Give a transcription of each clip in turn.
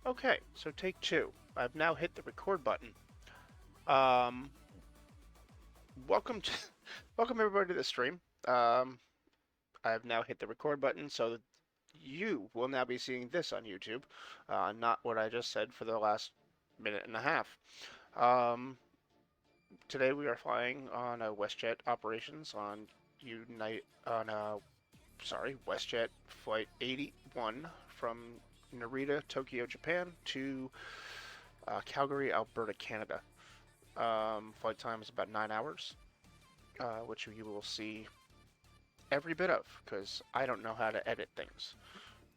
Okay, so take two. I've now hit the record button. Um, welcome to, welcome everybody to the stream. I have now hit the record button, so that you will now be seeing this on YouTube, not what I just said for the last minute and a half. Um, Today we are flying on a WestJet operations on Unite on WestJet Flight 81 from Narita, Tokyo, Japan to Calgary, Alberta, Canada. Flight time is about 9 hours, which you will see every bit of because I don't know how to edit things.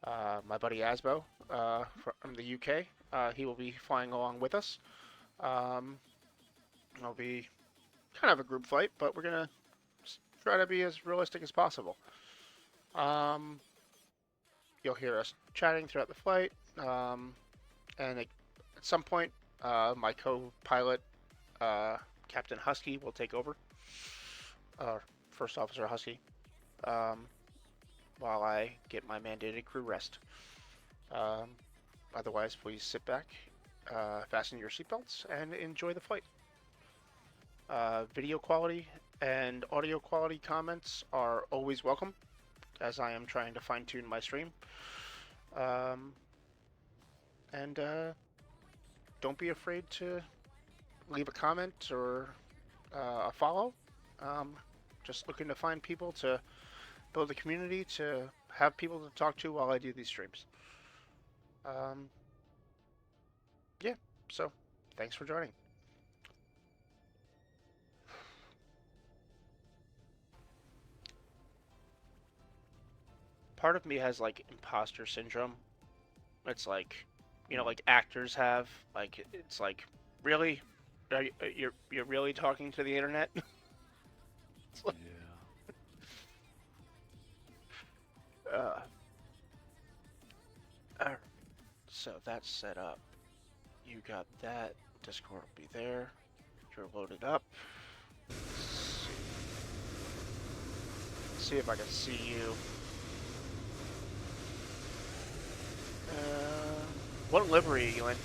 My buddy Asbo from the UK, he will be flying along with us. Um, it'll be kind of a group flight, but we're gonna try to be as realistic as possible. Um, you'll hear us chatting throughout the flight, and at some point, my co-pilot, Captain Husky, will take over. First Officer Husky, um, while I get my mandated crew rest. Um, Otherwise, please sit back, fasten your seatbelts, and enjoy the flight. Video quality and audio quality comments are always welcome, as I am trying to fine-tune my stream. Um, and don't be afraid to leave a comment or a follow. Um, just looking to find people to build a community, to have people to talk to while I do these streams. Um, yeah, so thanks for joining. Part of me has like imposter syndrome. It's like, like actors have. Like it's like, really, you're really talking to the internet? Like, Yeah. Alright, so that's set up. You got that. Discord will be there. You're loaded up. Let's see if I can see you. What livery are you in?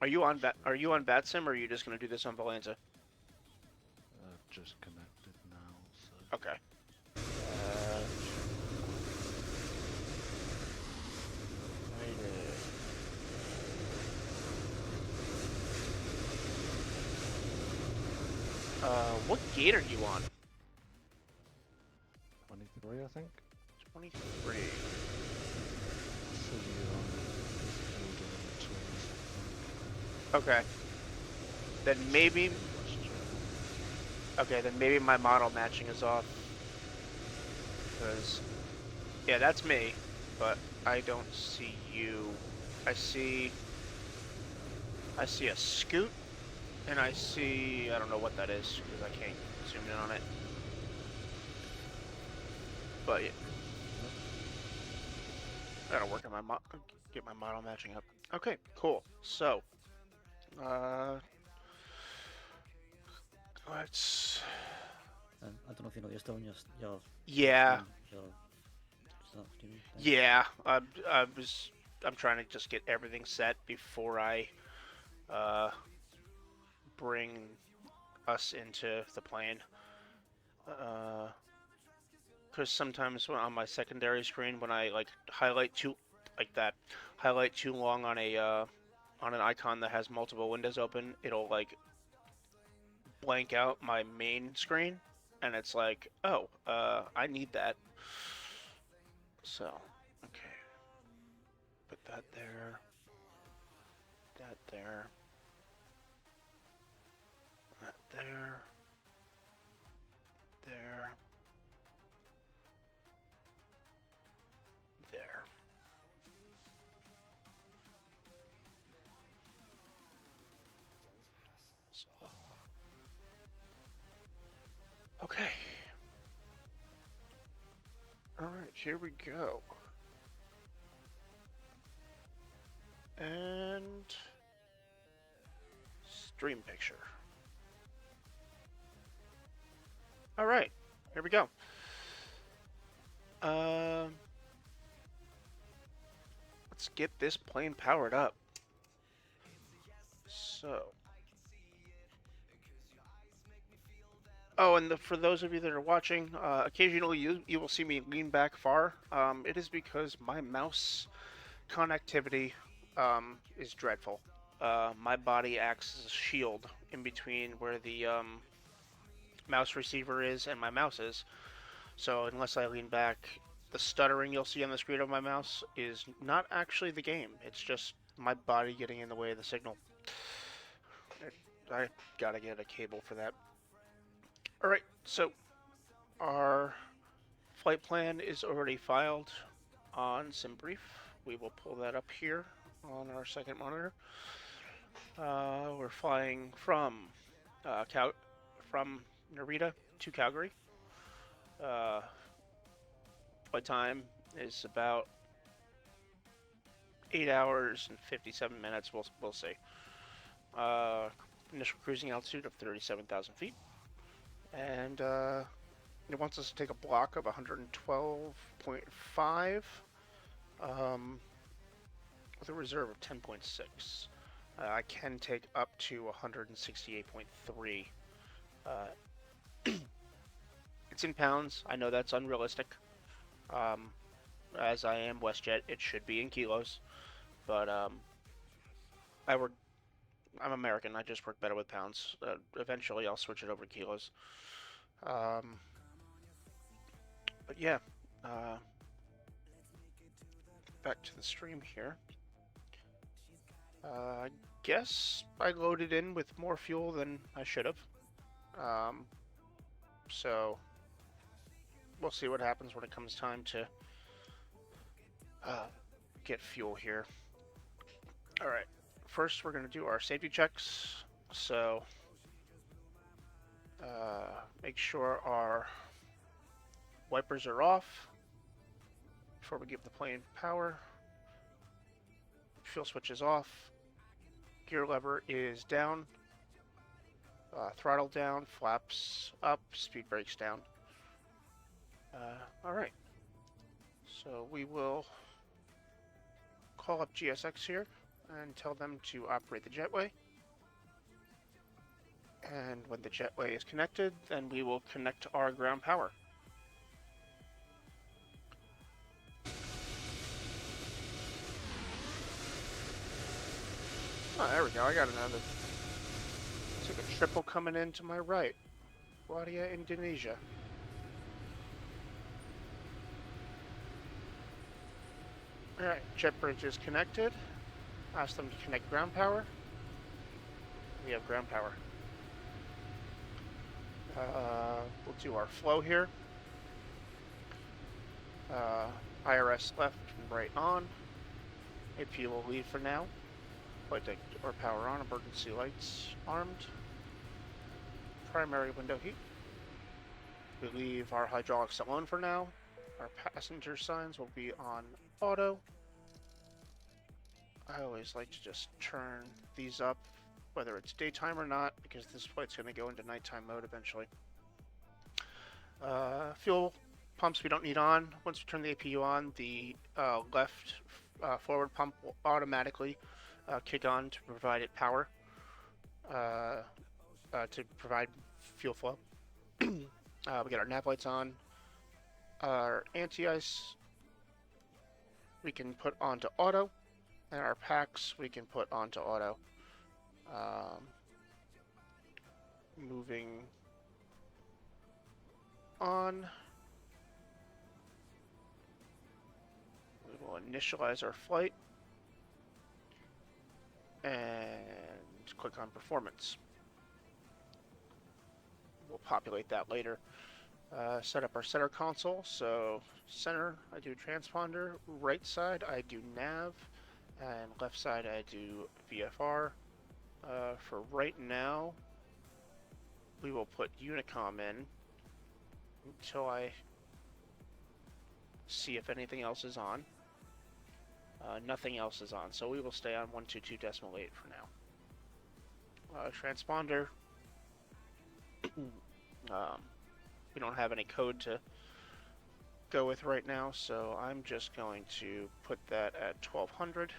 Are you on VatSim, or are you just gonna do this on Valenza? I've just connected now, so. Okay. What gate are you on? 23, I think. 23. See you on Discord and Okay. Then maybe. Okay, then maybe my model matching is off. Because, yeah, that's me, but I don't see you. I see a scoot, and I don't know what that is, because I can't zoom in on it. But yeah. I gotta work on get my model matching up. Okay, cool. So, let's. I don't know if you know your still your Yeah. your stuff. Do you? Yeah. I'm trying to just get everything set before I bring us into the plane. Because sometimes on my secondary screen, when I like highlight too long on on an icon that has multiple windows open, it'll like blank out my main screen, and it's like, oh, I need that. So, okay, put that there, that there, that there, there, there. So, okay. All right, here we go. And stream picture. All right, here we go. Let's get this plane powered up. So. Oh, and for those of you that are watching, occasionally you will see me lean back far. It is because my mouse connectivity is dreadful. My body acts as a shield in between where the mouse receiver is and my mouse is. So unless I lean back, the stuttering you'll see on the screen of my mouse is not actually the game. It's just my body getting in the way of the signal. I gotta get a cable for that. Alright, so our flight plan is already filed on SimBrief. We will pull that up here on our second monitor. We're flying from Narita to Calgary. Flight time is about 8 hours and 57 minutes. We'll see. Initial cruising altitude of 37,000 feet. And it wants us to take a block of 112.5 with a reserve of 10.6. I can take up to 168.3. It's in pounds. I know that's unrealistic. As I am WestJet, it should be in kilos. But I'm American. I just work better with pounds. Eventually, I'll switch it over to kilos. But yeah, back to the stream here. I guess I loaded in with more fuel than I should have. So we'll see what happens when it comes time to get fuel here. Alright, first we're going to do our safety checks. So make sure our wipers are off before we give the plane power. Fuel switch is off. Gear lever is down. Throttle down. Flaps up. Speed brakes down. Alright. So we will call up GSX here and tell them to operate the jetway. And when the jetway is connected, then we will connect our ground power. Oh, there we go. I got another. It's like a triple coming in to my right. Claudia, Indonesia. Alright, jet bridge is connected. Ask them to connect ground power. We have ground power. We'll do our flow here. IRS left and right on. AP will lead for now. Flight deck or power on. Emergency lights armed. Primary window heat. We leave our hydraulics alone for now. Our passenger signs will be on auto. I always like to just turn these up, whether it's daytime or not, because this flight's going to go into nighttime mode eventually. Fuel pumps we don't need on. Once we turn the APU on, the left forward pump will automatically kick on to provide it power, to provide fuel flow. We got our nav lights on. Our anti-ice we can put onto auto, and our packs we can put onto auto. Moving on, we will initialize our flight and click on performance. We'll populate that later. Set up our center console. So center, I do transponder. Right side, I do nav. And left side, I do VFR. For right now, we will put Unicom in until I see if anything else is on. Nothing else is on, so we will stay on 122.8 for now. Transponder. we don't have any code to go with right now, so I'm just going to put that at 1200.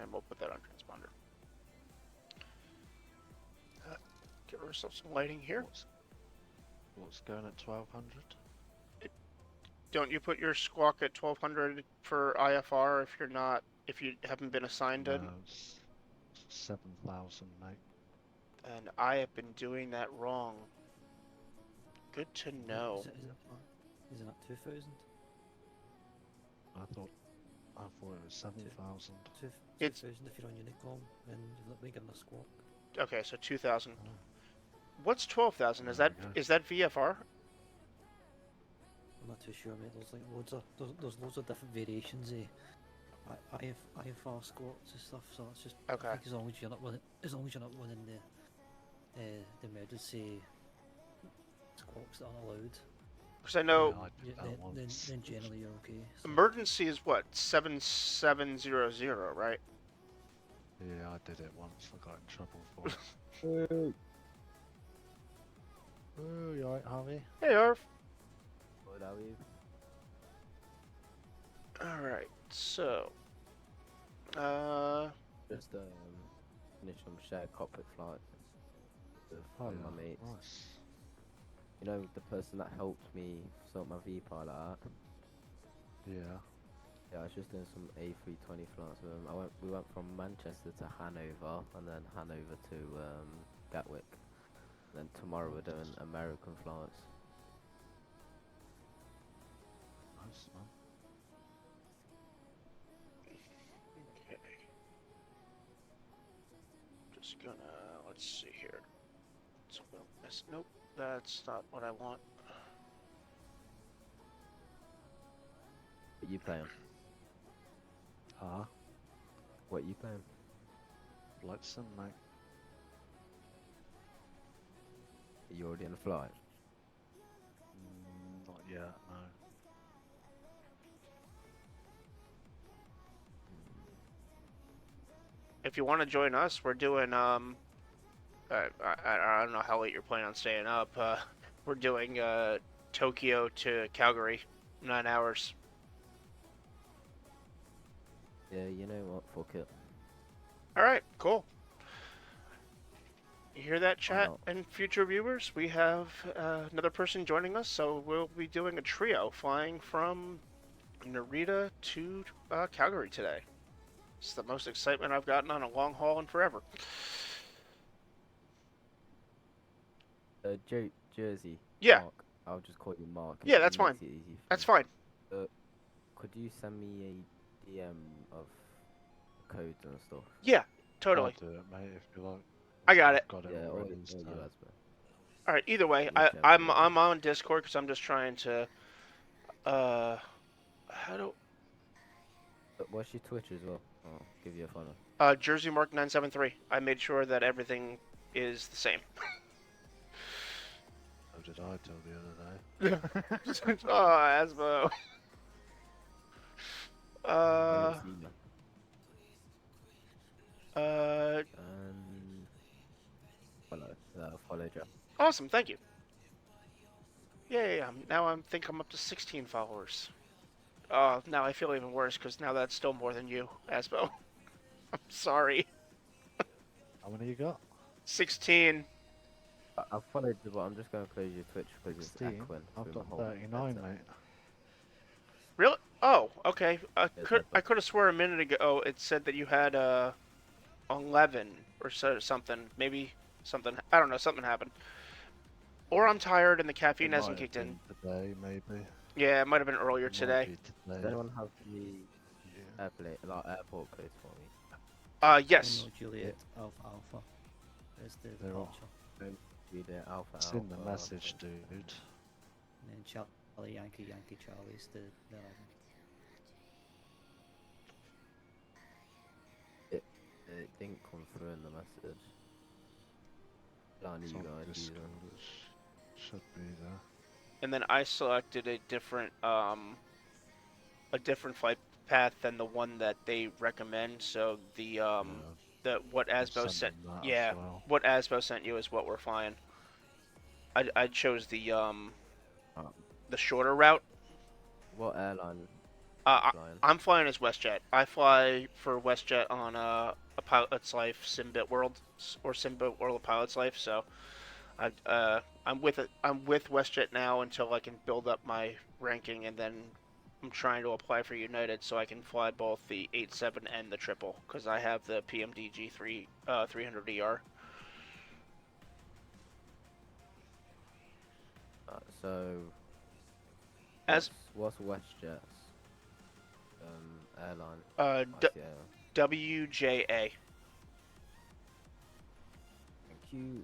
And we'll put that on transponder. Give ourselves some lighting here. What's going at 1200? Don't you put your squawk at 1200 for IFR if you haven't been assigned it? No, it's 7,000, mate. And I have been doing that wrong. Good to know. Isn't it 2,000? I thought it was 7,000. 2,000 if you're on Unicom and you're not making a squawk. Okay, so 2000. Oh. What's 12,000? Is There that we go. is that VFR? I'm not too sure, mate. There's like there's loads of different variations. IFR squawks and stuff. So it's just Okay. I think as long as you're not running the emergency squawks that aren't allowed, Because I know Yeah, I did that once. then generally you're okay. So. emergency is what 7700, right? Yeah, I did it once. I got in trouble for it. Oh, you alright, Harvey? Hey, Arv. What are we? All right, so Just finish some shared cockpit flights with Oh, one yeah. of my mates. Nice. You know the person that helped me sort my V pilot out? Yeah. Yeah, I was just doing some A320 flights with him. We went from Manchester to Hanover and then Hanover to Gatwick. Then tomorrow we're doing American flights. Nice, man. okay. Just gonna let's see here. So we'll miss. Nope, that's not what I want. What you playing? Huh? What you playing? VatSim, mate. Are you already in the flight? Not yet, no. If you want to join us, we're doing I don't know how late you're planning on staying up. We're doing Tokyo to Calgary, 9 hours. Yeah, you know what? Fuck it. All right, cool. You hear that, chat not? and future viewers? We have another person joining us, so we'll be doing a trio flying from Narita to Calgary today. It's the most excitement I've gotten on a long haul in forever. Jersey. Yeah. Mark. I'll just call you Mark. Yeah, It that's makes fine. it easy for That's me. fine. Could you send me a DM of codes and stuff? Yeah, totally. I'll do it, mate, if you like. I got it. Got it Yeah, already. or you so- Asbo. All right. Either way, Whichever I'm one. I'm on Discord because I'm just trying to how do But what's your Twitch as well? I'll give you a follow. Jersey Mark 973. I made sure that everything is the same. So did I till the other day. Oh, Asbo. Follow Jeff. Awesome. Thank you. Yay! Now I think I'm up to 16 followers. Now I feel even worse because now that's still more than you, Asbo. I'm sorry. How many you got? 16. I've followed you, but I'm just going to close your Twitch because it's 16? echoing. I've through got my whole 39, headset. mate. Really? Oh, okay. I Yeah, could that's have swore a minute ago it said that you had 11 or something. Maybe something. I don't know. Something happened. Or I'm tired and the caffeine It hasn't might have kicked in. been today, maybe. Yeah, it might have been earlier It might today. be Does today. anyone have the Yeah. airport codes for me? Yes. Romeo Juliet Alpha Alpha is the They're all- departure. Read it Alpha It's in the Alpha, message, dude. And then Charlie Yankee Yankee Charlie is the album. It didn't come through in the message. I need It's you on guys. Discord. It should be there. And then I selected a different flight path than the one that they recommend. So the Yeah, what I've Asbo sent sent, them that as yeah, well. what Asbo sent you is what we're flying. I chose the Oh, the shorter route. what airline Uh, flying? I'm flying as WestJet. I fly for WestJet on a Pilot's Life Simbit World or Simbit World of Pilot's Life. So I'm with WestJet now until I can build up my ranking, and then I'm trying to apply for United so I can fly both the 87 and the triple because I have the PMDG 300ER. So As what's WestJet's airline? uh, What's the airline? WJA. Thank you.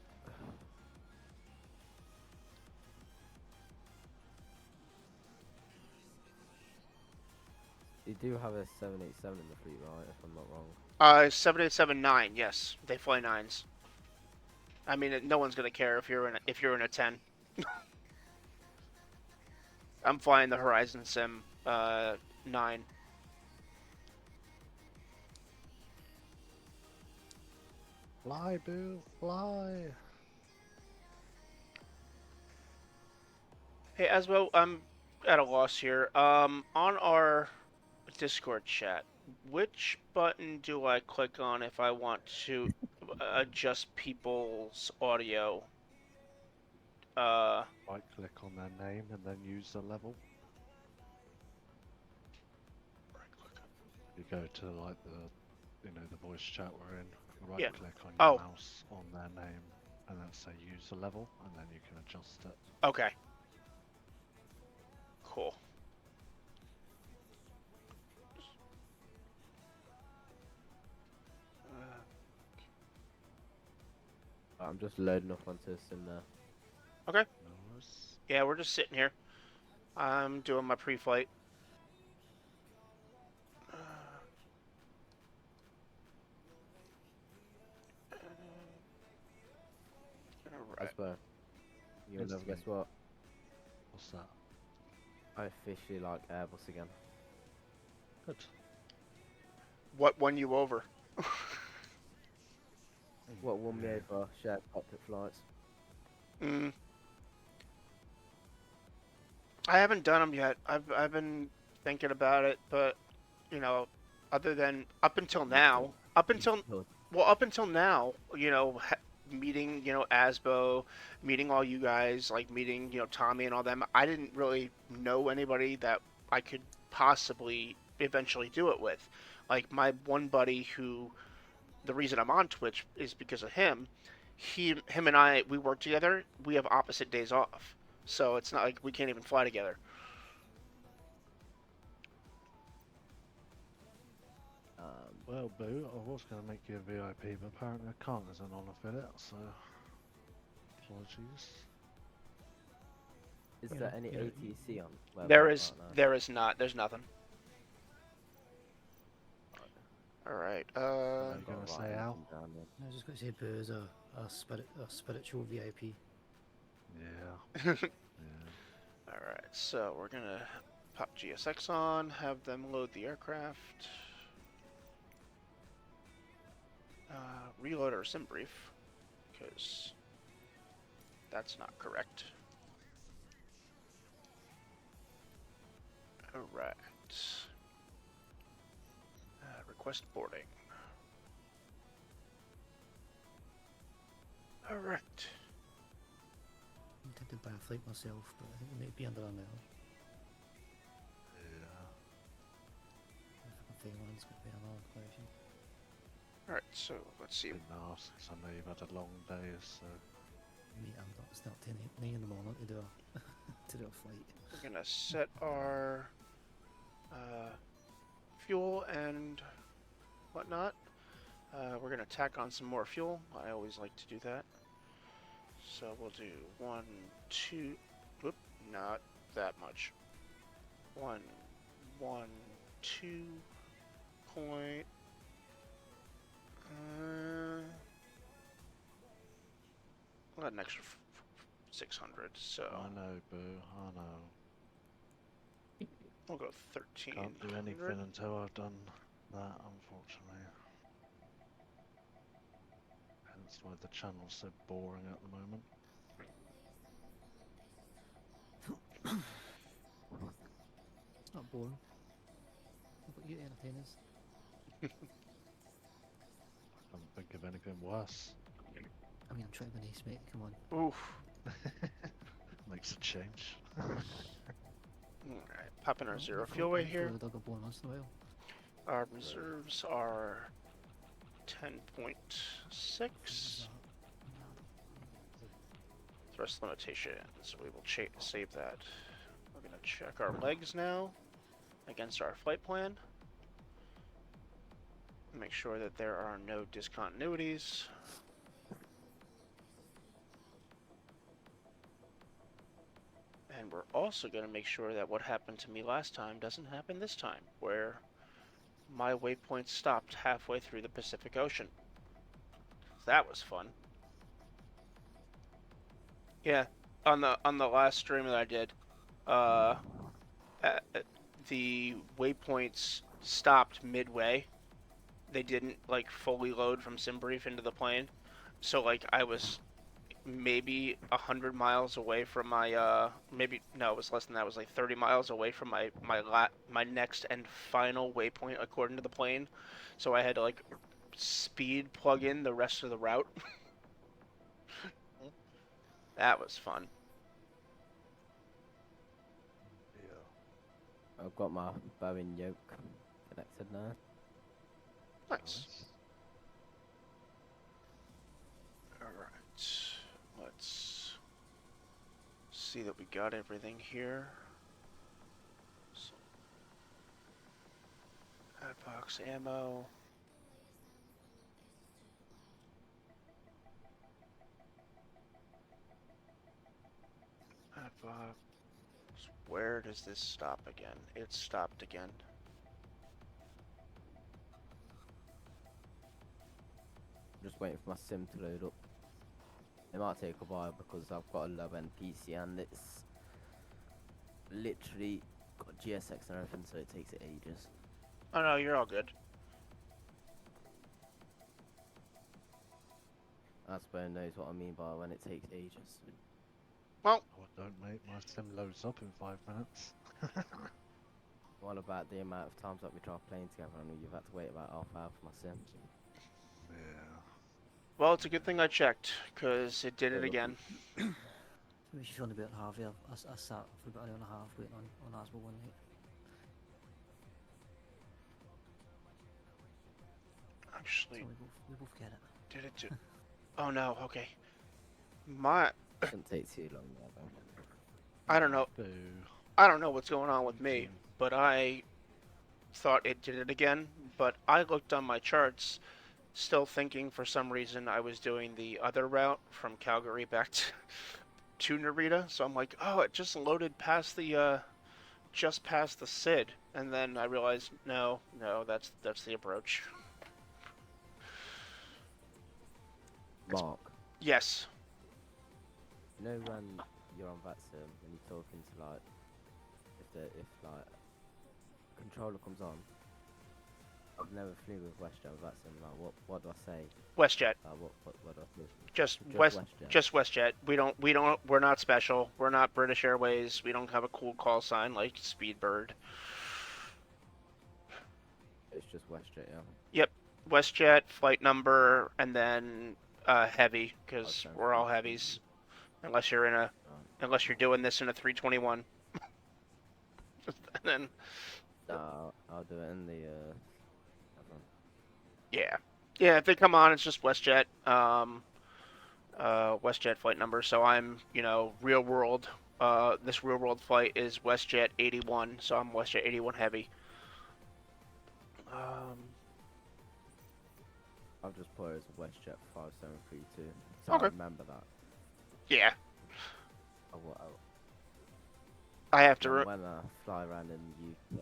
You do have a 787 in the fleet, right? If I'm not wrong. 7879. Yes, they fly nines. I mean, no one's gonna care if you're in a 10. I'm flying the Horizon Sim 9. Fly, boo, fly. Hey, Asbo, I'm at a loss here. On our Discord chat, which button do I click on if I want to adjust people's audio? Uh, Right click on their name and then use the level. You go to like the voice chat we're in. Right Yeah. click on your Oh, mouse on their name and then say use the level and then you can adjust it. okay. Cool. I'm just loading up onto this in there. Okay. Nice. Yeah, we're just sitting here. I'm doing my pre-flight. Alright. Asbo, you Yes, know, guess mate. what? What's that? I officially like Airbus again. Good. What won you over? What won me Yeah. over shared cockpit flights? Mm. I haven't done them yet. I've been thinking about it, but you know, other than up until now, up until now, meeting Asbo, meeting all you guys, like meeting Tommy and all them. I didn't really know anybody that I could possibly eventually do it with. Like my one buddy who the reason I'm on Twitch is because of him. Him and I, we work together. We have opposite days off, so it's not like we can't even fly together. Well, boo, I was going to make you a VIP, but apparently I can't as an honour fillet, so apologies. Is You there know, any you know, ATC on? Where There we're is, at now? there is not. There's nothing. All right. What are you going to Got say, Al? anything down there. I was just going to say Boo is a spiritual VIP. Yeah. Yeah. All right. So we're gonna pop GSX on, have them load the aircraft, reload our sim brief, because that's not correct. All right. Request boarding. All right. I intended to buy a flight myself, but I think it might be under a mile. Yeah. If I can find one, it's going to be another question. All right. So let's see. Didn't ask, 'cause I know you've had a long day, so... Mate, I'm not start 9 in the morning to do a to do a flight. We're gonna set our fuel and whatnot. We're gonna tack on some more fuel. I always like to do that. So we'll do 1, 2. Whoop, not that much. 1, 1, 2. Point. We'll add an extra 600. So I know, boo, I know. we'll go 13. Can't do anything until I've done that, unfortunately. Hence why the channel's so boring at the moment. It's not boring. But you entertain us. I can't think of anything worse. I mean, I'm trying to be nice, mate. Come on. Oof. Makes a change. Alright, popping our Well, zero we've fuel got- weight we've here. got a dog a bone once in a while. Our reserves are 10.6. Thrust limitation, so we will save that. We're going to check our legs now against our flight plan. Make sure that there are no discontinuities. And we're also going to make sure that what happened to me last time doesn't happen this time, where my waypoint stopped halfway through the Pacific Ocean. That was fun. Yeah, on the last stream that I did, the waypoints stopped midway. They didn't like fully load from SimBrief into the plane, so like I was maybe 100 miles away from my maybe no, it was less than that. It was like 30 miles away from my next and final waypoint according to the plane. So I had to like speed plug in the rest of the route. That was fun. Yeah. I've got my Boeing yoke connected now. Nice. Alright. Let's see that we got everything here. So, add box ammo. Add box. Where does this stop again? It stopped again. Just waiting for my sim to load up. It might take a while because I've got a low end PC and it's literally got GSX and everything, so it takes ages. Oh no, you're all good. Asbo knows what I mean by when it takes ages. Well, Oh, don't, mate. My sim loads up in 5 minutes. What about the amount of times that we tried playing together and you've had to wait about half hour for my sim? Yeah. well, it's a good thing I checked, because it did it again. We should only be at half here. I sat for about an hour and a half waiting on Asbo one night. Actually, So we both get it. did it do... Oh no, okay. My... Shouldn't take too long there though. I don't know. Boo. I don't know what's going on with me, but I thought it did it again. But I looked on my charts, still thinking for some reason I was doing the other route from Calgary back to Narita. So I'm like, oh, it just loaded past the just past the SID, and then I realized, no, that's the approach. Mark, Yes. you know when you're on VatSim and you're talking to like, if like controller comes on, I've never flew with WestJet with VatSim. Like, what do I say? WestJet. What do I say? Just WestJet. Just WestJet. We're not special. We're not British Airways. We don't have a cool call sign like Speedbird. It's just WestJet, yeah. Yep. WestJet, flight number, and then heavy, because Okay. we're all heavies. Unless you're doing this in a 321. And then No, I'll do it in the yeah. Yeah, if they come on, it's just WestJet. WestJet flight number. So I'm, real world. This real world flight is WestJet81, so I'm WestJet81 heavy. I'll just put it as WestJet 5732. So Okay. I remember that. Yeah, I I have to. when I fly around in the UK,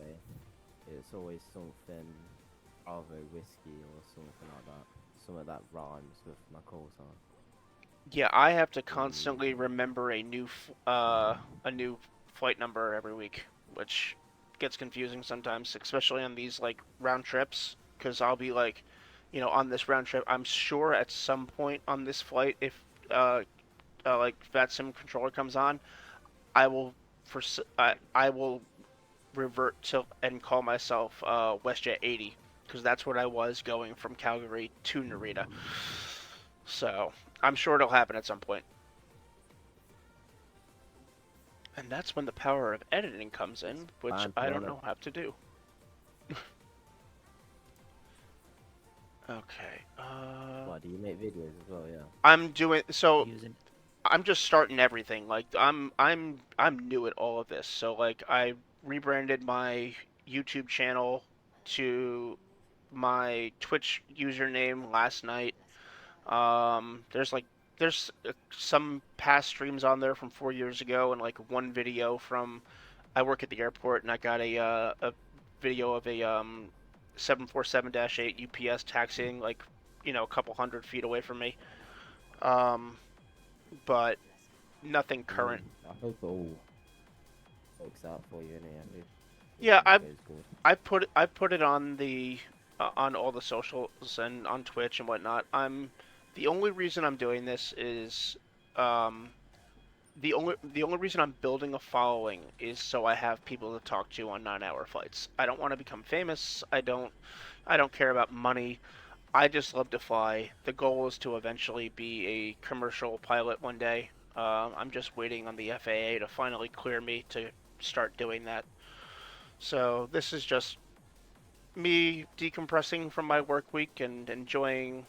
it's always something Bravo whiskey or something like that. Something that rhymes with my call sign. Yeah, I have to constantly remember a new flight number every week, which gets confusing sometimes, especially on these like round trips. Because I'll be like, on this round trip, I'm sure at some point on this flight, if like VatSim controller comes on, I will I will revert to and call myself WestJet80 because that's what I was going from Calgary to Narita. So I'm sure it'll happen at some point. And that's when the power of editing comes in, which Fine, I don't Fiona. know how to do. Okay. Why do you make videos as well? Yeah. I'm doing so. Using I'm just starting everything. Like I'm new at all of this. So like I rebranded my YouTube channel to my Twitch username last night. There's some past streams on there from 4 years ago, and like one video from I work at the airport, and I got a video of a 747-8 UPS taxiing like a couple 100 feet away from me. Um, but nothing current. I hope it all works out for you anyway. If Yeah, it goes good. I put it on the on all the socials and on Twitch and whatnot. The only reason I'm doing this is um, the only reason I'm building a following is so I have people to talk to on 9-hour flights. I don't want to become famous. I don't care about money. I just love to fly. The goal is to eventually be a commercial pilot one day. I'm just waiting on the FAA to finally clear me to start doing that. So this is just me decompressing from my work week and enjoying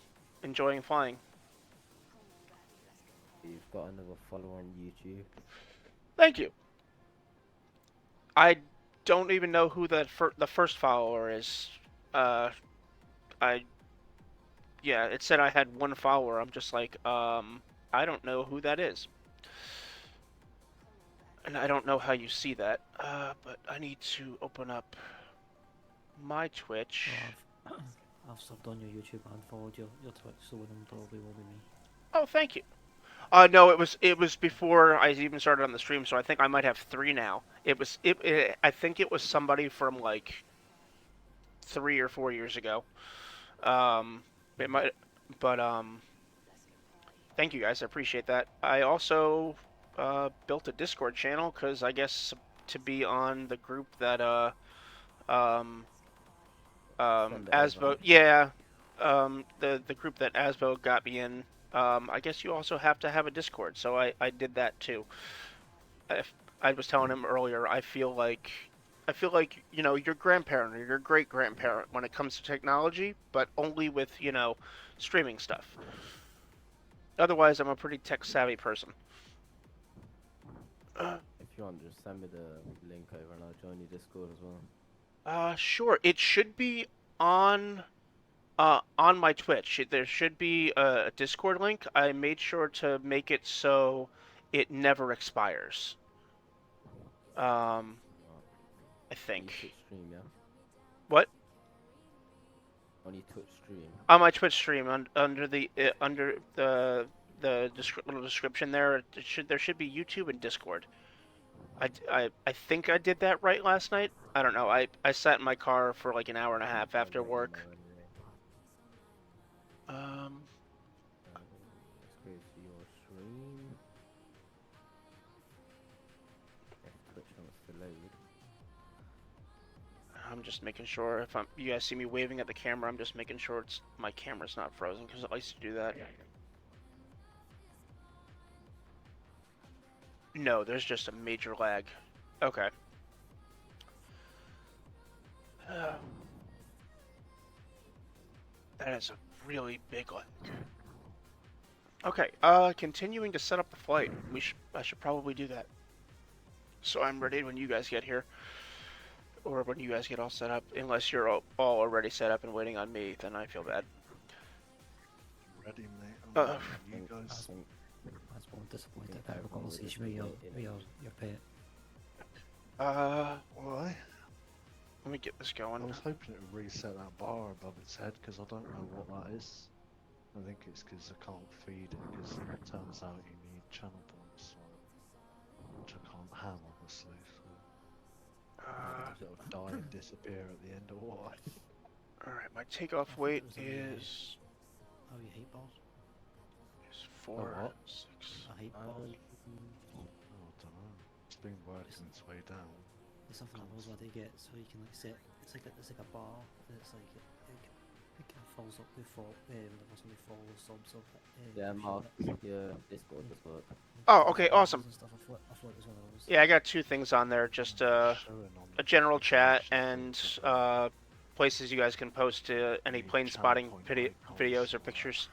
flying. You've got another follower on YouTube. Thank you. I don't even know who the first follower is. Uh, I yeah, it said I had one follower. I'm just like, I don't know who that is, and I don't know how you see that. But I need to open up my Twitch. oh, I've subbed on your YouTube and followed your Twitch, so one of them probably will be me. Oh, thank you. No, it was before I even started on the stream, so I think I might have three now. I think it was somebody from like 3 or 4 years ago. It might, but thank you guys, I appreciate that. I also built a Discord channel because I guess to be on the group that um Send it Asbo, over. yeah, the group that Asbo got me in. I guess you also have to have a Discord, so I did that too. I, I was telling him earlier, I feel like your grandparent or your great grandparent when it comes to technology, but only with streaming stuff. Otherwise, I'm a pretty tech savvy person. If you want, just send me the link over and I'll join your Discord as well. Sure. It should be on my Twitch. There should be a Discord link. I made sure to make it so it never expires. Um, I On your think. Twitch stream, yeah? What? On your Twitch stream. On my Twitch stream, under the little description there, there should be YouTube and Discord. I think I did that right last night. I don't know. I sat in my car for like an hour and a half after work. Um, Let's go to your stream. If Twitch wants to load. I'm just making sure if you guys see me waving at the camera, I'm just making sure my camera's not frozen because it likes to do that. No, there's just a major lag. Okay. That is a really big lag. Okay, continuing to set up the flight. I should probably do that. So I'm ready when you guys get here. Or when you guys get all set up. Unless you're all already set up and waiting on me, then I feel bad. Ready, mate. Uh, You I guys. think That's one disappointed think to have a everyone would conversation with appreciate your pet. Why? Let me get this I going. was hoping it would reset that bar above its head because I don't know what that is. I think it's because I can't feed it because it turns out you need channel points, which I can't have obviously. So it'll die and disappear at the end of life. Alright, my takeoff I weight thought it was a, is Oh, you hate balls? 4, what? 6. I hate balls. Oh, I don't know. been working its way down. There's something I was where they get so you can like set. It's like a bar, and it's like it kind of falls up before when the person falls subs up. Yeah, if you Mark, want it. your Discord does work. Oh, Like okay, bars awesome. and stuff. I thought it was one of those. Yeah, I got 2 things on there. Just Showing on a general chat configuration and page, but places you guys can post any need plane channel spotting point videos icons or or pictures.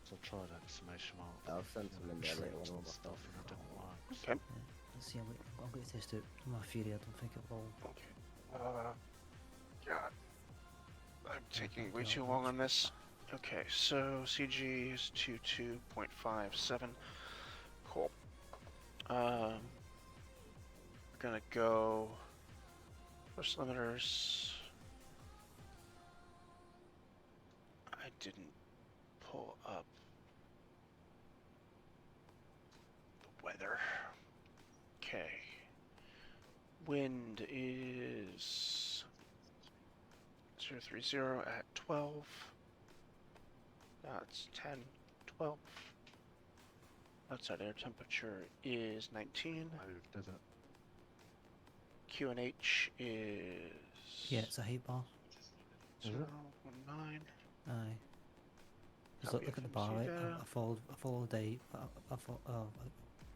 So I tried exclamation mark. I'll send some in there later trims on and my stuff, phone. and it didn't work. Okay. Let's see. I'm going to test it. My theory. I don't think it will. God, I'm taking way too long on this. Okay, so CG is 22.57. Cool. We're gonna go first limiters. I didn't pull up the weather. Okay. Wind is 030 at 12. Now it's 10, 12. Outside air temperature is 19. Moved, did it? QNH is Yeah, it's a height bar. Is it? 019. Aye. Just Copy look at the bar, FMC right? data. I followed the,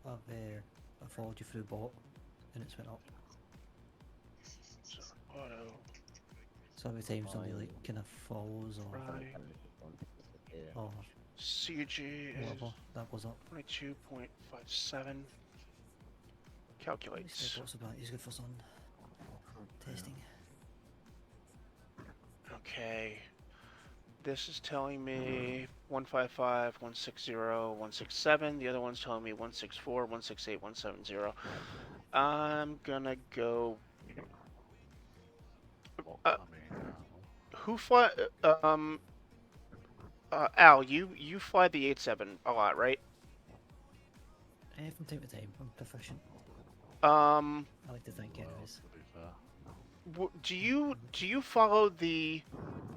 I followed you through bot, and it's went up. So auto, So every time somebody like kind of follows or right. or CG is whatever, that goes up. 22.57. At Calculate. least what's about? He's good for sun testing. Okay. This is telling me 155, 160, 167. The other one's telling me 164, 168, 170. I'm gonna go. What, Uh, I mean, Who fly? Al, you fly the 87 a lot, right? From time to time, I'm proficient. Um, I like to think, well, anyways. to be fair. do you follow the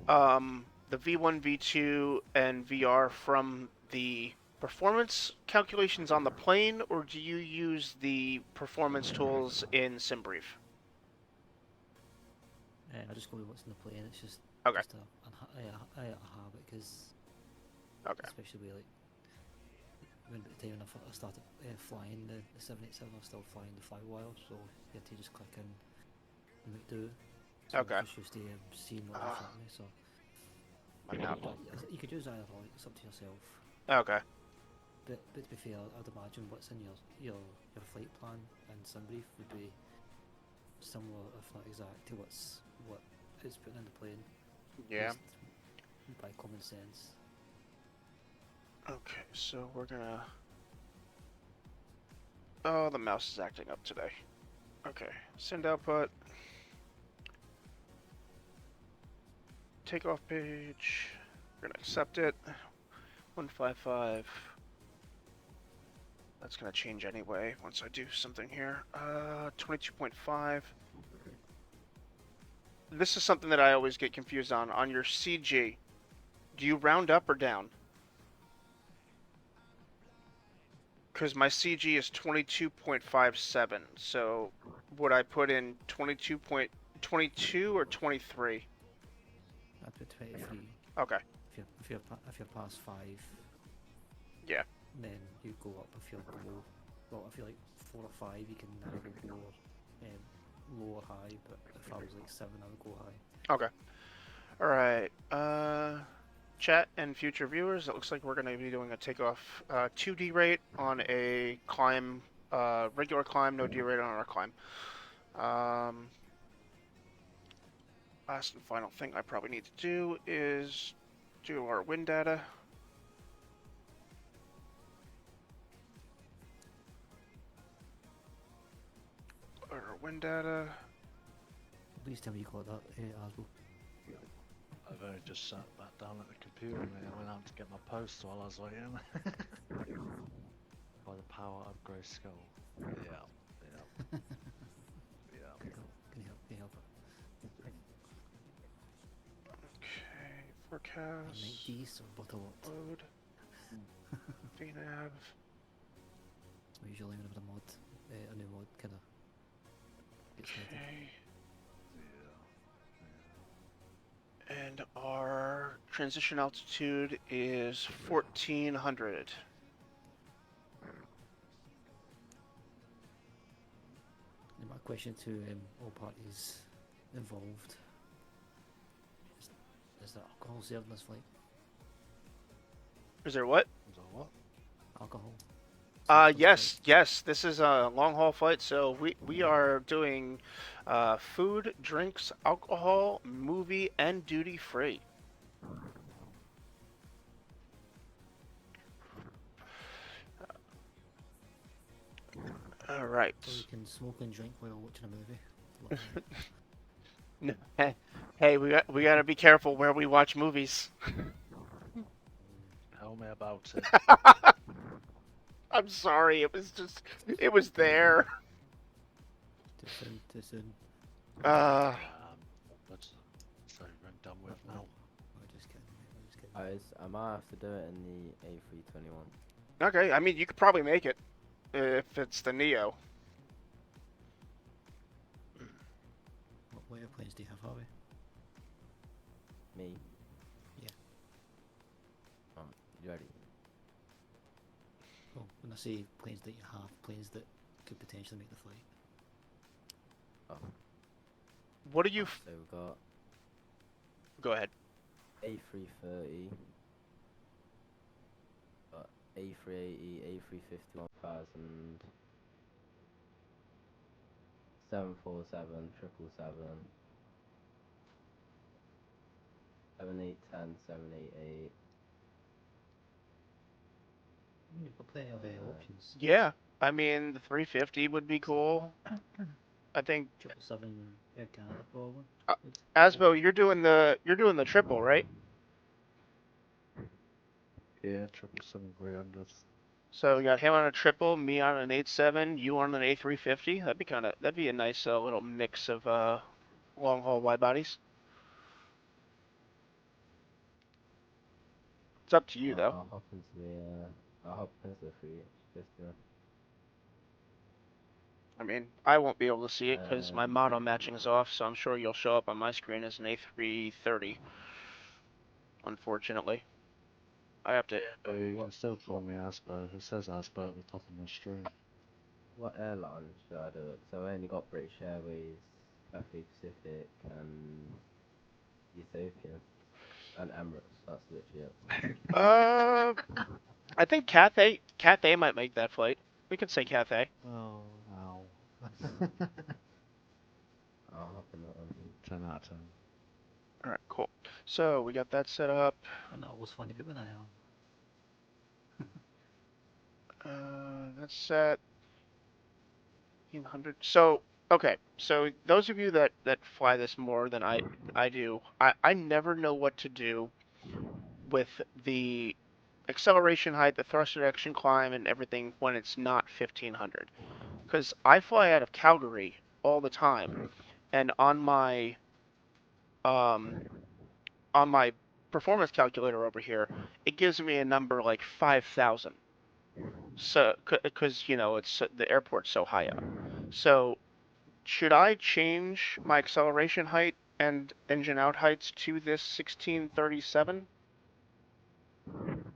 V1, V2, and VR from the performance calculations on the plane, or do you use the performance tools in SimBrief? I just go with what's in the plane. It's just Okay. just a habit, because Okay. especially with like when at the time when I started flying the 787, I was still flying the Flywire, so you had to just click in and make do. So Okay. I just used to seeing what was in front of me. So My mouth. you could use either or. It's up to yourself. Okay. But to be fair, I'd imagine what's in your flight plan and SimBrief would be similar, if not exact, to what it's putting in the plane. Yeah. Just by common sense. Okay, so we're gonna. Oh, the mouse is acting up today. Okay, send output. Takeoff page. We're gonna accept it. 155. That's gonna change anyway once I do something here. 22.5. This is something that I always get confused on. On your CG, do you round up or down? Because my CG is 22.57, so would I put in 22.22 or 23? I'd put 23. Okay. If you're past 5, Yeah. then you go up. If you're below, well, if you're like 4 or 5, you can now go low or high. But if I was like 7, I would go high. Okay. All right. Chat and future viewers, it looks like we're going to be doing a takeoff 2D rate on a climb, regular climb, no D rate on our climb. Last and final thing I probably need to do is do our wind data. Our wind data. Please tell me you got that, Asbo. I've only just sat back down at the computer and I went out to get my post while I was waiting. By the power of Grey Skull. Yeah. Can you help it? Okay, I forecast. make these or but a lot. Load. VNav. Usually when I'm in a mod. a new mod kind of gets needed. Okay. Yeah. And our transition altitude is 1400. And my question to all parties involved is there alcohol served in this flight? Is there what? Is that what? Alcohol? served on this Yes, flight? yes. This is a long haul flight, so we are doing food, drinks, alcohol, movie, and duty free. All right. So we can smoke and drink while watching a movie. Love that. Hey, we gotta be careful where we watch movies. Tell me about it. I'm sorry, it was there. Too soon, too soon. Let's so we're done with now. I'm just kidding, mate, I'm just kidding. I might have to do it in the A321. Okay, I mean you could probably make it if it's the Neo. What airplanes do you have, Harvey? Me? Yeah. You ready? Well, when I say planes that you have, planes that could potentially make the flight. Oh. What do you? So we've got Go ahead. A330, got A380, A350, 1000, 747, 777, 7810, 788. You've got plenty of options. Yeah, I mean the 350 would be cool. I think 777 Air Canada probably. Asbo, you're doing the triple, right? Yeah, 777-300. So we got him on a triple, me on an 87, you on an A350. That'd be a nice little mix of long haul wide bodies. It's up to you though. I'll hop into the 350. I mean, I won't be able to see it because my model matching is off, so I'm sure you'll show up on my screen as an A330. Unfortunately, I have to. You can still call me Asbo. It says Asbo at the top of my stream. What airline should I do it? So I only got British Airways, Cathay Pacific, and Ethiopian, and Emirates. That's literally it. I think Cathay might make that flight. We can say Cathay. Oh, ow. I'll hop in that one. 10 out of 10. All right, cool. So we got that set up. And that was funny, but when I am. That's set. 1500. So okay. So those of you that fly this more than I do, I never know what to do with the acceleration height, the thrust reduction climb, and everything when it's not 1500. Because I fly out of Calgary all the time, and on my performance calculator over here, it gives me a number like 5,000. So, because it's the airport's so high up. So, should I change my acceleration height and engine out heights to this 1637?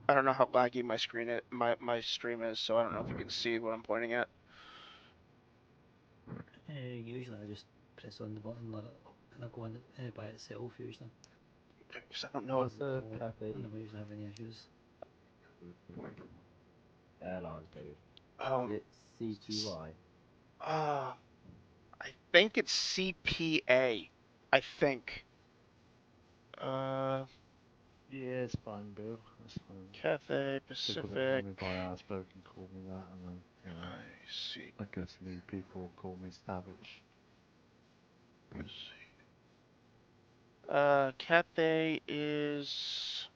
I don't know how laggy my stream is, so I don't know if you can see what I'm pointing at. Usually I just press on the button, let it, and I go on it by itself usually. Because I don't know. What's the Cathay I never usually have any issues. airline, dude? Um, Is it CTY? I think it's CPA. I think. Yeah, it's fine, Bill. That's fine. Cathay People that know Pacific. me by Asbo can call me that, and then, I see. I guess new people will call me Savage. Let's see. Cathay is.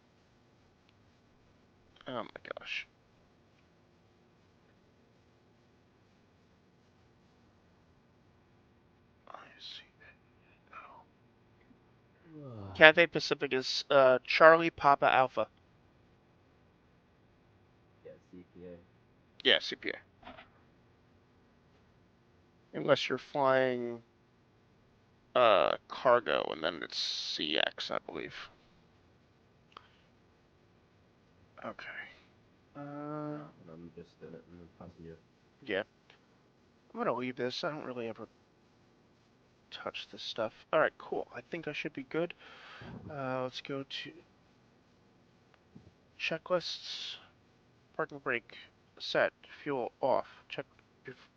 Oh my gosh. I see. Cathay Pacific is Charlie Papa Alpha. Yeah, CPA. Yeah, CPA. Unless you're flying cargo, and then it's CX, I believe. Okay. And I'm just in it and passing you. Yeah. I'm gonna leave this. I don't really ever touch this stuff. Alright, cool. I think I should be good. Let's go to checklists. Parking brake set. Fuel off. Check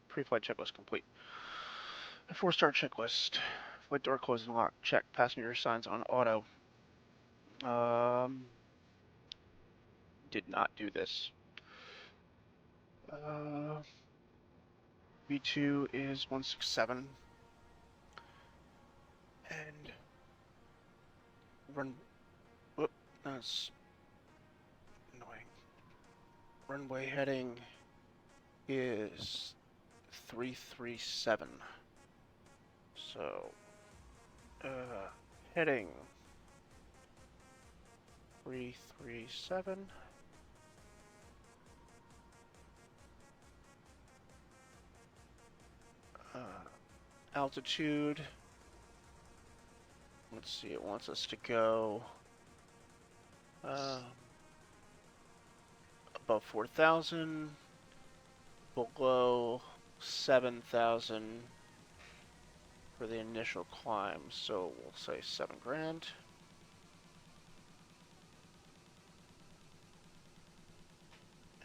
pre-flight checklist complete. A 4-star checklist. Flight door closed and locked. Check. Passenger signs on auto. Did not do this. V2 is 167. And run. Whoop, that's annoying. Runway heading is 337. So, heading 337. Altitude. Let's see, it wants us to go above 4,000, below 7,000 for the initial climb. So we'll say 7 grand.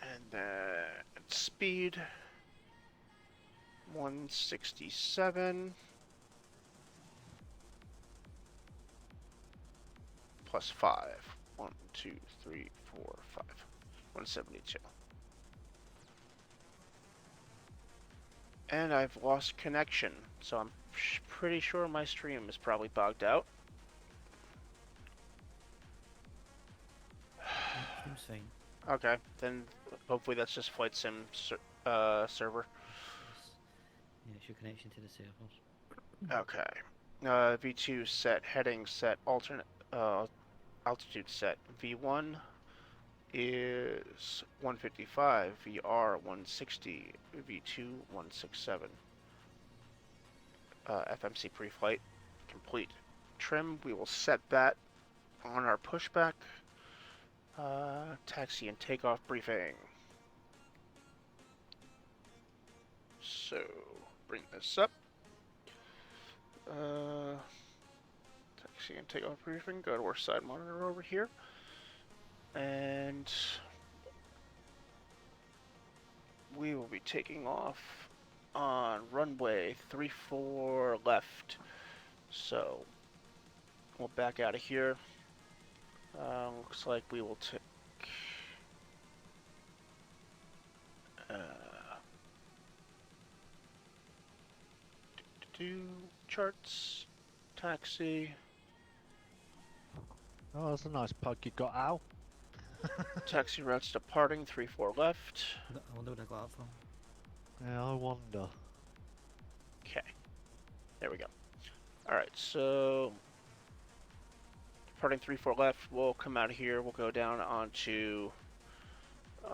And then speed 167 plus 5. 1, 2, 3, 4, 5. 172. And I've lost connection, so I'm pretty sure my stream is probably bogged out. Seems fine. Okay, then hopefully that's just Flight Sim server. Yeah, it's your connection to the servers. Okay. V2 set, heading set, alternate altitude set. V1 is 155, VR 160, V2 167. FMC pre-flight complete. Trim, we will set that on our pushback. Taxi and takeoff briefing. So, bring this up. Taxi and takeoff briefing. Go to our side monitor over here. And we will be taking off on runway 34 left. So, we'll back out of here. Looks like we will take charts, taxi, Oh, that's a nice pug you got, Al. taxi routes departing 34 left. I wonder where I got that from. Yeah, I wonder. Okay, there we go. All right, so departing 34 left, we'll come out of here. We'll go down onto. Get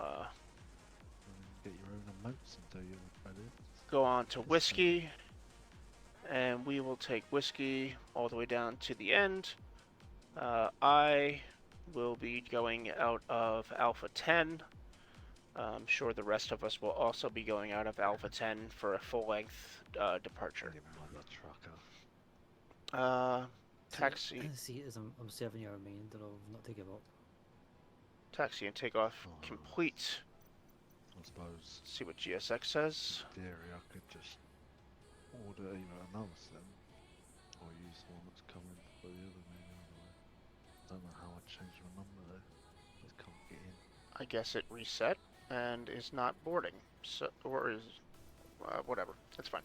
your own amounts until you're ready. Go on to whiskey, and we will take whiskey all the way down to the end. I will be going out of Alpha 10. I'm sure the rest of us will also be going out of Alpha 10 for a full-length departure. Taxi. See, as I'm serving you a reminder of not to give up. Taxi and takeoff complete. I suppose. See what GSX says. In theory, I could just order another sim, or use the one that's coming for the other maybe. Don't know how I'd change my number though. Just can't get in. I guess it reset and is not boarding. So, or is whatever. That's fine.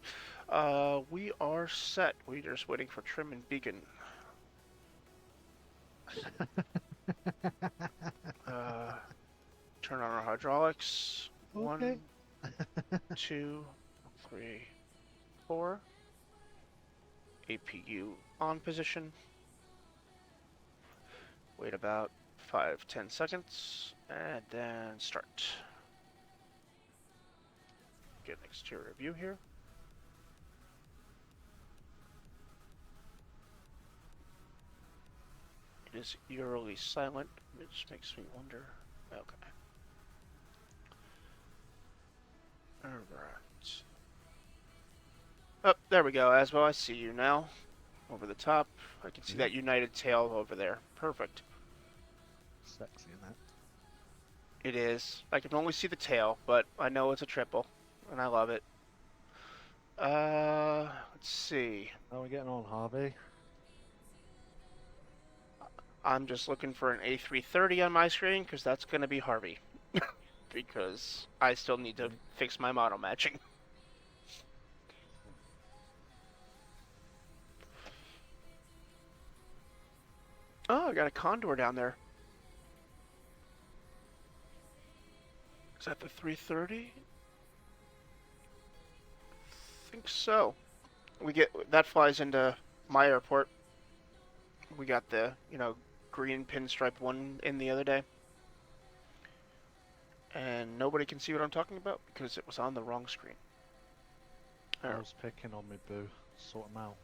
We are set. We're just waiting for trim and beacon. Turn on our hydraulics. Okay. 1, 2, 3, 4. APU on position. Wait about 5-10 seconds, and then start. Get an exterior view here. is eerily silent, which makes me wonder. Okay. Alright. Oh, there we go, Asbo. I see you now. Over the top. I can see that united tail over there. Perfect. Sexy, isn't it? It is. I can only see the tail, but I know it's a triple, and I love it. Let's see. How are we getting on, Harvey? I'm just looking for an A330 on my screen, because that's going to be Harvey. Because I still need to fix my model matching. Oh, I got a Condor down there. Is that the 330? I think so. That flies into my airport. We got the, green pinstripe one in the other day. And nobody can see what I'm talking about because it was on the wrong screen. I was picking on me, boo. Sort him out.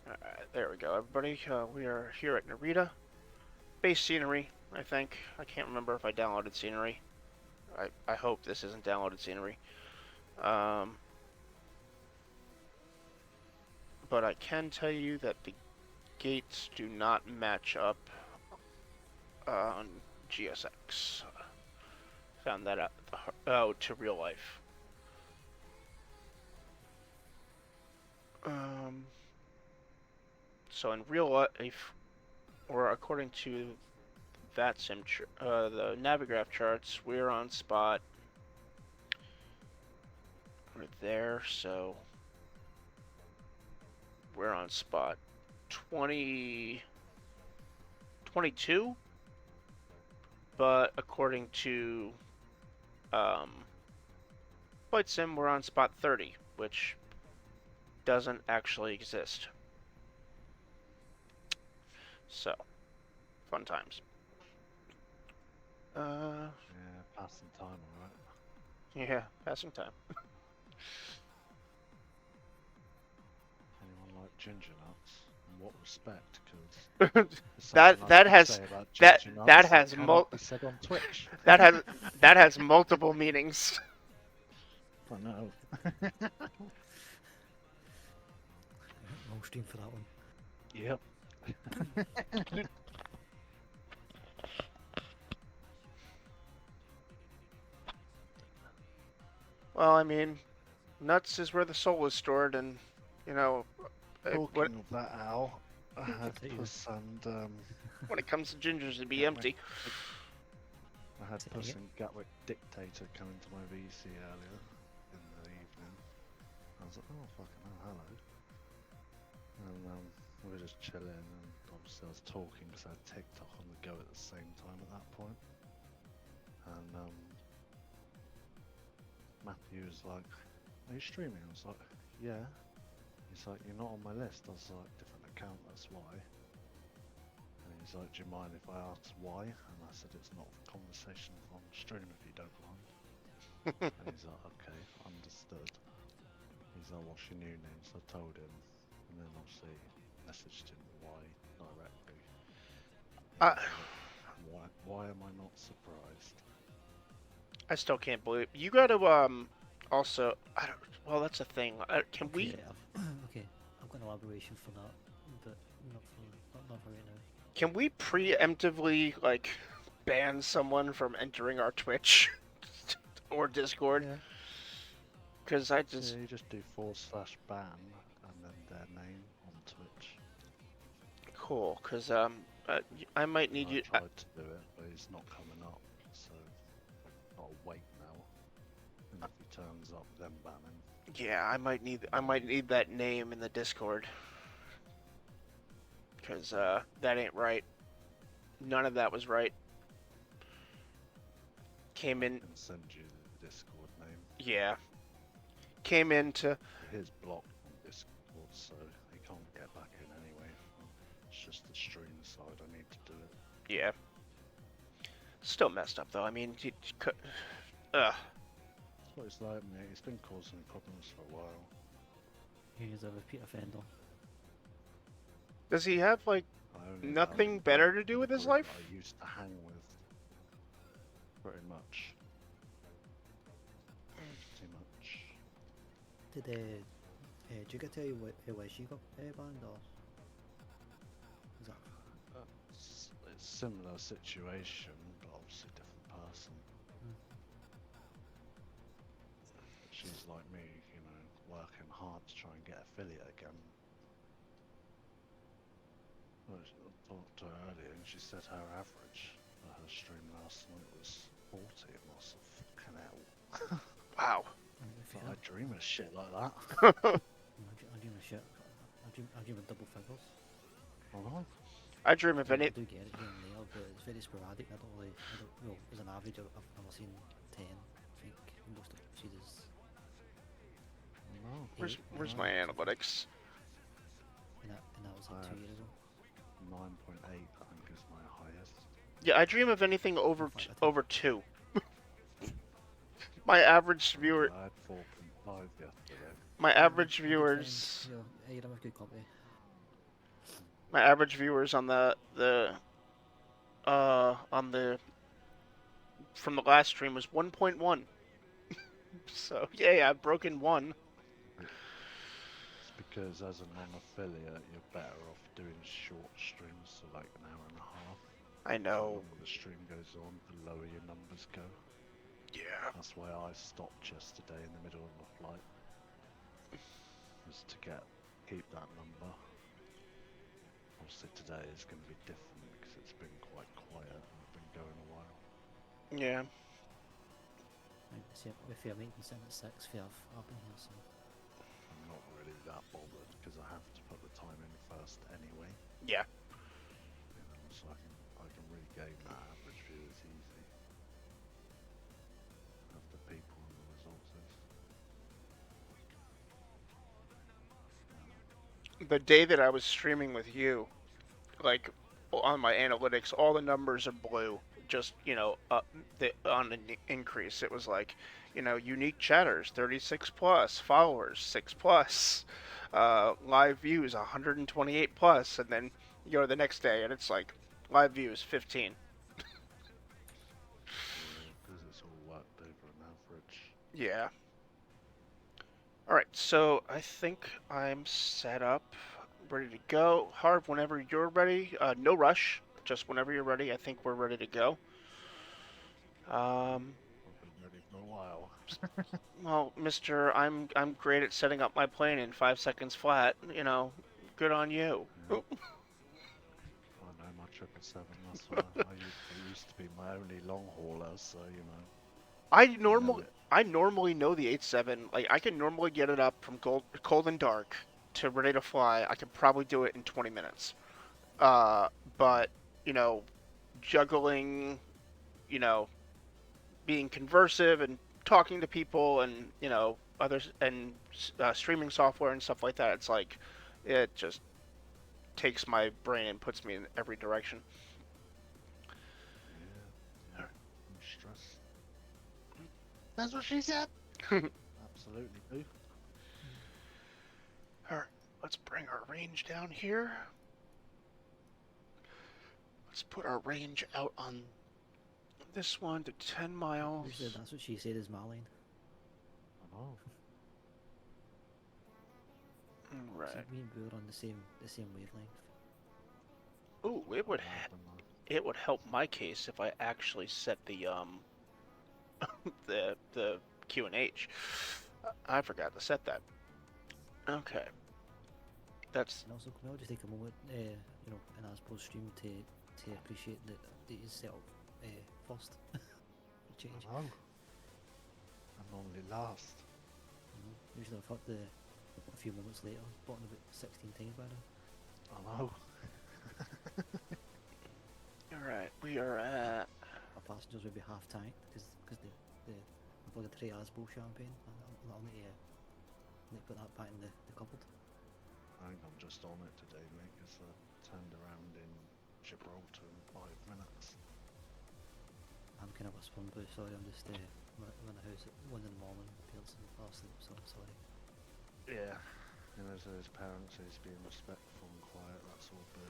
Alright, there we go, everybody. We are here at Narita. Base scenery, I think. I can't remember if I downloaded scenery. I hope this isn't downloaded scenery. But I can tell you that the gates do not match up on GSX. Found that out to real life. So in real life, or according to VatSim, the Navigraph charts, we're on spot right there, so we're on spot 22, but according to VatSim, we're on spot 30, which doesn't actually exist. So, fun times. Yeah, passing time, alright. Yeah, passing time. Anyone like ginger nuts? In what respect? Because that has said on Twitch. that has multiple meanings. I know. Long stream for that one. Yep. Well, I mean, nuts is where the soul is stored, and Talking of that, Al, I had Puss and when it comes to gingers, it'd be empty. I had Puss and Gatwick Dictator come into my VC earlier in the evening. I was like, oh fucking hell, hello. And we were just chilling, and obviously I was talking because I had TikTok on the go at the same time at that point. And Matthew was like, are you streaming? I was like, yeah. He's like, you're not on my list. I was like, different account, that's why. And he's like, do you mind if I ask why? And I said, it's not a conversation on stream if you don't mind. And he's like, okay, understood. He's like, what's your new name? So I told him, and then obviously messaged him why directly. Why am I not surprised? I still can't believe you got to also. Well, that's a thing. Can we? Okay, I've got an elaboration for that, but not for right now. Can we preemptively ban someone from entering our Twitch or Discord? Yeah. Because I just you just do /ban and then their name on Twitch. Cool, because I might need you. I tried to do it, but he's not coming up, so I've got to wait now. And if he turns up, then ban him. Yeah, I might need that name in the Discord. Because that ain't right. None of that was right. Came in. I can send you the Discord name. Yeah. Came into. His blocked on Discord, so he can't get back in anyway. It's just the stream side I need to do it. Yeah. Still messed up though. I mean, That's what it's like, mate. It's been causing problems for a while. He's a repeat offender. Does he have Nothing better to do with his life? I used to hang with. Pretty much. Pretty much. Did you get to tell you why she got banned, or is that? It's a similar situation, but obviously different person. She's like me, you know, working hard to try and get affiliate again. Well, I talked to her earlier and she said her average for her stream last night was 40, and I was like, fucking hell. Wow. I dream of shit like that. I dream of shit. I dream of double figures. I know. I dream of I any. do get it here and there, but it's very sporadic. I don't really. Well, as an average, I've never seen 10. I think most of it is. No. Where's my analytics? And that was like 2 years ago. 9.8, I think, is my highest. Yeah, I dream of anything over Fuck, I think- over 2. My average viewer, I had 4.5 yesterday. my average Good friend, viewers, you're in a good company. my average viewers on the from the last stream was 1.1. So yeah, I've broken 1. It's because as a non-affiliate, you're better off doing short streams, so like an hour and a half. I The know. longer the stream goes on, the lower your numbers go. Yeah. That's why I stopped yesterday in the middle of the flight. Was to keep that number. Obviously today is going to be different because it's been quite quiet and I've been going a while. Yeah. See, if you're making 7 at 6, I've been here, so. I'm not really that bothered because I have to put the time in first anyway. Yeah. You know, so I can regain that average view as easy. Of the people and the resources. The day that I was streaming with you, like on my analytics, all the numbers are blue. Just on an increase, it was like, unique chatters 36 plus, followers 6 plus, live views 128 plus, and then you go to the next day and it's like live views 15. Because it's all worked over an average. Yeah. All right, so I think I'm set up, ready to go. Harv, whenever you're ready, no rush. Just whenever you're ready, I think we're ready to go. I've been ready for a while. Well, Mister, I'm great at setting up my plane in 5 seconds flat. Good on you. Yeah. I know my 777, that's why it used to be my only long hauler, so you know. I normally know the 87. Like I can normally get it up from cold and dark to ready to fly. I could probably do it in 20 minutes. But juggling, being conversive and talking to people and others and streaming software and stuff like that. It's like it just takes my brain and puts me in every direction. Yeah. I'm stressed. That's what she said. Absolutely do. All right, let's bring our range down here. Let's put our range out on this one to 10 miles. Usually that's what she said is my line. I know. Right. So me and Boo are on the same wavelength. Ooh, it would help my case if I actually set the the Q&H. I forgot to set that. Okay. That's And also, can I just take a moment, in Asbo's stream to appreciate that you set up first. Change. I know. I'm only last. Usually I've hit a few moments later, button about 16 times by now. I know. all right. We are at. Our passengers would be half tanked because I've got a tray Asbo champagne. I'll need to put that back in the cupboard. I think I'm just on it today, mate, because I turned around in Gibraltar in 5 minutes. I'm kind of whispering, but sorry, I'm just I'm in the house at 1 in the morning, parents and asleep, so I'm sorry. Yeah. And as his parents, he's being respectful and quiet, that's all boo.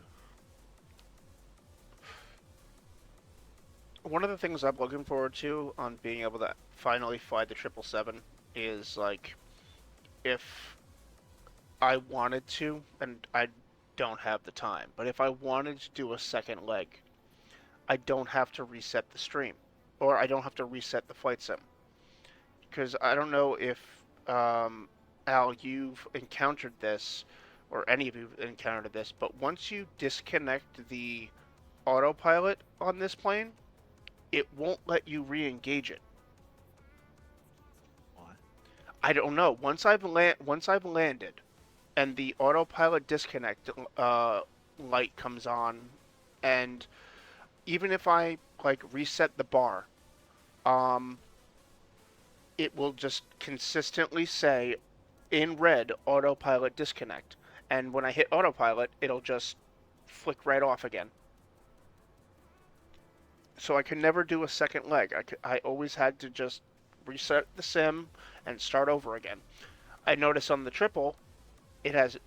one of the things I'm looking forward to on being able to finally fly the 777 is like if I wanted to, and I don't have the time, but if I wanted to do a second leg, I don't have to reset the stream, or I don't have to reset the flight sim. Because I don't know if Al, you've encountered this, or any of you have encountered this, but once you disconnect the autopilot on this plane, it won't let you re-engage it. Why? I don't know. Once I've landed, and the autopilot disconnect light comes on, and even if I like reset the bar, um, it will just consistently say in red autopilot disconnect, and when I hit autopilot, it'll just flick right off again. So I could never do a second leg. I always had to just reset the sim and start over again. I noticed on the triple,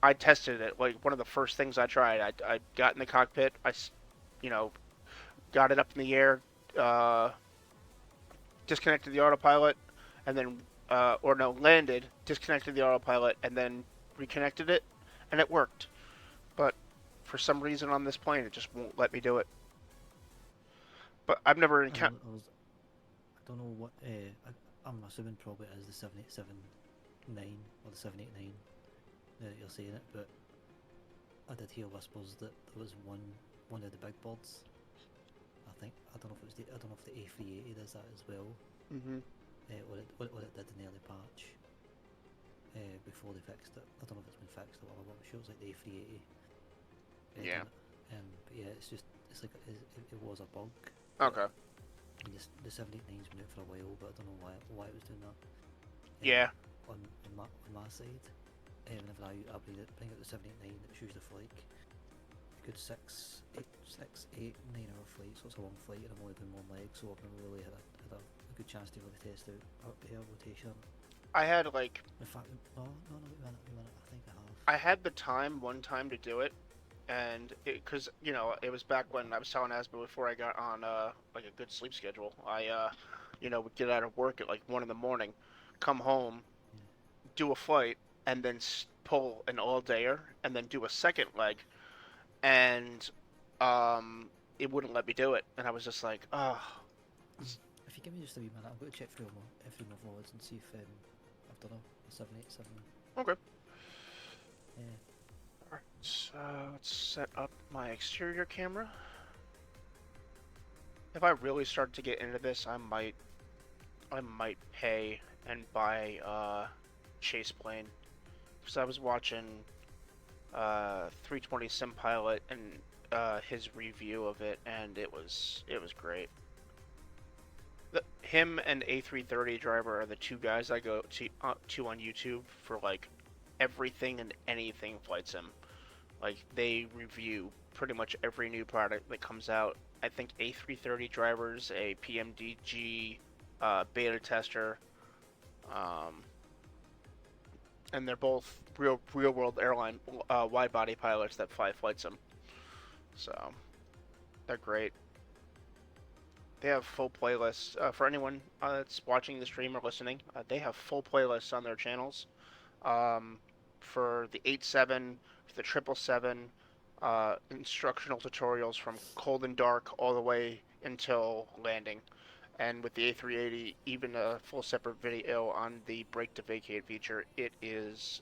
I tested it. Like one of the first things I tried, I got in the cockpit. You know, got it up in the air, disconnected the autopilot, and then, or no, landed, disconnected the autopilot, and then reconnected it, and it worked. But for some reason on this plane, it just won't let me do it. But I've never encountered. I don't know what. I'm assuming probably it is the 787-9 or the 789 that you're saying it, but I did hear whispers that there was one of the big birds. I don't know if the A380 does that as well. Mm-hmm. What it did in the early patch before they fixed it. I don't know if it's been fixed or whatever. I'm sure it's like the A380. Yeah. But yeah, it's like it was a bug. Okay. And the 789's been out for a while, but I don't know why it was doing that. Yeah. On my side, whenever I bring out the 789, it's usually for like a good 8, 9 hour flight, so it's a long flight, and I'm only doing one leg, so I've never really had a good chance to really test out air rotation. I had like. In fact, no, wait a minute. I think I have. I had the time one time to do it, and because it was back when I was telling Asbo before I got on like a good sleep schedule. I would get out of work at like 1 in the morning, come home, do a flight, and then pull an all-dayer, and then do a second leg, and it wouldn't let me do it, and I was just like, oh. If you give me just a wee minute, I'm going to check through my forwards and see if I've done a 787. Okay. Yeah. Alright, so let's set up my exterior camera. If I really start to get into this, I might pay and buy chase plane. Because I was watching 320 Sim Pilot and his review of it, and it was great. Him and A330 driver are the two guys I go to on YouTube for like everything and anything flight sim. Like they review pretty much every new product that comes out. I think A330 drivers a PMDG beta tester, and they're both real world airline wide body pilots that fly flight sim. So they're great. They have full playlists for anyone that's watching the stream or listening. They have full playlists on their channels for the 87, for the 777, instructional tutorials from cold and dark all the way until landing. And with the A380, even a full separate video on the brake to vacate feature. It is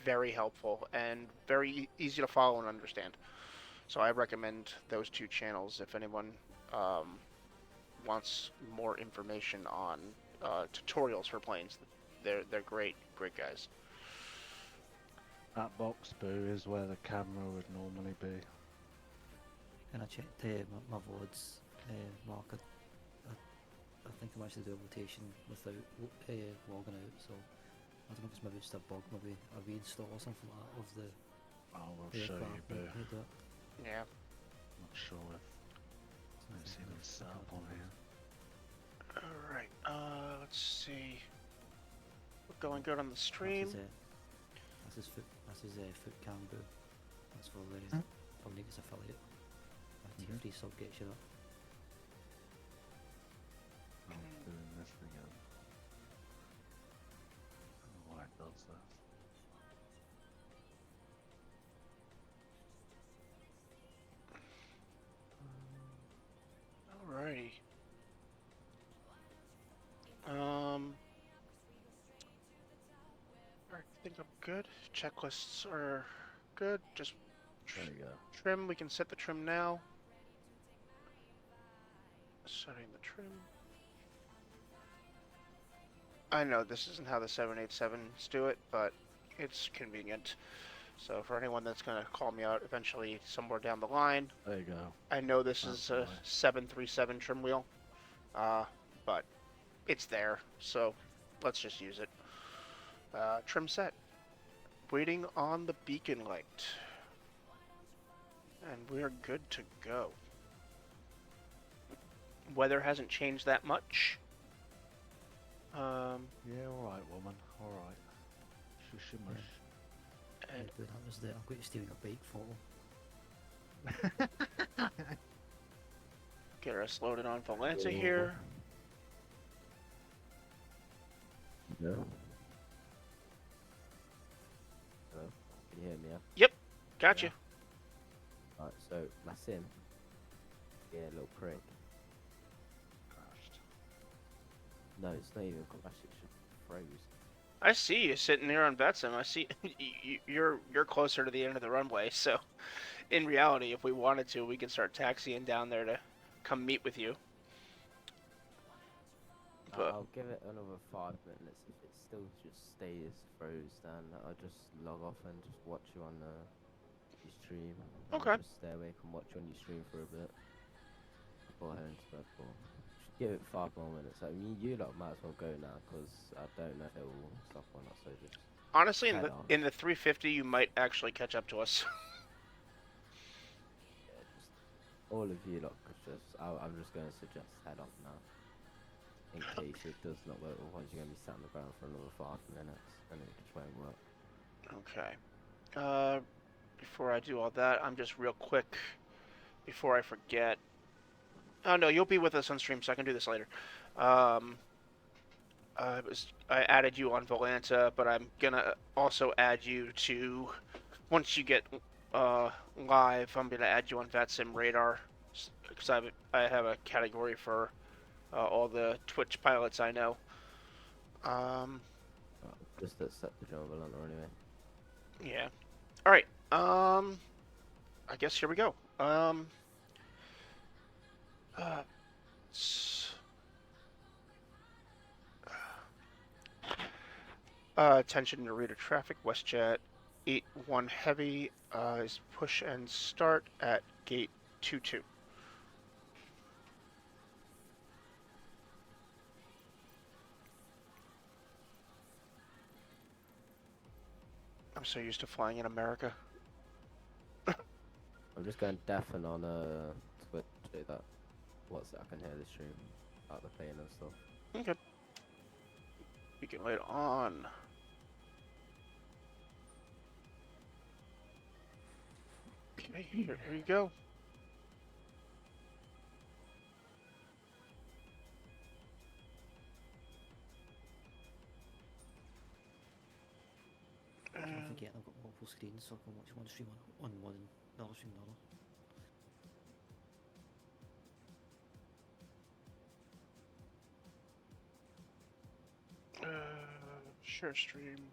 very helpful and very easy to follow and understand. So I recommend those two channels if anyone wants more information on tutorials for planes. They're great guys. That box boo is where the camera would normally be. And I checked my VODs, Mark. I think I managed to do a rotation without logging out, so I don't know if it's maybe just a bug, maybe a reinstall or something like that of the. I will show you, boo. Yeah. Not sure if I've seen it set up on here. Alright, let's see. We're going good on the stream. That's his foot cam boo. That's for Nick's affiliate. A tier 3 sub gets you that. think I'm good. Checklists are good. Just There you go. trim. We can set the trim now. Setting the trim. I know this isn't how the 787s do it, but it's convenient. So for anyone that's going to call me out eventually somewhere down the line, There you go. I know this is a Absolutely. 737 trim wheel, but it's there, so let's just use it. Trim set. Waiting on the beacon light. And we're good to go. Weather hasn't changed that much. Yeah, alright, woman. Alright. Shush mush. And But that was the I'm going to steal your bike photo. get us loaded on Valanta here. Yeah. Hello? Can you hear me? Gotcha. Yeah. Right, so my sim. Yeah, little prick. Crashed. No, it's not even crashed, it's just froze. I see you sitting there on VatSim. I see you're closer to the end of the runway, so in reality, if we wanted to, we could start taxiing down there to come meet with you. But I'll give it another 5 minutes. If it still just stays froze, then I'll just log off and just watch you on your stream. And Okay. Just stay awake and watch you on your stream for a bit before I head into bed. Just give it 5 more minutes. I mean, you lot might as well go now because I don't know if it will stop or not. So just honestly, head on. in the 350, you might actually catch up to us. Yeah, just all of you lot could just. I'm just going to suggest head off now. In case it does not work, otherwise you're going to be sat on the ground for another 5 minutes and it just won't work. Okay. Before I do all that, I'm just real quick, before I forget. Oh no, you'll be with us on stream, so I can do this later. I added you on Volanta, but I'm gonna also add you to, once you get live, I'm gonna add you on VatSim Radar, because I have a category for all the Twitch pilots I know. Just accept the job anyway. Yeah. All right. I guess here we go. Attention Narita traffic. WestJet 81 heavy is push and start at gate 22. I'm so used to flying in America. I'm just going deafen on Twitch so that I can hear the stream, like the playing and stuff. Okay. We can wait on. Okay, here you go. Don't forget I've got multiple screens, so I can watch one stream on one and the other stream on the other. Share stream.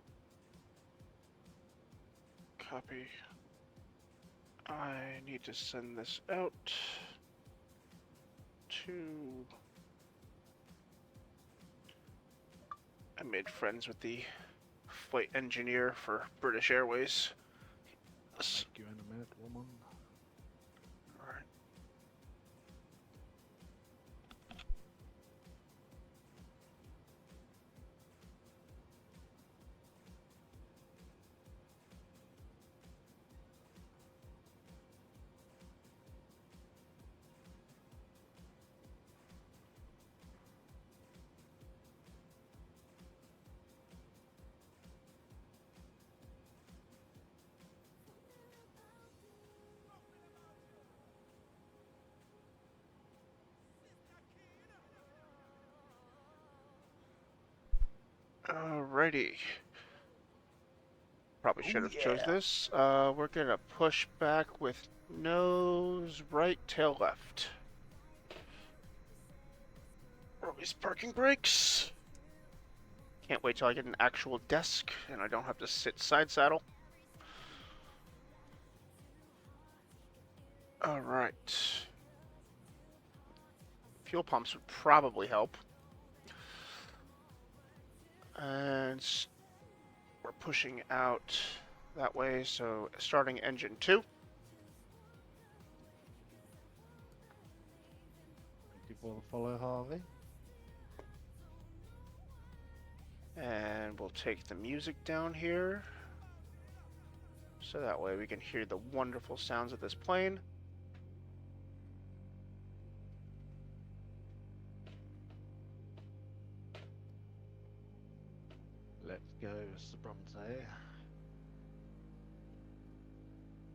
Copy. I need to send this out to. I made friends with the flight engineer for British Airways. I'll make you in a minute, woman. Alright. Alrighty. Probably should have chose this. We're gonna push back with nose right, tail left. Release parking brakes. Can't wait till I get an actual desk and I don't have to sit side saddle. Alright. Fuel pumps would probably help. And we're pushing out that way, so starting engine 2. Thank you for the follow, Harvey. And we'll take the music down here. So that way we can hear the wonderful sounds of this plane. Let's go, Mr. Bronte.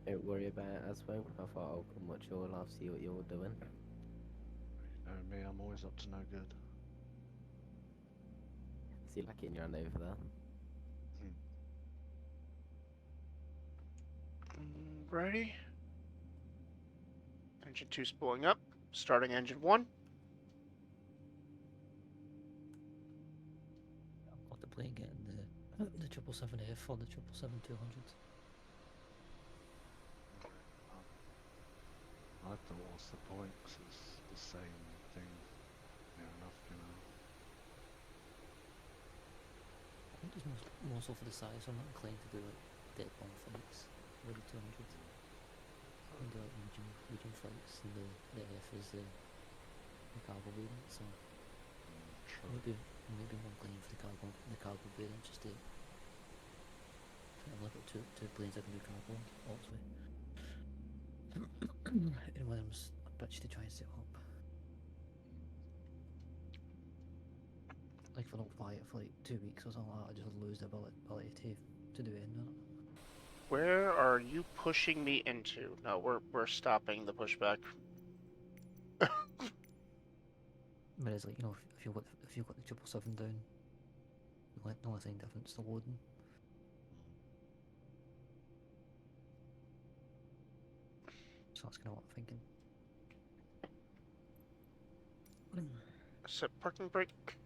Don't worry about it, Asbo. I thought I'll come watch your live, see what you're doing. You know me, I'm always up to no good. See you like it in your hand over there. Ready? Engine 2 spooling up. Starting engine 1. I'm contemplating getting the 777F or the 777-200. I thought, what's the point? 'Cause it's the same thing. Near enough, you know. I think it's more so for the size, so I'm not inclined to do like dead long flights with the 200. I can do like medium flights, and the F is the cargo variant, so True. maybe more inclined for the cargo variant, just to look at two planes I can do cargo all the way. And when I'm a bitch to try and set up. Like if I don't fly it for like 2 weeks or something like that, I just lose the ability to do anything on it. Where are you pushing me into? No, we're stopping the pushback. Whereas like, you know, if you've got the 777 down, the only thing difference is the loading. So that's kind of what I'm thinking. Set parking brake.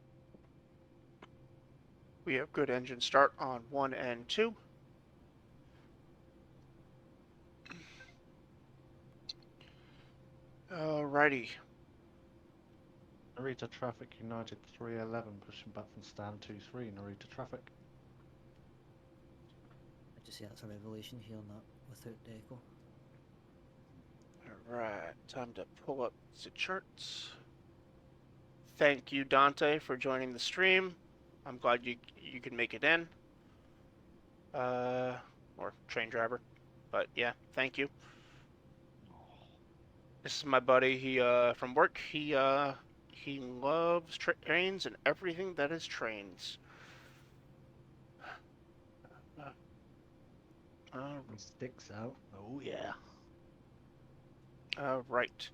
We have good engine start on 1 and 2. Alrighty. Narita traffic, United 311, pushing back from stand 23, Narita traffic. I just say that's a revelation here on that without the echo. Alright, time to pull up the charts. Thank you, Dante, for joining the stream. I'm glad you can make it in. Or train driver. But yeah, thank you. This is my buddy. He from work. He loves trains and everything that is trains. Sticks out. Oh yeah. Right.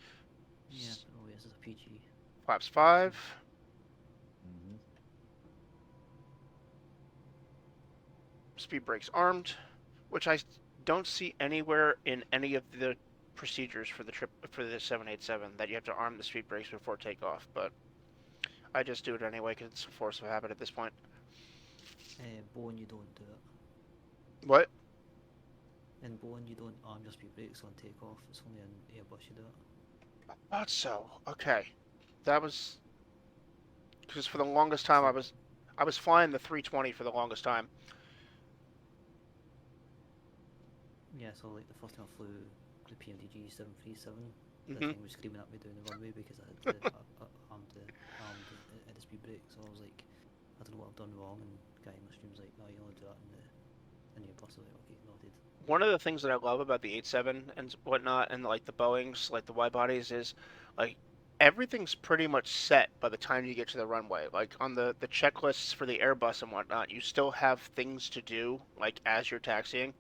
Yeah, oh yes, it's a PG. Flaps 5. Speed brakes armed, which I don't see anywhere in any of the procedures for the 787 that you have to arm the speed brakes before takeoff, but I just do it anyway because it's a force of habit at this point. Boeing, you don't do it. What? In Boeing, you don't arm your speed brakes on takeoff. It's only in Airbus you do it. I thought so. Okay, that was because for the longest time I was flying the 320 for the longest time. Yeah, so like the first time I flew the PMDG 737, the Mhm. thing was screaming at me down the runway because I had armed the speed brake. So I was like, I don't know what I've done wrong, and the guy in the stream's like, no, you only do that in the Airbus. I was like, okay, noted. One of the things that I love about the 87 and whatnot, and like the Boeings, like the wide bodies, is like everything's pretty much set by the time you get to the runway. Like on the checklists for the Airbus and whatnot, you still have things to do like as you're taxiing,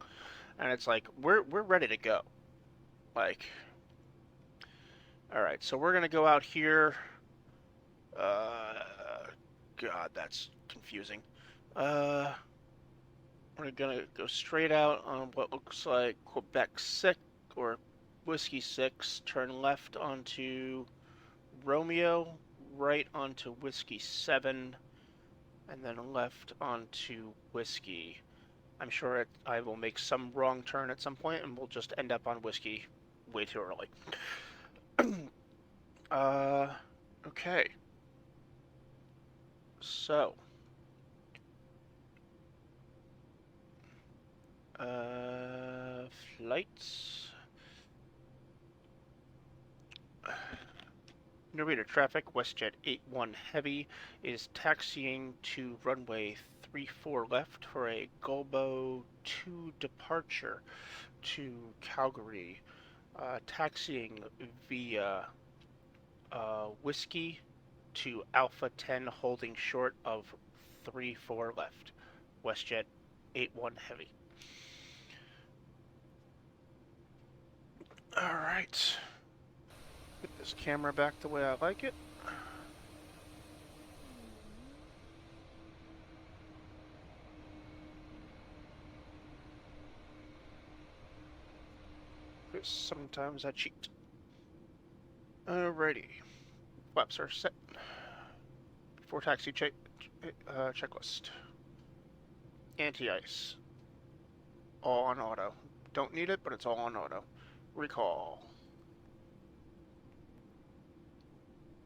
and it's like we're ready to go. Like, all right, so we're gonna go out here. God, that's confusing. We're gonna go straight out on what looks like Quebec 6 or Whiskey 6, turn left onto Romeo, right onto Whiskey 7, and then left onto Whiskey. I'm sure I will make some wrong turn at some point, and we'll just end up on Whiskey way too early. Okay. So, flights. Narita traffic, WestJet 81 Heavy is taxiing to runway 34 left for a Gulbo 2 departure to Calgary, taxiing via Whiskey to Alpha 10 holding short of 34 left, WestJet 81 Heavy. Alright. Get this camera back the way I like it. Because sometimes I cheat. Alrighty. Flaps are set. Before taxi checklist. Anti-ice. All on auto. Don't need it, but it's all on auto. Recall.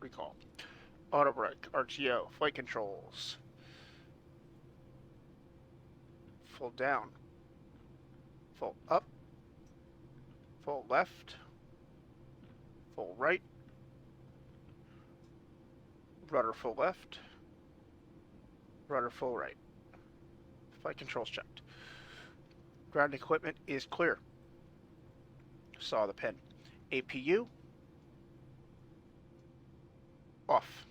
Recall. Auto brake. RTO. Flight controls. Full down. Full up. Full left. Full right. Rudder full left. Rudder full right. Flight controls checked. Ground equipment is clear. Saw the pin. APU off.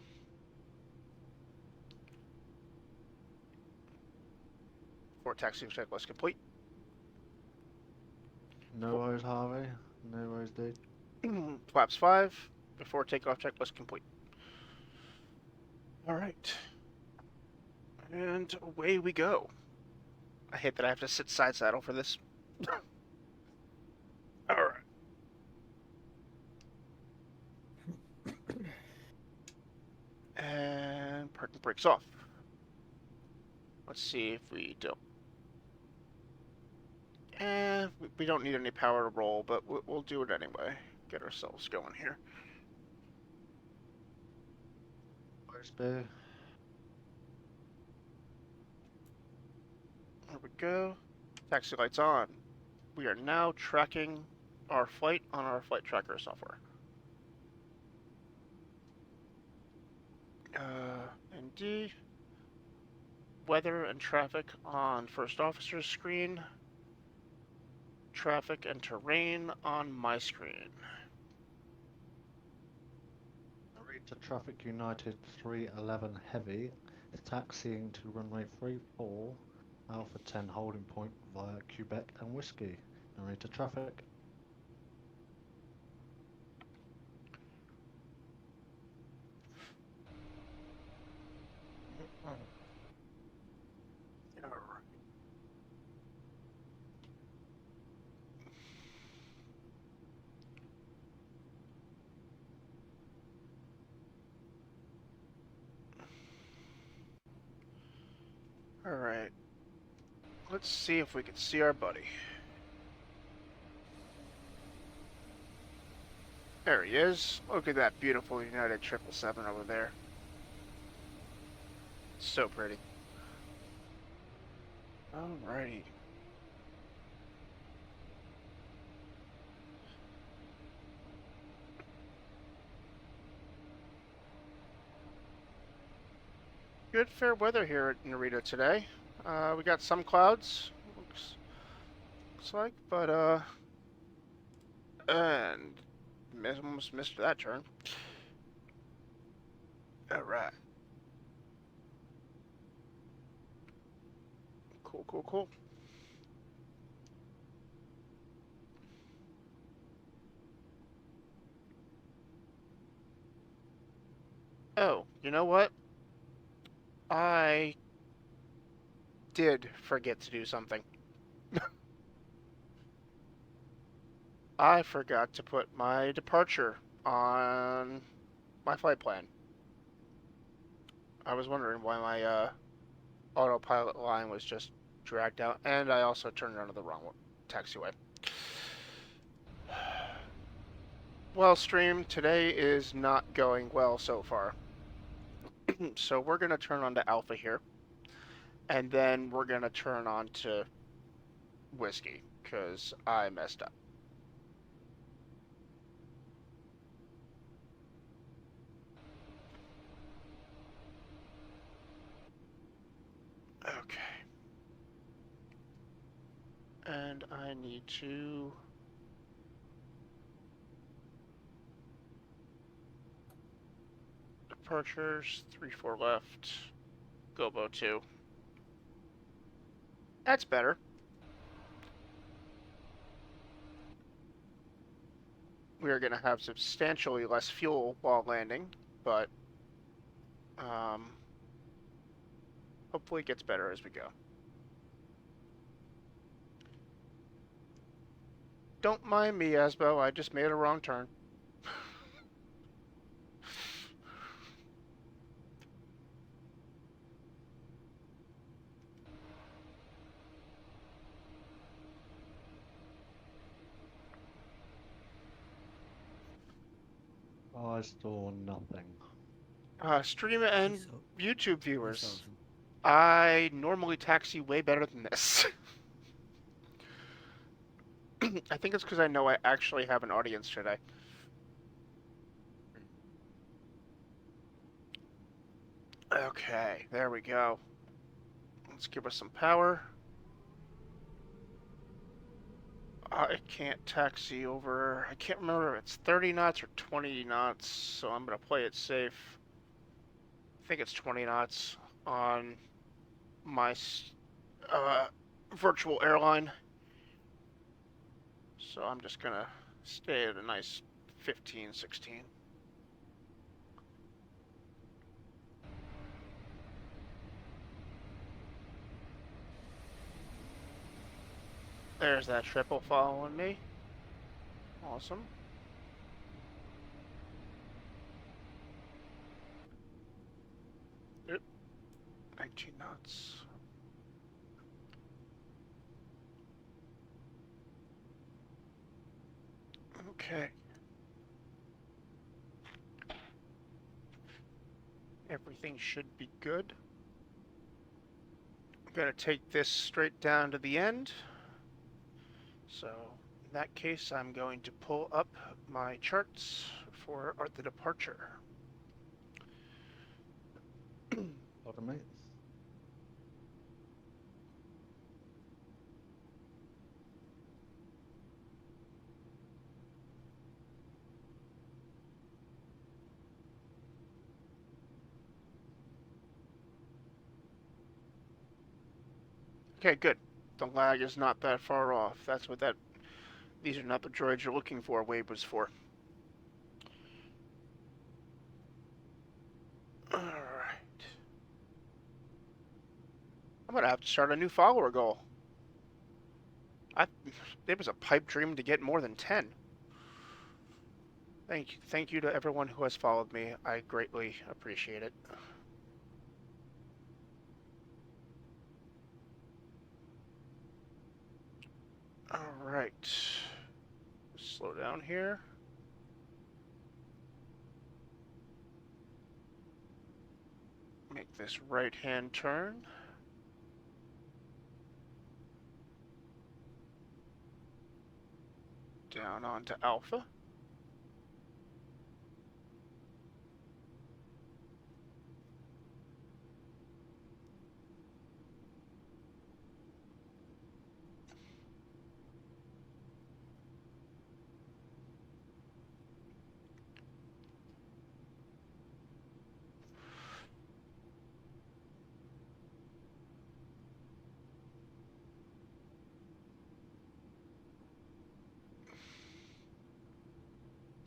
For taxi checklist complete. No worries, Harvey. No worries, dude. Flaps 5. Before takeoff checklist complete. Alright. And away we go. I hate that I have to sit side saddle for this. Alright. And parking brakes off. Let's see if we don't. We don't need any power to roll, but we'll do it anyway. Get ourselves going here. Where's Boo? There we go. Taxi lights on. We are now tracking our flight on our flight tracker software. ND. Weather and traffic on first officer's screen. Traffic and terrain on my screen. Narita Traffic United 311 Heavy is taxiing to runway 34 Alpha 10 holding point via Quebec and Whiskey. Narita Traffic. Alright. Let's see if we can see our buddy. There he is. Look at that beautiful United 777 over there. So pretty. Alrighty. Good fair weather here at Narita today. We got some clouds, looks like, but and almost missed that turn. All right. Cool. Oh, you know what? I did forget to do something. I forgot to put my departure on my flight plan. I was wondering why autopilot line was just dragged out, and I also turned onto the wrong taxiway. Well, stream, today is not going well so far. So we're going to turn on to Alpha here, and then we're going to turn on to Whiskey, because I messed up. Okay. And I need to... Departures, 3-4 left, Gobo 2. That's better. We are going to have substantially less fuel while landing, but hopefully it gets better as we go. Don't mind me, Asbo, I just made a wrong turn. I saw nothing. Stream and So- YouTube I viewers, saw them. I normally taxi way better than this. I think it's because I know I actually have an audience today. Okay, there we go. Let's give us some power. I can't taxi over... I can't remember if it's 30 knots or 20 knots, so I'm going to play it safe. I think it's 20 knots on my virtual airline. So I'm just going to stay at a nice 15, 16. There's that triple following me. Awesome. Yep. 19 knots. Okay. Everything should be good. I'm going to take this straight down to the end. So in that case, I'm going to pull up my charts for the departure. Pardon me? Okay, good. The lag is not that far off. That's what that... These are not the droids you're looking for. Wave was for. Alright. I'm going to have to start a new follower goal. It was a pipe dream to get more than 10. Thank you to everyone who has followed me. I greatly appreciate it. Alright. Slow down here. Make this right-hand turn. Down onto Alpha.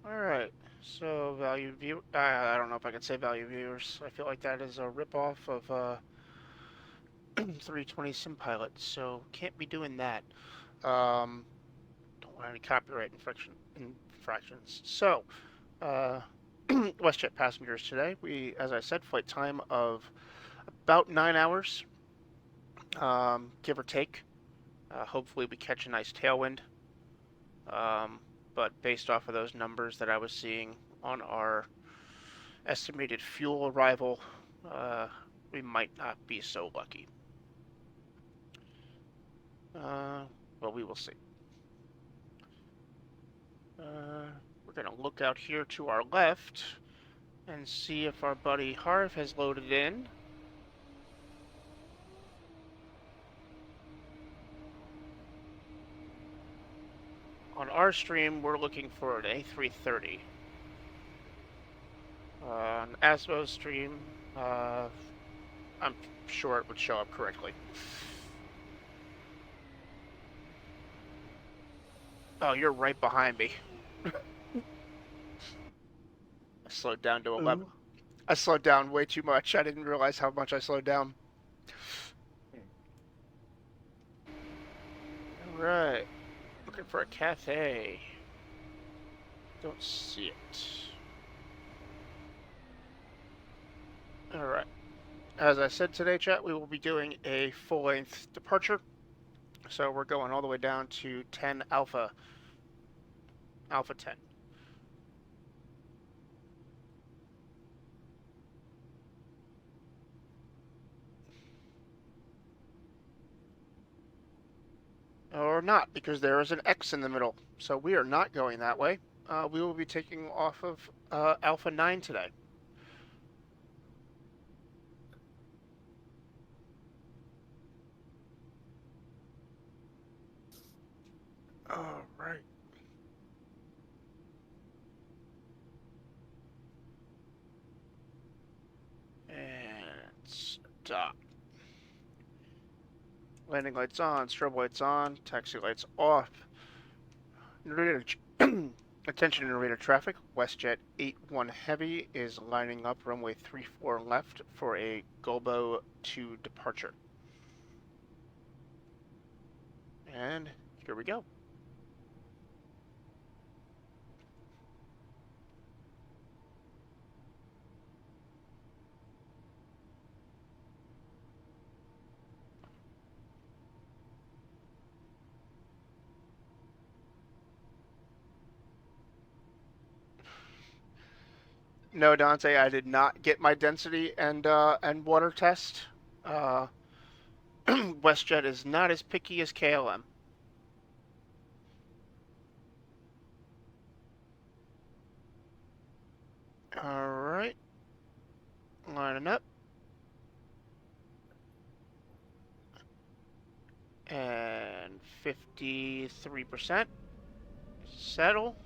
Alright, so value view. I don't know if I can say value viewers. I feel like that is a ripoff of 320 SimPilot, so can't be doing that. Don't want any copyright infractions. So, WestJet passengers today. We, as I said, flight time of about 9 hours. give or take. Hopefully we catch a nice tailwind. But based off of those numbers that I was seeing on our estimated fuel arrival, we might not be so lucky. Well, we will see. We're going to look out here to our left and see if our buddy Harv has loaded in. On our stream, we're looking for an A330. On Asbo's stream, I'm sure it would show up correctly. Oh, you're right behind me. I slowed down to 11. I slowed down way too much. I didn't realize how much I slowed down. Alright. Looking for a cafe. Don't see it. Alright. As I said today, chat, we will be doing a full-length departure. So we're going all the way down to 10 Alpha. Alpha 10. Or not, because there is an X in the middle. So we are not going that way. We will be taking off of Alpha 9 today. All right. And stop. Landing lights on, strobe lights on, taxi lights off. Attention Narita traffic. WestJet 81 Heavy is lining up runway 34 left for a Gulbo 2 departure. And here we go. No, Dante, I did not get my density and water test. WestJet is not as picky as KLM. All right, lining up, and 53%. Settle.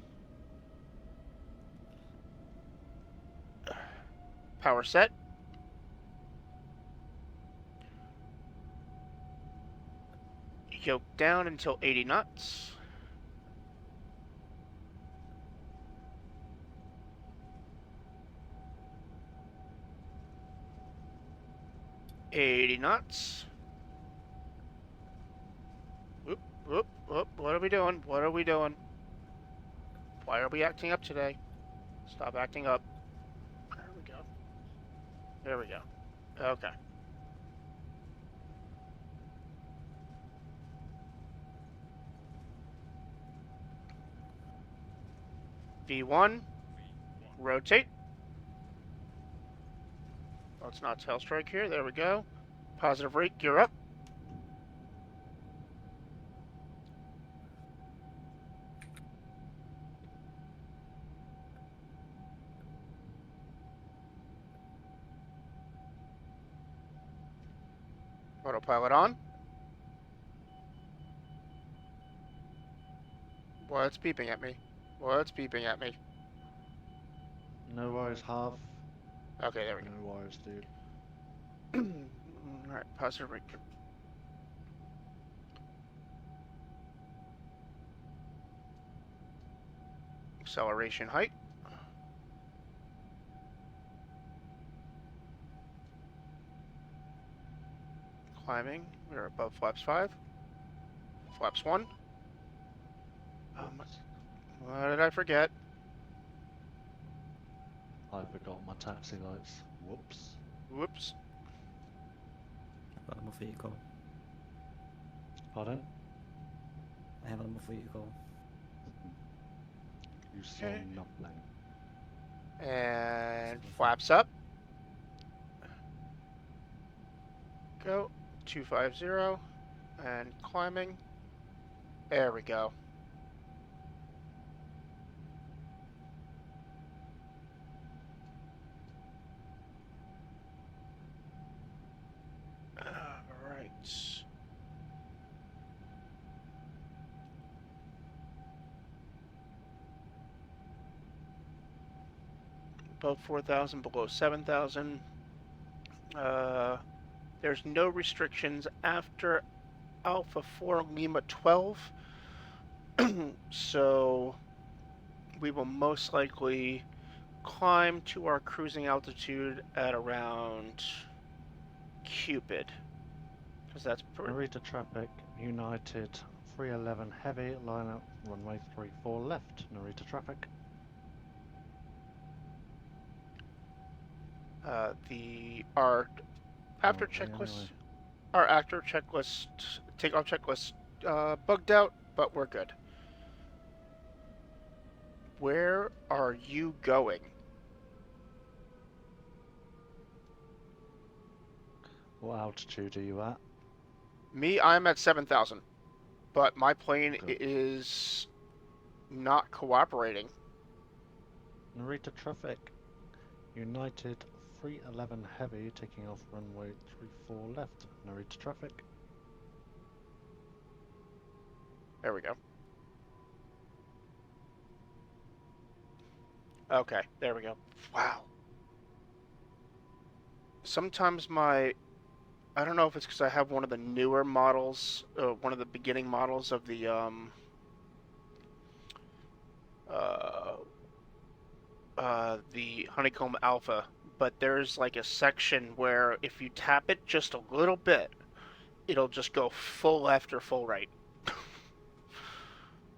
Power set. Yoke down until 80 knots. Whoop, whoop, whoop. What are we doing? What are we doing? Why are we acting up today? Stop acting up. There we go. There we go. Okay. V1. Rotate. Let's not tail strike here. There we go. Positive rate. Gear up. Autopilot on. What's beeping at me? What's beeping at me? No worries, half. Okay, there we go. No worries, dude. Alright, positive rate. Acceleration height. Climbing. We're above flaps 5. Flaps 1. What did I forget? I forgot my taxi lights. Whoops. Whoops. Bottom of vehicle. Pardon? I have a number for you to call. You saw Okay. nothing. And flaps up. Go. 250. And climbing. There we go. Alright. Above 4,000, below 7,000. There's no restrictions after Alpha 4 Lima 12. So we will most likely climb to our cruising altitude at around Cupid. Because that's pretty. Narita traffic, United 311 heavy, line up runway 34 left. Narita traffic. Our after Probably checklist, anyway. our after checklist, takeoff checklist, bugged out, but we're good. Where are you going? What altitude are you at? Me, I'm at 7,000, but my plane Good. is not cooperating. Narita traffic, United 311 heavy, taking off runway 34 left. Narita traffic. There we go. Okay, there we go. Wow. Sometimes I don't know if it's because I have one of the newer models, one of the beginning models of the Honeycomb Alpha, but there's like a section where if you tap it just a little bit, it'll just go full left or full right.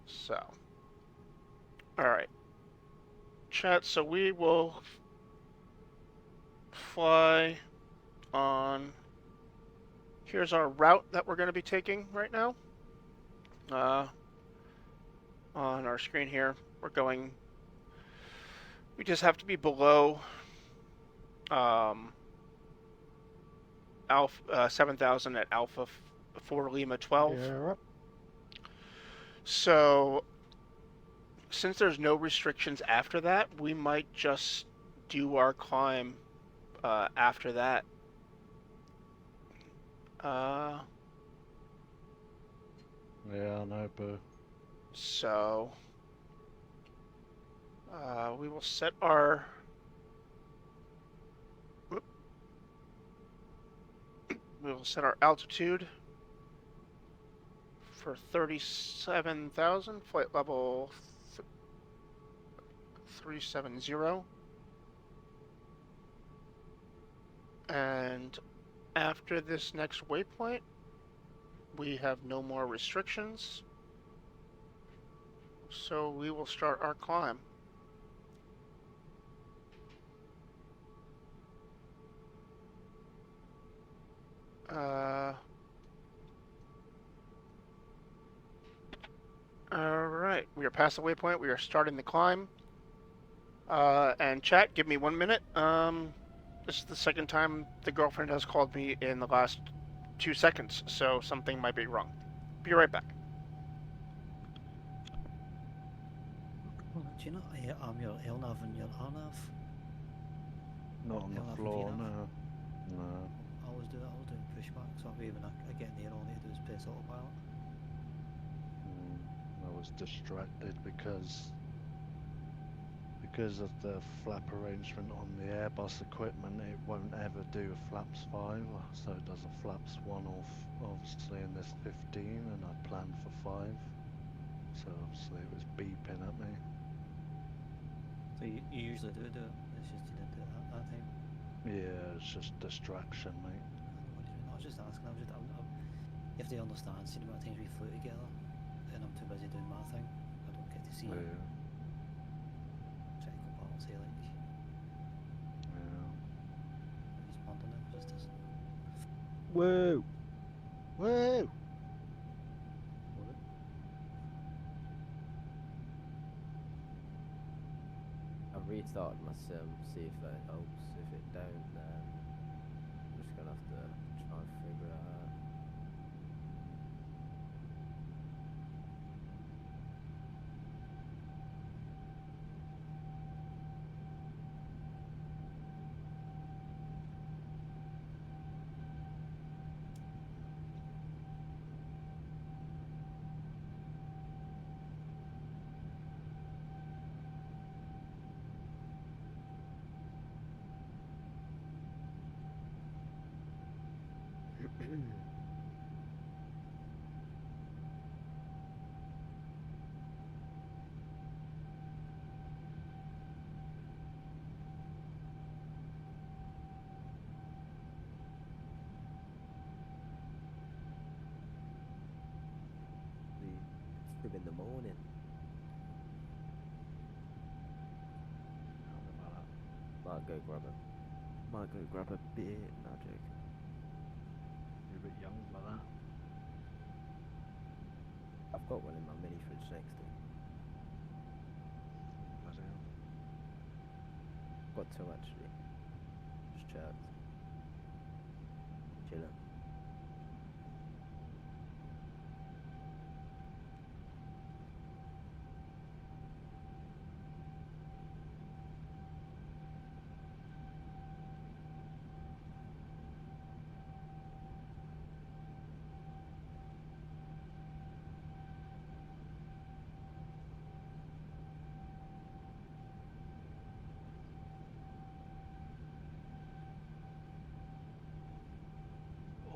So, all right, chat. So we will fly on. Here's our route that we're going to be taking right now. On our screen here, we're going. We just have to be below Alpha 7,000 at Alpha 4 Lima 12. Yeah. So, since there's no restrictions after that, we might just do our climb after that. Yeah, I know, boo. So, we will set our. We will set our altitude for 37,000, flight level 370. And after this next waypoint, we have no more restrictions. So we will start our climb. Alright, we are past the waypoint. We are starting the climb. And chat, give me 1 minute. This is the second time the girlfriend has called me in the last 2 seconds, so something might be wrong. Be right back. Well, do you not arm your LNAV and your RNAV? Not on Hell, the I've floor, been no. No. I always do that, I'll do pushback, so that way when I get in there, all I need to do is press autopilot. I was distracted because of the flap arrangement on the Airbus equipment. It won't ever do a flaps 5, so it does a flaps 1 off, obviously, in this 15, and I planned for 5, so obviously it was beeping at me. So you usually do it, it's just you didn't do it that time. Yeah, it's just distraction, mate. I was just asking, you have to understand, see the amount of times we flew together, and I'm too busy doing my thing, I don't get to see Yeah. technical parts here, like, Yeah. he's wondering it, just doesn't. Woo! Woo! restarted my sim, see if that helps. If it don't, then I'm just gonna have to try and figure it out. It's 2 in the morning. Might go grab a beer. No, joking. You're a bit young for that. I've got one in my mini fridge next to me. Bloody hell. Got two actually. Just checked. Chilling.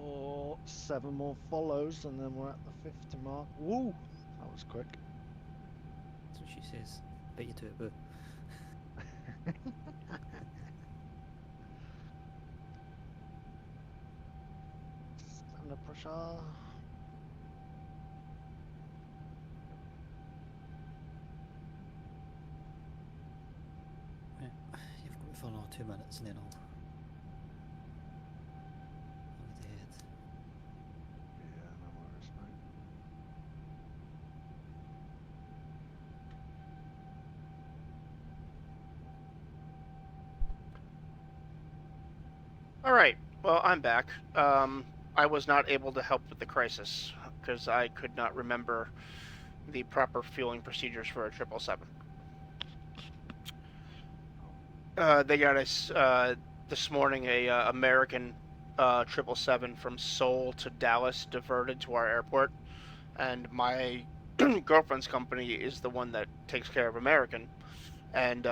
Or 7 more follows, and then we're at the 50 mark. Woo! That was quick. That's what she says. Bet you to it, boo. Under pressure. Right. You've got me for another 2 minutes and then I'll need to head. Yeah, no worries, mate. All right. Well, I'm back. I was not able to help with the crisis because I could not remember the proper fueling procedures for a 777. They got us this morning a American 777 from Seoul to Dallas diverted to our airport, and my girlfriend's company is the one that takes care of American, and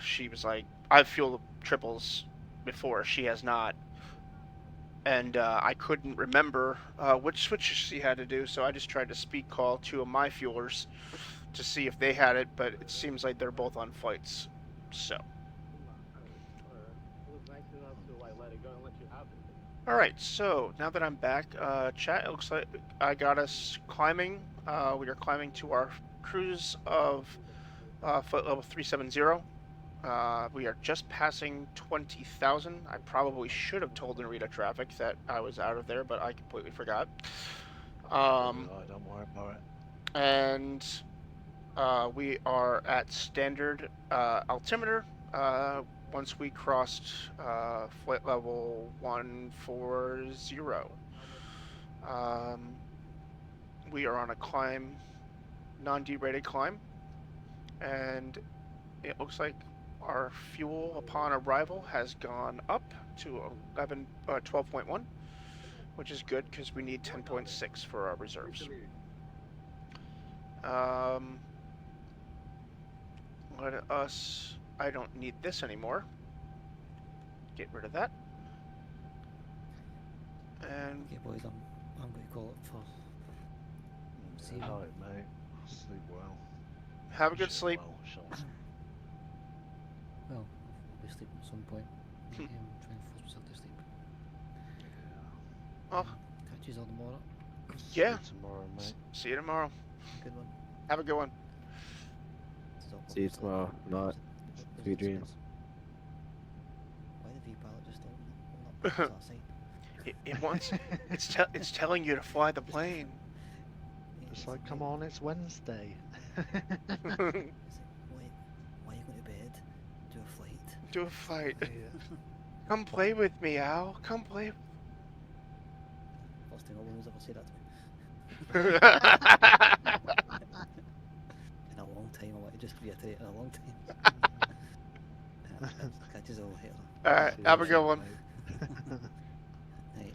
she was like, "I've fueled triples before. She has not." And I couldn't remember which switches she had to do, so I just tried to speed call 2 of my fuelers to see if they had it, but it seems like they're both on flights. So. Alright, so now that I'm back, chat, it looks like I got us climbing. We are climbing to our cruise of flight level 370. We are just passing 20,000. I probably should have told Narita traffic that I was out of there, but I completely forgot. Oh, don't worry about it. And we are at standard altimeter once we crossed flight level 140. We are on a climb, non-derated climb, and it looks like our fuel upon arrival has gone up to 12.1, which is good because we need 10.6 for our reserves. Let us. I don't need this anymore. Get rid of that. And Okay, boys, I'm going to call it for. See you. Alright, mate. Sleep well. have a good sleep. Well, shall I say. Well, I'll be sleeping at some point. Try and force myself to sleep. Yeah. Oh, Catch you all tomorrow. yeah. See you tomorrow, mate. See you tomorrow. Good one. Have a good one. See you tomorrow night. Sweet dreams. Why the V-pilot just don't that side? It wants. It's telling you to fly the plane. It's like, come on, it's Wednesday. It's like, why are you going to bed? Do a Do a flight. Yeah. Come play with me, Al. Come play. First time a woman's ever said that to me. In a long time, I want to just reiterate, in a long time. Catches all hair. Alright, See have you a good later, one. mate. Right.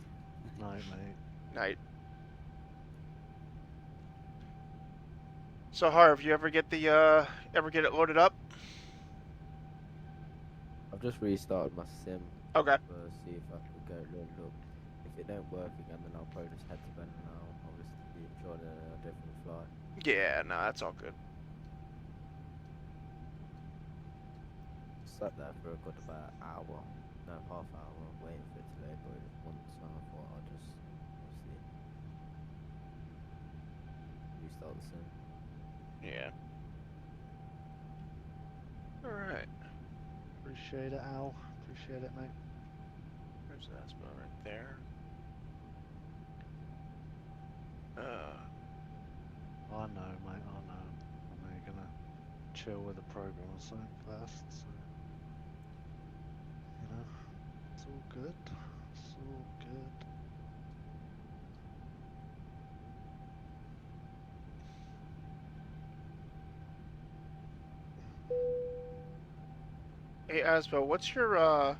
Night, mate. Night. So Harv, you ever get the ever get it loaded up? I've just restarted my sim Okay. to see if I can go load it up. If it don't work again, then I'll probably just head to bed and I'll obviously join a different flight. Yeah, no, that's all good. Sat there for a good about hour, no, half hour, waiting for it to load, but it just once, so I thought I'd just obviously restart the sim. Yeah. Alright. Appreciate it, Al. Appreciate it, mate. There's Asbo right there. I know, mate, I know. I'm gonna chill with the program or something first, so. You know, it's all good. It's all good. Hey Asbo, what's your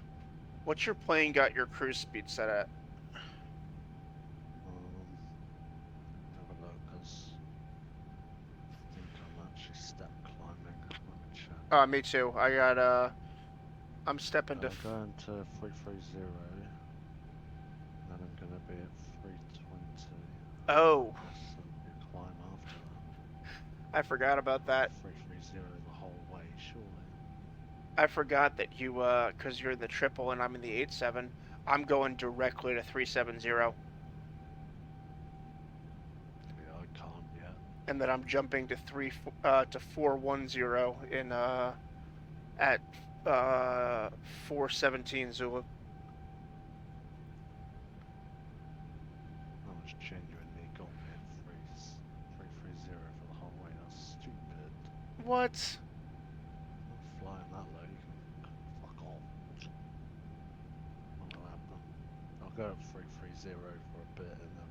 plane got your cruise speed set at? Have a look, because I think I'm actually step climbing. Let me check. Me too. I got I'm stepping to I'm going to 330, and then I'm gonna be at 320. Oh, Unless you climb after that. I forgot about that. 330 the whole way, surely. I forgot that you cuz you're in the triple and I'm in the 87. I'm going directly to 370 Yeah, I can't yet. and then I'm jumping to 410 in at 417 Zulu. That was genuinely got me at 330 for the whole way. That's stupid. What? Not flying that low. You can fuck off. Not gonna happen. I'll go up 330 for a bit and then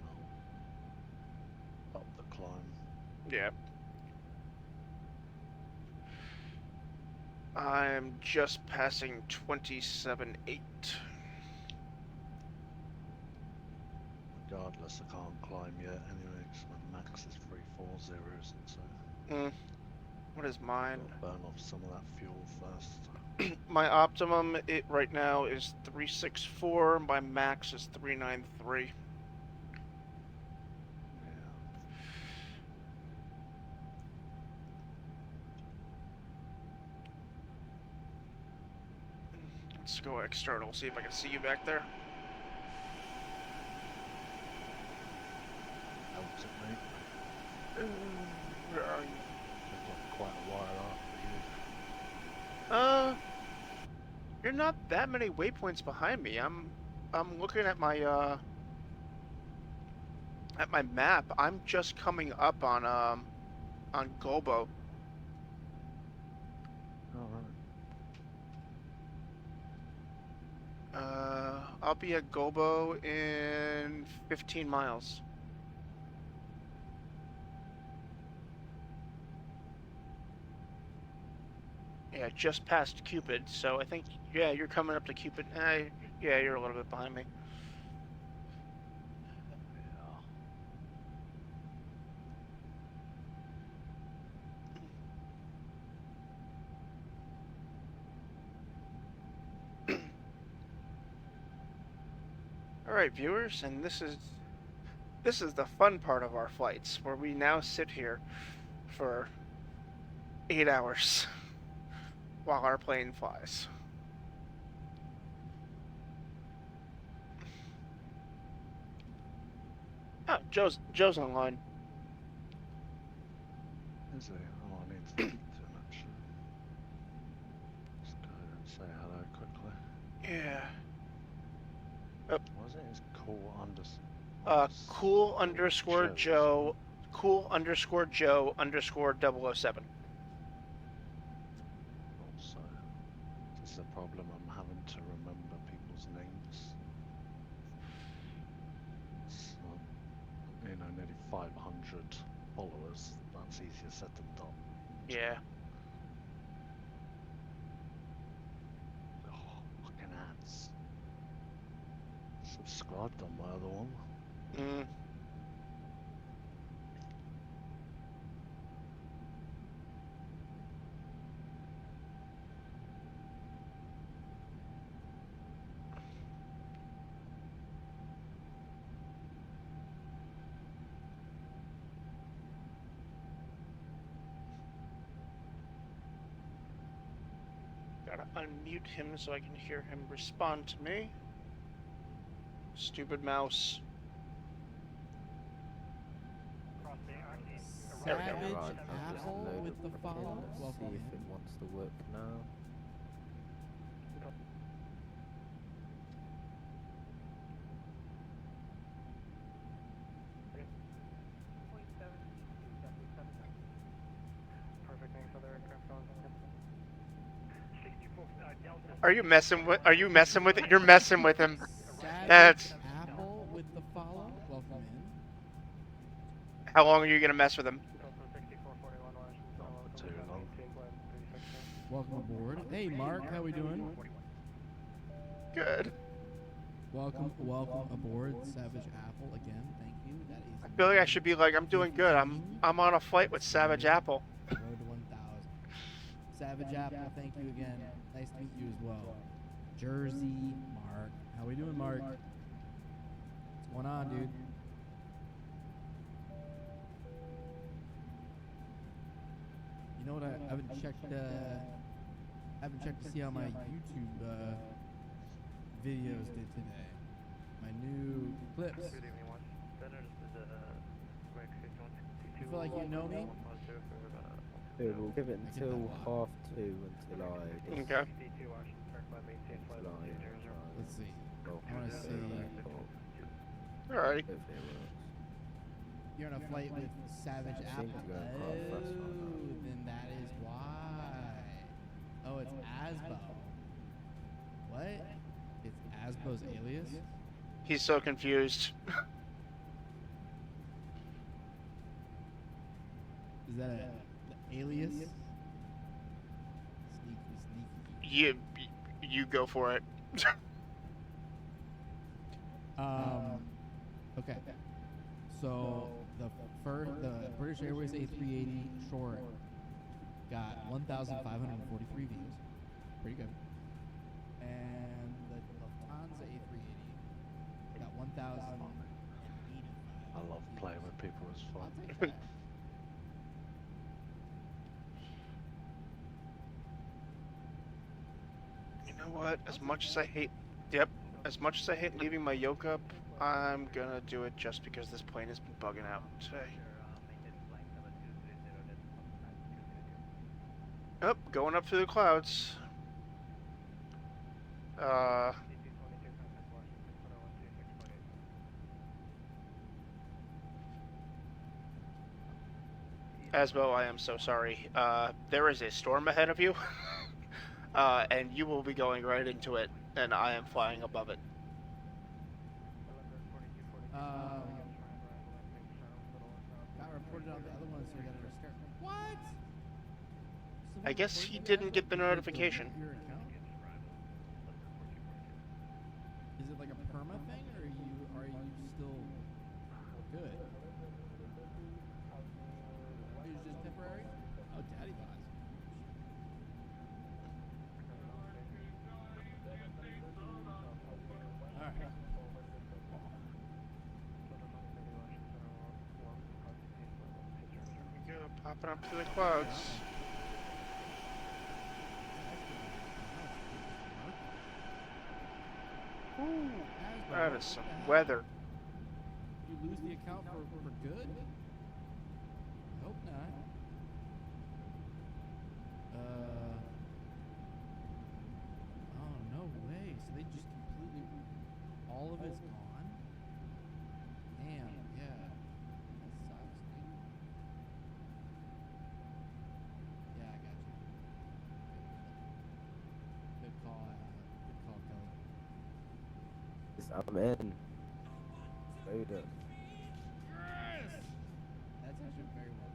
I'll up the climb. Yeah. I'm just passing 27.8. Regardless, I can't climb yet anyway, because my max is 340, isn't so? What is mine? Gotta burn off some of that fuel first. My optimum right now is 364. My max is 393. Yeah. Let's go external, see if I can see you back there. Helps it, mate. Where are you? I've got quite a while after you. You're not that many waypoints behind me. I'm looking at my map. I'm just coming up on Golbo. Alright. I'll be at Golbo in 15 miles. Yeah, just past Cupid, so I think, yeah, you're coming up to Cupid. Yeah, you're a little bit behind me. Alright, viewers, and this is the fun part of our flights, where we now sit here for 8 hours while our plane flies. Oh, Joe's online. Is he? Oh, I need to speak to him actually. Just go and say hello quickly. Yeah. What is it? It's cool Cool underscore Joe. isn't Cool underscore Joe underscore 007. it? Also, is is the problem. I'm having to remember people's names. So, nearly 500 followers. That's easier said than done. Yeah. Oh, fucking ads. Subscribed on my other one. Mm. Gotta unmute him so I can hear him respond to me. Stupid mouse. There we go. Savage Right, I'll just Apple load with up the the follow. pin, see Welcome if it in. wants to work now. Are you messing with? Are you messing with it? You're messing with him. Savage That's- Apple with the follow. Welcome in. How long are you gonna mess with him? Not too long. Welcome aboard. Hey, Mark, how we doing? Good. Welcome aboard, Savage Apple again. Thank you. That is. I feel like I should be like, I'm doing good. I'm on a flight with Savage Apple. Road to 1,000. Savage Apple, thank you again. Nice to meet you as well. Jersey, Mark. How we doing, Mark? What's going on, dude? You know what? I haven't checked. To see how my YouTube videos did today. My new clips. You feel like you know me? Dude, we'll give it I get until that lot. 2:30 until I just Okay. Let's see. go I wanna through see. the record. Alrighty. Hopefully it works. You're on a flight with Savage Seems Apple. to go quite fast right now. Oh, then that is why. Oh, it's Asbo. What? It's Asbo's alias? He's so confused. Is that an alias? Sneaky, sneaky. You go for it. Okay. So the British Airways A380 short got 1,543 views. Pretty good. And the Lufthansa A380 got 1,085. I love playing with people as I'll fun. take that. You know what? As much as I hate leaving my yoke up, I'm gonna do it just because this plane has been bugging out today. Oh, going up through the clouds. Asbo, I am so sorry. There is a storm ahead of you, and you will be going right into it, and I am flying above it. Got reported on the other ones, so we got to restart. What? I guess he didn't get the notification. Your account? Is it like a perma thing, or are you still good? It was just temporary? Oh, daddy boss. Alright. There we go, popping up through the clouds. Ooh, Asbo, that what is some the hell? weather. You lose the account for good? I hope not. Oh, no way. So they just completely. All of it's gone? Damn, yeah. That sucks, dude. Yeah, I got you. Good call. I'm in. Load it. Yes! That's actually very well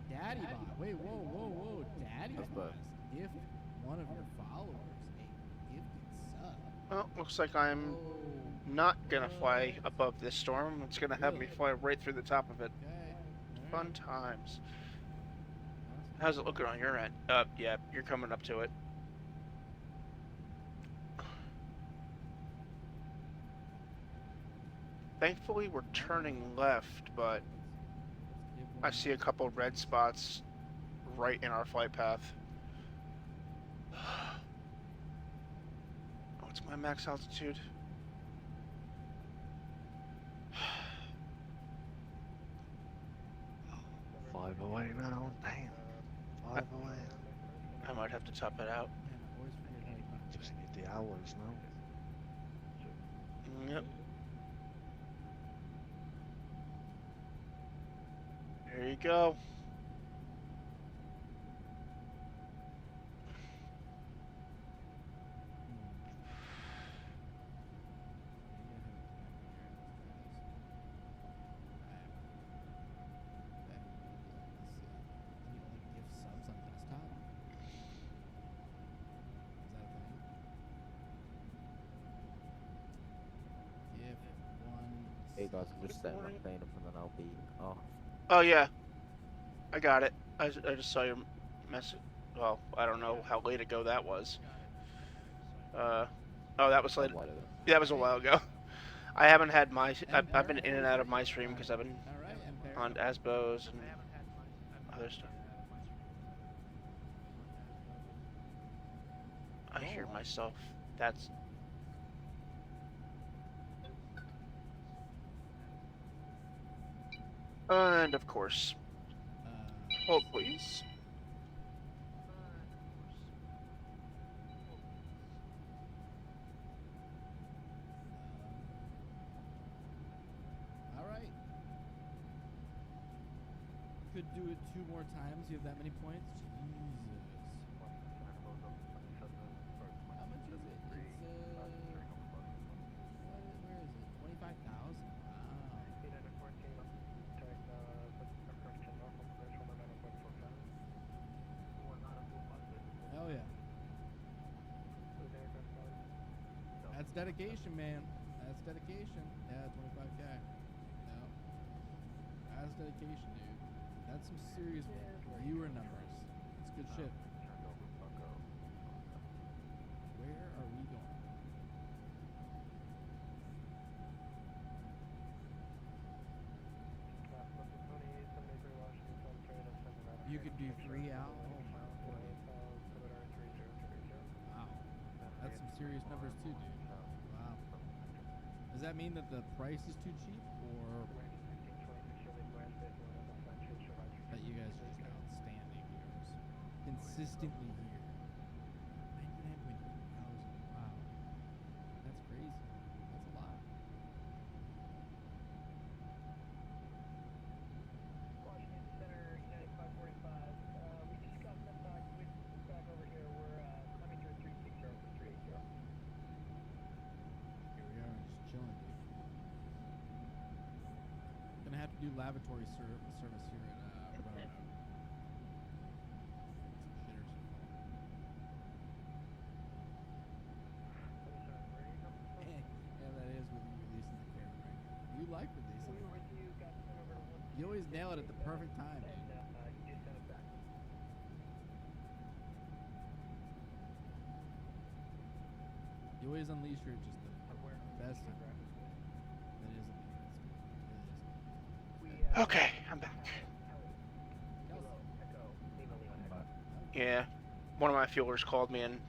done. Daddy bot. Wait, whoa. Daddy That's bot. Gift one of your followers a gifted sub. Well, looks like I'm Oh, not gonna fly what? above this storm. It's gonna have me Really? fly right through the top of it. Okay. Fun times. Awesome. How's it looking on your end? Yeah, you're coming up to it. Thankfully, we're turning left, but Give I one see a couple red spots right in our flight path. What's my max altitude? Five away now. Damn. Five away. I might have to top it out. Man, I always forget how you put Just need the hours now. Yep. There you go. Hey guys, I'm just setting my plane up and then I'll be off. Oh yeah, I got it. I just saw your message. Well, I don't know how late ago that was. Oh, that was late. What are Yeah, that was a while ago. I haven't had my. I've been in and out of my stream because I've been on Asbos and other stuff. I hear myself. That's. And of course, hold please. All right. Could do it 2 more times. You have that many points? Jesus. How much is it? It's, where is it? 25,000? Wow. Hell yeah. That's dedication, man. That's dedication. Yeah, 25K. No. That's dedication, dude. That's some serious viewer numbers. That's good shit. Where are we going? You could do 3 out. Oh my boy. Wow. That's some serious numbers too, dude. Wow. Does that mean that the price is too cheap, or that you guys are just outstanding viewers? Consistently here. 99,000. Wow. That's crazy. That's a lot. Washington Center, United 545. We just got sent back over here. We're climbing through 360 for 380. Here we are, just chilling, dude. Gonna have to do lavatory service here at Roanoke. Some shitters. Yeah, that is with you releasing the camera right here. You like releasing it. You always nail it at the perfect time, dude. You just sent it back. You always unleash your just the best time. That is a Okay, I'm back. Yeah, one of my fuelers called me and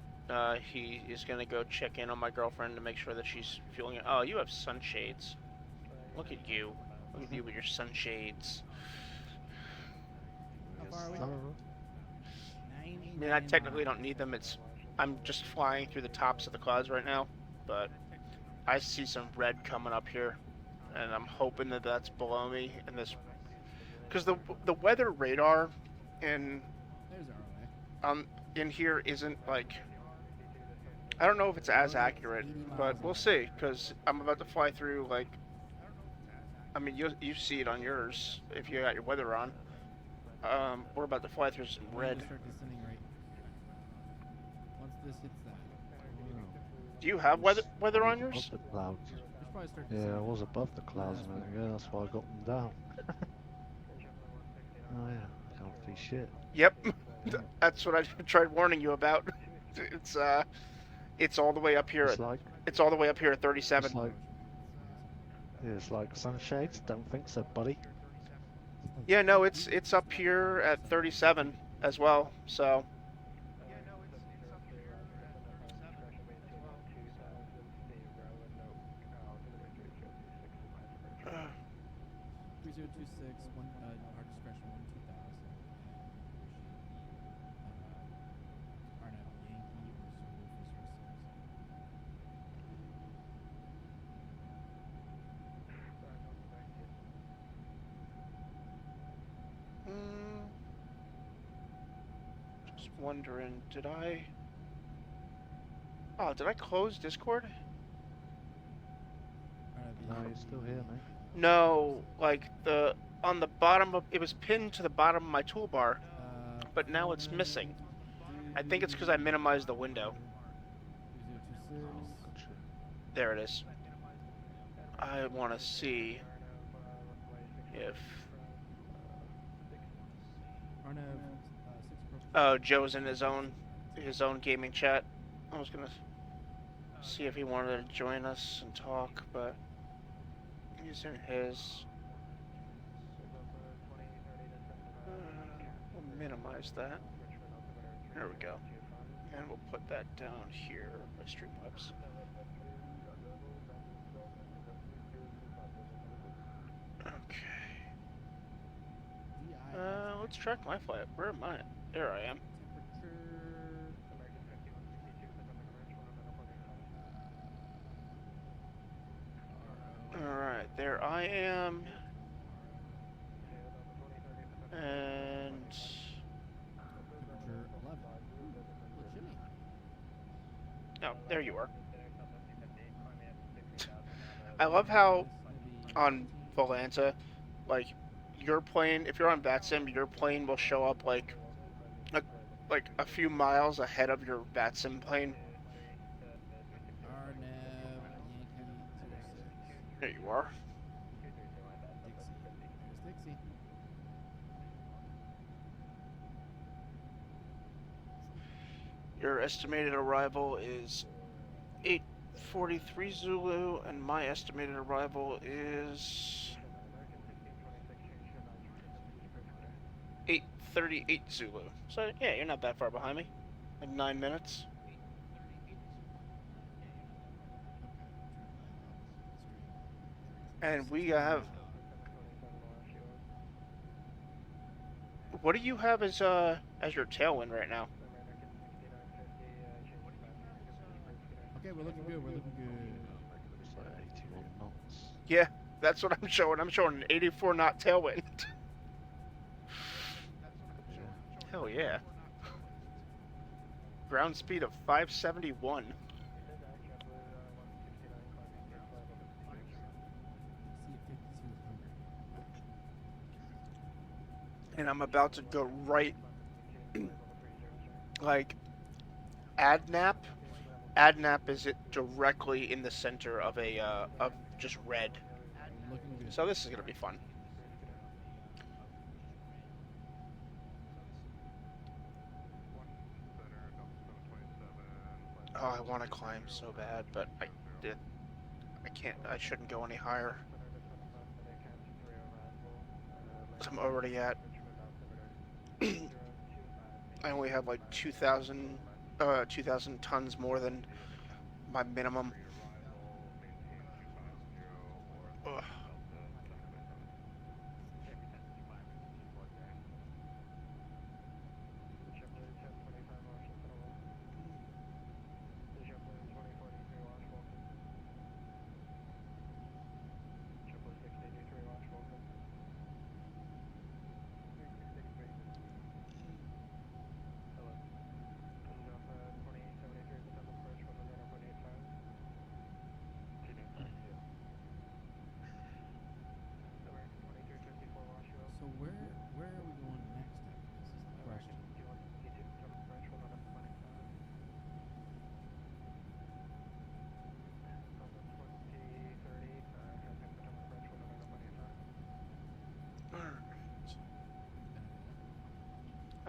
he is gonna go check in on my girlfriend to make sure that she's fueling it. Oh, you have sunshades. Look at you. Look at you with your sunshades. How far are we? 90. I mean, I technically don't need them. I'm just flying through the tops of the clouds right now, but I see some red coming up here, and I'm hoping that that's below me in this, because the weather radar in There's our way. in here isn't like I don't know if it's as Going accurate, 80 but miles we'll an see. Because I'm about to fly through like. I mean, you see it on yours if you got your weather on. We're about to fly through some hour. Wind red. will start descending right once this hits that. Wow. Do you have Was- weather I on was above yours? the clouds. We should probably start Yeah, I descending. was above the clouds a minute ago, that's why I got them down. Oh yeah, can't see shit. Yep, Damn. that's what I tried warning you about. It's all the way up here. It's like, It's all the way up here at 37. it's like, yeah, it's like sunshades. Don't think so, buddy. Yeah, no, it's up here at 37 as well. So. 3026, our discretion 12000. Arnett, Yankee or Zulu for Just wondering, did I? Oh, did I close Discord? No, you're still here, mate. No, like on the bottom of it was pinned to the bottom of my toolbar, but now it's missing. I think it's because I minimized the window. 3026. Oh, gotcha. There it is. I want to see if. Arnev, 6 Oh, Joe's in his own gaming chat. I was gonna see if he wanted to join us and talk, but he's in his. We'll minimize that. There we go. And we'll put that down here by Streamlabs. Okay. Let's track my flight. Where am I? There I am. Alright, there I am. And Temperature 11. Ooh, a little chilly. oh, there you are. I love how on Volanta, like your plane, if you're on VatSim, your plane will show up like a few miles ahead of your VatSim plane. Arnev, Yankee 06. There you are. Dixie. There's Dixie. Your estimated arrival is 8:43 Zulu, and my estimated arrival is 8:38 Zulu. So yeah, you're not that far behind me. Like 9 minutes. And we have. What do you have as your tailwind right now? Okay, we're looking good. We're looking good. It's like 81 knots. Yeah, that's what I'm showing. I'm showing an 84 knot tailwind. Yeah. Hell yeah. Ground speed of 571. And I'm about to go right, like, AdNap. AdNap is it directly in the center of of just red. Looking good. So this is gonna be fun. Oh, I want to climb so bad, but I can't. I shouldn't go any higher. I'm already at. I only have like 2,000 tons more than my minimum. Ugh.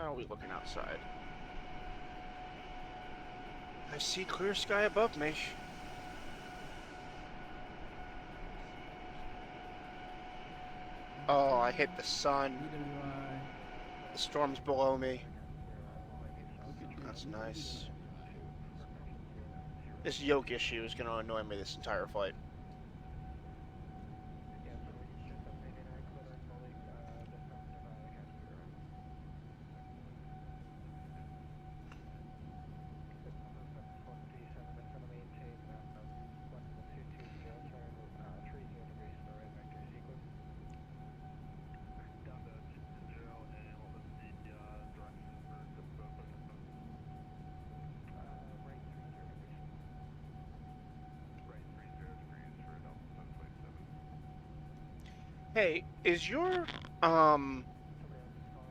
How are we looking outside? I see clear sky above me. Oh, I hit the sun. BWI. The storm's below me. Oh, good, good. That's Who's leading nice. BWI? This yoke issue is gonna annoy me this entire flight. Hey, is your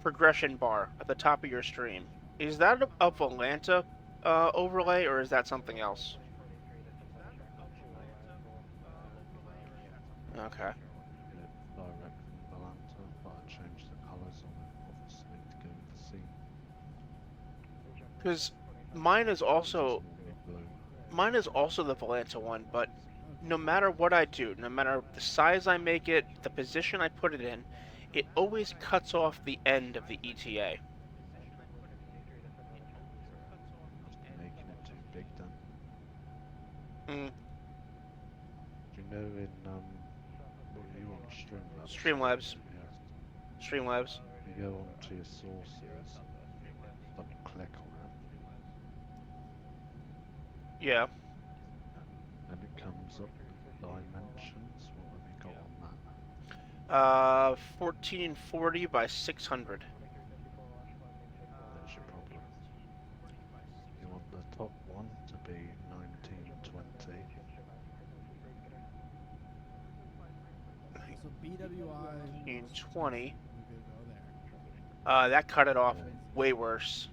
progression bar at the top of your stream, is that a Volanta overlay or is that something else? Okay. Get it direct from Valanta, but I changed the colours on it, obviously, to go with the scene. Because mine is also Blue. the Volanta one, but no matter what I do, no matter the size I make it, the position I put it in, it always cuts off the end of the E ETA. Must be making it too big then. Mm, Do you know in what are you on Streamlabs? Streamlabs. Yes. Streamlabs. You go onto your sources, double click on it, Yeah. and it comes up with dimensions. What have you got on that? 1440 by 600. There's your problem. You want the top one to be 1920. So BWI. 1920. We could go there. That cut it off Yeah. way worse.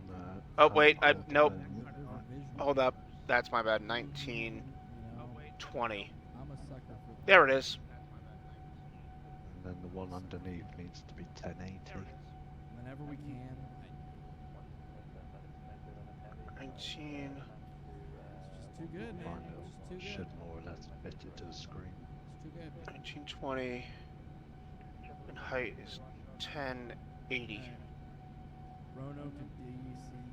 No. Oh, wait, nope. Visual. Hold up. That's my bad. 1920. You know, I'm a sucker for. There it is. And then the one underneath needs to be 1080. Whenever we can. 19. It's just too good, man. Fine, It's it just too should good. more or less fit it to the screen. It's too good. 1920. And height is 1080. Roanoke to DCA.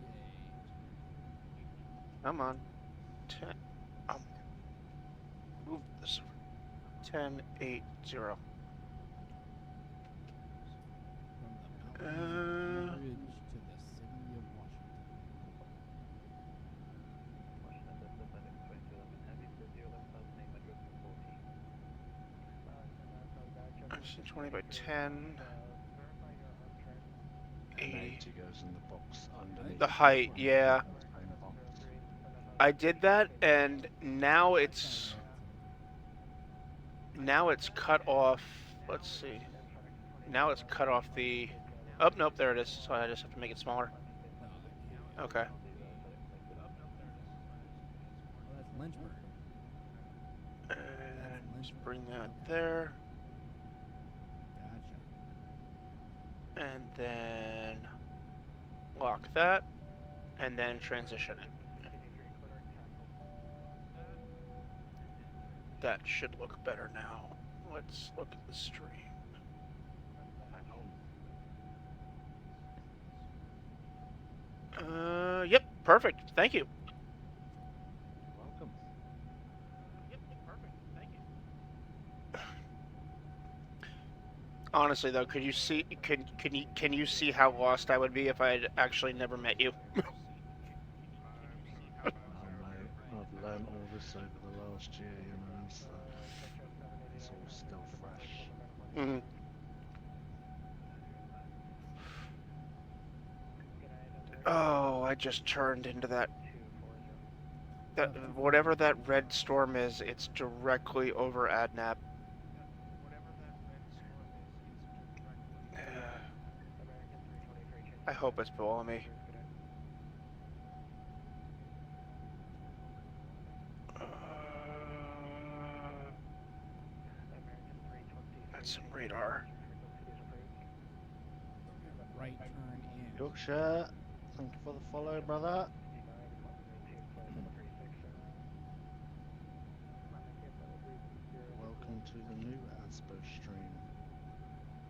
Come on. 10. Move this over. 1080. From the Mountain View Bridge to the city of Washington. 1920 by 10. 80. 80 goes in the box underneath. The height, yeah. Same box. I did that, and now it's cut off. Let's see. Now it's cut off the. Oh nope, there it is. So I just have to make it smaller. Okay. Well, that's Lynchburg. And just bring that there, Gotcha. and then lock that, and then transition it. That should look better now. Let's look at the stream. Yep, perfect. Thank you. Welcome. Yep, perfect. Thank you. Honestly, though, could you see? Can you see how lost I would be if I had actually never met you? Mate, I've learned all this over the last year, you know, so it's all still fresh. Mhm. Oh, I just turned into that. Whatever that red storm is, it's directly over Adnap. I hope it's below me. That's some radar. Right turn Yorkshire, thank you for the follow, brother. Welcome to the new Asbo stream,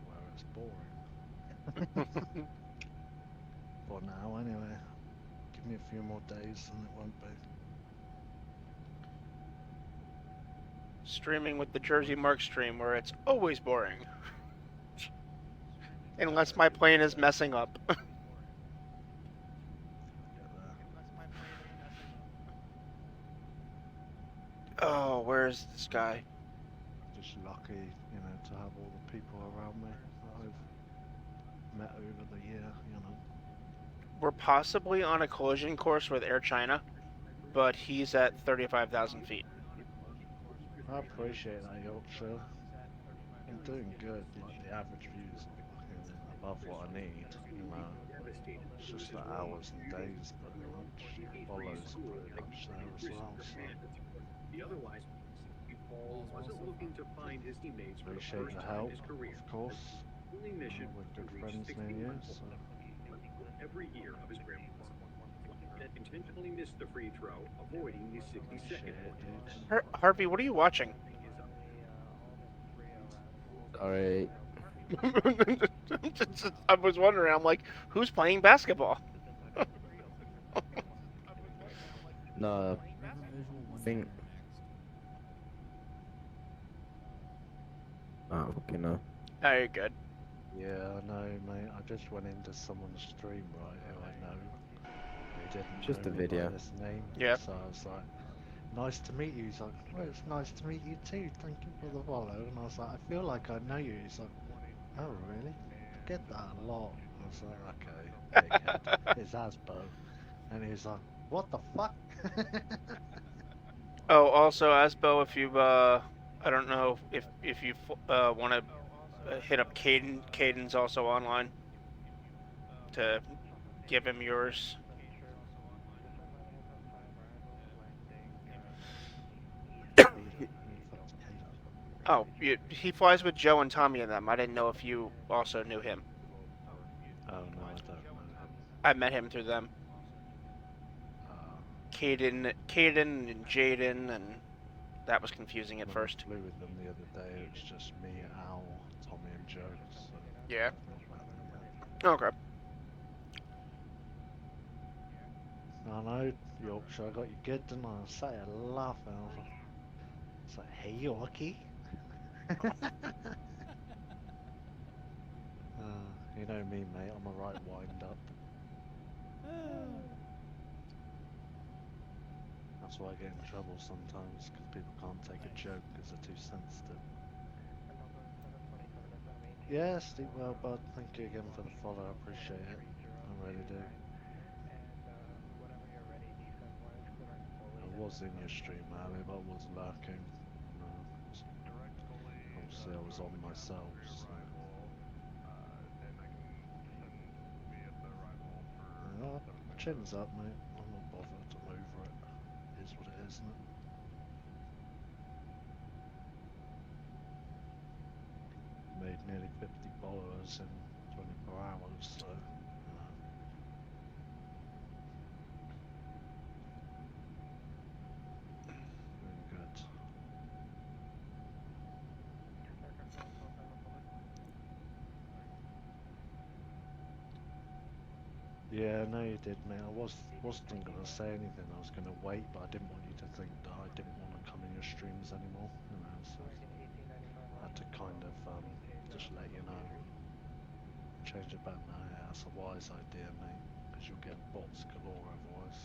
where it's boring. For now, anyway. Give me a few more days and it won't be. Streaming with the Jersey Mark stream, where it's always boring. Unless my plane is messing up. Get there. Oh, where is this guy? Just lucky, you know, to have all the people around me that I've met over the year, you know. We're possibly on a collision course with Air China, but he's at 35,000 feet. I appreciate that, Yorkshire. I'm doing good, like the average views are above what I need, you know. It's just the hours and days pretty much. Follows are pretty much there as well, so. Otherwise, Paul wasn't looking to find his teammates for the Appreciate first the time in help, his career. of course. Only mission We're to good reach friends 60 near you, months so. every year of his grandpa. And intentionally missed the free throw, avoiding the 60-second Appreciate point. it, dude. Harvey, what are you watching? Sorry. I was wondering. I'm like, who's playing basketball? No, River Visual one Think- next. oh, fucking no. Oh, you're good. Yeah, I know, mate. I just went into someone's stream, right, who I know. He didn't Just know a me video. by this name. Yeah. So I was like, nice to meet you. He's like, well, it's nice to meet you too. Thank you for the follow. And I was like, I feel like I know you. He's like, oh, really? I get that a lot. I was like, okay, dickhead. It's Asbo. And he was like, what the fuck? Oh, also, Asbo, if you, I don't know if you want to hit up Caden. Caden's also online to give him yours. Oh, he flies with Joe and Tommy and them. I didn't know if you also knew him. Oh, no, I don't know him. I met him through them. Caden and Jaden, and that was confusing at When first. I flew with them the other day, it was just me, Al, Tommy, and Joe. So Yeah. I've not met them yet. Okay. I know, Yorkshire, I got you good, didn't I? I sat here laughing. I was like, hey, Yorkie. You know me, mate. I'm a right wind up. That's why I get in trouble sometimes, because people can't take a joke because they're too sensitive. Yeah, Steve, well, bud, thank you again for the follow. I appreciate it. I really do. I was in your stream earlier, but I was lurking. Obviously, I was on myself, so. My chin's up, mate. I'm not bothered to move it. It is what it is, isn't it? Made nearly 50 followers in 24 hours, so. Doing good. Yeah, no, you did, mate. I wasn't gonna say anything. I was gonna wait, but I didn't want you to think that I didn't want to come in your streams anymore. You know, so I had to kind of just let you know. Change it back now. Yeah, that's a wise idea, mate. Because you'll get bots galore otherwise.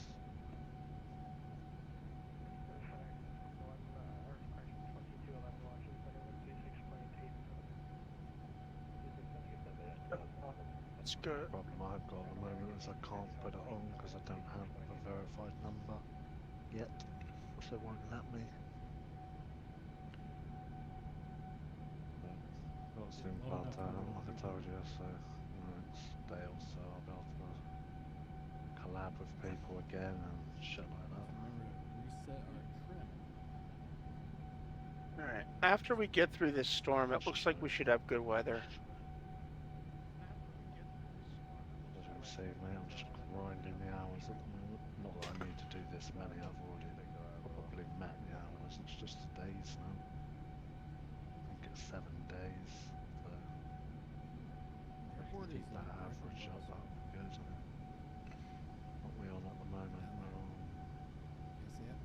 That's good. The problem I've got at the moment is I can't put it on because I don't have a verified number yet, so it won't let me. But got soon Load planned up out, for like I told you, so next day or so I'll be able to collab with people again and shit like that. Remember to reset our trim. Alright. After we get through this storm, it looks like we should have good weather. I was gonna say this many I've already probably met the hours. It's just the days now. I think it's 7 days. So Airport is keep that directly average up, below. that would be good. What are we on at the moment? We're on You see it?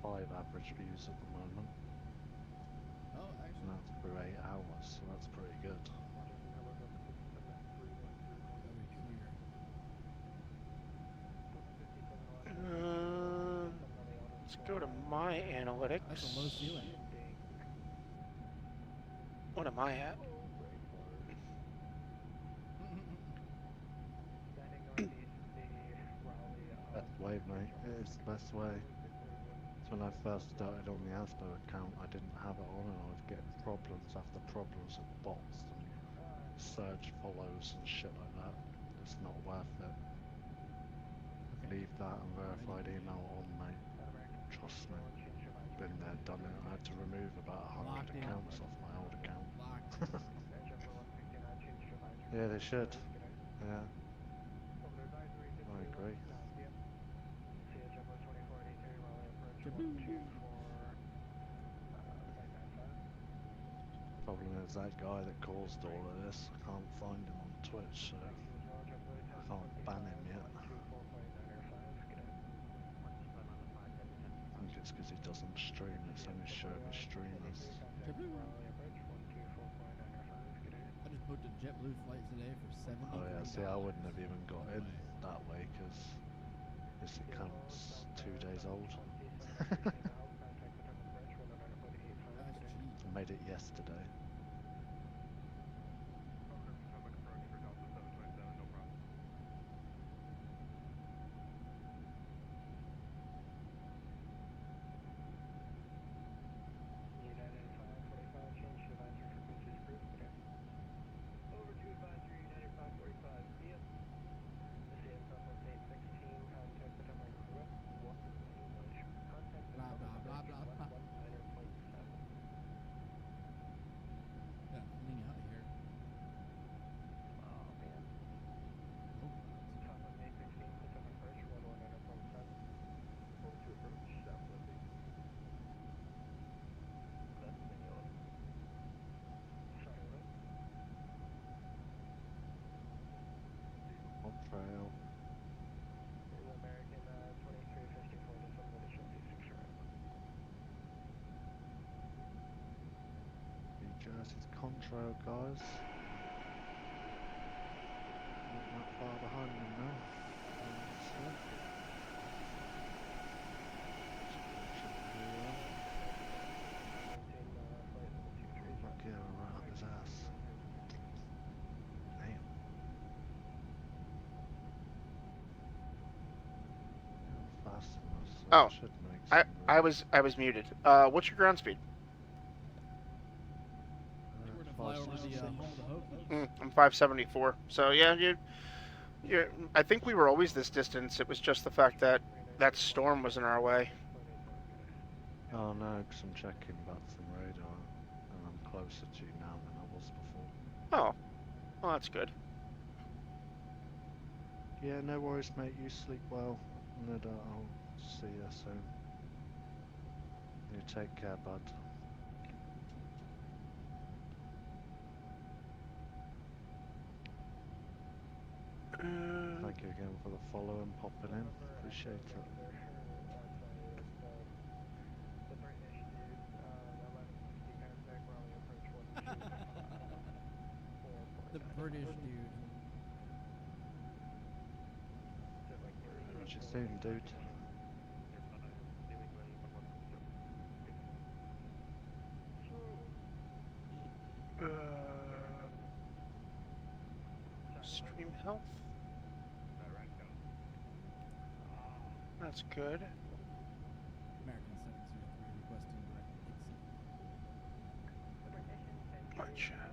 5 average views at the moment. Oh, And actually, that's for 8 hours, so that's pretty good. over here. Let's go to my analytics. That's a low ceiling. What am I at? Best way, mate. It is the best way. So when I first started on the Asbo account, I didn't have it on and I was getting problems after problems with bots and surge follows and shit like that. It's not worth it. Okay. Leave that and verified email on, mate. Trust me. Been there, done it. I had to remove about 100 Locked in. accounts off my old account. Locked. Yeah, they should. Yeah, I agree. Problem is that guy that caused all of this, I can't find him on Twitch, so I can't ban him yet. I think it's because he doesn't stream, it's only showing his streamers. I just booked a JetBlue flight today for $70. Oh yeah, see I wouldn't have even got in that way because this account's 2 days old. That's cheap. I made it yesterday. Blah, blah, blah, blah, blah. Yeah, fling out of here. Nope. On trail. New Jersey's contrail, guys. Not that far behind them now. Lucky right up his ass. Damn. How fast it was, so Oh, it should make I was muted. What's your ground speed? We're gonna fly over the home of the Hokies. I'm 574. So yeah, you. I think we were always this distance. It was just the fact that that storm was in our way. Oh no, because I'm checking VatSim radar, and I'm closer to you now than I was before. Oh, well that's good. Yeah, no worries, mate. You sleep well, and I'll see you soon. You take care, bud. Thank you again for the follow and popping in. Appreciate it. The British dude. What you soon, dude? Stream health. That's good. American 703 requesting direct exit. My chat.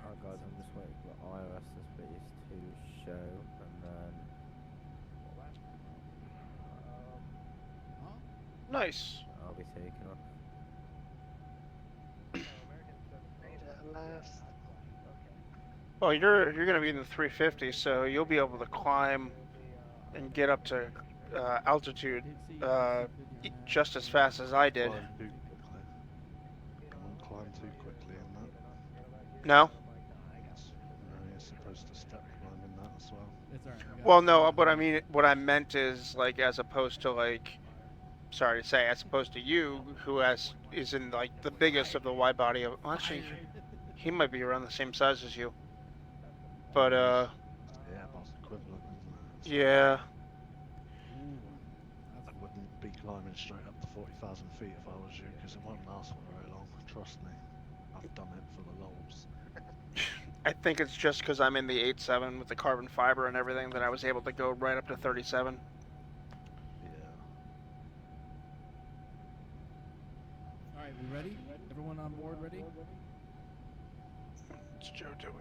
Alright guys, I'm just waiting for iOS suspicious to show, and then Huh? Nice. I'll be taking off. Last. Well, you're gonna be in the 350, so you'll be able to climb and get up to altitude Hit CYYC 59. just as fast as I did. Climb too quickly. You won't climb too quickly in that. No? No, you're supposed to step climb in that as well. It's alright. we got Well, it. no, what I meant is, like, as opposed to, like, sorry to say, as opposed to you, who is in, like, the biggest of the wide body of, well, actually, he might be around the same size as you. But, Yeah, Airbus equivalent, isn't it? So yeah. Ooh, I that's wouldn't be climbing straight up to 40,000 feet if I was you, because it won't last for very long. Trust me, I've done it for the lols. I think it's just because I'm in the 8.7 with the carbon fiber and everything that I was able to go right up to 37. Yeah. alright. We ready? Everyone on board ready? What's Joe doing?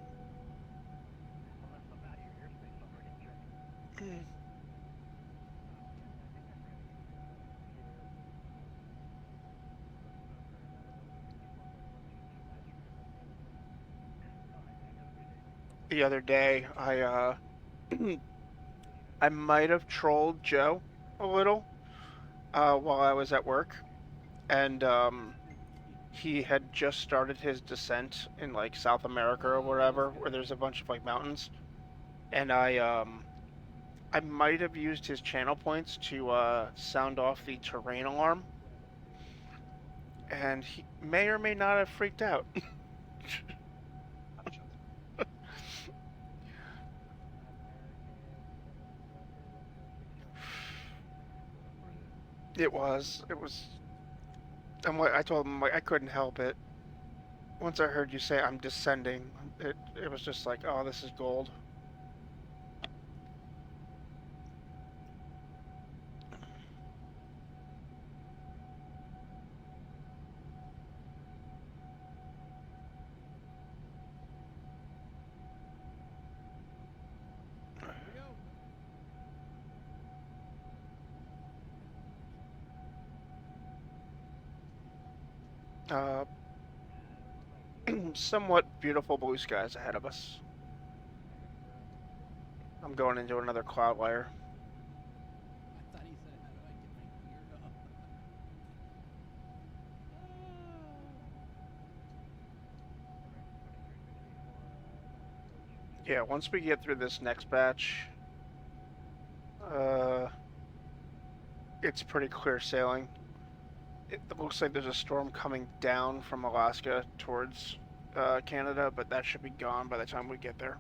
The other day, I might have trolled Joe a little while I was at work, and he had just started his descent in like South America or wherever, where there's a bunch of like mountains, and I might have used his channel points to sound off the terrain alarm, and he may or may not have freaked out. It was. I told him like I couldn't help it. Once I heard you say I'm descending, it was just like, oh, this is gold. Here we go. Somewhat beautiful blue skies ahead of us. I'm going into another cloud layer. I thought he said, how do I get my gear up? Yeah, once we get through this next batch, it's pretty clear sailing. It looks like there's a storm coming down from Alaska towards Canada, but that should be gone by the time we get there.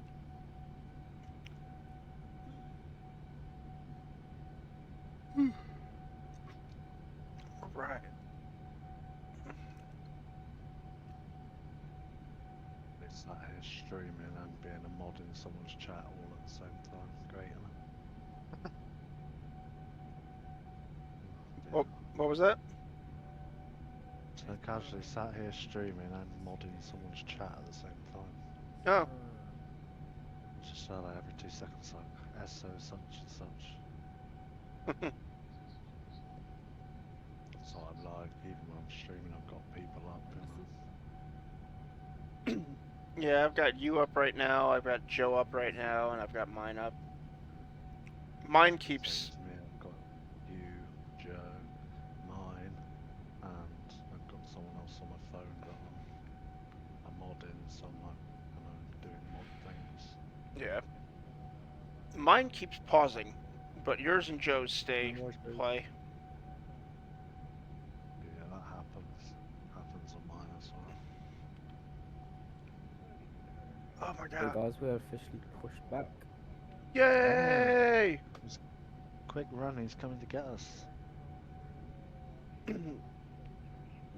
Right. It's that here streaming and being a mod in someone's chat all at the same time. Great, isn't it? Well, what was that? So casually sat here streaming and modding someone's chat at the same time. Oh, Just like every 2 seconds, like SO such and such. So I'm like, even when I'm streaming, I've got people up. You know? yeah, I've got you up right now, I've got Joe up right now, and I've got mine up. Mine keeps... Same as me, I've got you, Joe, mine, and I've got someone else on my phone that I'm modding, so I'm like, you know, doing mod things. Yeah. Mine keeps pausing, but yours and Joe's stay play. Yeah, that happens on mine as well. Oh my Hey god. guys, we're officially pushed back. Yay! Quick run, he's coming to get us.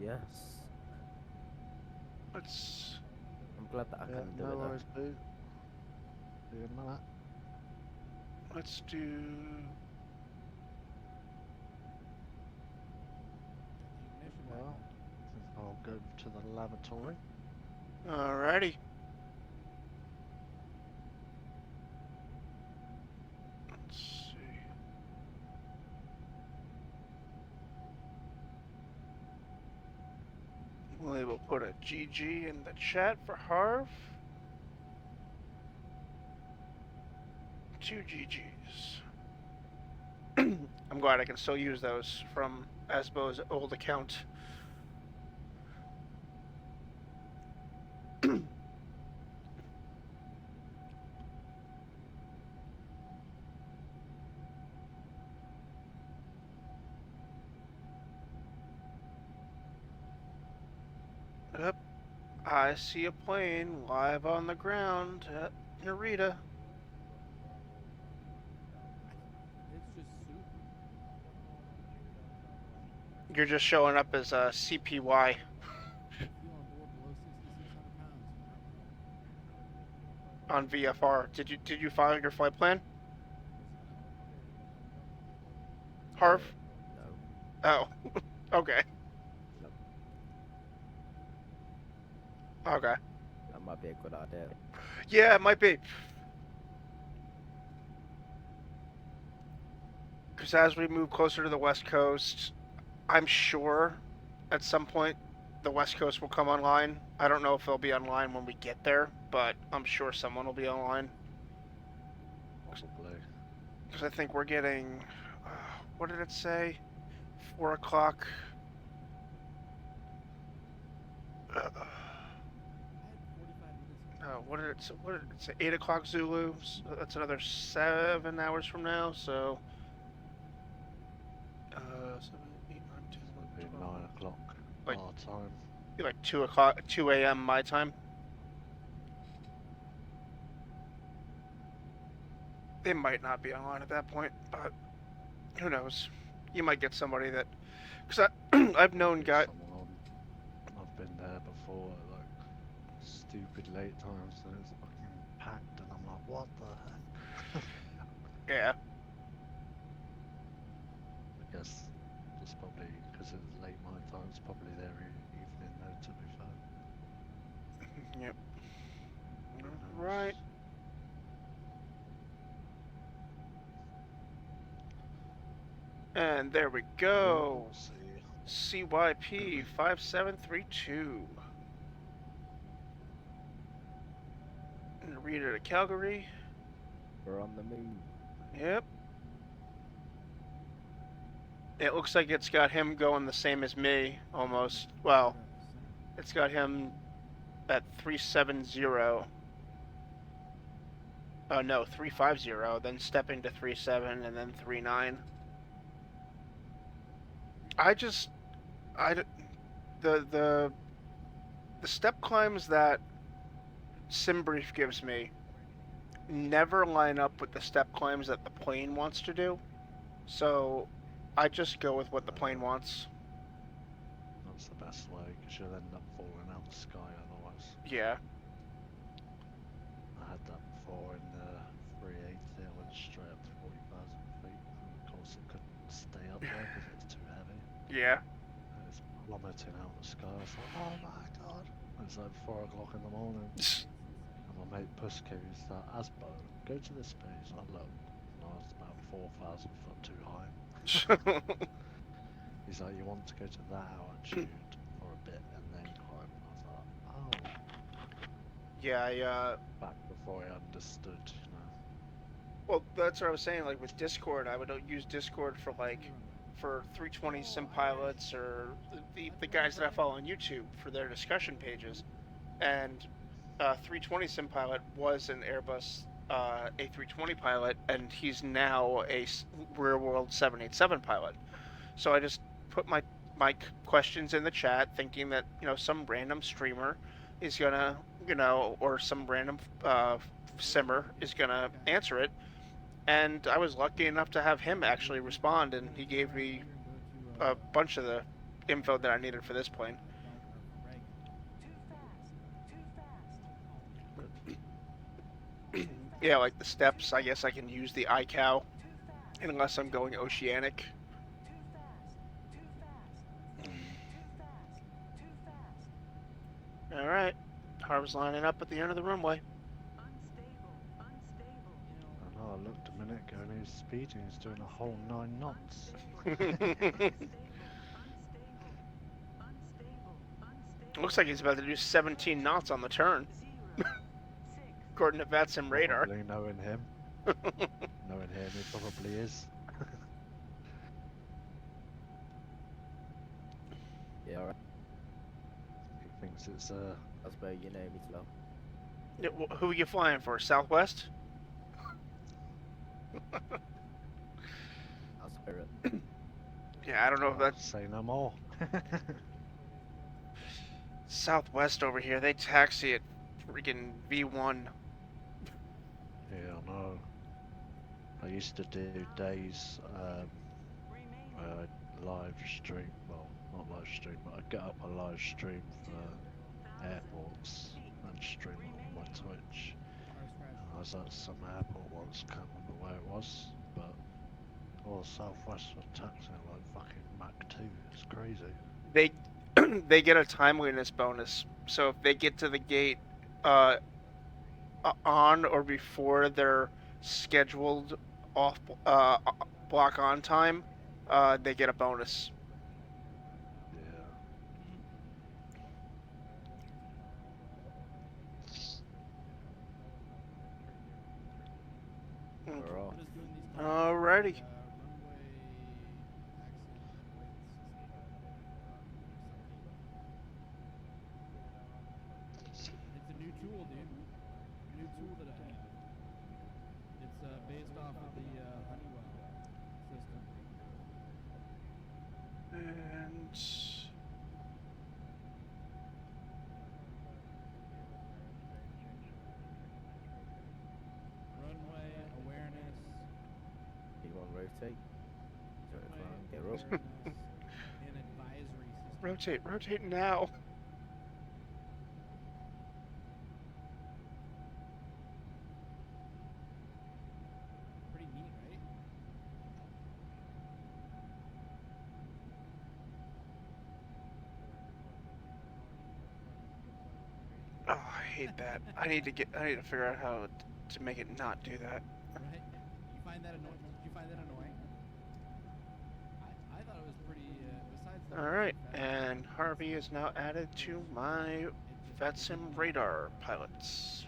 Yes. Let's... I'm glad that I Yeah, can do no it. worries, boo. Doing that. Let's do... Ignition Well, I'll go to the lavatory. Alrighty. Let's see. We will put a GG in the chat for Harv. 2 GGs. I'm glad I can still use those from Asbo's old account. Yep, I see a plane live on the ground at Narita. It's just soup. You're just showing up as a CPY. Feel on board below 6,600 pounds. On VFR. Did you file your flight plan, Harv? No. Oh, okay. Nope. Okay. That might be a good idea. Yeah, it might be. Because as we move closer to the West Coast, I'm sure at some point the West Coast will come online. I don't know if they'll be online when we get there, but I'm sure someone will be online. Possibly. Because I think we're getting, what did it say? 4 o'clock. I had 45 minutes. What did it say? 8 o'clock Zulu. So that's another 7 hours from now. So, 7, 8, 9, 10, It'll be 12. 9 o'clock Like- our time. Be like 2 o'clock, 2 a.m. my time. They might not be online at that point, but who knows? You might get somebody that, because I've known guys. Someone on. I've been there before at like stupid late times and it's fucking packed and I'm like, what the heck? Yeah, I guess it's probably because it's late my time, it's probably their evening though, to be fair. yep. Who knows? Right. And there we go. We'll see. CYP 5732. Narita to Calgary. We're on the move. Yep. It looks like it's got him going the same as me, almost. Well, it's got him at 370. Oh no, 350, then stepping to 37 and then 39. The step climbs that SimBrief gives me never line up with the step climbs that the plane wants to do. So I just go with what the plane wants. That's the best way because you'll end up falling out the sky otherwise. Yeah. I had that before in the 380, I went straight up to 40,000 feet. And of course, it couldn't stay up there because it was too heavy. Yeah. And it's plummeting out the sky. I was like, oh my god. It's like 4 o'clock in the morning. And my mate Pusker, he's like, Asbo, go to this space. I looked. And I was about 4,000 foot too high. He's like, you want to go to that altitude for a bit and then climb. I was like, oh. Yeah, Back before I understood, you know. well, that's what I was saying. Like with Discord, I would use Discord for for 320 sim pilots or the guys that I follow on YouTube for their discussion pages. And 320 sim pilot was an Airbus A320 pilot, and he's now a real world 787 pilot. So I just put my questions in the chat, thinking that some random streamer is gonna or some random simmer is gonna answer it. And I was lucky enough to have him actually respond, and he gave me a bunch of the info that I needed for this plane. Yeah, like the steps, I guess I can use the iCow unless I'm going oceanic. Alright, Harv's lining up at the end of the runway. I know, I looked a minute ago and he's speeding, he's doing a whole 9 knots. Looks like he's about to do 17 knots on the turn. According to VatSim radar. Probably knowing him. Knowing him, he probably is. Yeah, alright. He thinks it's Asbo, you know me too. Yeah, who are you flying for? Southwest? Our spirit. Yeah, I don't know if that's say no more. Southwest over here. They taxi at freaking V1. Yeah, I know. I used to do days where I'd live stream, well, not live stream, but I'd get up a live stream for airports and stream it on my Twitch. And I was at some airport once, can't remember where it was, but all Southwest were taxing like fucking Mach 2, it's crazy. They they get a timeliness bonus. So if they get to the gate on or before their scheduled off block on time, they get a bonus. Yeah. We're off. What is doing these Alrighty. runway accent avoidance system. It's a new tool, dude. New tool that I have. It's based off of the Honeywell system. And Runway awareness. You want to rotate? Runway Get rope. awareness and advisory system. rotate now. Pretty neat, right? Oh, I hate that. I need to figure out how to make it not do that. Right? You find that annoying? Did you find that annoying? I thought it was pretty. Besides the All right, fact that and Harvey is now added to my VatSim radar pilots.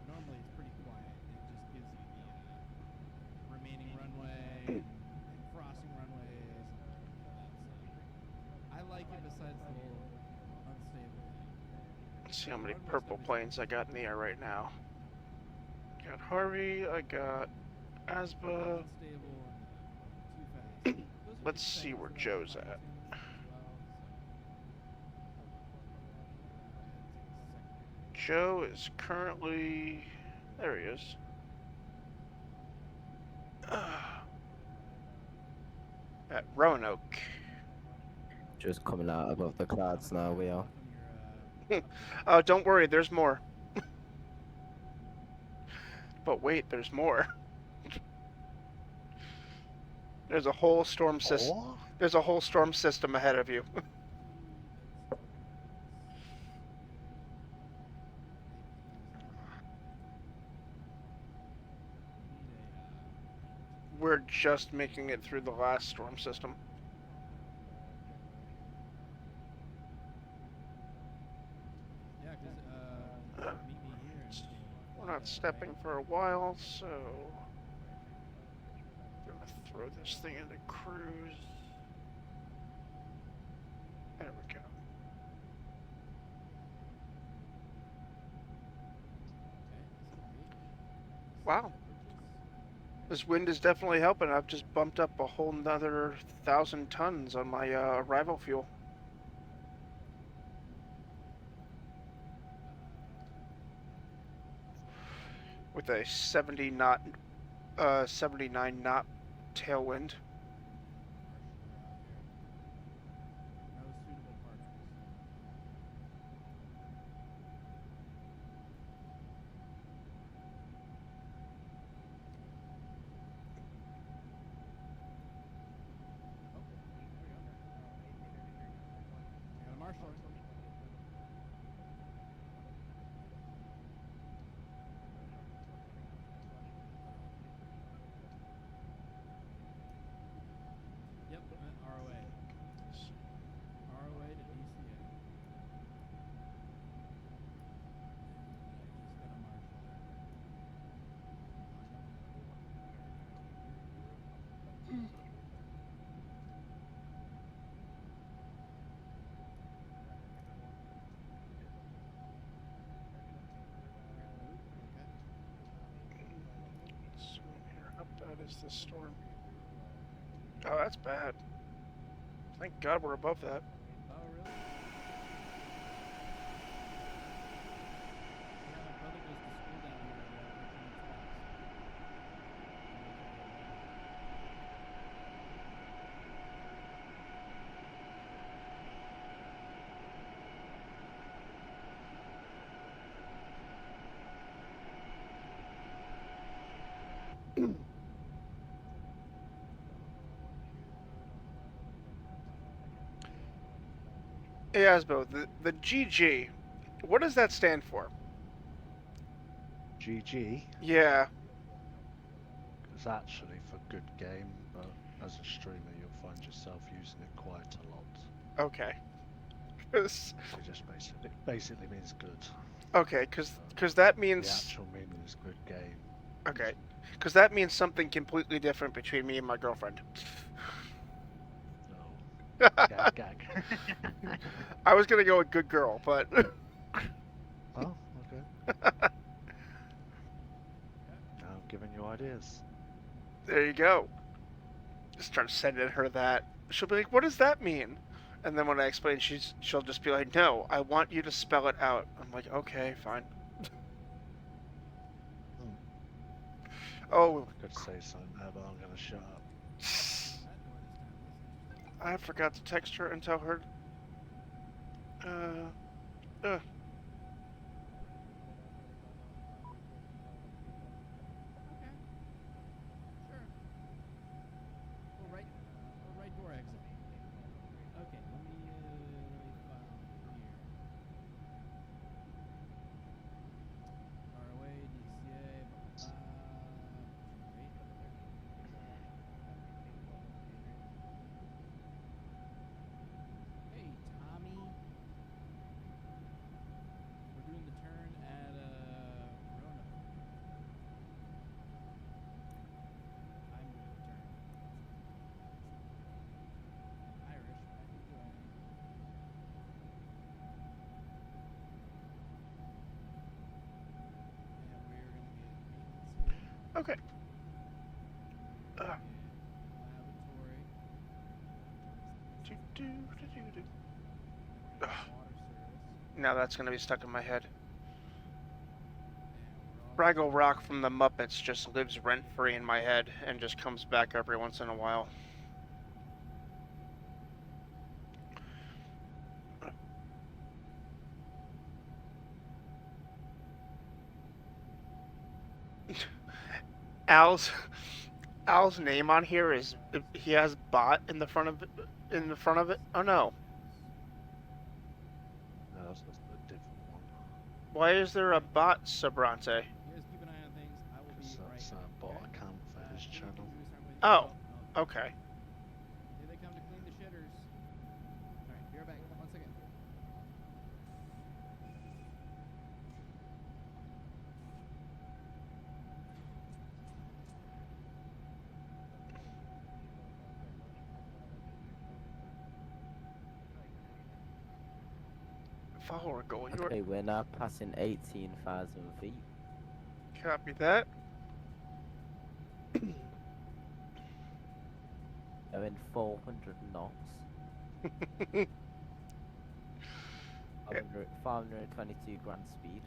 normally it's pretty quiet. It just gives you the remaining runway and crossing runways. I like it besides the little unstable. Let's see how many purple planes I got in the air right now. Got Harvey, I got Asbo. Unstable and too fast. Those are Let's just see things where that I Joe's fine at. tune as well, so. Joe is currently... There he is. At Roanoke. Just coming out above the clouds now, we are. Oh, don't worry, there's more. But wait, there's more. There's a whole storm system. What? There's a whole storm system ahead of you. We're just making it through the last storm system. Yeah, because meet me here. And, We're not stepping for a while, so I'm gonna throw this thing into cruise. There we go. Wow. This wind is definitely helping. I've just bumped up a whole nother 1,000 tons on my arrival fuel. With a 79 knot tailwind. no suitable partners. Oh, there we go. I got a marshal. is this storm? Oh, that's bad. Thank God we're above that. Oh, really? Yeah, my brother goes to school down here at Richmond Falls. Hey, Asbo, the GG, what does that stand for? GG Yeah. is actually for good game, but as a streamer, you'll find yourself using it quite a lot. Okay. 'Cause- It just basically means good. okay, because that The means actual meaning is good game. okay, because that means something completely different between me and my girlfriend. No. Gag, gag. I was gonna go with good girl, but Oh, okay. Now I'm giving you ideas. there you go. Start sending her that. She'll be like, "What does that mean?" And then when I explain, she'll just be like, "No, I want you to spell it out." I'm like, "Okay, fine." Oh, I could say something there, but I'm gonna shut up. I forgot to text her and tell her. Okay. Sure. Right door exit. Okay, let me file here. ROA, DCA, blah, right. Hey, Tommy. We're doing the turn at Roanoke. I'm doing the turn. Irish, how you doing? And we're gonna get maintenance here. Okay. Laboratory. Ugh. Water service. Now that's gonna be stuck in my head. And we're also Fraggle Rock from the Muppets just lives rent free in my head and just comes back every once in a while. Al's Al's name on here is he has bot in the front of it. In the front of it. Oh no! No, that's just a different one. Why is there a bot, Sabrante? You guys keep an eye on things. I will be Because right that's back. bot Okay? account for his Anything channel. do is start with- Oh. oh. Okay. Here they come to clean the shitters. Alright, be right back. 1 second. Follower goal. You Okay, we're now passing 18,000 feet. copy that. Going 400 knots. 522 grand speed.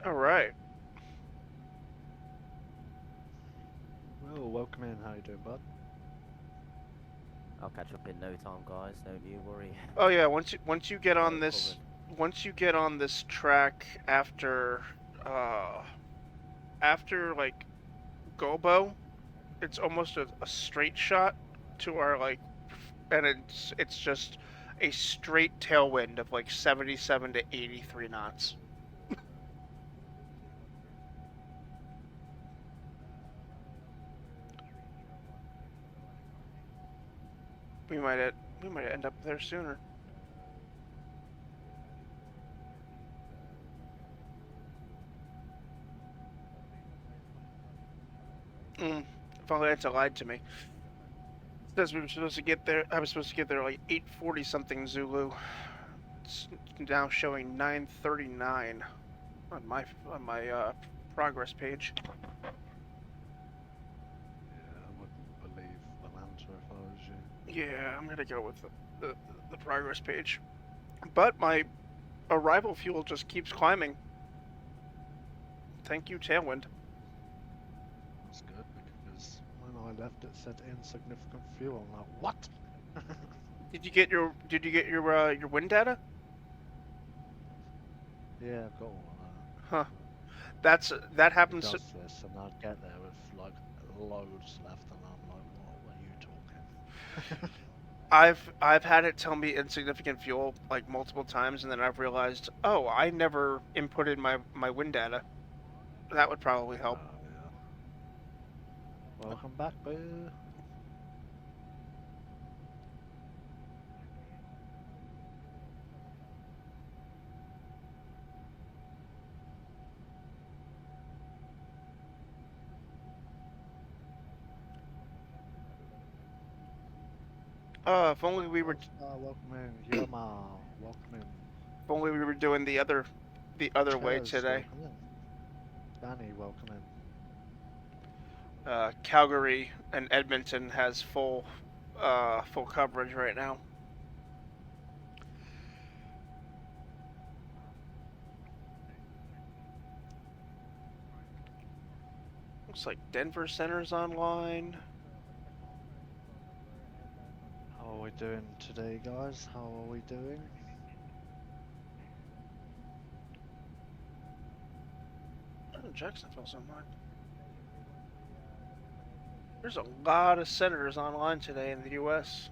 All right. Well, welcome in. How you doing, bud? I'll catch up in no time, guys. Don't you worry. Oh yeah. Once you get on Got it this covered. once you get on this track after like Gobo, it's almost a straight shot to our like, and it's just a straight tailwind of like 77 to 83 knots. we might end up there sooner. If only Atlanta lied to me. It says we were supposed to get there. I was supposed to get there like 8:40 something Zulu. It's now showing 9:39 on my progress page. Yeah, I'm gonna go with the progress page. But my arrival fuel just keeps climbing. Thank you, Tailwind. That's good because when I left, it said insignificant fuel. I'm like, what? Did you get your wind data? Yeah, I've got all of that. Huh. But That it happens. does this, and I'd get there with like loads left, and I'm like, what are you talking? I've had it tell me insignificant fuel like multiple times, and then I've realized, oh, I never inputted my wind data. That would probably help. Oh, yeah. Welcome back, boo. If only we were Welcome in, Yama. Welcome in. if only we were doing the other way Chaz, today. welcome in. Danny, welcome in. Calgary and Edmonton has full coverage right now. Looks like Denver Center's online. How are we doing today, guys? How are we doing? Oh, Jacksonville's online. There's a lot of senators online today in the U.S.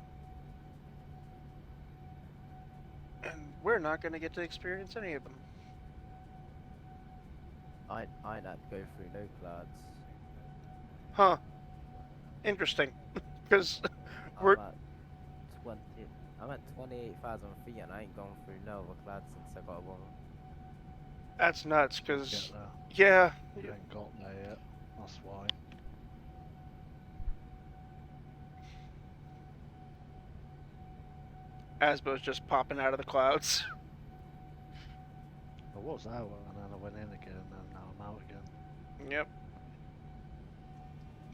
And we're not going to get to experience any of them. I'd had to go through no clouds. Huh. Interesting. Because we're... I'm at 28,000 feet and I ain't gone through no other clouds since I got above them. That's nuts, because... Get there. Yeah. You ain't got there yet. That's why. Asbo's just popping out of the clouds. I was out and then I went in again and now I'm out again. Yep.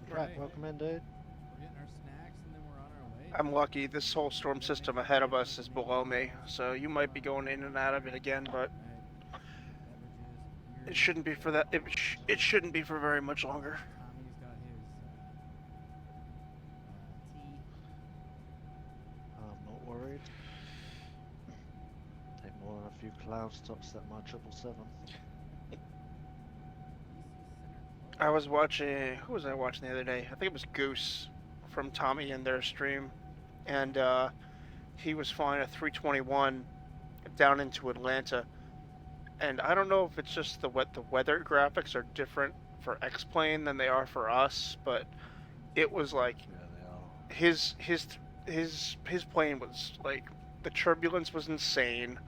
Crack, Right. welcome in, dude. We're getting our snacks and then we're on our way. I'm lucky. This whole storm system ahead of us is below me, so you might be going in and out of it again, but Right. Beverages, it shouldn't be for that. It shouldn't be for very much longer. Tommy's got his tea. I'm not worried. Take more than a few clouds to upset my 777. I was watching. Who was I watching the other day? I think it was Goose from Tommy and their stream, and he was flying a 321 down into Atlanta, and I don't know if it's just the weather graphics are different for X-Plane than they are for us, but it was like Yeah, they are. his plane was like, the turbulence was insane.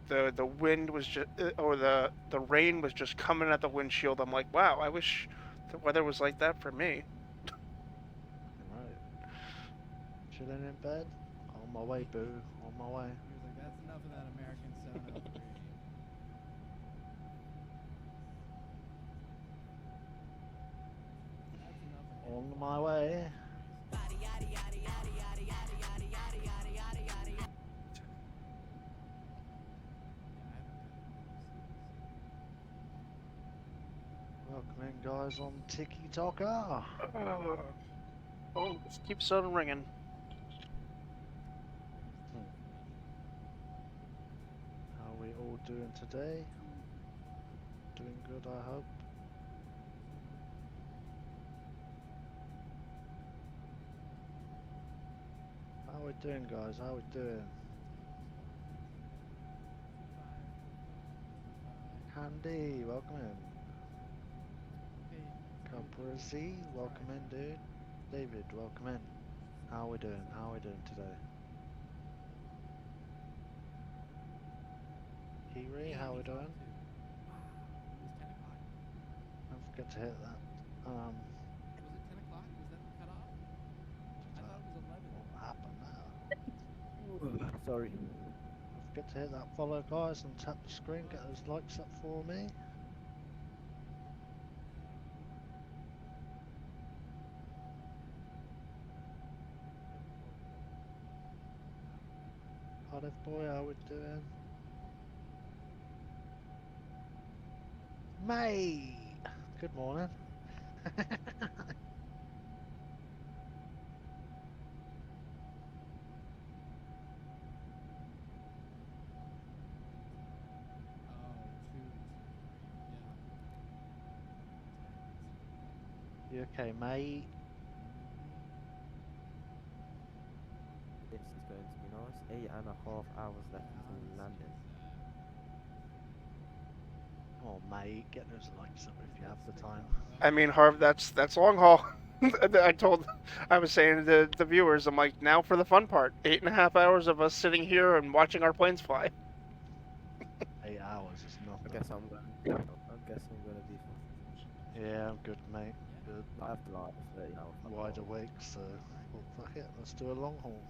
The wind was just, or the rain was just coming at the windshield. I'm like, wow, I wish the weather was like that for me. Right. Chilling in bed? On my way, boo. On my way. He was like, that's enough of that American 703. That's enough of On him. my way. Welcome in, guys, on Tiki Taka. Oh, just keeps on ringing. How are we all doing today? Doing good, I hope. How are we doing, guys? How are we doing? Handy, welcome in. Caprazi, welcome in, dude. David, welcome in. How are we doing? How are we doing today? Kiri, how are we doing? Don't forget to hit that. Was it 10 o'clock? Was that the cutoff? I thought it was 11. What happened now? Sorry. Don't forget to hit that follow, guys, and tap the screen. Get those likes up for me. Cardiff boy, how we doing? Mate! Good morning. You okay, mate? This is going to be nice. 8.5 hours left until landing. Come on, mate. Get those likes up if you have the time. I mean, Harv, that's long haul. I was saying to the viewers, I'm like, now for the fun part. 8.5 hours of us sitting here and watching our planes fly. 8 hours is I nothing. guess I'm gonna be Yeah, I'm good, mate. Good. I have to like 30 hours. Wide awake, so well, fuck it. Let's do a long haul.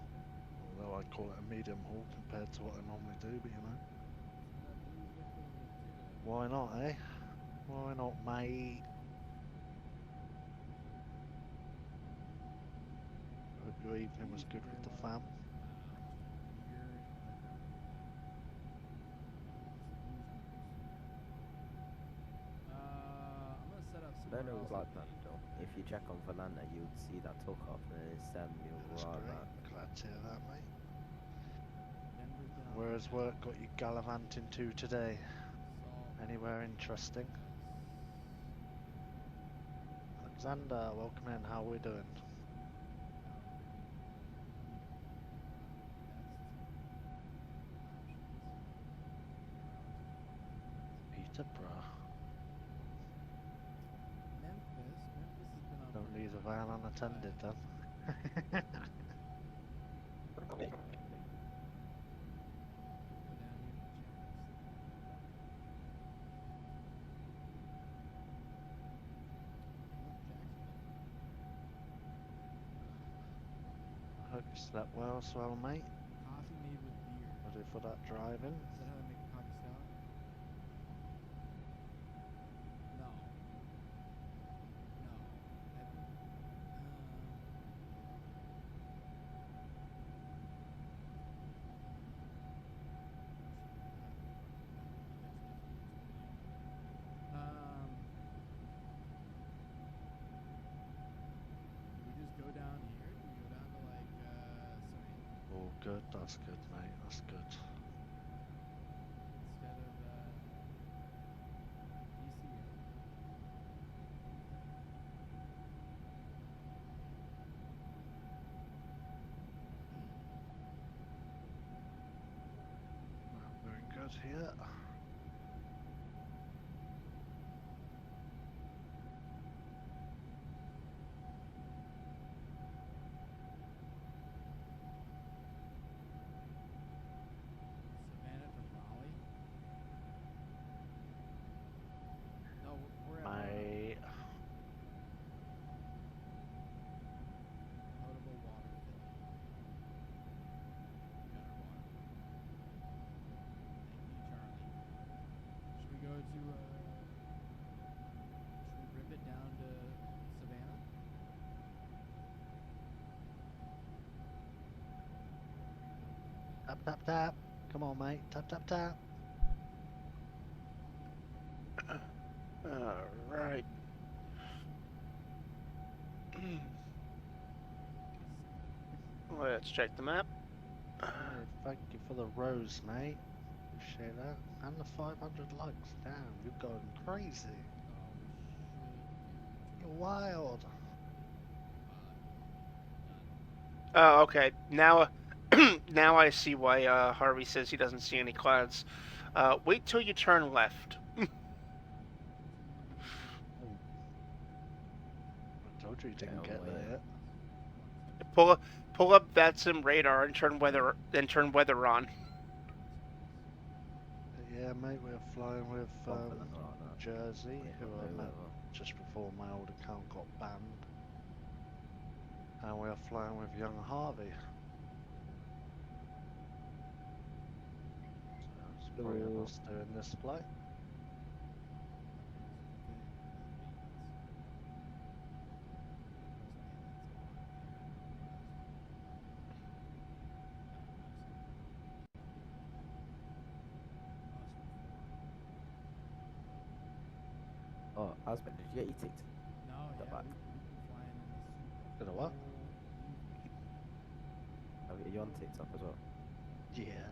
Although I'd call it a medium haul compared to what I normally do, but you know. Why not, eh? Why not, mate? Hope your evening was good with the fam. I'm gonna set up I somewhere don't know else. what like that though. If you check on Valanda, you would see that took off and then it's sent me That's right great. back. Glad to hear that, mate. Denver's down. Where has work got you gallivanting to today? Salt. Anywhere interesting? Alexander, welcome in. How are we doing? Peterborough. Memphis has been on. Don't leave the van unattended then. Go down here and check this. Hope you slept well, swell mate. Coffee made with beer. Ready for that driving? Is that how they make a coffee stout? No. No. Do we just go down here? Do we go down to like Savannah? All good, that's good, mate, that's good. Instead of DCA. Very good here. Savannah to Raleigh? No, we're at Mate, potable water filling. We got our water. Thank you, Charlie. Should we go to should we rip it down to Savannah? tap tap tap. Come on, mate, tap tap tap. Alright. Let's check the map. Hey, thank you for the rose, mate. Appreciate that. And the 500 likes. Damn, you're going crazy. You're wild. Oh, okay. Now, now I see why Harvey says he doesn't see any clouds. Wait till you turn left. I told you didn't Yeah, get well, there yeah. yet. Pull up VatSim radar and turn weather on. Yeah, mate, we're flying with Confident like that. Jersey, They've who got I no met weather. just before my old account got banned. And we're flying with young Harvey. So it's three of us doing this flight. Oh, Asbo, did you get your ticket? No, The yeah, back. we've been flying in this Did I what? whole evening. Are you on TikTok as well? Yeah.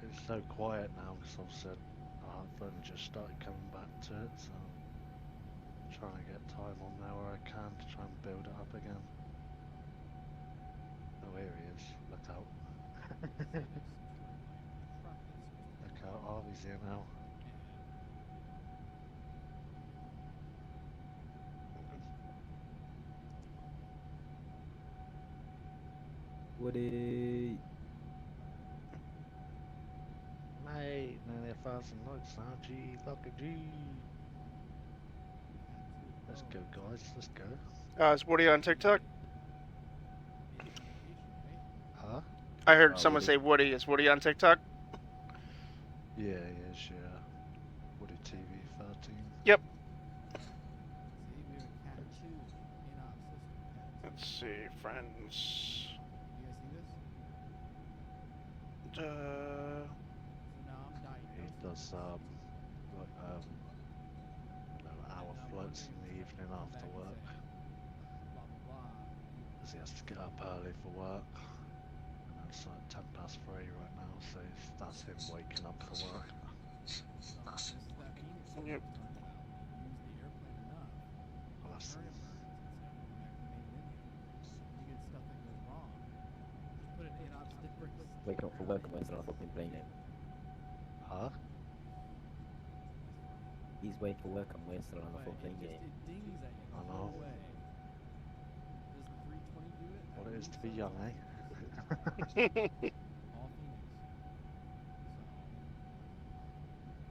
It's so quiet now because I've said I've only just started coming back to it, so I'm trying to get time on there where I can to try and build it up again. Oh, here he is. Look out. Look out, Harvey's here now. Woody! Mate, nearly 1,000 likes now. G, lucky G. Let's go, guys. Let's go. Is Woody on TikTok? Huh? I heard Oh, someone Woody. say Woody. Is Woody on TikTok? Yeah, yeah, yeah. Woody TV 13. Yep. See, we have a cat 2 in op system. Let's see, friends. You guys see this? Uh, So now I'm He diagnosed. does, like, you know, hour floats in the evening after work. Blah blah blah. Because he has to get up early for work. And it's like 10 past 3 right now, so that's him waking up for work. So this is that Phoenix thing Yep. we talked about. You use the airplane enough, Well, that's turn it burns, it's gonna go back to the main menu. You get stuff that goes wrong. Just put an in-op sticker. Waking up for work and wasting on a fucking plane game. Huh? He's waiting for work and wasting on a But fucking it game. dings at you I the know. whole way. Does the 320 do it? I What it is to believe be so. young, eh? All Phoenix.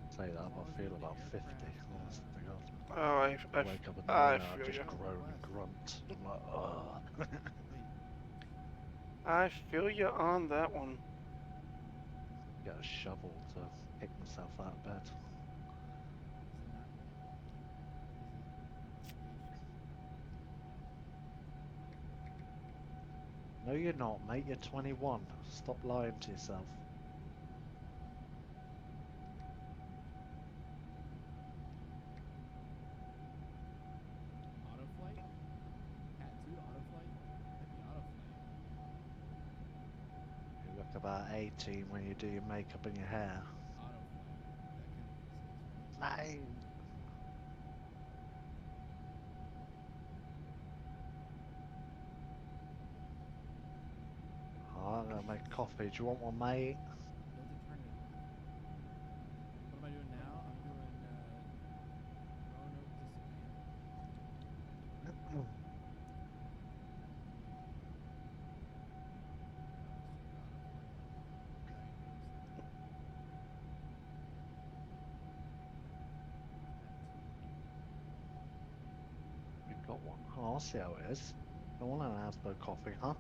Say that, As but long I as feel the about 50. aircraft, Honest to God. oh, I wake up in the I morning and I feel just you. groan and grunt. I'm like, ugh. Wait, I feel you on that one. Get a shovel to pick myself out of bed. is it not? No, you're not, mate. You're 21. Stop lying to yourself. Autoflight? Cat 2 autoflight? That'd be autoflight. You look about 18 when you do your makeup and your hair. Autoflight. That kind of Mate. Oh, I'm gonna make coffee. Do you want one, mate? You have to turn it on. What am I doing now? I'm doing Roanoke to Savannah. We've got one. Oh, I'll see how it is. I want an Asbo coffee, huh?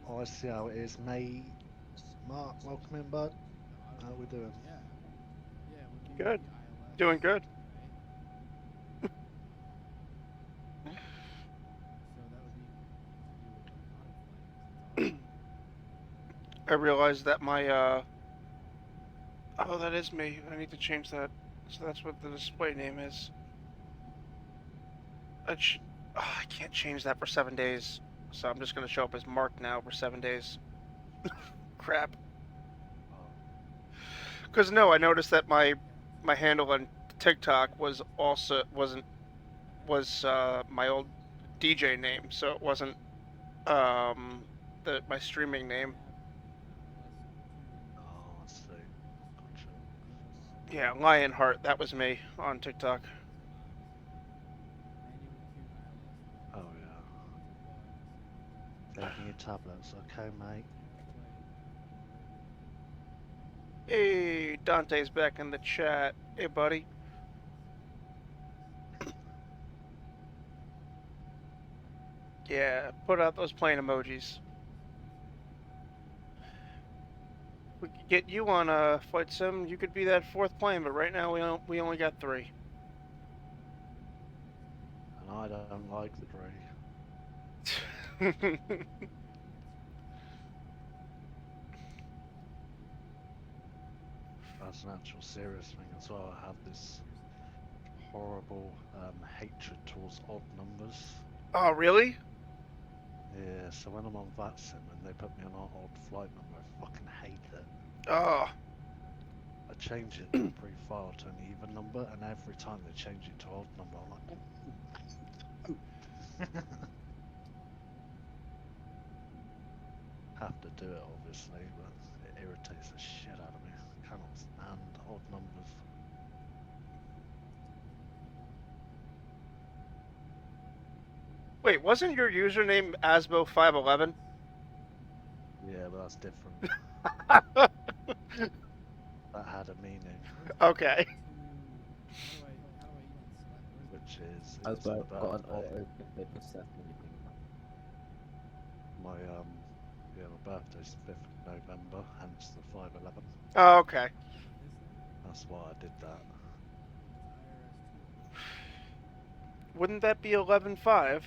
Oh, I see how it is, mate. Mark, welcome in, bud. How we doing? Yeah. Yeah, it would be Good. the ILS, Doing good. right? So that would be to do with like autoflight. I realized that my oh, that is me. I need to change that. So that's what the display name is. I can't change that for 7 days. So I'm just gonna show up as Mark now for 7 days. Crap. Cause no, I noticed that my handle on TikTok was my old DJ name, so it wasn't my streaming name. Oh, I see. Gotcha. Yeah, Lionheart, that was me on TikTok. Oh, yeah. Taking your tablets, okay, mate? Hey, Dante's back in the chat. Hey, buddy. Yeah, put out those plane emojis. We could get you on a flight sim. You could be that fourth plane, but right now we only got 3. And I don't like the that's an actual serious thing as well. I have this horrible hatred towards odd numbers. Oh, really? Yeah, so when I'm on VatSim and they put me on an odd flight number, I fucking hate it. Oh, I change it to pre-file to an even number, and every time they change it to odd number, I'm like, have to do it obviously, but it irritates the shit out of me. I cannot stand odd numbers. wait, wasn't your username Asbo511? Yeah, but that's different. That had a meaning, Okay. How do I even select? which is As it's well, about got an odd. auto clip of stuff and everything. My my birthday's 5th of November, hence the 511. Oh, okay. That's why I did that. Wouldn't that be 11.5?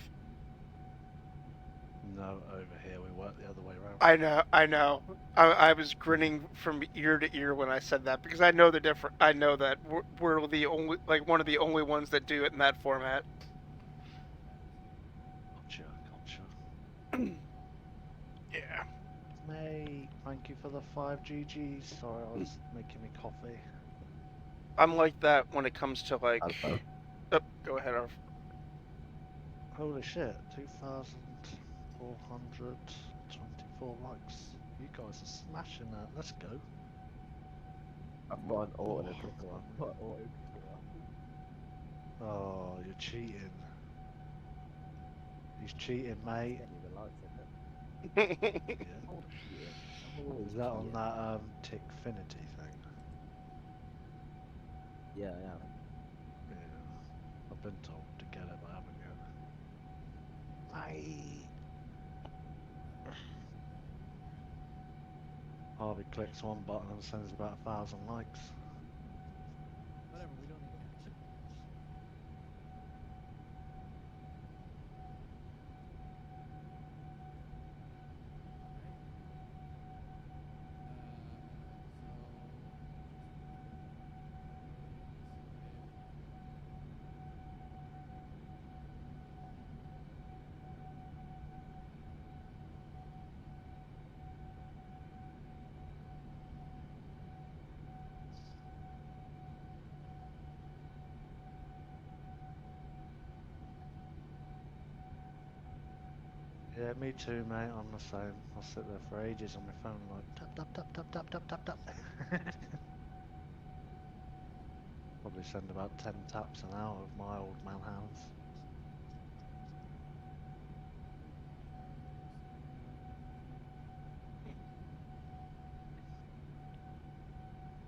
No, over here we work the other way around. I know, I know. I was grinning from ear to ear when I said that because I know the different. I know that we're the only, like, one of the only ones that do it in that format. Gotcha. Yeah. Mate, thank you for the 5 GGs. Sorry, I was making me coffee. I'm like that when it comes to like. Asbo. Oh, go ahead, Arv. Holy shit, 2,424 likes. You guys are smashing that. Let's go. I've got an auto Oh, clicker on. fuck. What auto clicker on? Oh, you're cheating. He's cheating, mate. Getting the likes in it. Yeah. I'm always cheating. I'm always Is that on cheating. that Tickfinity thing? Yeah, I am. Yeah. I've been told to get it, but I haven't yet. Mate. Harvey clicks one button and sends about 1,000 likes. Whatever, we don't need to. Yeah, me too, mate. I'm the same. I'll sit there for ages on my phone, like tap tap tap tap tap tap tap tap. Probably send about 10 taps an hour with my old man hands.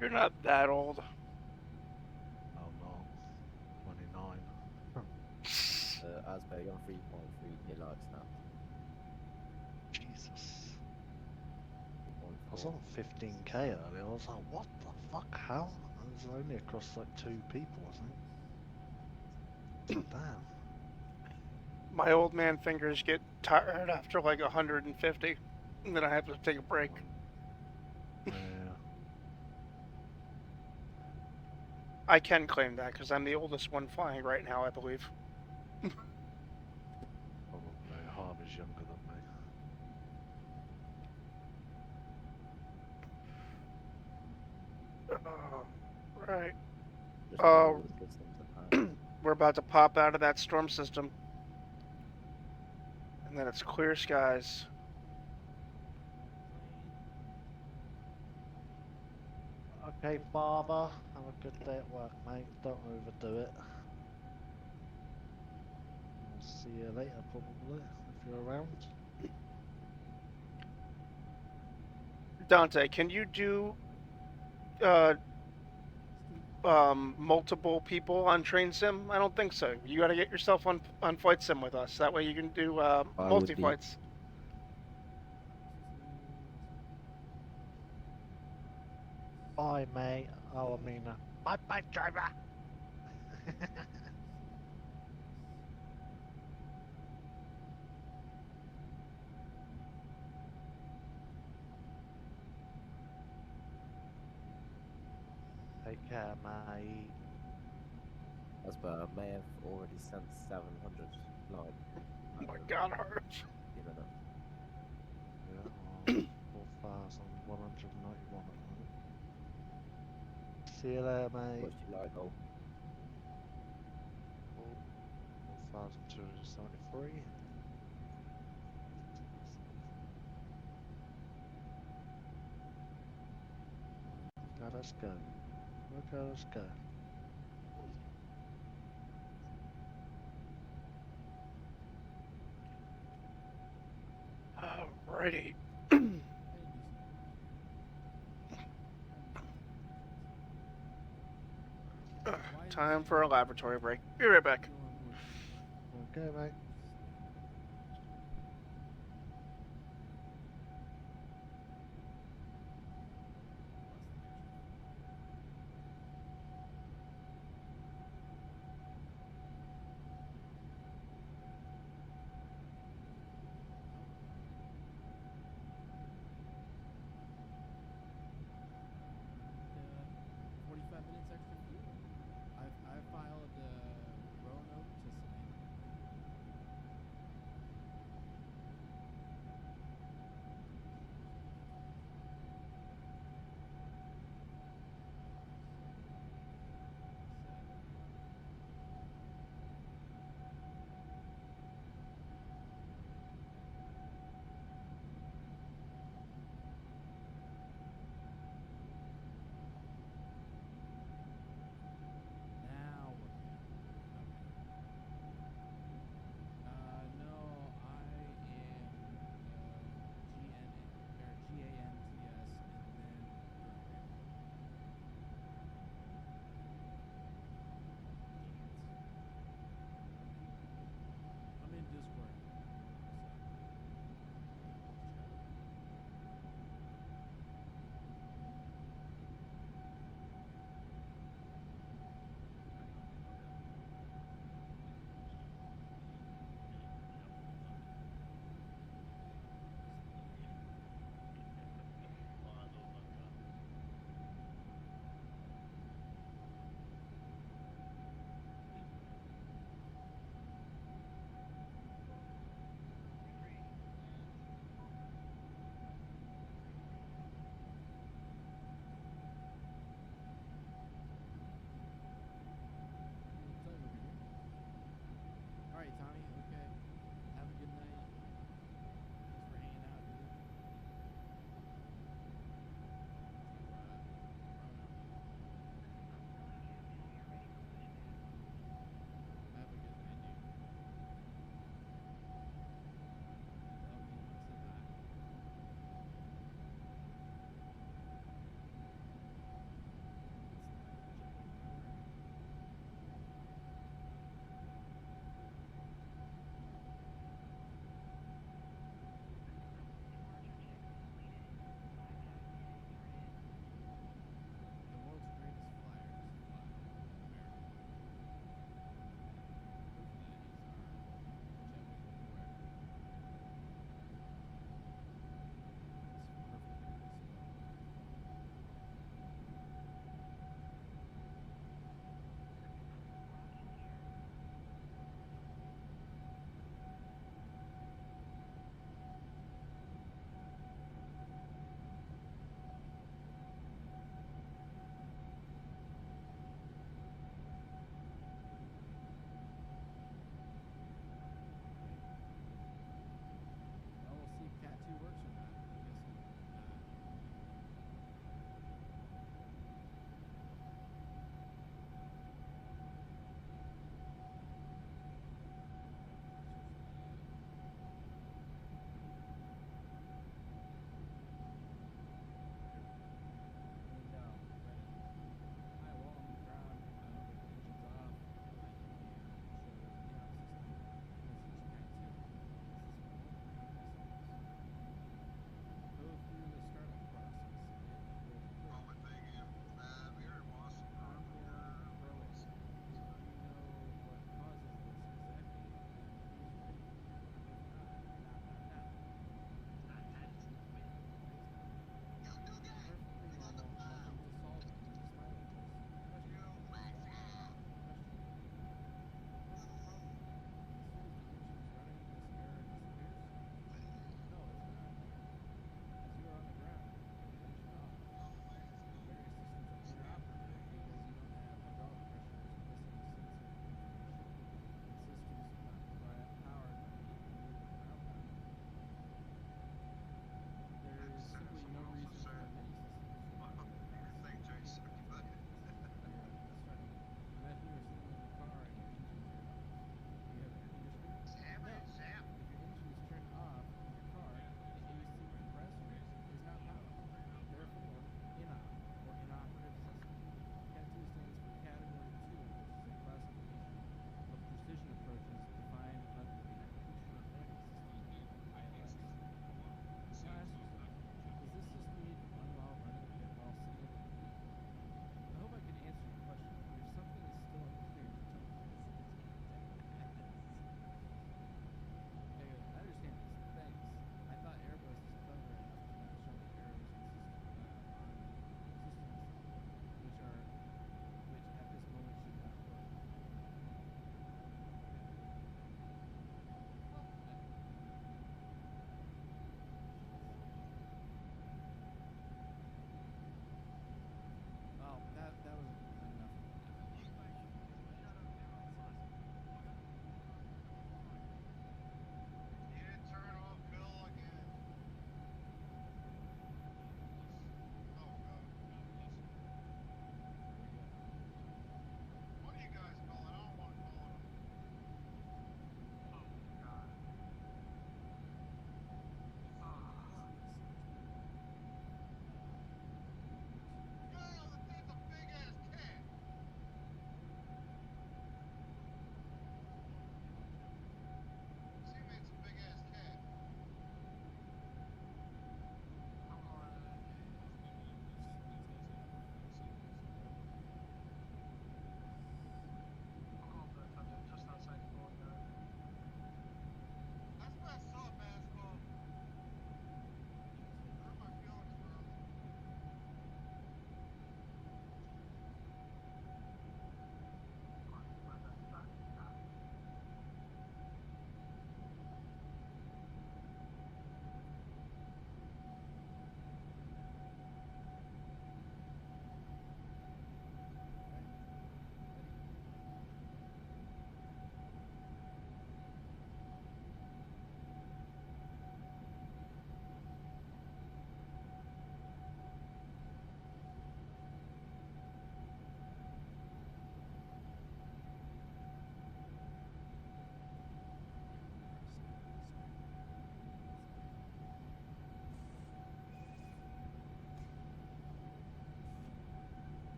You're not that old. I'm not 29. Asbo, you're on 3.3k likes now. Jesus. I was 3.4. on 15k earlier. I was like, what the fuck? How? It was only across like 2 people, I think. Damn. My old man fingers get tired after like 150, and then I have to take a break. Yeah. I can claim that because I'm the oldest one flying right now, I believe. Probably. Harvey's younger than me. Right. Just Oh. all the systems apparently. We're about to pop out of that storm system. And then it's clear skies. Okay, father. Have a good day at work, mate. Don't overdo it. I'll see you later, probably, if you're around. Dante, can you do multiple people on train sim? I don't think so. You got to get yourself on flight sim with us. That way you can do multi flights. Bye, mate. Oh, I mean, bye, bye, driver. care, mate. Asbo, I may have already sent 700, like, Oh my god, hurts. given up. Yeah, 4,191 at the moment. See you later, mate. What's your like goal? 4,273. Let us go. Let us go. Alrighty. Time for a laboratory break. Be right back. Okay, mate. Uh, 45 minutes extra fuel. I filed Roanoke to Savannah.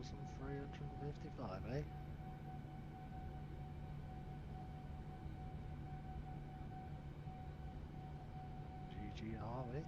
1,355, eh? GG Harvey.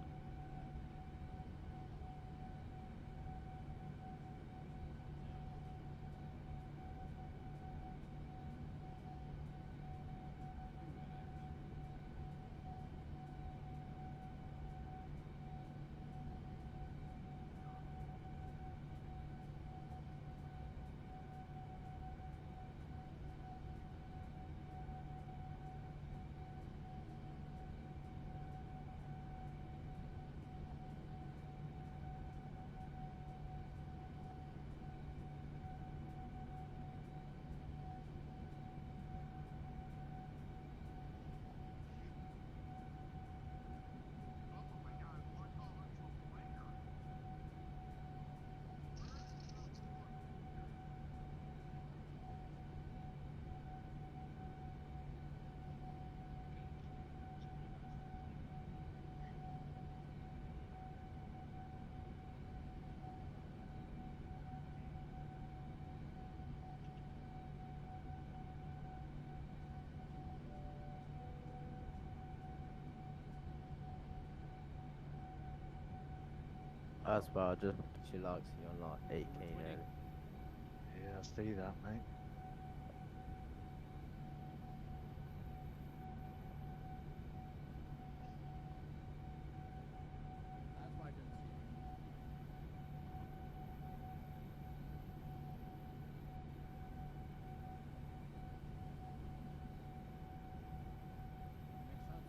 That's why I just she likes you on like 8k nearly. Yeah, I see that, mate. That's why I couldn't see you. Makes sense.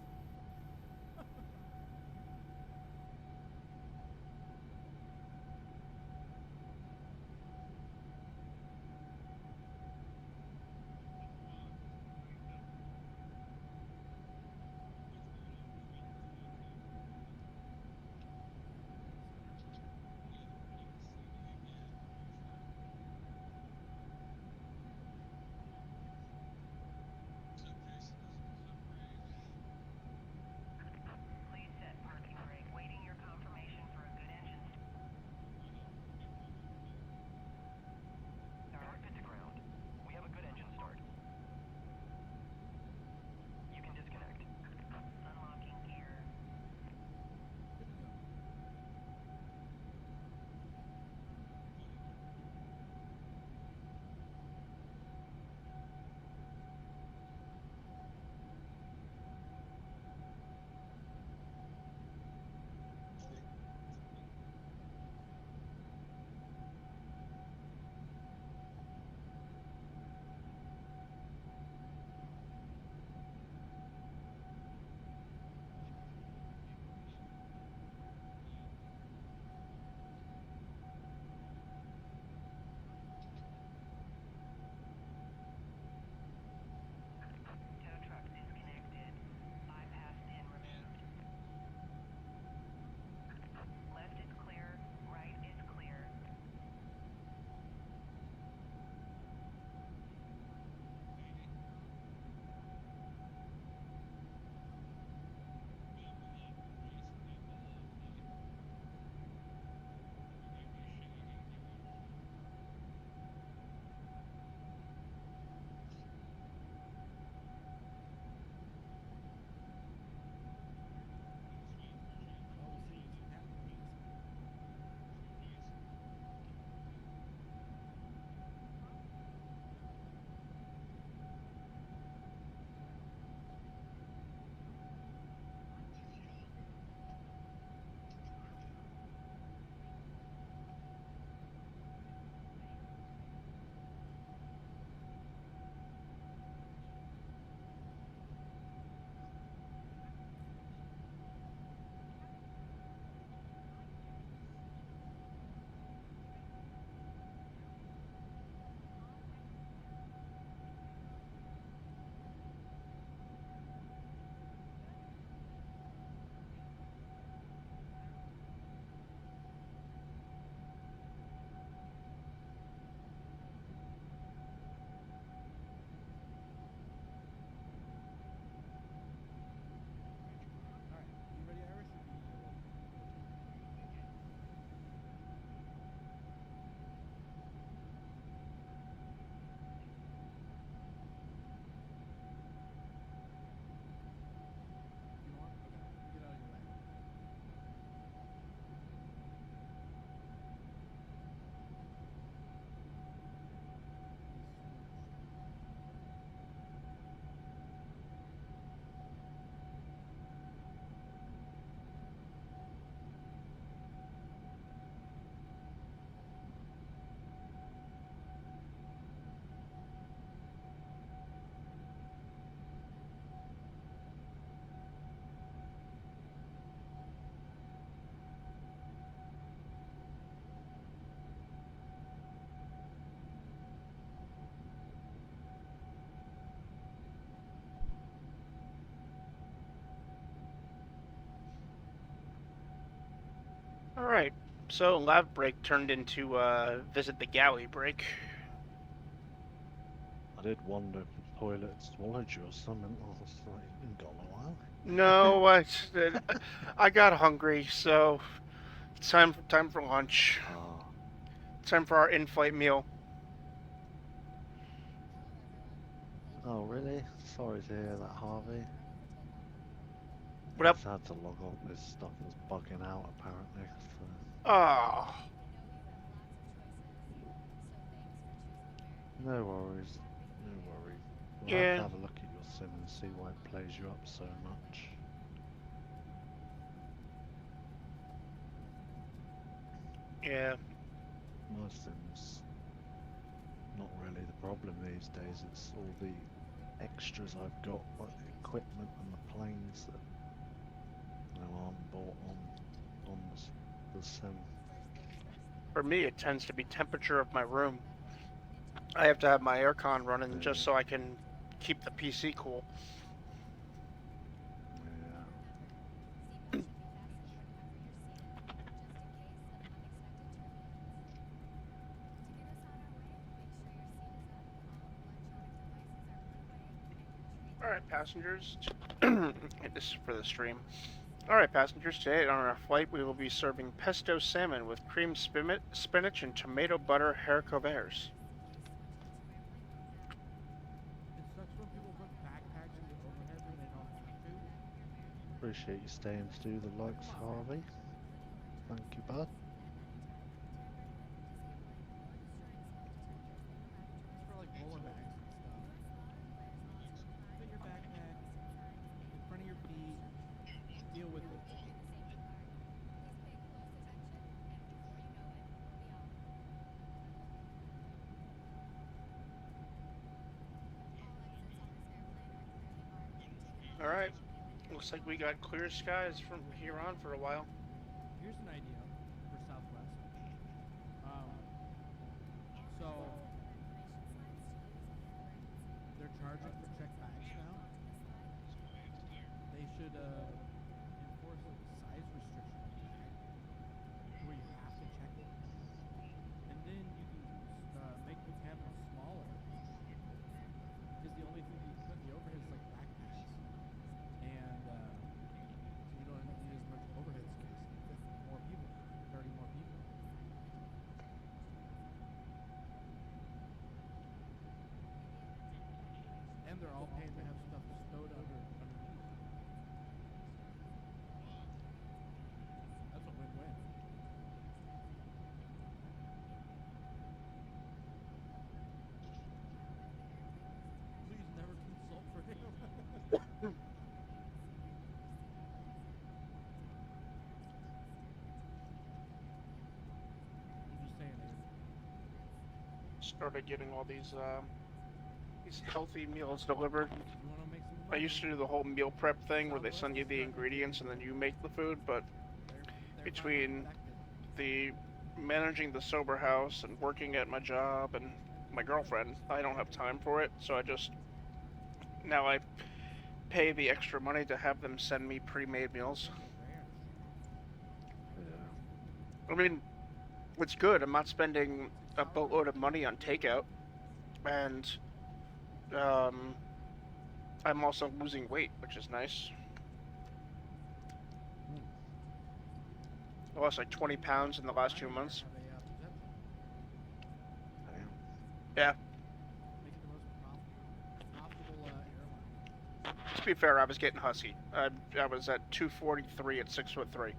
Alright, so lav break turned into visit the galley break. I did wonder if the toilet swallowed you or something. I was like, it's been gone a while. No, I got hungry, so it's time for lunch. Ah, Time for our in-flight meal. oh really? Sorry to hear that, Harvey. What up? Just had to log off. This stuff was bugging out apparently. So. Oh, No worries. No worries. We'll have yeah, to have a look at your sim and see why it plays you up so much. yeah. My sim's not really the problem these days. It's all the extras I've got, like the equipment and the planes that aren't bought on the sim. For me, it tends to be temperature of my room. I have to have my aircon running just so I can keep the PC cool. Yeah. Alright, passengers. This is for the stream. Alright, passengers. Today on our flight, we will be serving pesto salmon with cream spinach and tomato butter haricots verts. It sucks when people put backpacks in the overhead when they don't have to. Appreciate you staying to do the likes, Harvey. Thank you, bud. It's for like roller bags and stuff. Put your backpack in front of your feet. Deal with it. Alright. Looks like we got clear skies from here on for a while. Here's an idea for Southwest. So they're charging for checked bags now. They should enforce a size restriction on the bag where you have to check it, and then you can make the cabin smaller because the only thing you put in the overhead is like backpacks, and so you don't need as much overhead space to fit more people, 30 more people. And they're all paying to have stuff stowed underneath. That's a win-win. Please never consult for him. I'm just saying, Abe. Started getting all these healthy meals delivered. You want to make some I money? used to do the whole meal prep thing where they send you the ingredients and then you make the food, but They're between protected. the managing the sober house and working at my job and my girlfriend, I don't have time for it, so now I pay the extra money to have them send me pre-made meals. Yeah. I mean, it's good. I'm not spending a boatload of money on takeout, and I'm also losing weight, which is nice. I lost like 20 pounds in the last 2 months. Damn. Yeah. Make it the most profitable airline. To be fair, I was getting husky. I was at 243 at 6'3".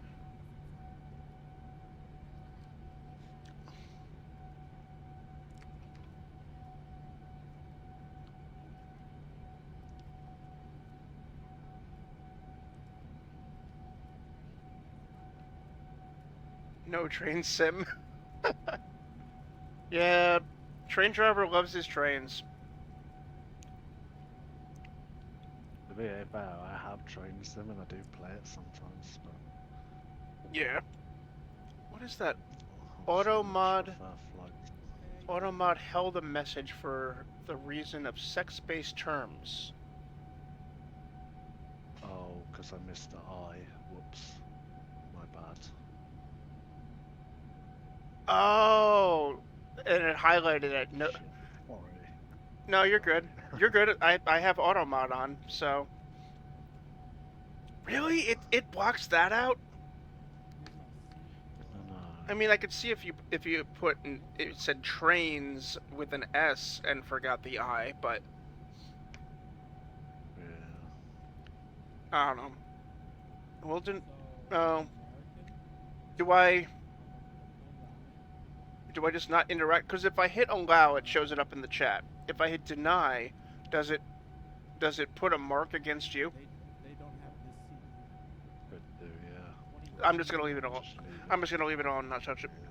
No train sim. Yeah, train driver loves his trains. To be fair, I have trained sim and I do play it sometimes, but Yeah. What is that? I Auto much mod. prefer flight. Automod held a message for the reason of sex-based terms. Oh, because I missed the I. Whoops. My bad. Oh, and it highlighted it. No, Shit. Sorry. no, you're good. You're good. I have auto mod on, so. Really? It blocks that out? No. I mean, I could see if you put it said trains with an S and forgot the I, but Yeah. I don't know. Well, didn't So, oh, American? do I do I just not interact? Because if I hit allow, it shows it up in the chat. If I hit deny, does it put a mark against you? They don't have this seat. Could do, yeah. I'm just gonna leave it alone. Just leave it. I'm just gonna leave it on and not touch it. Yeah.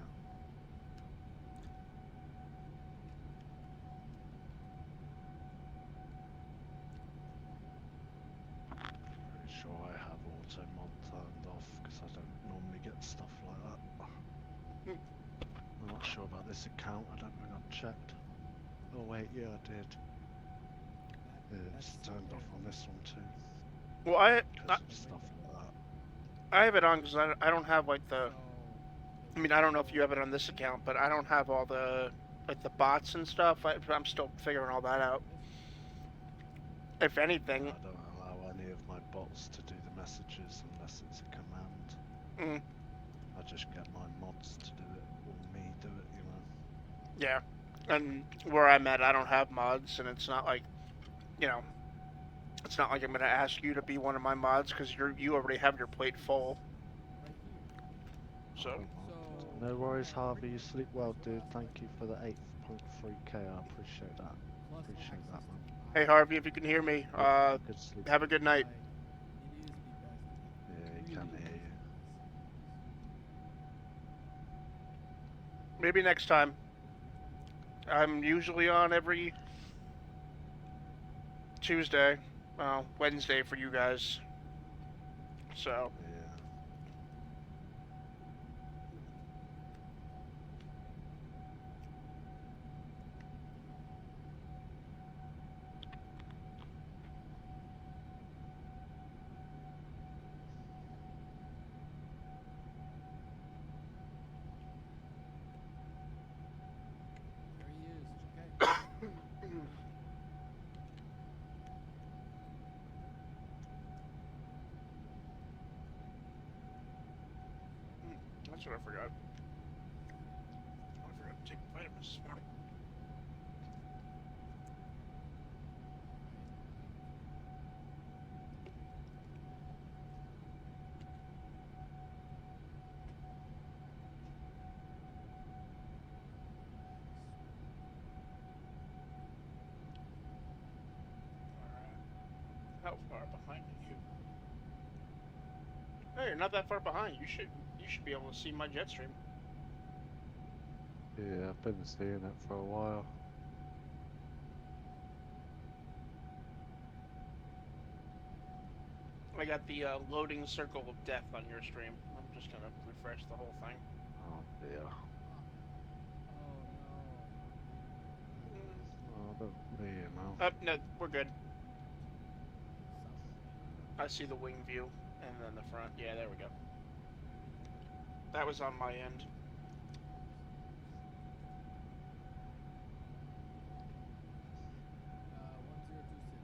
Pretty sure I have auto mod turned off because I don't normally get stuff like that. Hmm. I'm not sure about this account. I don't think I've checked. Oh wait, yeah, I did. It's That's turned off on this one too. Well, I Because of stuff like that. I have it on because I don't have like the. So, I mean, I don't know if you have it on this account, but I don't have all the like the bots and stuff. I'm still figuring all that out. If anything, I don't allow any of my bots to do the messages unless it's a command. mm, I just get my mods to do it, or me do it, you know. yeah. And where I'm at, I don't have mods, and it's not like, you know, it's not like I'm gonna ask you to be one of my mods because you already have your plate full. right here. So So, No worries, Harvey. You sleep well, dude. Thank you for the 8.3k. I appreciate that. plus Appreciate that, man. hey Harvey, if you can hear me, Good sleep. have a good night. It is the best. Yeah, he can hear you. Maybe next time. I'm usually on every Tuesday, Wednesday for you guys. So Yeah. There he is. Okay. that's what I forgot. I forgot to take vitamins this morning. How far behind are you? Hey, you're not that far behind. You should be able to see my jet stream. Yeah, I've been seeing it for a while. I got the loading circle of death on your stream. I'm just gonna refresh the whole thing. Oh dear. Oh Oh, don't be, you know. No, we're good. I see the wing view and then the front. Yeah, there we go. That was on my end. no. 1026.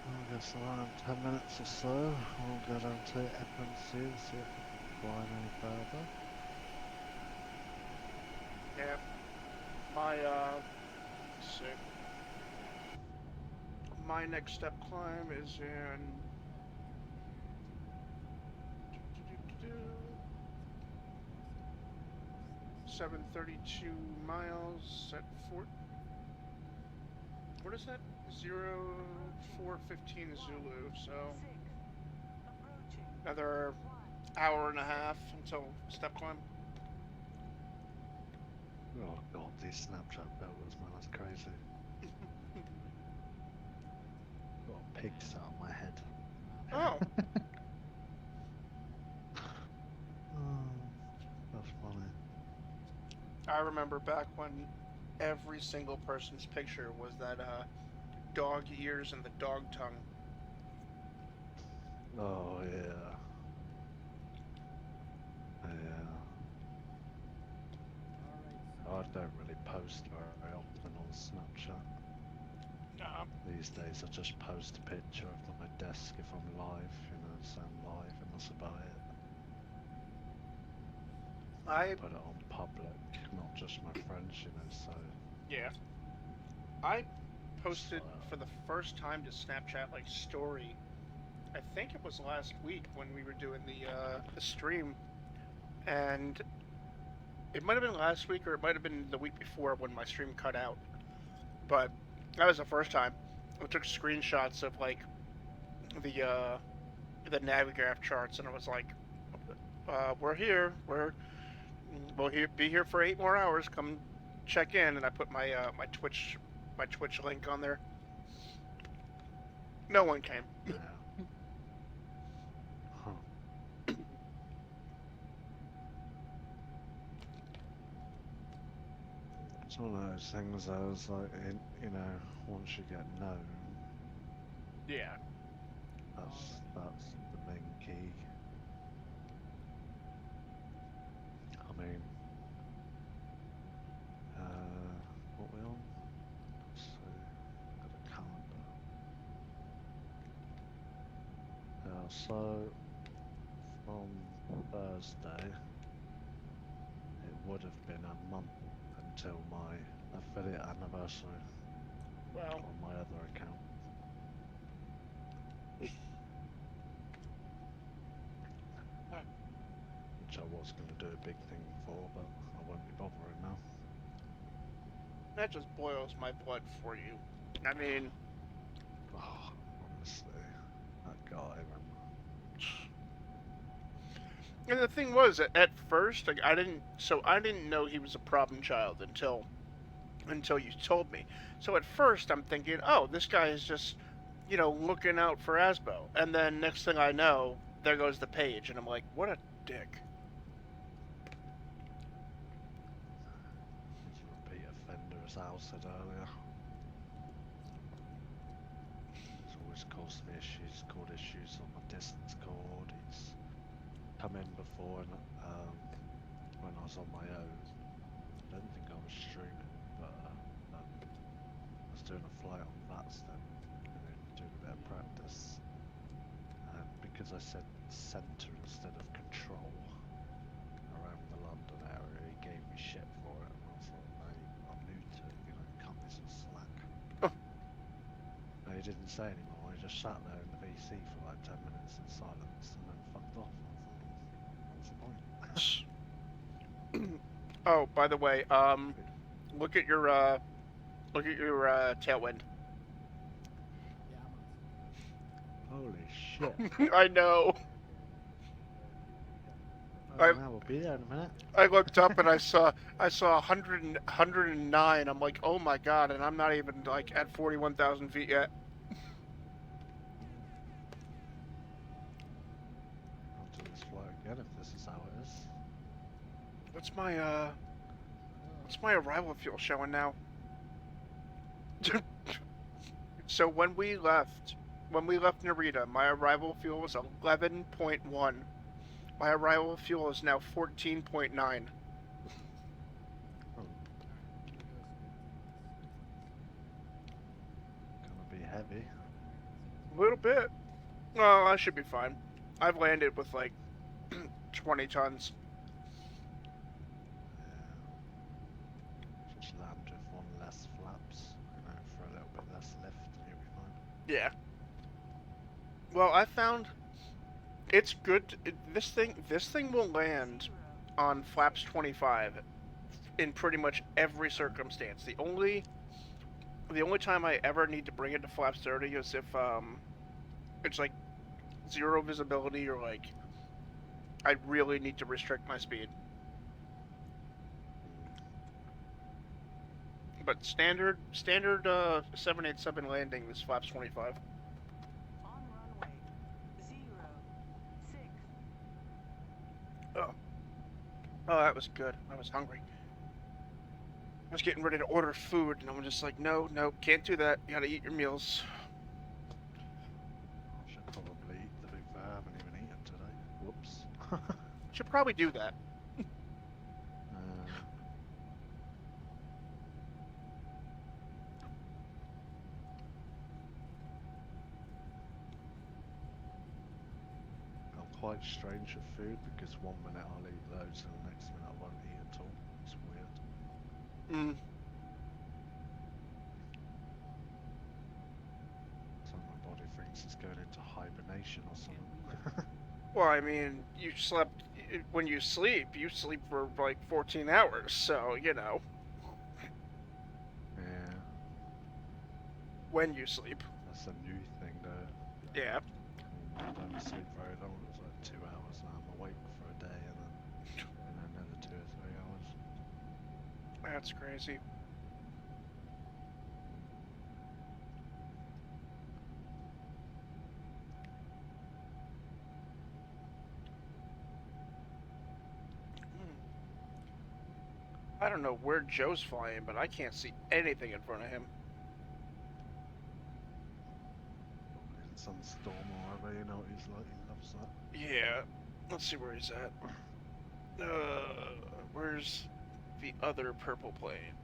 I guess around 10 minutes or so, we'll go down to FMC and see if we can climb any further. Yeah. My let's see. My next step climb is in 732 miles at Fort. What is that? 0415 Zulu. So another hour and a half until step climb. Oh god, these Snapchat filters, man, that's crazy. Got a pig sat on my head. Oh. That's funny. I remember back when every single person's picture was that dog ears and the dog tongue. Oh yeah. Yeah. All right. I don't really post very often on Snapchat. These days I just post a picture of my desk if I'm live, you know, so I'm live and that's about it. I Put it on public, not just my friends, you know, so... Yeah. I posted So- for the first time to Snapchat like story. I think it was last week when we were doing the stream, and it might have been last week or it might have been the week before when my stream cut out. But that was the first time. I took screenshots of like the Navigraph charts, and I was like, "We're here. We'll be here for 8 more hours. Come check in." And I put my my Twitch link on there. No one came. Yeah. Huh. It's one of those things though, it's like, you know, once you get known, Yeah. that's the main key. I mean, what we on? Let's see, got a calendar. So, from Thursday, it would have been a month until my affiliate anniversary Well, on my other account. Which I was going to do a big thing for, but I won't be bothering now. that just boils my blood for you. I mean, Oh, honestly, that guy, man. and the thing was, at first, like I didn't know he was a problem child until you told me. So at first, I'm thinking, oh, this guy is just, looking out for Asbo. And then next thing I know, there goes the page, and I'm like, what a dick. He's a repeat offender, as Al said earlier. He's always caused me issues, called issues on my Discord. He's come in before and when I was on my own. I don't think I was streaming, but I was doing a flight on VatSim, doing a bit of practice. And because I said centre instead of control around the London area, he gave me shit for it. And I was like, mate, I'm new to it, cut me some slack. No, he didn't say anymore. He just sat there in the VC for like 10 minutes in silence and then fucked off. I was like, what's the point? Oh, by the way, look at your tailwind. Yeah, Holy shit. I know. Oh, now we'll be there in a minute. I looked up and I saw 109. I'm like, oh my god, and I'm not even like at 41,000 feet yet. I'll do this flight again if this is how it is. What's my arrival fuel showing now? So when we left Narita, my arrival fuel was 11.1. My arrival fuel is now 14.9. Oh, gonna be heavy. A little bit. Oh, I should be fine. I've landed with like 20 tons. Yeah. Just land with one less flaps, for a little bit less lift and you'll be fine. Yeah. Well, I found it's good. This thing will land on flaps 25 in pretty much every circumstance. The only time I ever need to bring it to flaps 30 is if it's like zero visibility or like I really need to restrict my speed. But standard 787 landing is flaps 25. On runway 06. Oh, that was good. I was hungry. I was getting ready to order food, and I'm just like, no, can't do that. You gotta eat your meals. I should probably eat, to be fair. I haven't even eaten today. Whoops. Should probably do that. I'm quite strange with food because one minute I'll eat loads and the next minute I won't eat at all. It's weird. Mm. So my body thinks it's going into hibernation or something. Well, I mean, you slept. When you sleep for like 14 hours, so, you know. Yeah, When you sleep. that's a new thing though. Yeah. I don't sleep very long. It's like 2 hours and I'm awake for a day and then another 2 or 3 hours. That's crazy. I don't know where Joe's flying, but I can't see anything in front of him. Probably in some storm or whatever, you know what he's like, he loves that. Yeah. Let's see where he's at. Where's the other purple plane?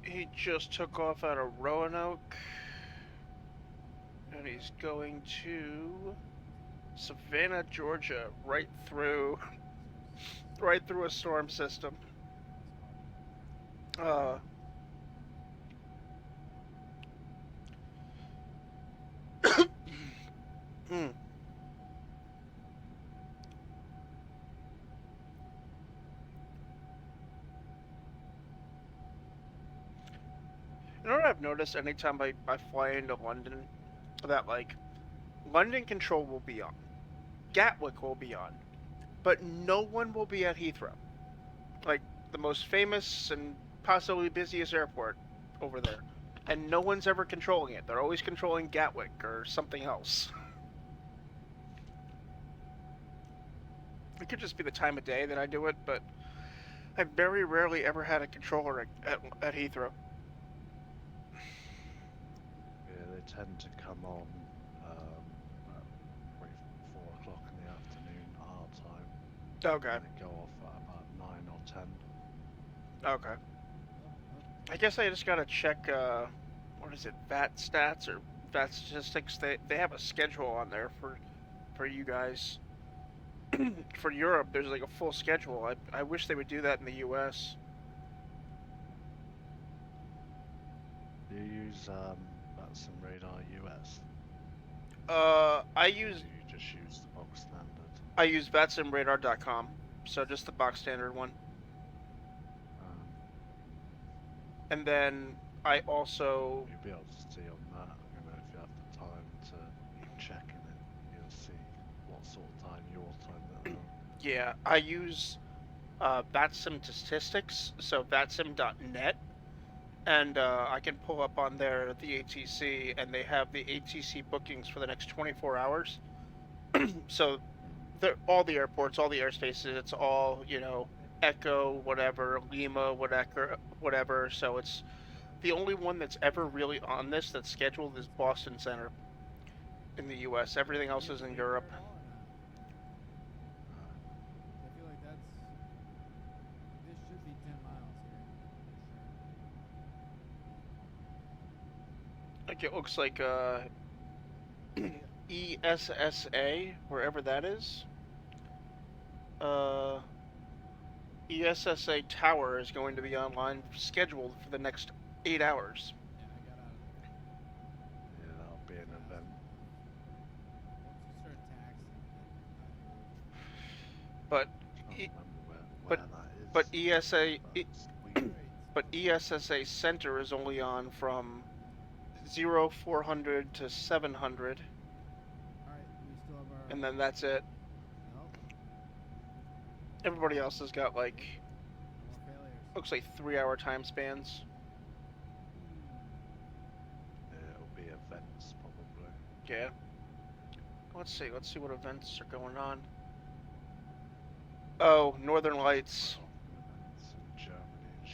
He just took off out of Roanoke. And he's going to Savannah, Georgia, right through a storm system. You know what I've noticed anytime I fly into London? That, like, London Control will be on. Gatwick will be on. But no one will be at Heathrow. Like, the most famous and possibly busiest airport over there. And no one's ever controlling it. They're always controlling Gatwick or something else. It could just be the time of day that I do it, but I've very rarely ever had a controller at Heathrow. Yeah, they tend to come on at 3, 4 o'clock in the afternoon our time. Okay. And they go off at about 9 or 10. Okay. I guess I just gotta check, what is it, VAT stats or VAT statistics? They have a schedule on there for you guys. For Europe, there's like a full schedule. I wish they would do that in the US. Do you use VatSim Radar US? I Or use do you just use the box standard? I use VatSimRadar.com, so just the box standard one. And then I also You'll be able to see on that, you know, if you have the time to keep checking it, you'll see what sort of time your time that are. yeah, I use VatSim statistics, so VatSim.net, and I can pull up on there the ATC, and they have the ATC bookings for the next 24 hours. So all the airports, all the airspaces, it's all, you know, Echo, whatever, Lima, whatever. So it's the only one that's ever really on this that's scheduled is Boston Center in the U.S. Everything else is in Europe. I feel like this should be 10 miles here. Like it looks like ESSA, wherever that is. ESSA Tower is going to be online, scheduled for the next 8 hours. Yeah, I got out of there. Yeah, that'll be an event. Once you start taxing, But I E- can't remember where but- that is. but ESA That's weird. but ESSA Center is only on from 0400 to 700, Alright, we still have our. and then that's it. Nope, Everybody else has got like more failures. looks like 3-hour time spans. Yeah, it'll be events probably. Yeah. Let's see what events are going on. Oh, Northern Lights. It's in Germany and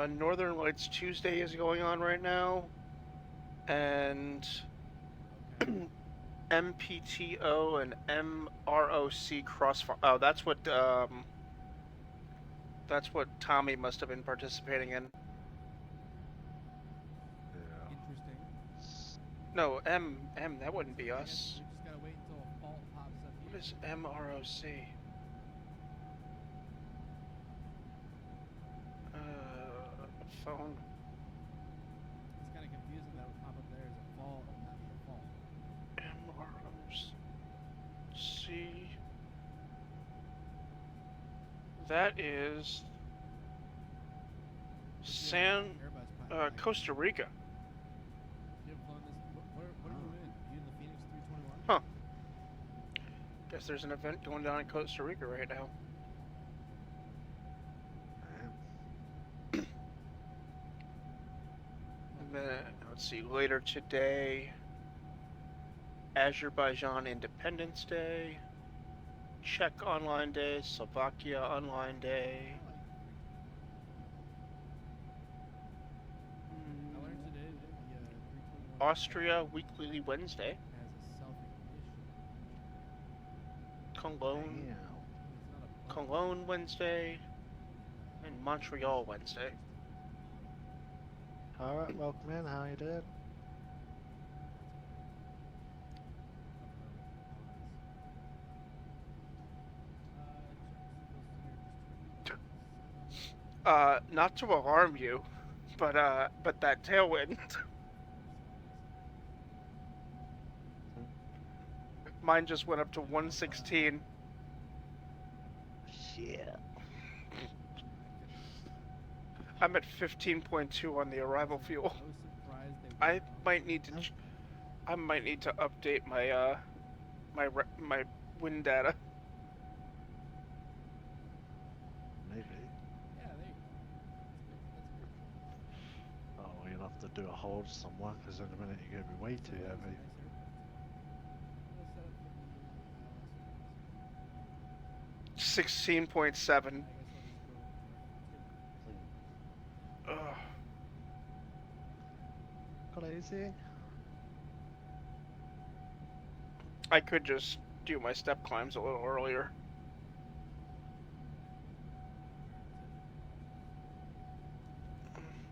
shit. Northern Lights Tuesday is going on right now, and Okay. MPTO and MROC crossfire. Oh, that's what Tommy must have been participating in. Yeah. Interesting. No, that wouldn't be I guess us. we just gotta wait until a fault pops up What here. is MROC? Phone. It's kind of confusing that would pop up there as a fault and not be a fault. MROC. That is Costa Rica. You haven't flown this. What are you in? You in the Phoenix 321? Huh. Guess there's an event going down in Costa Rica right now. And then, let's see, later today, Azerbaijan Independence Day, Czech Online Day, Slovakia Online Day. I learned today that the 321 Austria Weekly Wednesday. has a self-ignition. Cologne, Yeah. It's not a button. Cologne Wednesday, and Montreal Wednesday. Alright, welcome in, how you doing? Not to alarm you, but that tailwind. Mine just went up to 116. Yeah. I'm at 15.2 on the arrival fuel. No surprise they I went might need to. I might need to update my my wind data. Maybe. Yeah, there you go. That's good. Oh, you'll have to do a hold somewhere, because in a minute you're going to be way too heavy. 16.7. Ugh. Crazy. I could just do my step climbs a little earlier.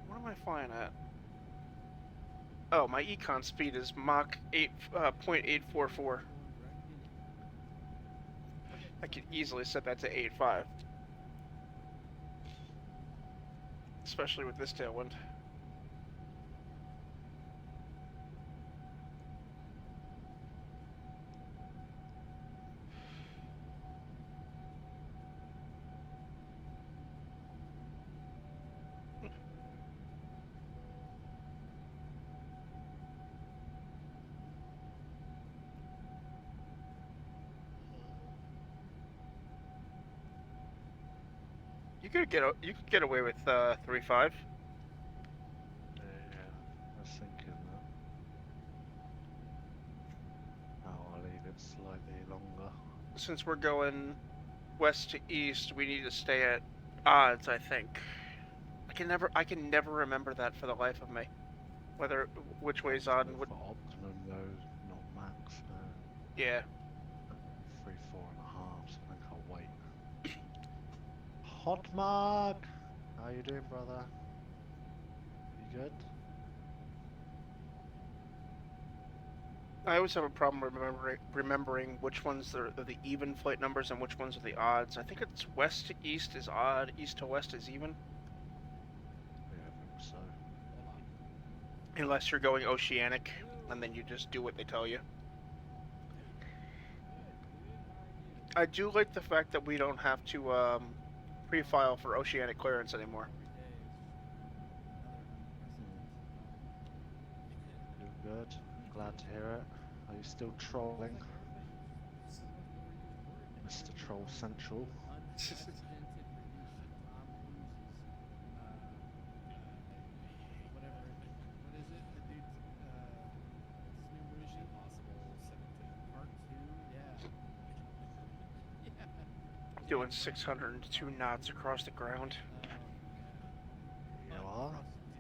What am I flying at? Oh, my econ speed is Mach 8.844. I could easily set that to 8.5. Especially with this tailwind. You could get away with 3.5. Yeah, I was thinking that. Oh, I'll leave it slightly longer. Since we're going west to east, we need to stay at odds, I think. I can never remember that for the life of me. Which way's odd and Go what. for optimum though, not max. Yeah. 3, 4.5, so I think I'll wait. Hot Mark! How you doing, brother? You good? I always have a problem remembering which ones are the even flight numbers and which ones are the odds. I think it's west to east is odd, east to west is even. Yeah, I think so. Unless you're going oceanic, and then you just do what they tell you. I do like the fact that we don't have to pre-file for oceanic clearance anymore. You're good. Glad to hear it. Are you still trolling? Mr. Troll Central. doing 602 knots across the ground. You are.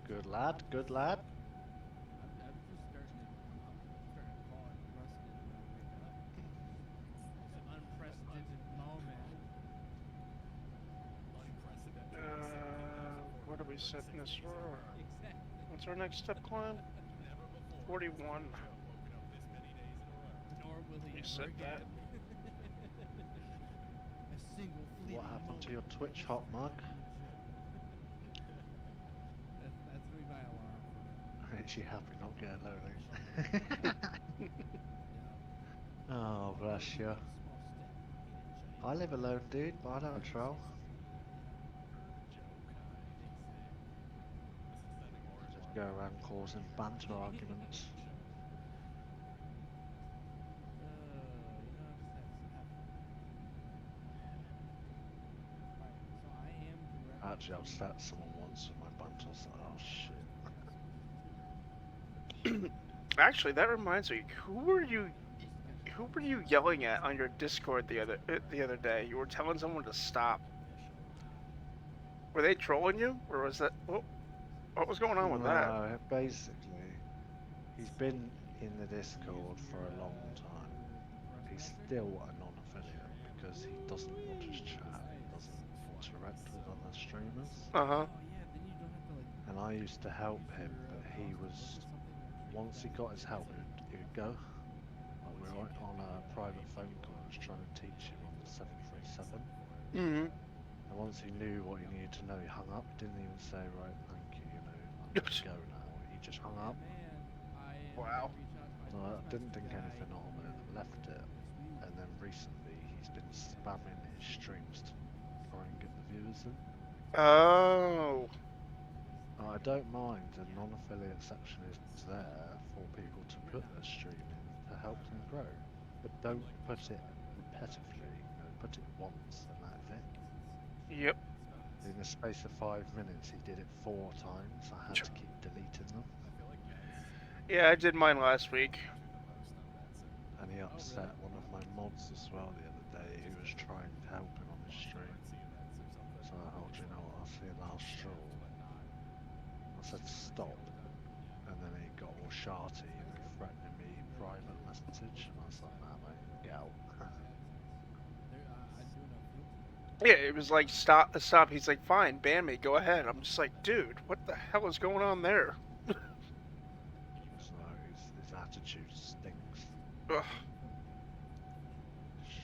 Good lad, good lad. I'm just starting to call it precedent when I wake up. It's an unprecedented moment. What are we setting this for? Exactly. What's our next step climb? 41. Nor will he You ever said again. that. A single fleeting What happened to moment your Twitch hot mug? That's gonna be my alarm. Is she happy not getting lonely? Oh, bless you. I live alone, dude, but I don't troll. Just go around causing banter arguments. Actually, I've sat someone once with my banter, so oh shit. Actually, that reminds me. Who were you yelling at on your Discord the other day? You were telling someone to stop. Were they trolling you, or was that what was going on with that? No, basically, he's been in the Discord for a long time. He's still a non-affiliate because he doesn't watch his chat. He doesn't interact with other streamers. And I used to help him, but he was, once he got his help, he would go. Like we were on a private phone call, I was trying to teach him on the 737. Mm-hmm. And once he knew what he needed to know, he hung up. He didn't even say, right, thank you, I'm going to go now. He just hung up. Wow. So I didn't think anything of it, left it. And then recently, he's been spamming his streams to try and get the viewers in. Oh. I don't mind, the non-affiliate section is there for people to put their stream in to help them grow. But don't put it repetitively, put it once and that's it. Yep. In the space of 5 minutes, he did it 4 times. I had to keep deleting them. Yeah, I did mine last week. And he upset one of my mods as well the other day who was trying to help him on his stream. So I told you know what, I'll see you last straw. I said stop, and then he got all sharty and threatening me private message, and I was like, nah mate, get out. Yeah, it was like stop. He's like, fine, ban me, go ahead. I'm just like, dude, what the hell is going on there? So his attitude stinks. Ugh.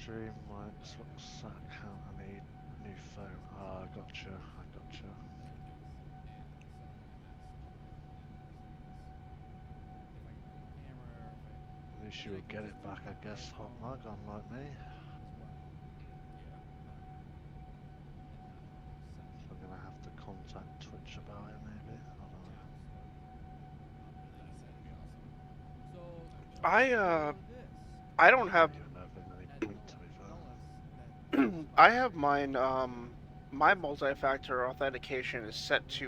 Stream likes looks like account I need new phone. Ah, I gotcha. At least you will get it back, I guess, hot mug, unlike me. So I'm gonna have to contact Twitch about it, maybe. I don't know. I don't have. I don't know if there's any point to be fair. I have mine. My multi-factor authentication is set to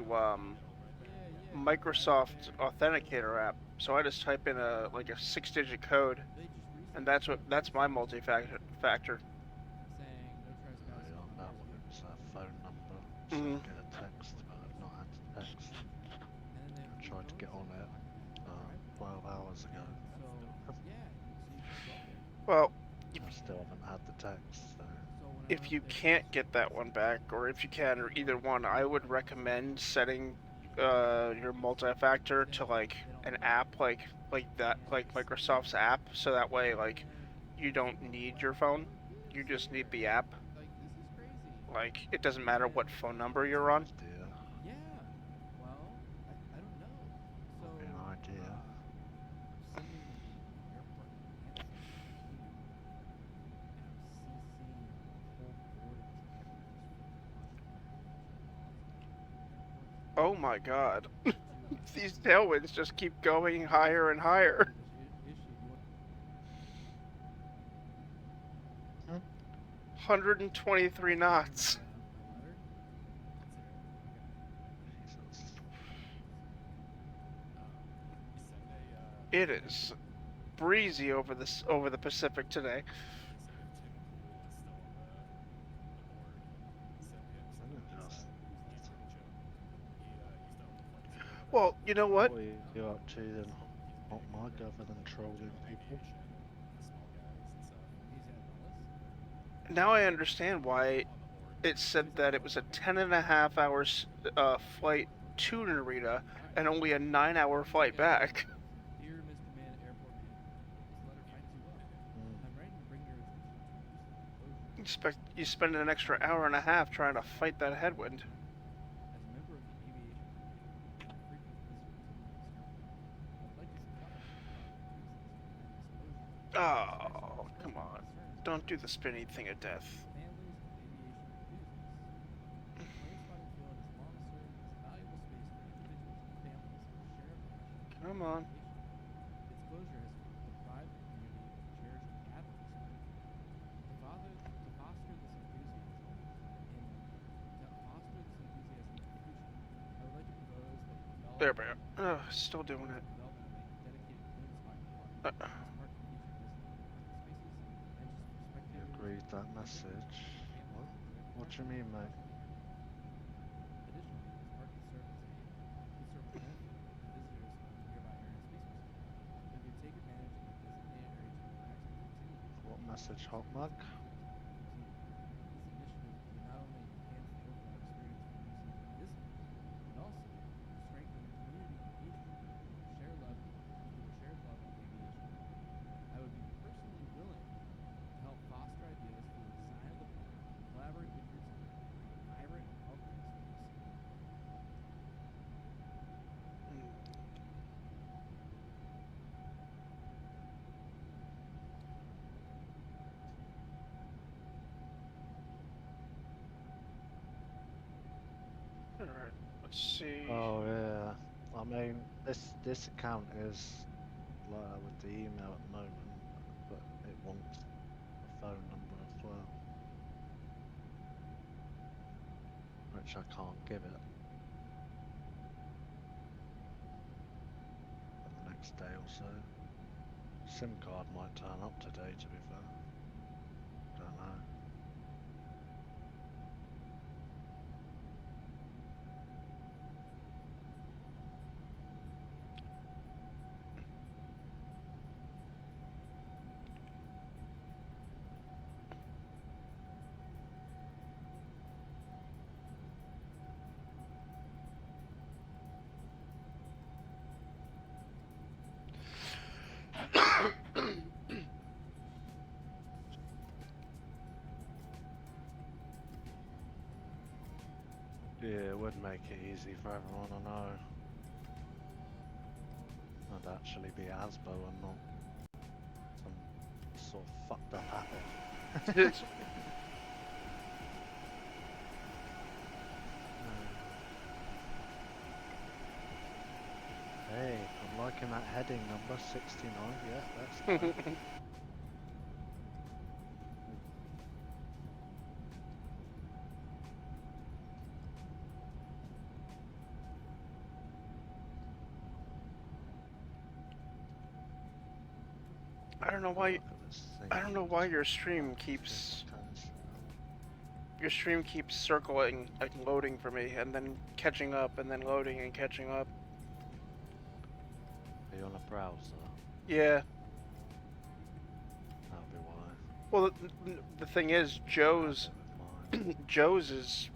Microsoft Authenticator app. So I just type in a 6-digit code, and that's my multi-factor. On that one, it was a phone number, so Mhm. I get a text, but I've not had the text. I tried to get on it 12 hours ago. Well, I still haven't had the text, so. if you can't get that one back, or if you can, or either one, I would recommend setting your multi-factor to an app like that, like Microsoft's app, so that way you don't need your phone, you just need the app. It doesn't matter what phone number you're on. Yeah. Well, I don't know. So, An idea. Oh my god. These tailwinds just keep going higher and higher. 123 knots. It is breezy over the Pacific today. Well, you know what? What are you up to then, Hot Mug, other than trolling people? He's at Dulles. Now I understand why it said that it was a 10.5 hours flight to Narita and only a 9-hour flight back. Dear Mr. Man, Airport Manager, this letter finds you well. I'm writing to bring your attention to You spend an extra hour and a half trying to fight that headwind. as a member of the aviation frequent visitor to this I'd like to see Oh, come on. Don't do the spinny thing of death. families of aviation enthusiasts. Plane spotting field has long served as a valuable space for individuals and families to share a passion. Come on. Its closure has deprived the community of cherished gathering space. To foster this enthusiasm in the future, I would like to propose that you develop There we go. Oh, still doing it. development of a dedicated plane spotting park. This park can feature You designated parking spaces, benches for spectators, read that message. What do you mean, mate? Additionally, this park can serve as a benefit to visitors from nearby area spaces. We can take advantage of the designated area to relax and continue. What message, Hot Mug? This initiative will not only enhance the overall experience for visitors, but also strengthen community engagement, share love, shared love of aviation. I would be personally willing to help foster ideas for the design of the park, collaborate with your team, a vibrant and welcoming space. Alright, let's see. Oh yeah. I mean, this account is like with the email at the moment, but it wants a phone number as well, which I can't give it. For the next day or so. SIM card might turn up today, to be fair. Don't know. Yeah, it would make it easy for everyone, I know. I'd actually be Asbo and not some sort of fucked up apple. Hey, I'm liking that heading number 69, yeah, that's good. I don't know why. Look at this thing. I don't know why your stream keeps circling and loading for me, and then catching up, and then loading and catching up. Are you on a browser? Yeah. That'll be why. Well, the thing is, Joe's Mine. Joe's is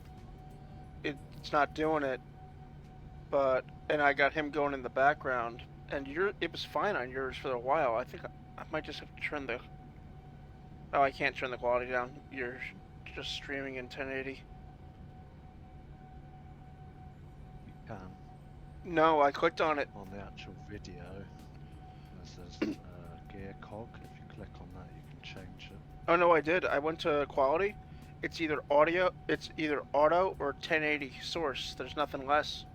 it's not doing it, but and I got him going in the background, and it was fine on yours for a while. I think I might just have to turn the. Oh, I can't turn the quality down. You're just streaming in 1080. You can. No, I clicked on it. On the actual video, there's gear cog. If you click on that, you can change it. Oh no, I did. I went to quality. It's either auto or 1080 source. There's nothing less.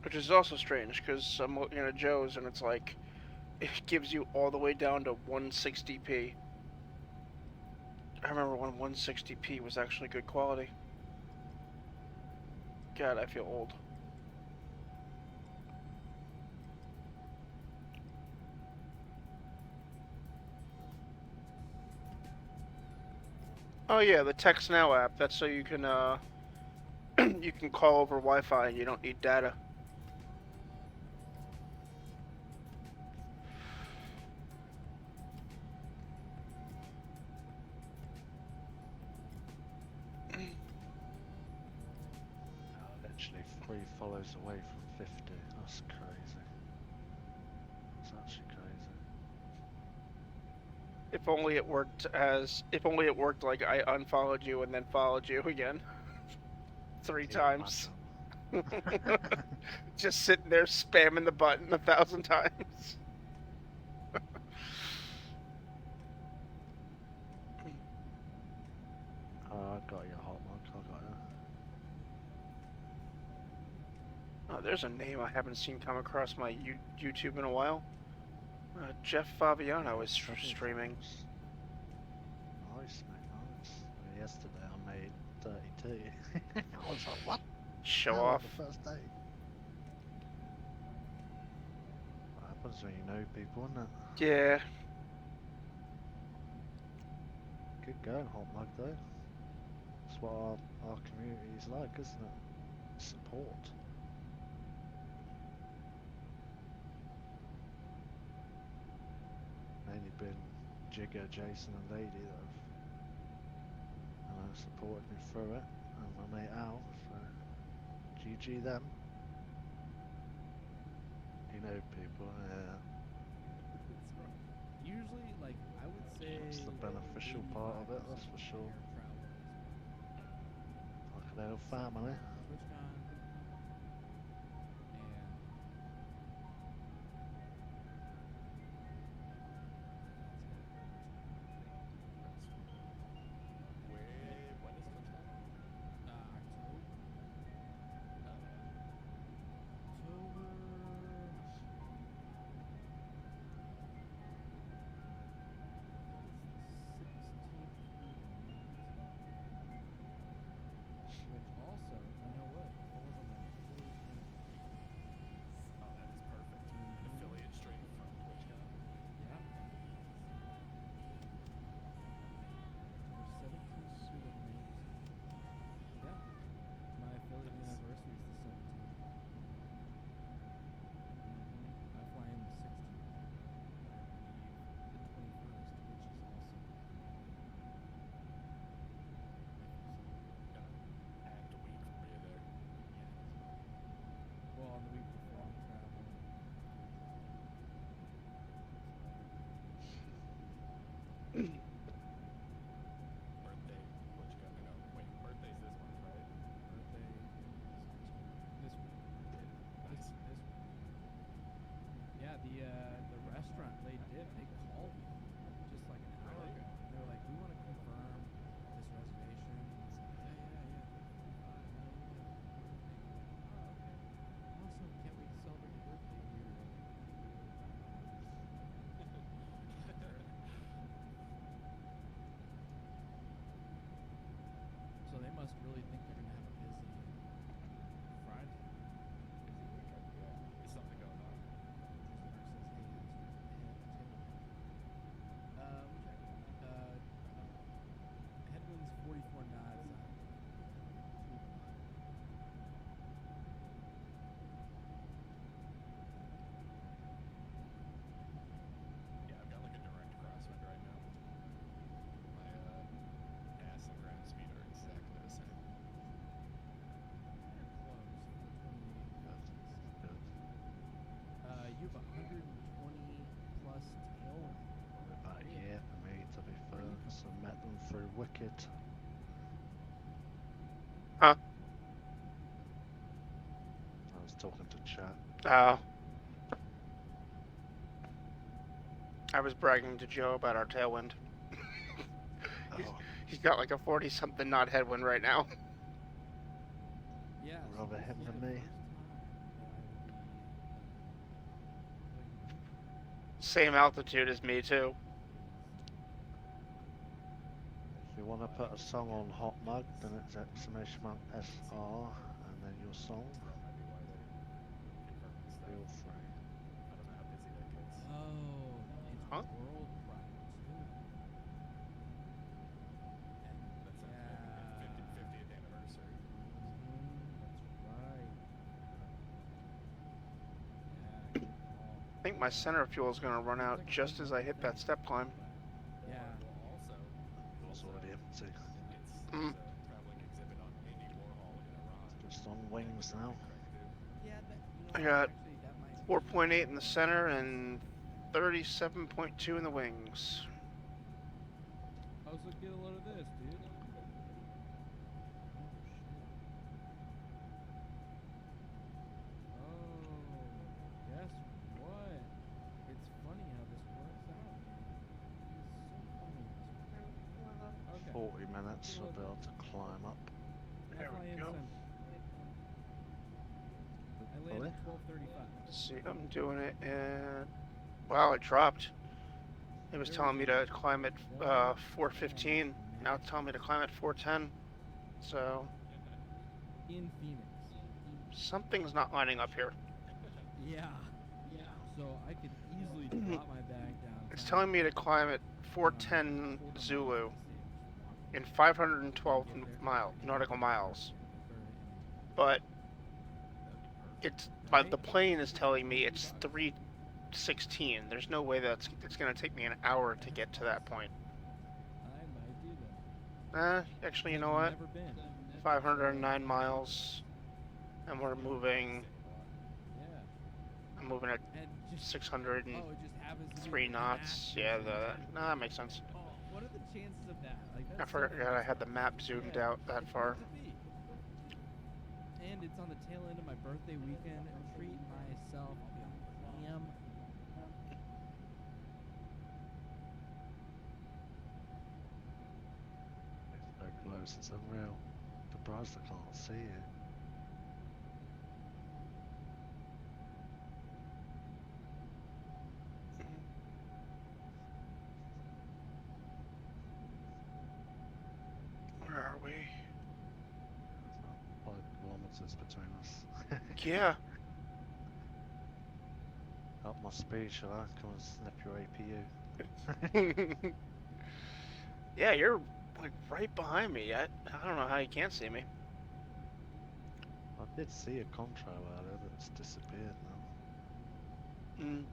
Which is also strange because I'm looking at Joe's and it's like it gives you all the way down to 160p. I remember when 160p was actually good quality. God, I feel old. Oh yeah, the Text Now app. That's so you can you can call over Wi-Fi and you don't need data. Literally 3 follows away from 50. That's crazy. That's actually crazy. If only it worked as. If only it worked like I unfollowed you and then followed you again. 3 Can you times. imagine? Just sitting there spamming the button 1,000 times. Oh, I got your hot mic. I got you. Oh, there's a name I haven't seen come across my YouTube in a while. Jeff Fabiano is streaming. Nice, mate, nice. Yesterday I made 32. I was like, what? Show How on off. the first day? What happens when you know people, isn't it? Yeah. Good going, hot mug though. That's what our community is like, isn't it? Support. Mainly been Jigger, Jason and Lady that have supported me through it, and my mate Al, so GG them. You know people, yeah. Usually, like, I would say That's the beneficial part of it, that's for sure. Like a little family. TwitchCon and on the week before I'm traveling. Yeah, the restaurant they called me just like an hour ago. They were like, we want to confirm this reservation. Awesome, can't wait to celebrate your birthday here. So they must really think they're gonna have a busy Friday. Is something going on? Headwinds 44 knots. Yeah, I've got like a direct crosswind right now. My ass and ground speed are exactly the same. You have 120 plus tailwind. About a year for me, to be fair, so I met them through Wicked. Huh? I was talking to chat. Oh. I was bragging to Joe about our tailwind. Oh, He's got like a 40-something knot headwind right now. Yeah. rather him than me. Same altitude as me too. If you want to put a song on Hot Mug, then it's exclamation mark SR and then your song. Feel free. I don't know how busy that gets. Oh, it's Huh? World Pride too. And think my center fuel is going to run out just as I hit that step climb. Yeah. Well, also, Yours already empty. it's Mm. a traveling exhibit on Andy Warhol in Iran. Just on wings now. Yeah, I got 4.8 in the center and 37.2 in the wings. I was get a load of this, dude. Oh, guess what? It's funny how this works out. It's so funny. Okay. 40 minutes will be able to climb up. There we go. I landed 12:35. See, I'm doing it, and wow, it dropped. It was telling me to climb at 4:15. Now it's telling me to climb at 4:10. So In Phoenix. something's not lining up here. Yeah. So I could easily drop my bag down. It's telling me to climb at 4:10 Zulu in 512 nautical miles, but it's the plane is telling me it's 3:16. There's no way it's going to take me an hour to get to that point. I might do that. Actually, you know what? Never been. 509 miles, and we're moving. Yeah. I'm moving at And just 603 it just happens to be knots. the Yeah, map. that makes sense. Oh, what are the chances of that? Like I that's forgot I had the map zoomed Yeah, out that it far. could be. And it's on the tail end of my birthday weekend. Treat myself. I'll be on ham. It's so close, it's unreal. Surprised I can't see it. Where are we? 5 kilometers between us. Yeah. Up my speed, shall I? Come and snip your APU. Yeah, you're like right behind me. I don't know how you can't see me. I did see a contrail earlier that's disappeared now. Mm.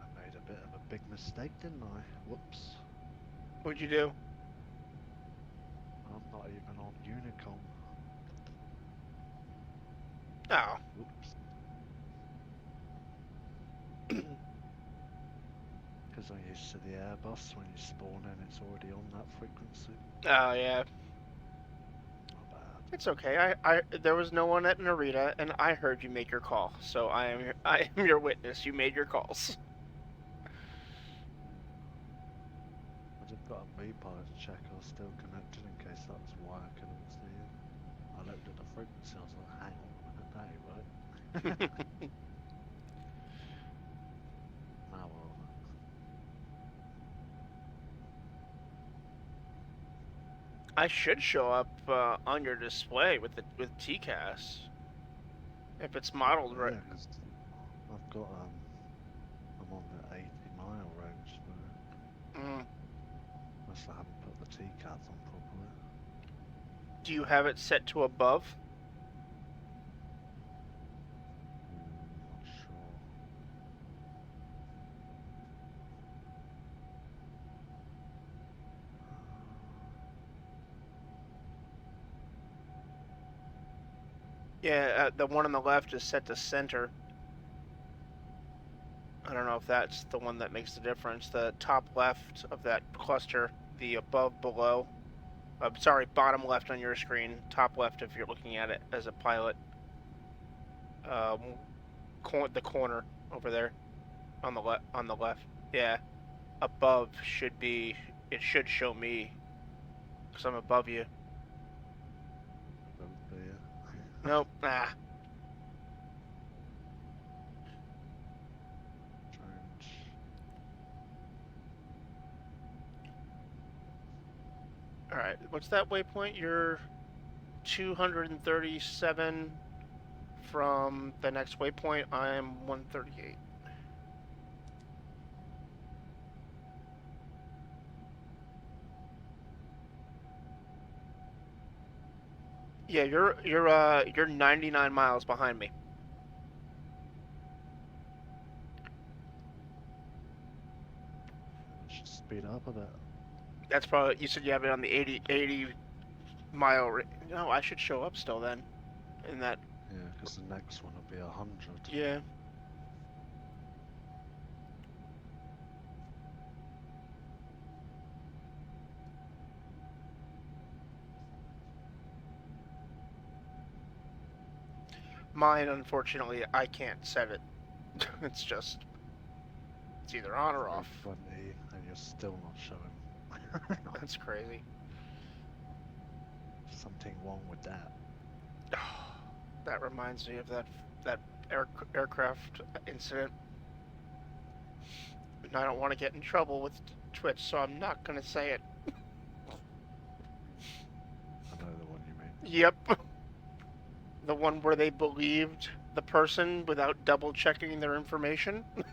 I made a bit of a big mistake, didn't I? Whoops. What'd you do? I'm not even on Unicom. Oh. Whoops. Because I'm used to the Airbus, when you spawn in it's already on that frequency. Oh yeah. Not bad. It's okay. I there was no one at Narita, and I heard you make your call, so I am your witness. You made your calls. I just got a V-pilot to check I was still connected in case that was why I couldn't see it. I looked at the frequency, I was like, hang on a minute, that ain't right. Ah well. I should show up on your display with TCAS if it's modeled right. Yeah, 'cause I've got I'm on the 80-mile range, but Mm. unless I haven't put the TCAS on properly. Do you have it set to above? Not sure. Yeah, the one on the left is set to center. I don't know if that's the one that makes the difference. The top left of that cluster, the above, below. Sorry, bottom left on your screen, top left if you're looking at it as a pilot. The corner over there, on the left. Yeah, above should be. It should show me, cause I'm above you. Don't be it. Nope. Nah. Strange. All right. What's that waypoint? You're 237 from the next waypoint, I'm 138. Yeah, you're 99 miles behind me. I should speed up a bit. That's probably, you said you have it on the 80 mile. No, I should show up still then. In that. Yeah, because the next one will be 100. Yeah. Mine, unfortunately, I can't set it. It's just, it's either on or off. 20, and you're still not showing. That's crazy. Something wrong with that. That reminds me of that aircraft incident. And I don't want to get in trouble with Twitch, so I'm not gonna say it. I know the one you mean. Yep. The one where they believed the person without double checking their information. Yep.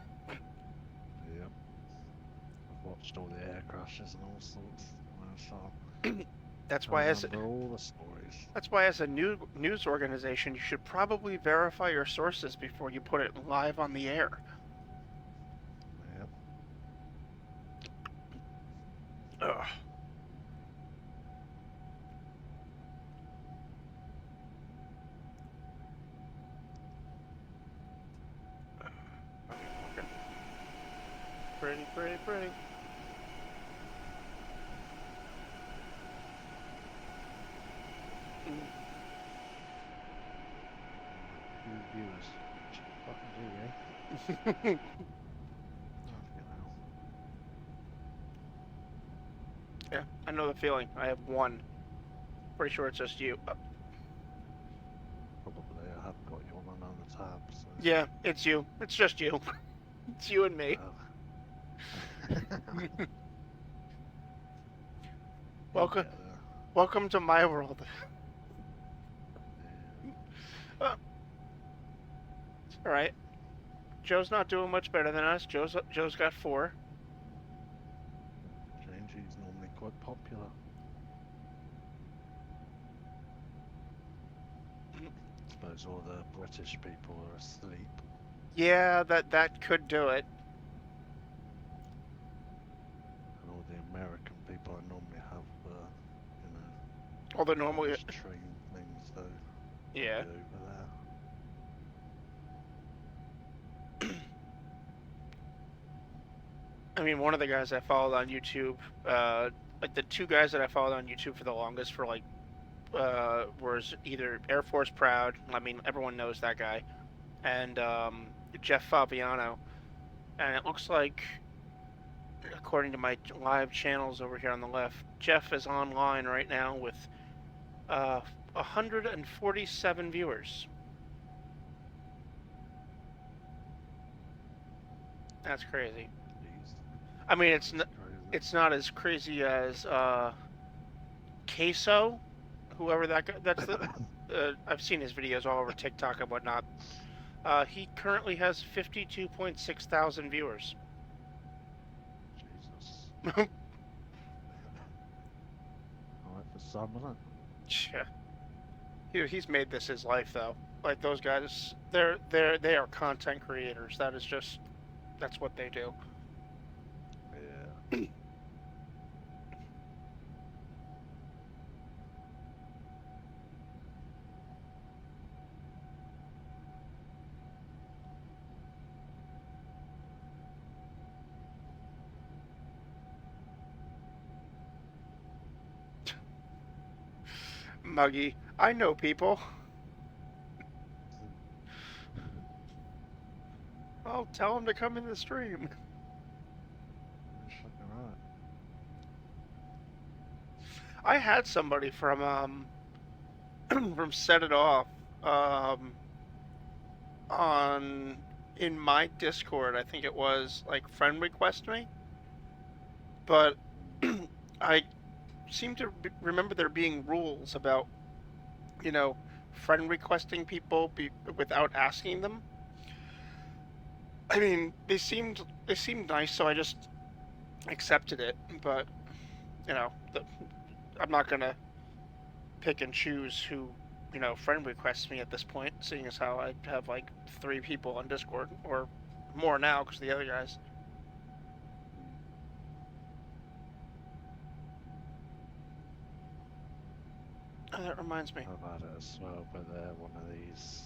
I've watched all the air crashes and all sorts. So That's I why remember all the stories. That's why, as a news organization, you should probably verify your sources before you put it live on the air. Yep. Ugh. Okay. Pretty, pretty, pretty. Few viewers. Fucking do, eh? Yeah, I know the feeling. I have one. Pretty sure it's just you. Probably I have got you on another tab. So. Yeah, it's you. It's just you. It's you and me. Welcome, welcome to my world. All right. Joe's not doing much better than us. Joe's got 4. Changy's normally quite popular. Suppose all the British people are asleep. Yeah, that could do it. And all the American people normally have, you know, All the normal. train things though. Yeah. Over I mean, one of the guys I followed on YouTube, like the 2 guys that I followed on YouTube for the longest for like, was either Air Force Proud. I mean, everyone knows that guy, and Jeff Fabiano. And it looks like, according to my live channels over here on the left, Jeff is online right now with 147 viewers. That's crazy. Jeez. I mean, it's That's not. crazy. It's not as crazy as Queso, whoever that guy. That's the. I've seen his videos all over TikTok and whatnot. He currently has 52.6 thousand viewers. Jesus. Alright for some, isn't it? Yeah. He's made this his life, though. Like those guys, they are content creators. That is just, that's what they do. Yeah. Muggy, I know people. I'll tell him to come in the stream. That's fucking right. I had somebody from from Set It Off on in my Discord. I think it was like friend request me, but I seem to remember there being rules about, you know, friend requesting people without asking them. I mean, they seemed nice, so I just accepted it. But you know, I'm not gonna pick and choose who friend requests me at this point, seeing as how I have like 3 people on Discord or more now because the other guys. Oh, that reminds me. I've had it as well, but they're one of these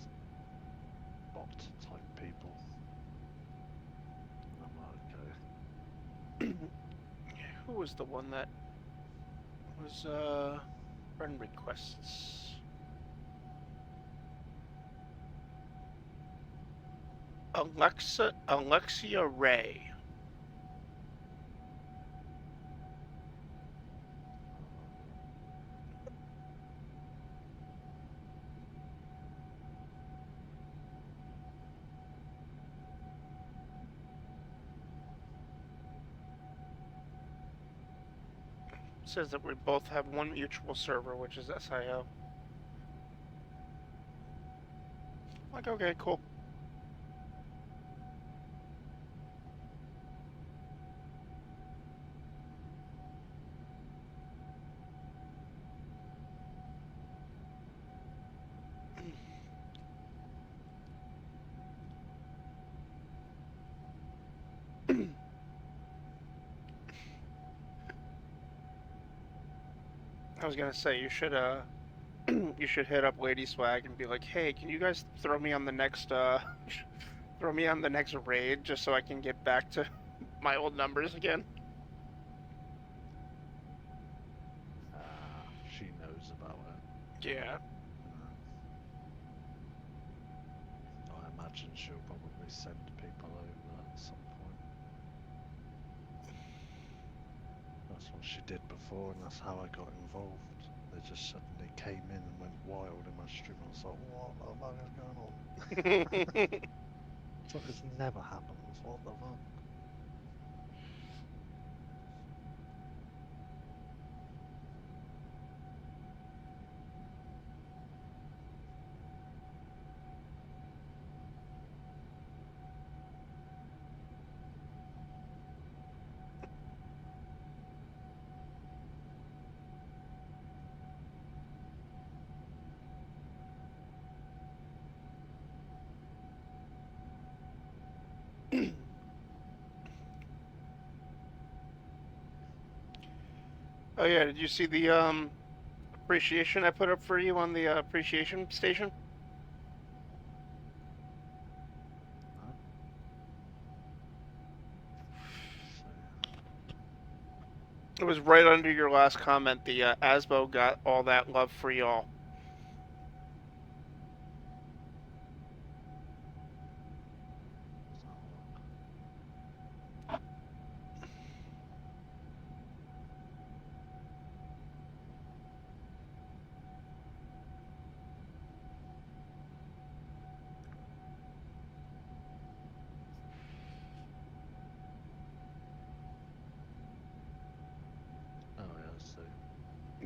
bot type people. I'm like, okay. Who was the one that was friend requests? Alexia Ray. Says that we both have one mutual server, which is SIO. Like, okay, cool. I was gonna say you should you should hit up Lady Swag and be like, hey, can you guys throw me on the next throw me on the next raid just so I can get back to my old numbers again. She knows about it. Yeah. I imagine she'll probably send people over at some point. That's what she did before, and that's how I got involved. They just suddenly came in and went wild in my stream. I was like, what the fuck is going on? It's like this never happens. What the fuck? Oh yeah, did you see the appreciation I put up for you on the appreciation station? It was right under your last comment. The Asbo got all that love for y'all.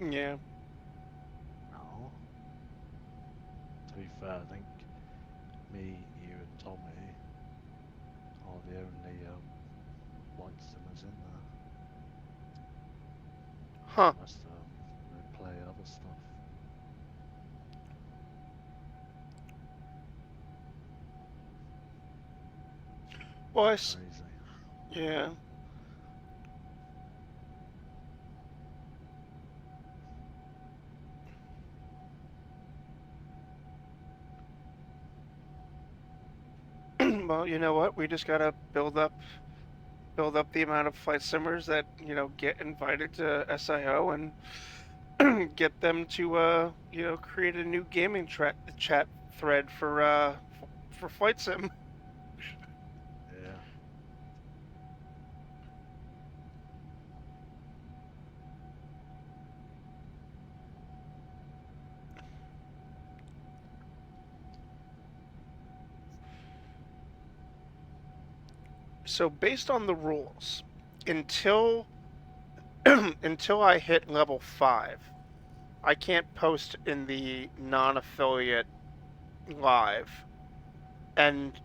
Yeah. No. To be fair, I think me, you, and Tommy are the only flight simmers in there. Huh. The rest of them, they play other stuff. Well, Crazy. Yeah. Well, you know what? We just gotta build up the amount of flight simmers that get invited to SIO and get them to create a new gaming chat thread for flight sim. Yeah. So based on the rules, until until I hit level 5, I can't post in the non-affiliate live, and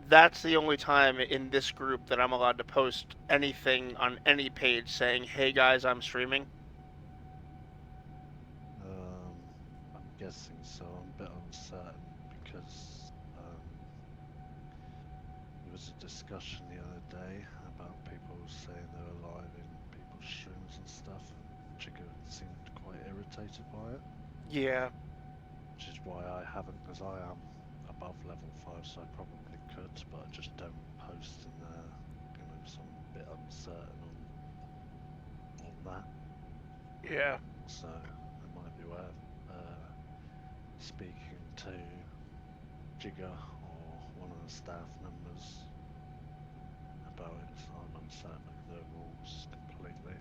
that's the only time in this group that I'm allowed to post anything on any page saying, "Hey guys, I'm streaming." I'm guessing so. I'm a bit uncertain because there was a discussion the other day about people saying they were live in people's streams and stuff, and Jigga seemed quite irritated by it. Yeah. Which is why I haven't, because I am above level 5, so I probably could, but I just don't post in there, so I'm a bit uncertain on that. Yeah. So it might be worth speaking to Jigga or one of the staff members about it, so I'm uncertain of the rules completely.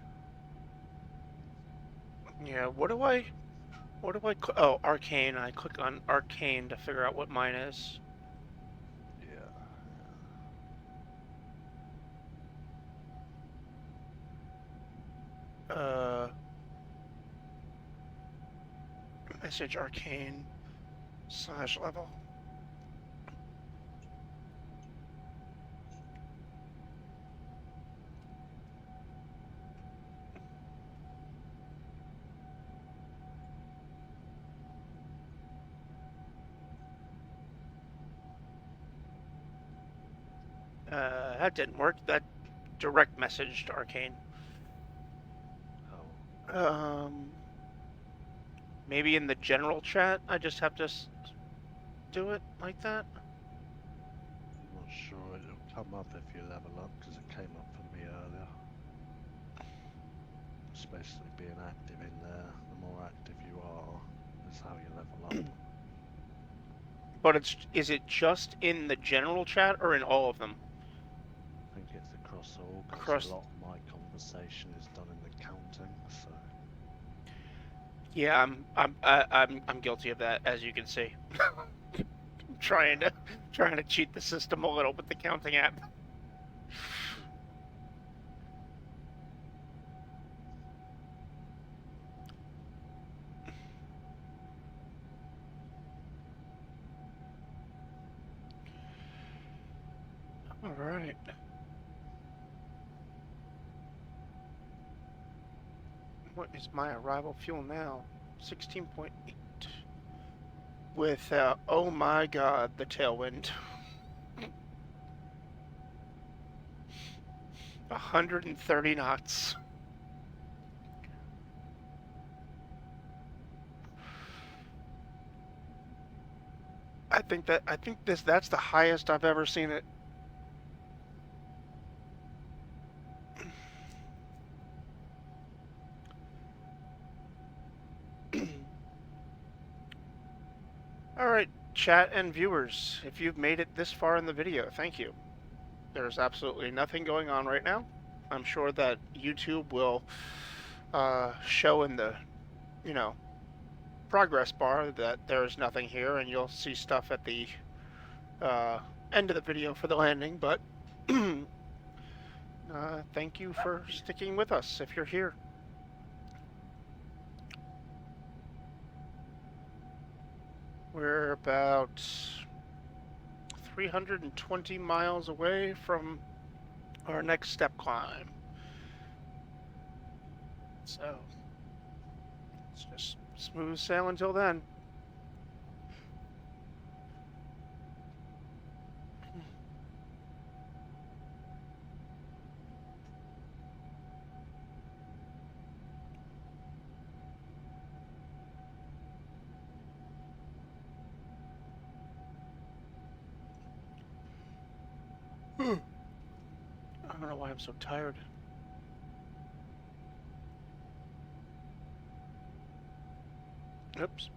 Yeah, what do I oh, Arcane. I click on Arcane to figure out what mine is. Message Arcane / level. That didn't work. That direct messaged Arcane. Oh. Maybe in the general chat, I just have to do it like that? I'm not sure. It'll come up if you level up, because it came up for me earlier. It's basically being active in there. The more active you are, is how you level up. But is it just in the general chat or in all of them? I think it's across all, because a lot of my conversation is done in the counting, so. Yeah, I'm guilty of that, as you can see. I'm trying to cheat the system a little with the counting app. All right. What is my arrival fuel now? 16.8. With, oh my god, the tailwind. 130 knots. I think that's the highest I've ever seen it. All right, chat and viewers, if you've made it this far in the video, thank you. There's absolutely nothing going on right now. I'm sure that YouTube will show in the, progress bar that there's nothing here, and you'll see stuff at the end of the video for the landing, but thank you for sticking with us if you're here. We're about 320 miles away from our next step climb. So, it's just smooth sail until then. I don't know why I'm so tired. Oops.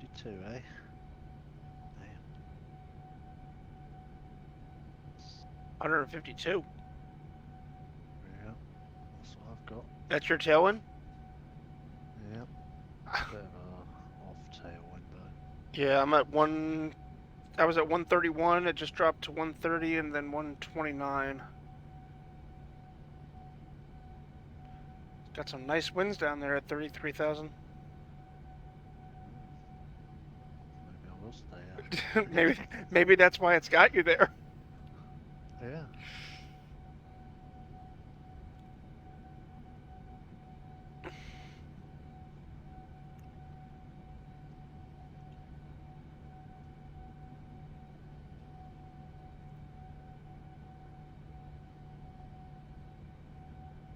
152, eh? Damn. 152. Yeah, that's what I've got. That's your tailwind? Yeah, bit of a off tailwind though. Yeah, I'm at one. I was at 131. It just dropped to 130 and then 129. Got some nice winds down there at 33,000. Maybe I will stay out. maybe that's why it's got you there. Yeah.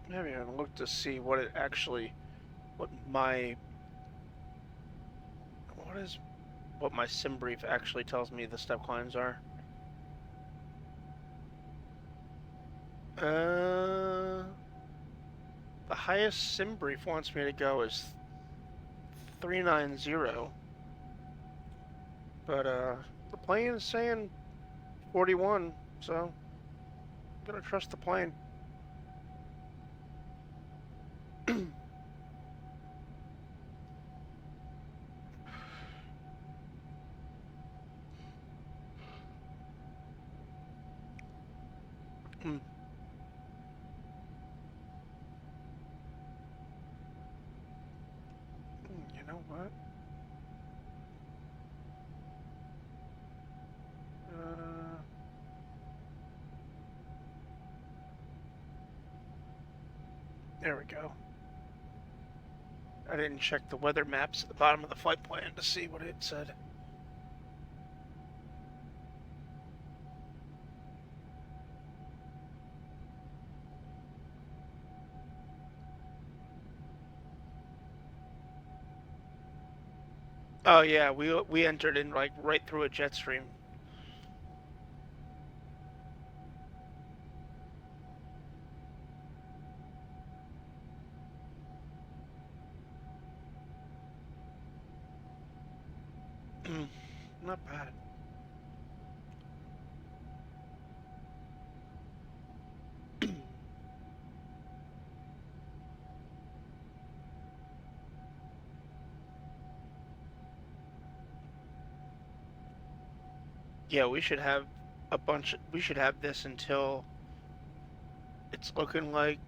Maybe I look to see what it actually, what my sim brief actually tells me the step climbs are. The highest sim brief wants me to go is 390. But the plane is saying 41, so I'm gonna trust the plane. You know what? There we go. I didn't check the weather maps at the bottom of the flight plan to see what it said. Oh yeah, we entered in like right through a jet stream. Not bad. Yeah, we should have we should have this until it's looking like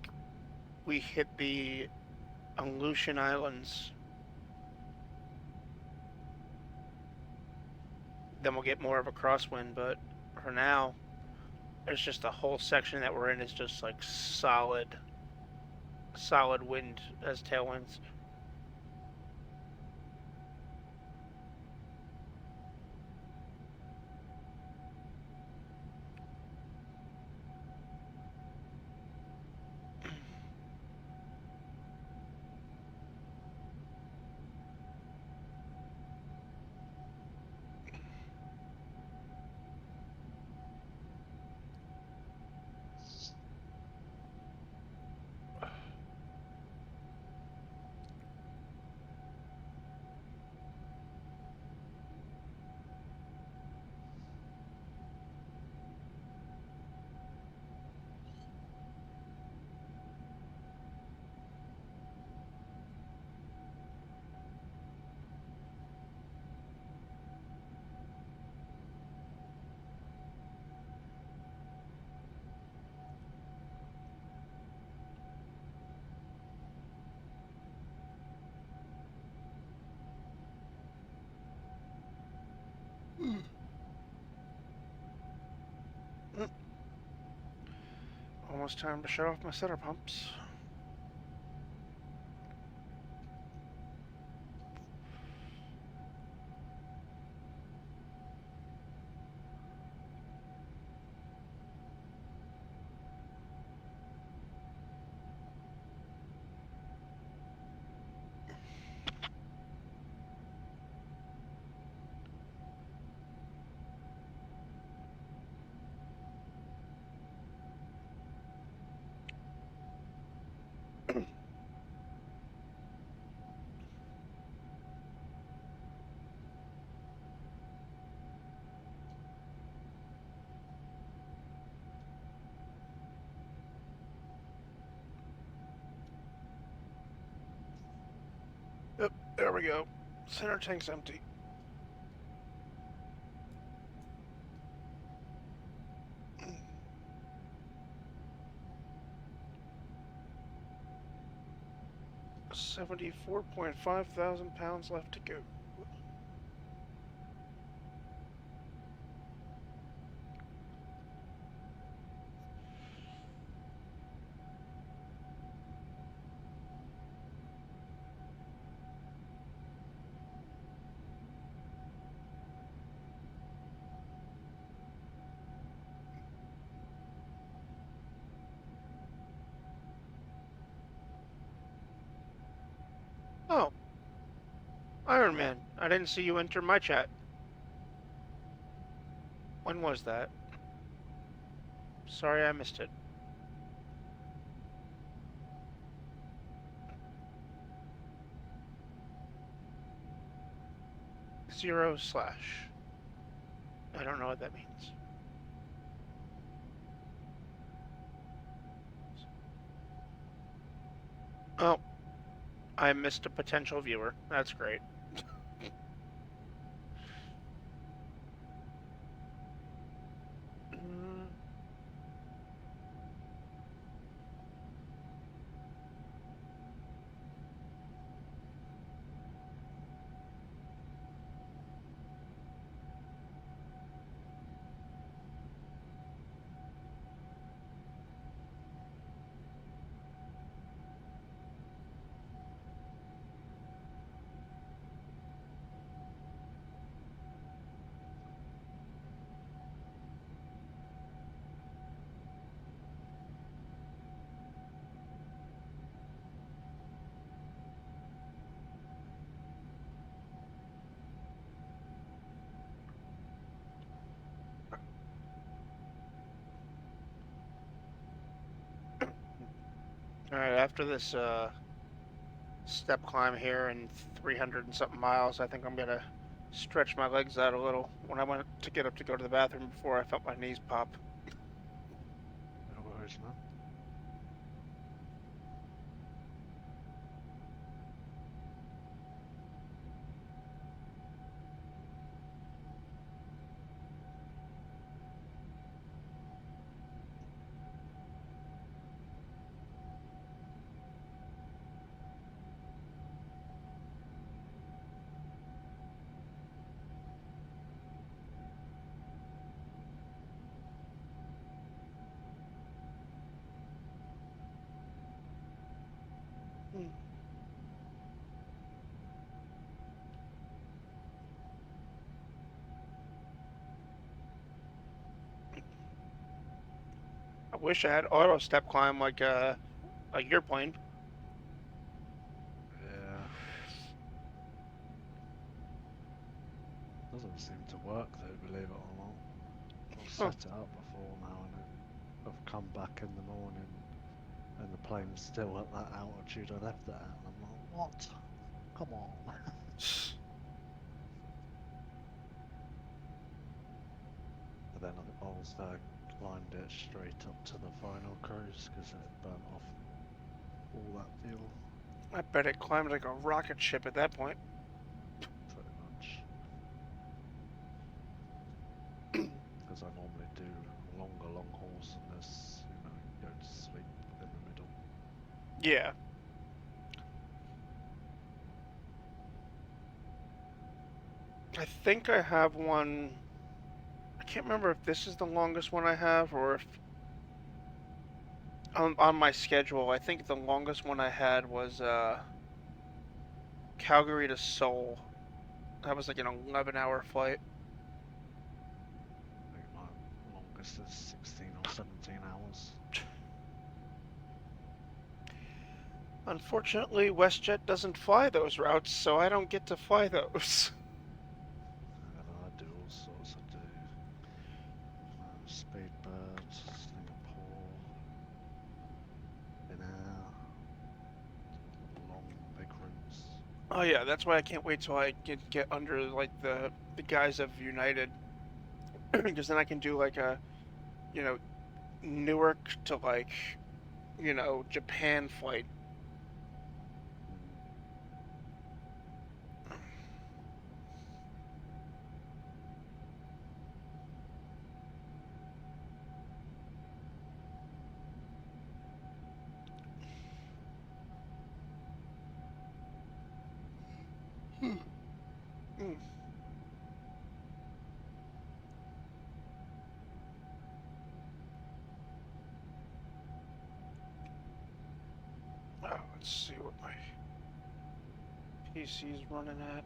we hit the Aleutian Islands. Then we'll get more of a crosswind, but for now, there's just a whole section that we're in is just like solid wind as tailwinds. Almost time to shut off my setter pumps. There we go. Center tank's empty. $74.5 thousand pounds left to go. Oh, Iron Man, I didn't see you enter my chat. When was that? Sorry I missed it. /. I don't know what that means. Oh, I missed a potential viewer. That's great. Alright, after this step climb here and 300 and something miles, I think I'm gonna stretch my legs out a little. When I went to get up to go to the bathroom before, I felt my knees pop. No worries, man. I wish I had auto step climb like your plane. Yeah. Doesn't seem to work though, believe it or not. I've set it up before now and I've come back in the morning and the plane's still at that altitude I left it at. And I'm like, what? Come on. But then I also lined it straight up to the final cruise because it had burnt off all that fuel. I bet it climbed like a rocket ship at that point. Pretty much. Because I normally do longer long hauls than this, you know, go to sleep in the middle. Yeah. I think I have one. I can't remember if this is the longest one I have or if on my schedule. I think the longest one I had was Calgary to Seoul. That was like an 11-hour flight. I think my longest is 16 or 17 hours. Unfortunately, WestJet doesn't fly those routes, so I don't get to fly those. And I do all sorts. I do Speedbird, Singapore, in air, long big routes. Oh yeah, that's why I can't wait till I get under like the guise of United, because then I can do like a, you know, Newark to like, you know, Japan flight. Oh, let's see what my PC's running at.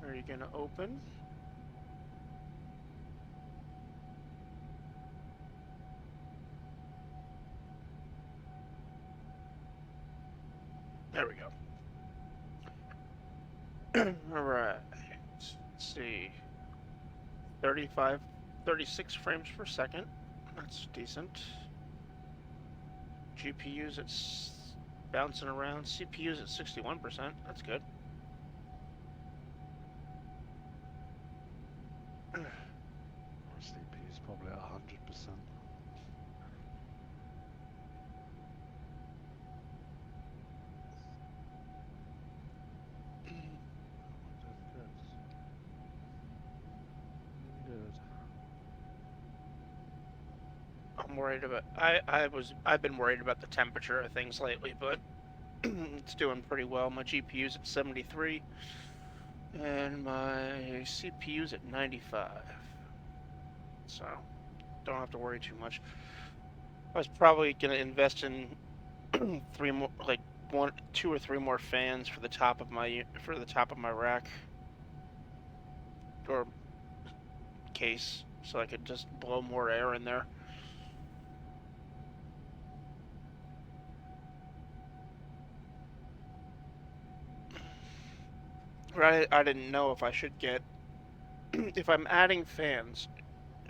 Are you gonna open? There we go. All right. Let's see. 36 frames per second. That's decent. GPU's at bouncing around. CPU's at 61%. That's good. Our CPU is probably at 100%. Good. I'm worried about. I've been worried about the temperature of things lately, but it's doing pretty well. My GPU's at 73, and my CPU's at 95. So don't have to worry too much. I was probably gonna invest in three more, like two or three more fans for the top of my rack or case, so I could just blow more air in there. I didn't know if I should get if I'm adding fans,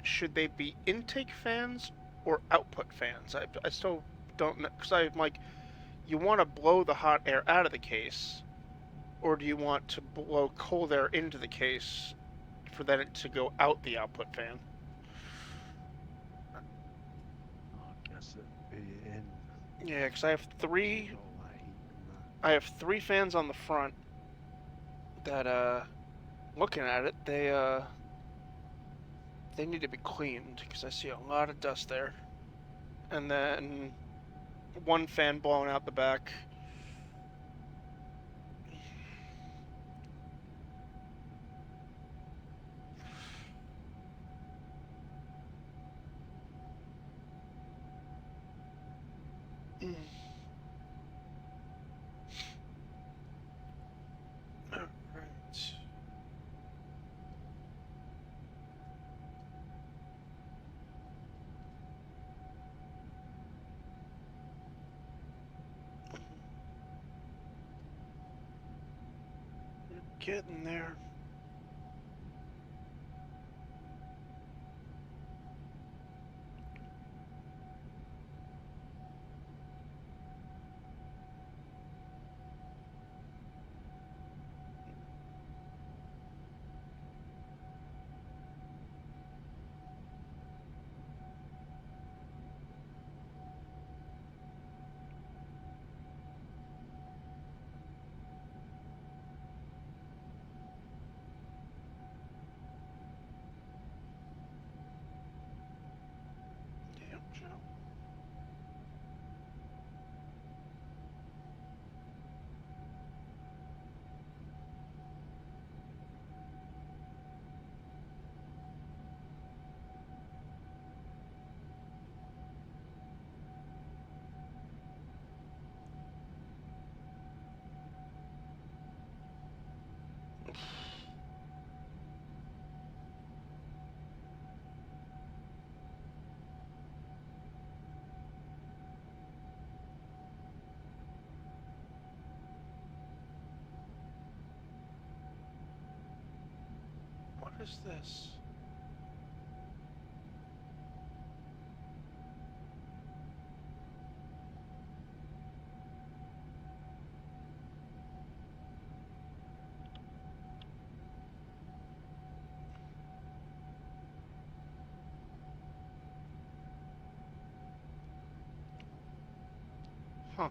should they be intake fans or output fans? I still don't know, because I'm like, you want to blow the hot air out of the case, or do you want to blow cold air into the case for then it to go out the output fan? I guess it'd be in. Yeah, because I have three. All that heat in there. I have three fans on the front that looking at it, they need to be cleaned because I see a lot of dust there. And then one fan blowing out the back. All right. Getting there. Damn, Joe. What is this? Huh.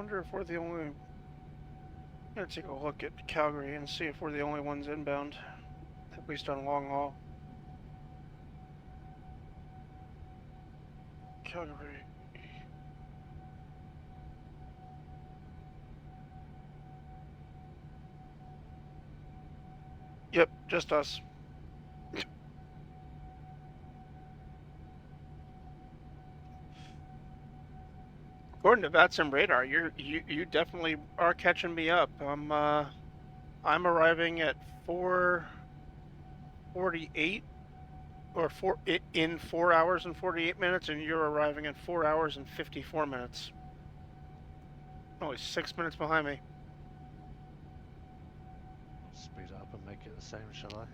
wonder if we're the only. I'm gonna take a look at Calgary and see if we're the only ones inbound, at least on long haul. Calgary. Yep, just us. According to VatSim radar, you definitely are catching me up. I'm arriving at 4:48 or in 4 hours and 48 minutes, and you're arriving at 4 hours and 54 minutes. Only 6 minutes behind me. I'll speed it up and make it the same, shall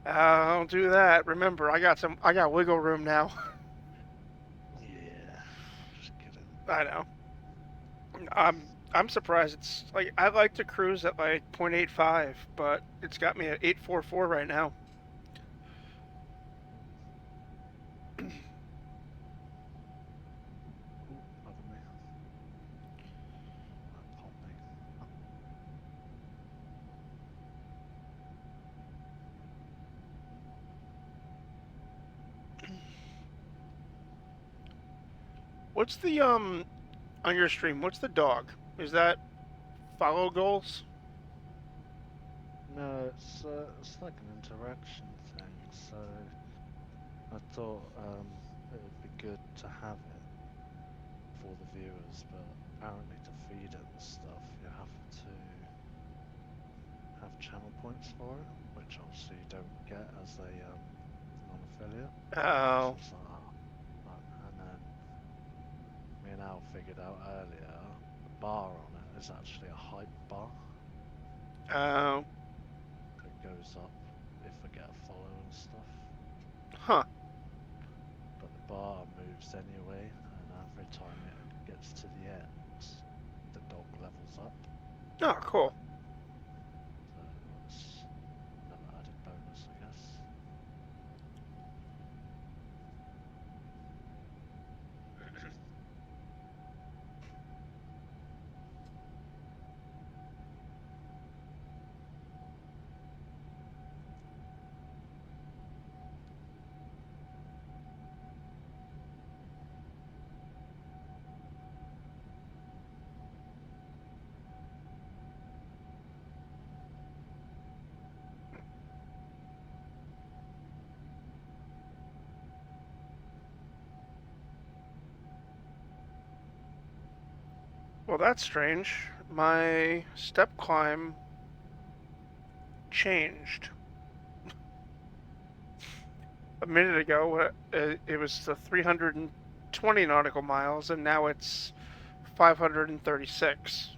I don't do that. Remember, I got wiggle room now. I? Yeah. I'm just kidding. I know. I'm surprised. It's like I like to cruise at like 0.85, but it's got me at 844 right now. Ooh, pardon me. Pardon me. What's the on your stream? What's the dog? Is that follow goals? No, it's like an interaction thing. So I thought it would be good to have it for the viewers, but apparently to feed it and stuff, you have to have channel points for it, which obviously you don't get as a non-affiliate. Oh. So it's like, and then me and Al figured out earlier, the bar on it is actually a hype bar. Oh. It goes up if I get a follow and stuff. Huh. But the bar moves anyway, and every time it gets to the end, the dog levels up. Oh, cool. So it's another added bonus, I guess. Well, that's strange. My step climb changed. A minute ago, it was the 320 nautical miles, and now it's 536.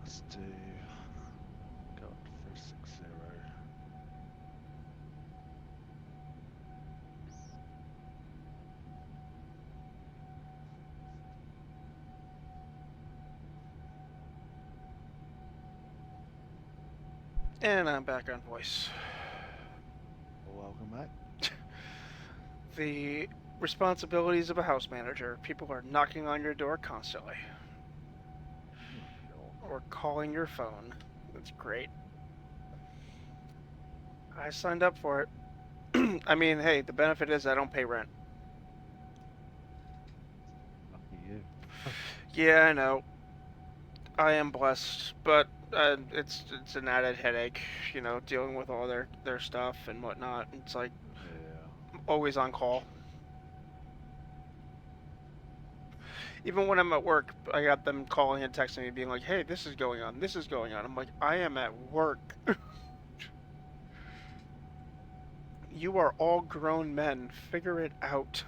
Let's do. Got 360. And I'm back on voice. Welcome back. The responsibilities of a house manager. People are knocking on your door constantly. Or calling your phone. That's great. I signed up for it. I mean, hey, the benefit is I don't pay rent. Lucky you. Yeah, I know. I am blessed, but it's an added headache, you know, dealing with all their stuff and whatnot. It's like Yeah. always on call. Even when I'm at work, I got them calling and texting me, being like, "Hey, this is going on. This is going on." I'm like, "I am at work." You are all grown men. Figure it out.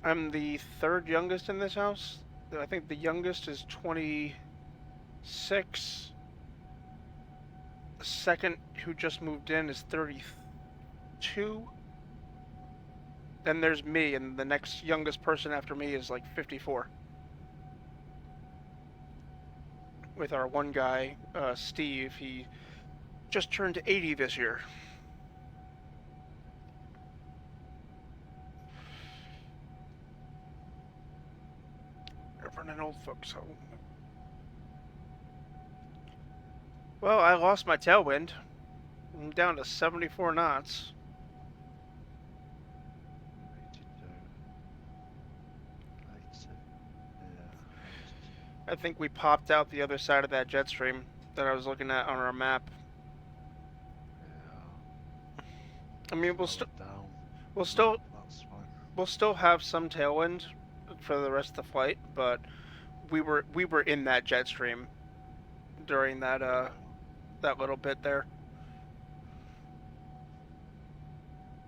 I'm the third youngest in this house. I think the youngest is 26. The second, who just moved in, is 32. Then there's me, and the next youngest person after me is like 54. With our one guy, Steve, he just turned 80 this year. From an old folks home. Well, I lost my tailwind. I'm down to 74 knots. 82. 82. Yeah. I think we popped out the other side of that jet stream that I was looking at on our map. Yeah. I mean, Slow it down. We'll That's fine. we'll still have some tailwind for the rest of the flight, but we were in that jet stream during that that little bit there.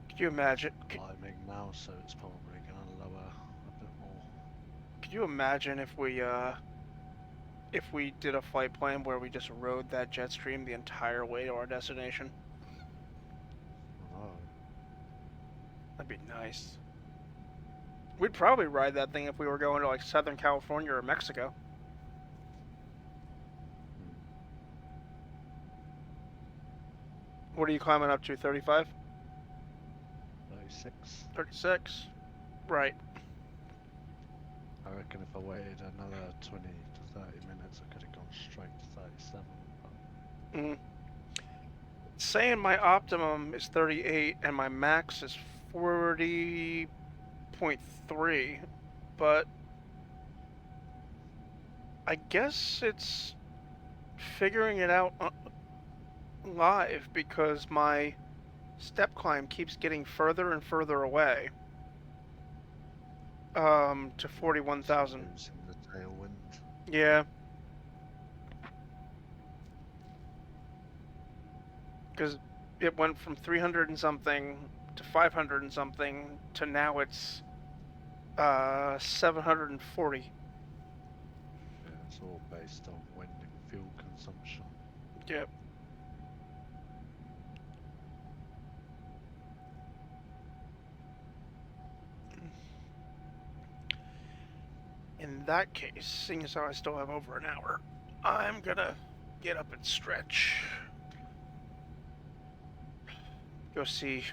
Could you imagine? Climbing now, so it's probably going to lower a bit more. Could you imagine if we did a flight plan where we just rode that jet stream the entire way to our destination? Oh. That'd be nice. We'd probably ride that thing if we were going to like Southern California or Mexico. What are you climbing up to? 35? 36. 36? Right. I reckon if I waited another 20 to 30 minutes, I could have gone straight to 37. But... Saying my optimum is 38 and my max is 40.3, but I guess it's figuring it out live because my step climb keeps getting further and further away. To 41,000. Losing the tailwind. Yeah. Because it went from 300 and something to 500 and something to now it's 740. Yeah, it's all based on wind and fuel consumption. Yep. In that case, seeing as how I still have over an hour, I'm gonna get up and stretch. Go see.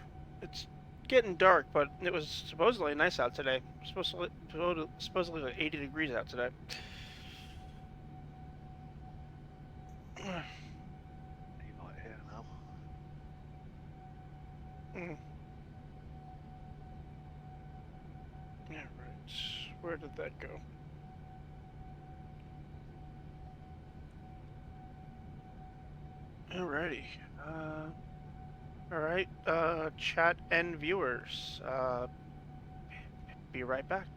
It's getting dark, but it was supposedly nice out today. Supposedly like 80 degrees out today. You might hear now. Yeah, right. Where did that go? Alrighty. Alright, chat and viewers. Be right back.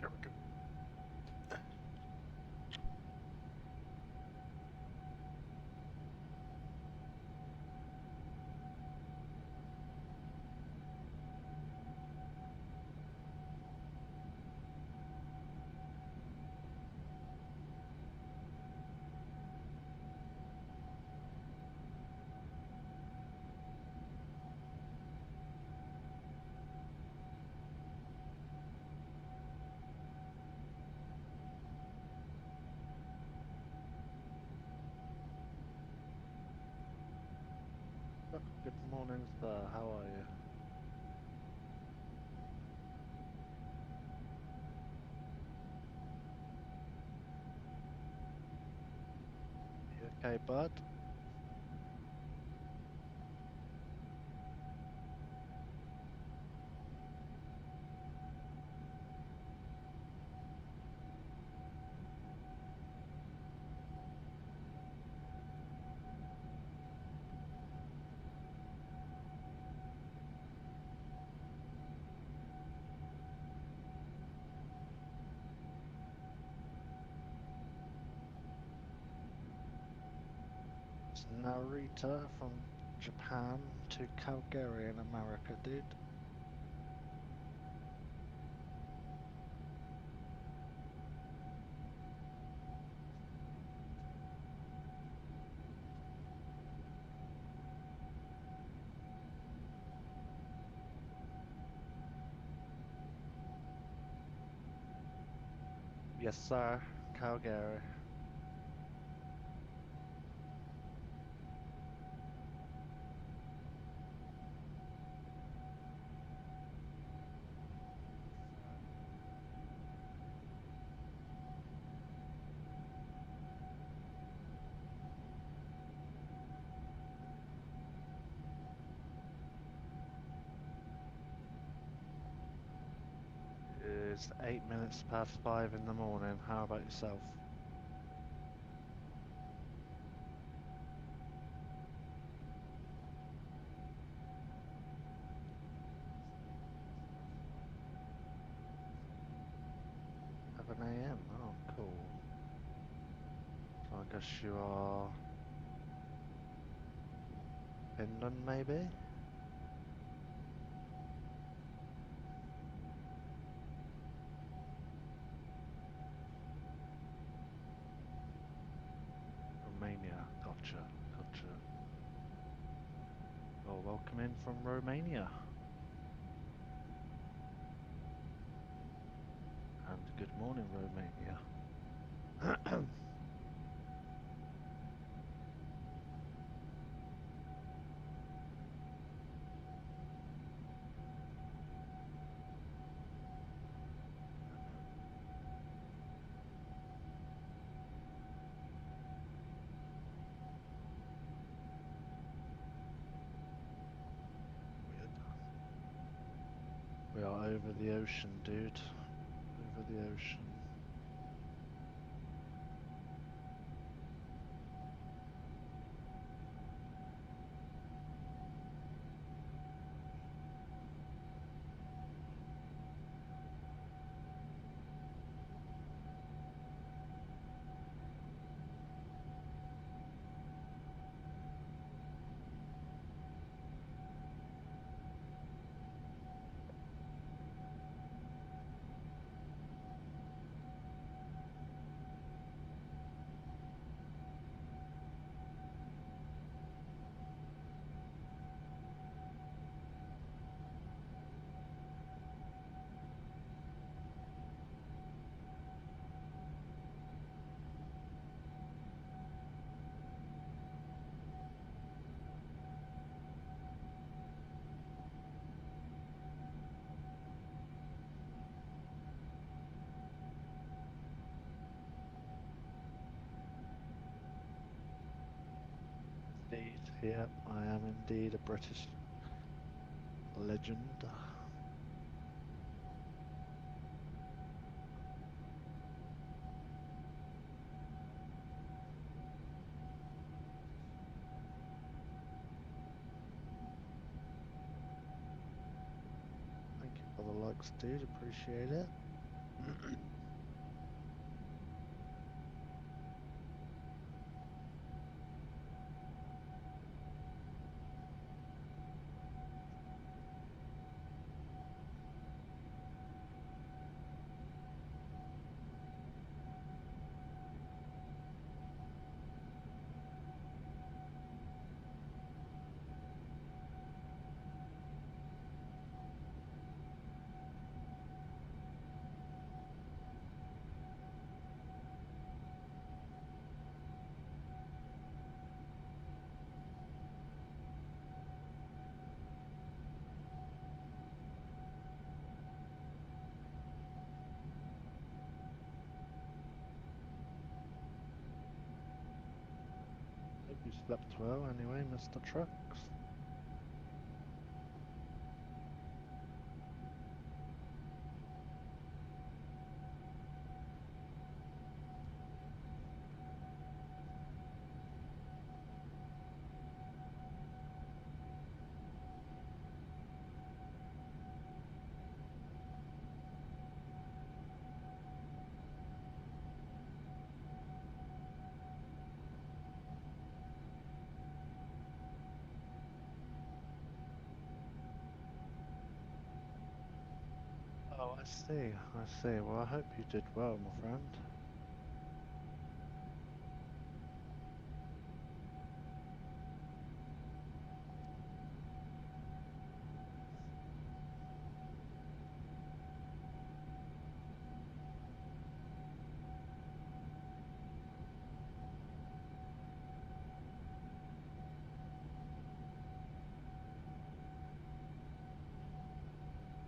There we go. Good morning, sir. How are you? You okay, bud? It's Narita from Japan to Calgary in America, dude. Yes, sir. Calgary. It's 8 minutes past 5 in the morning. How about yourself? Seven a.m. Oh, cool. So I guess you are Finland, maybe? Romania. Gotcha. Gotcha. Well, welcome in from Romania. And good morning, Romania. We are over the ocean, dude. Over the ocean. Indeed, yep, I am indeed a British legend. Thank you for the likes, dude. Appreciate it. Slept well anyway, Mr. Trucks. Oh, I see, I see. Well, I hope you did well, my friend.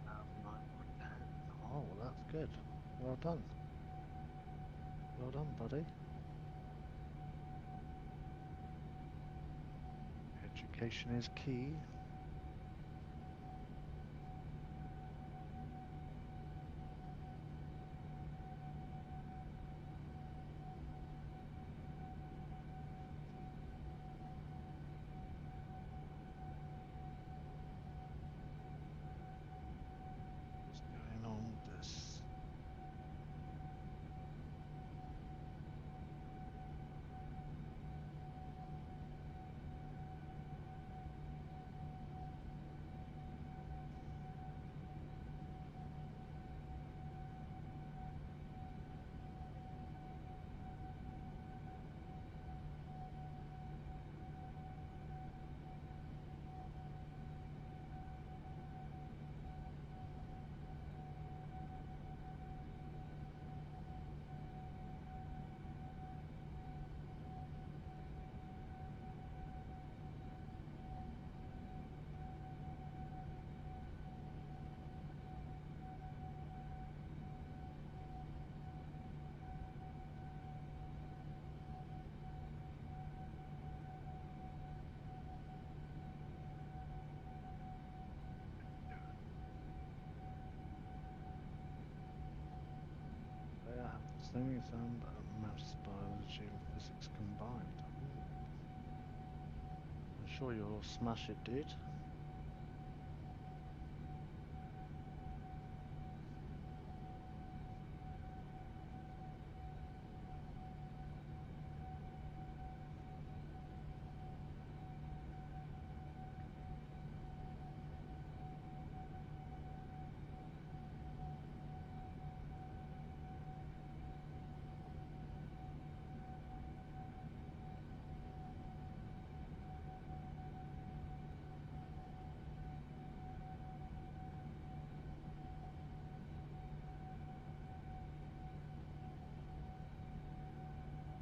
Now 9.10. Oh, well, that's good. Well done. Well done, buddy. Education is key. What's going on with this? They have the same exam but maths, biology and physics combined. I'm sure you'll smash it, dude.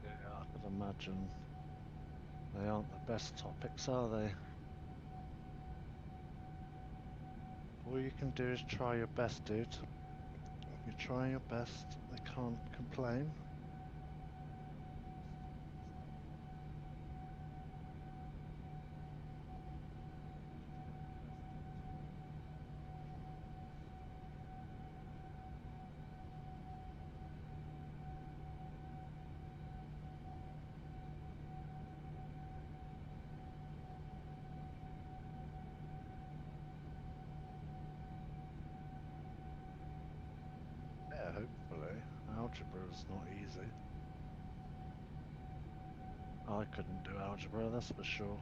Yeah, I could imagine they aren't the best topics, are they? All you can do is try your best, dude. If you try your best, they can't complain. Yeah, hopefully. Algebra's not easy. I couldn't do algebra, that's for sure.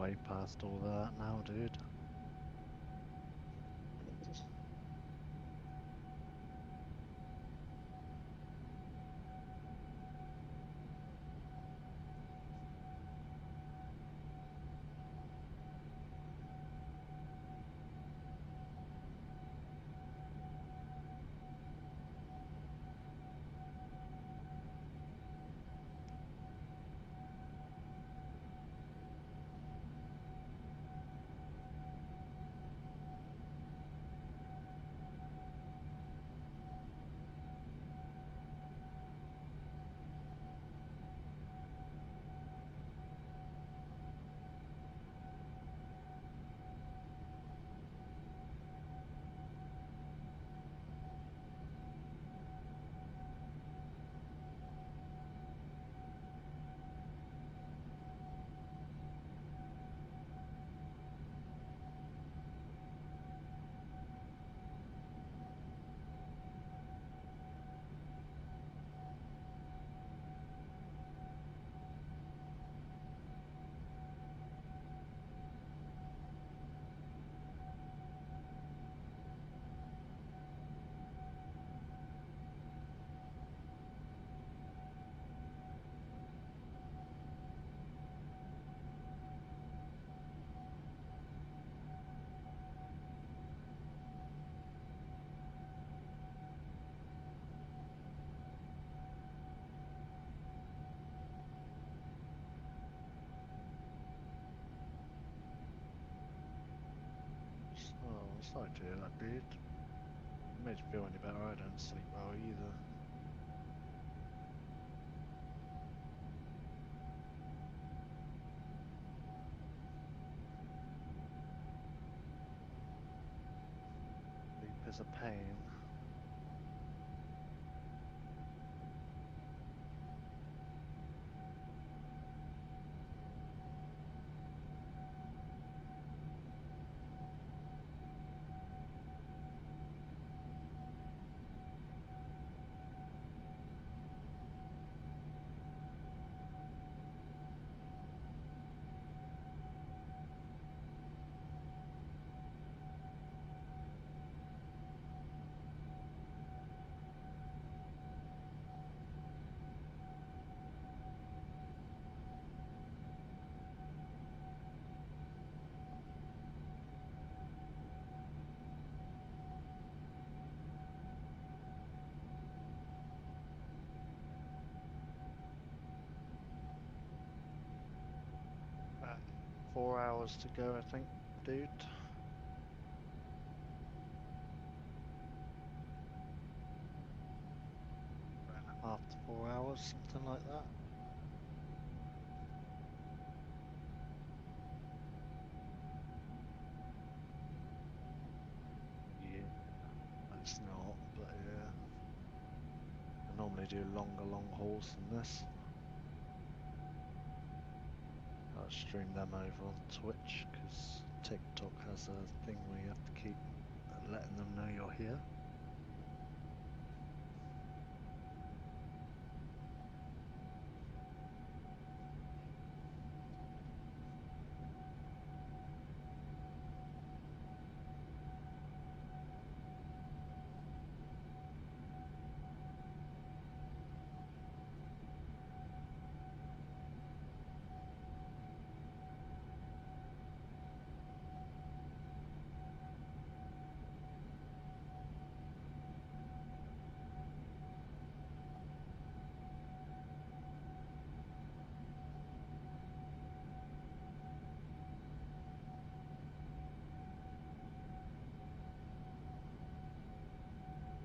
way past all that now, dude. Oh, I'm sorry to hear that, dude. It made you feel any better. I don't sleep well either. Sleep is a pain. About 4 hours to go, I think, dude. 3.5 to 4 hours, something like that. Yeah, it's not, but yeah. I normally do longer long hauls than this. I'll stream them over on Twitch because TikTok has a thing where you have to keep letting them know you're here.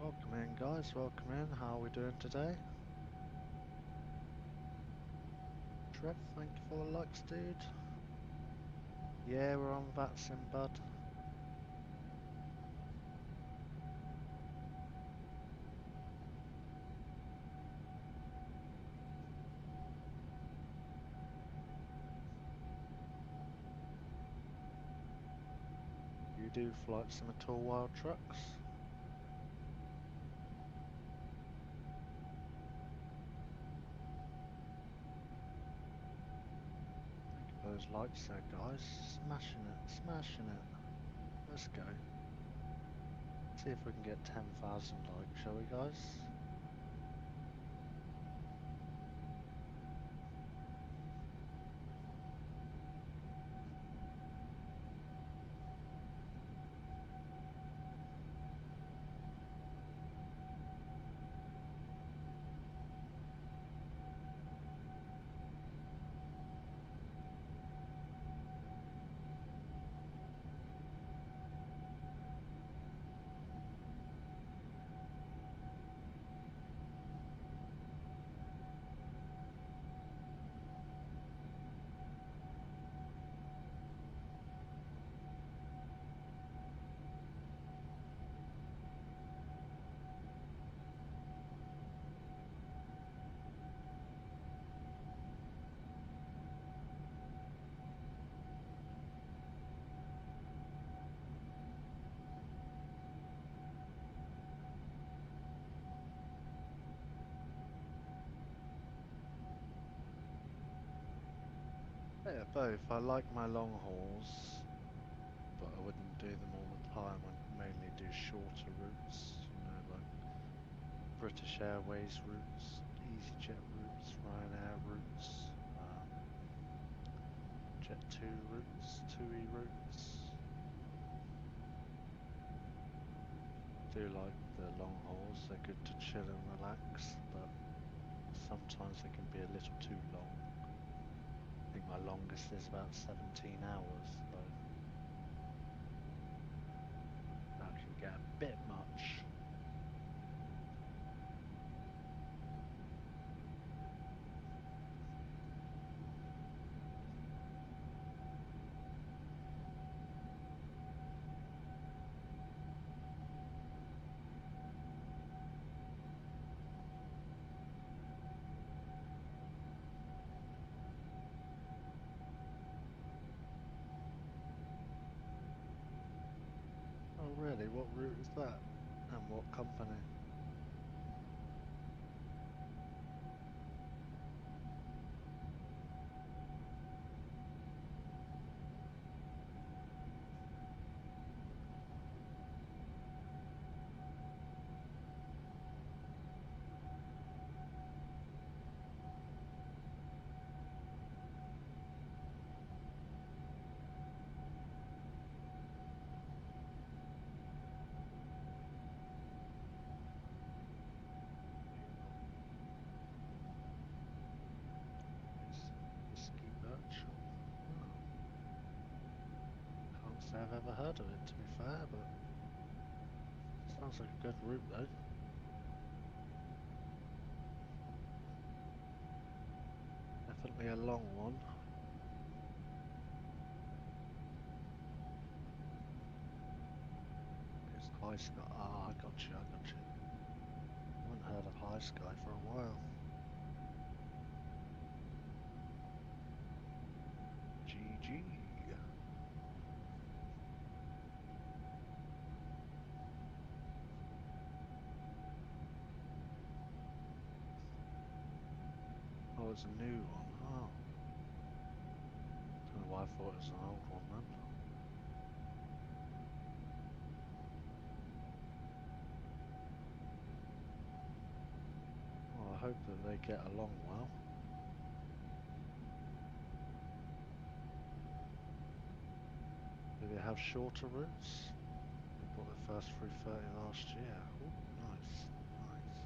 Welcome in, guys. Welcome in. How are we doing today? Trev, thank you for the likes, dude. Yeah, we're on VatSim, bud. You do flight sim at all, Wild Trucks? Those likes there, guys. Smashing it, smashing it. Let's go. See if we can get 10,000 likes, shall we, guys? Yeah, both. I like my long hauls, but I wouldn't do them all the time. I'd mainly do shorter routes, you know, like British Airways routes, EasyJet routes, Ryanair routes, Jet2 routes, TUI routes. Do like the long hauls, they're good to chill and relax, but sometimes they can be a little too long. I think my longest is about 17 hours, so that can get a bit much. Oh really? What route is that? And what company? Whiskey Birch? Oh, can't say I've ever heard of it, to be fair, but sounds like a good route though. Definitely a long one. It's High Sky. Ah, I got you, I got you. Haven't heard of High Sky for a while. GG. Oh, it's a new one. Oh. Don't know why I thought it was an old one then. Well, I hope that they get along well. Do they have shorter routes? They bought their first 330 last year. Ooh, nice, nice.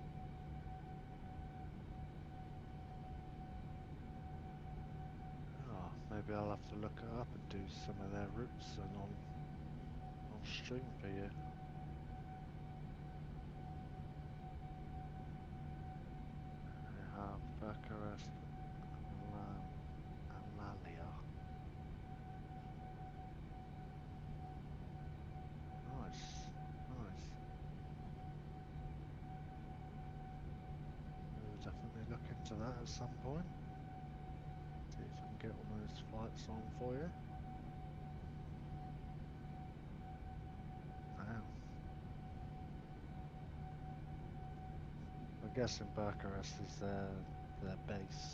Ah, maybe I'll have to look it up and do some of their routes and on stream for you. They have Bucharest, Amalia. Nice, nice. We'll definitely look into that at some point. See if I can get one of those flights on for you. Damn. I'm guessing Bucharest is their base.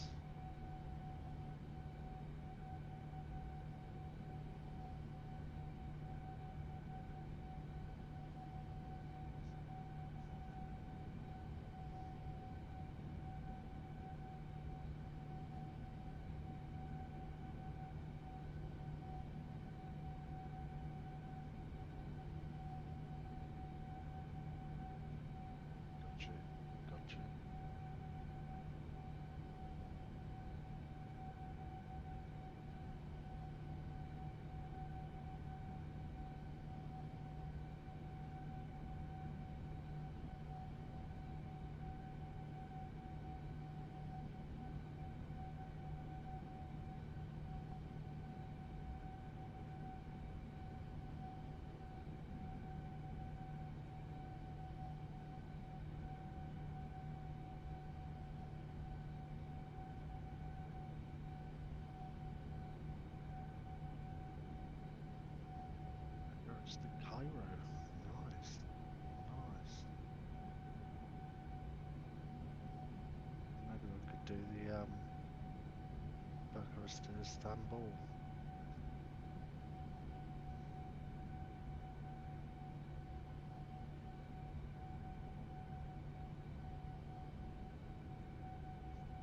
close to Istanbul.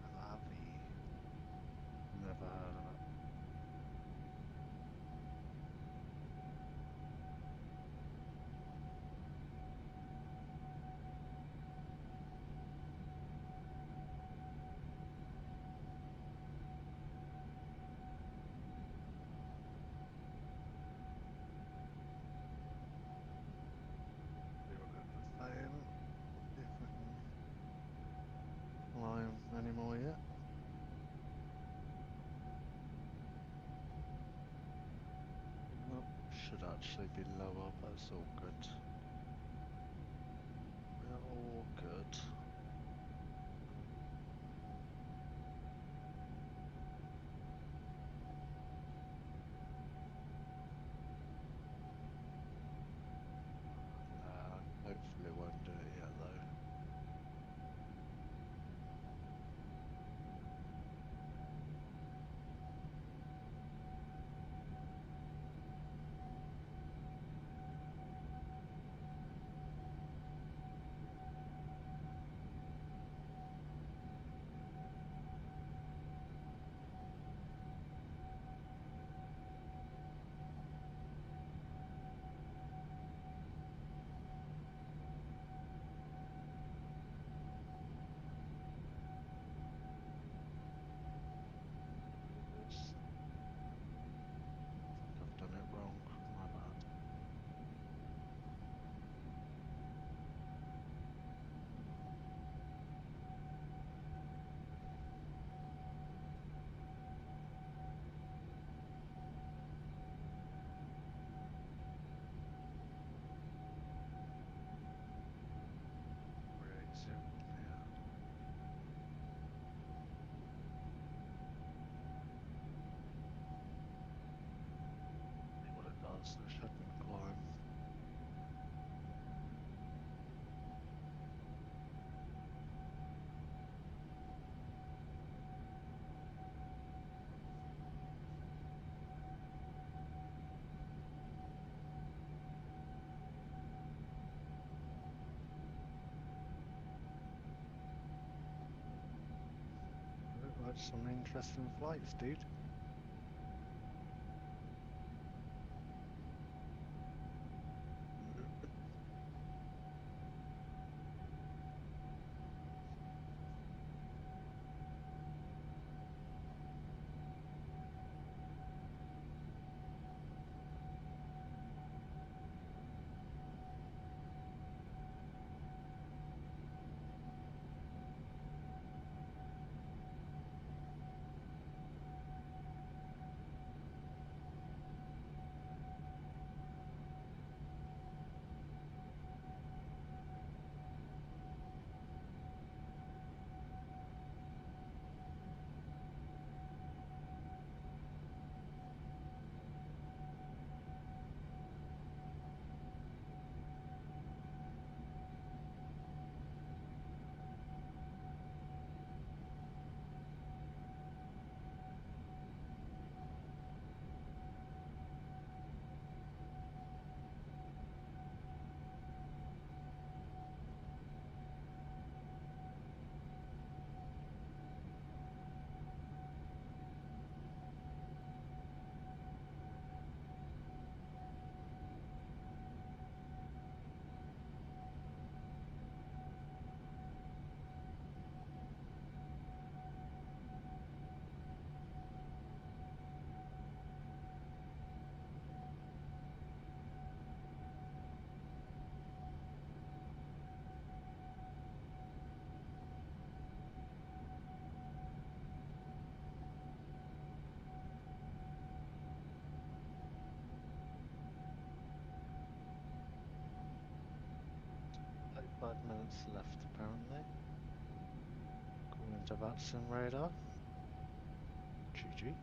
Malawi. Never heard of it. We were going to fail. See if we can fly any more yet. Well, should actually be lower, but it's all good. We're all good. Hopefully won't do it yet though. Yes. I've done it wrong. My bad. We're exit here. See what it does. The second climb. Look like some interesting flights, dude. Like 5 minutes left apparently. According to VatSim radar. GG.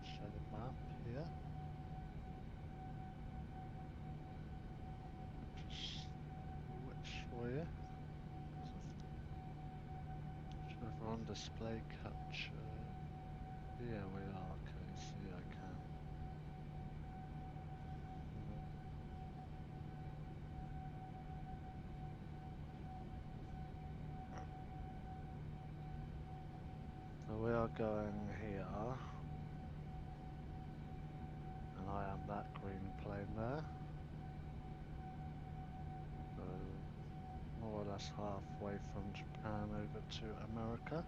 Show the on display capture. Yeah, we are. Okay, see, I can. So we are going here, and I am that green plane there. So more or less halfway from Japan over to America.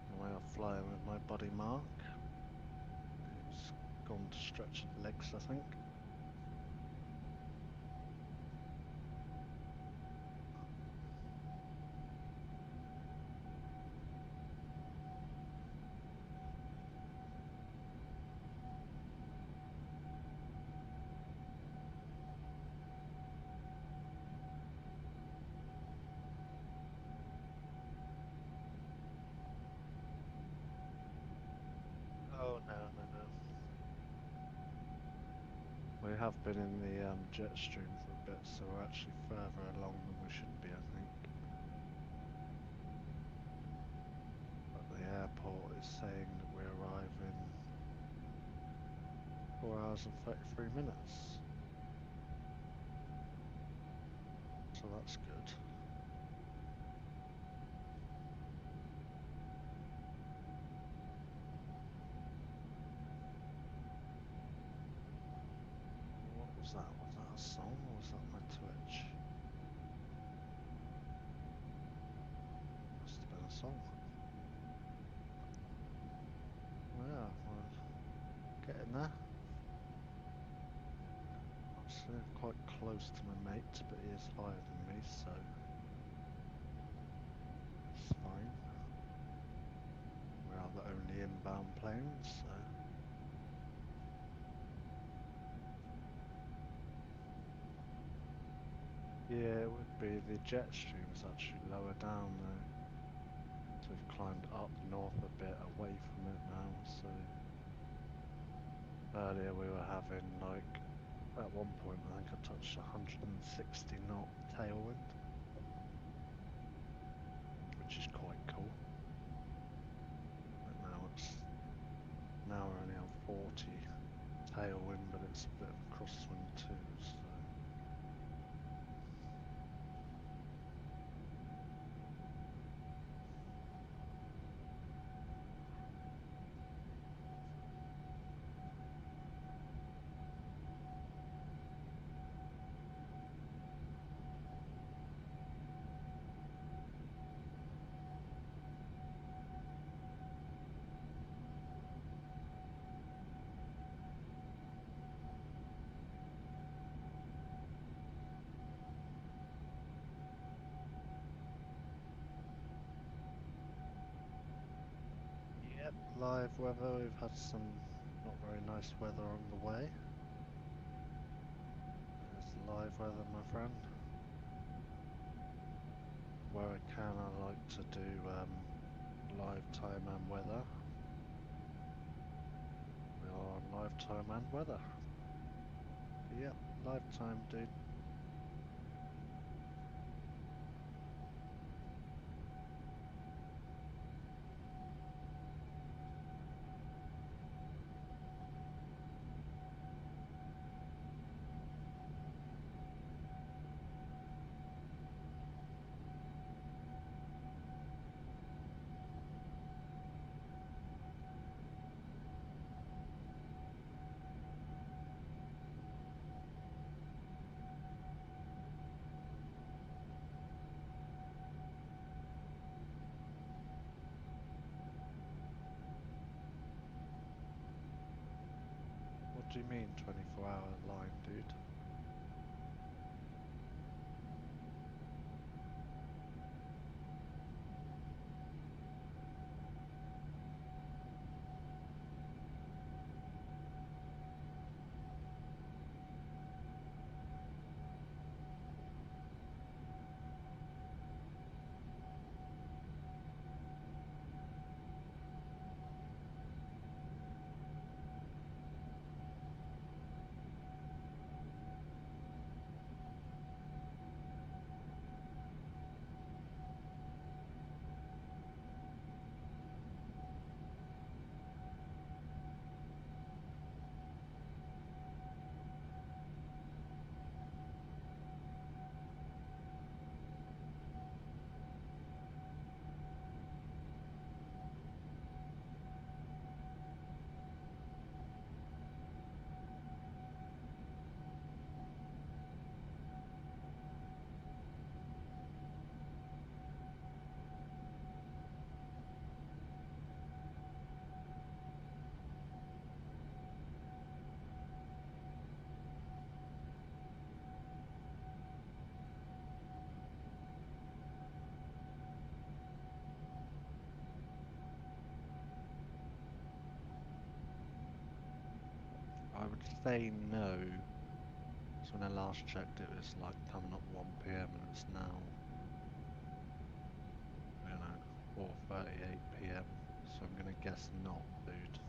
And we are flying with my buddy Mark, who's gone to stretch his legs, I think. Oh no, no, no. We have been in the jet stream for a bit, so we're actually further along than we should be, I think. But the airport is saying that we arrive in 4 hours and 33 minutes. So that's good. What was that? Was that a song or was that my Twitch? Must have been a song. Well, yeah, we're getting there. Actually, quite close to my mate, but he is higher than me, so it's fine. We are the only inbound planes, so. Yeah, it would be. The jet stream is actually lower down though. So we've climbed up north a bit away from it now, so. Earlier we were having like, at one point I think I touched 160 knot tailwind. Which is quite cool. But now we're only on 40 tailwind, but it's a bit of a crosswind too, so. Yep, live weather. We've had some not very nice weather on the way. There's the live weather, my friend. Where I can, I like to do live time and weather. We are on live time and weather. Yep, live time, dude. What do you mean 24-hour line, dude? say no. So when I last checked, it was like coming up 1 p.m. and it's now, 4:38 p.m. So I'm gonna guess not, dude.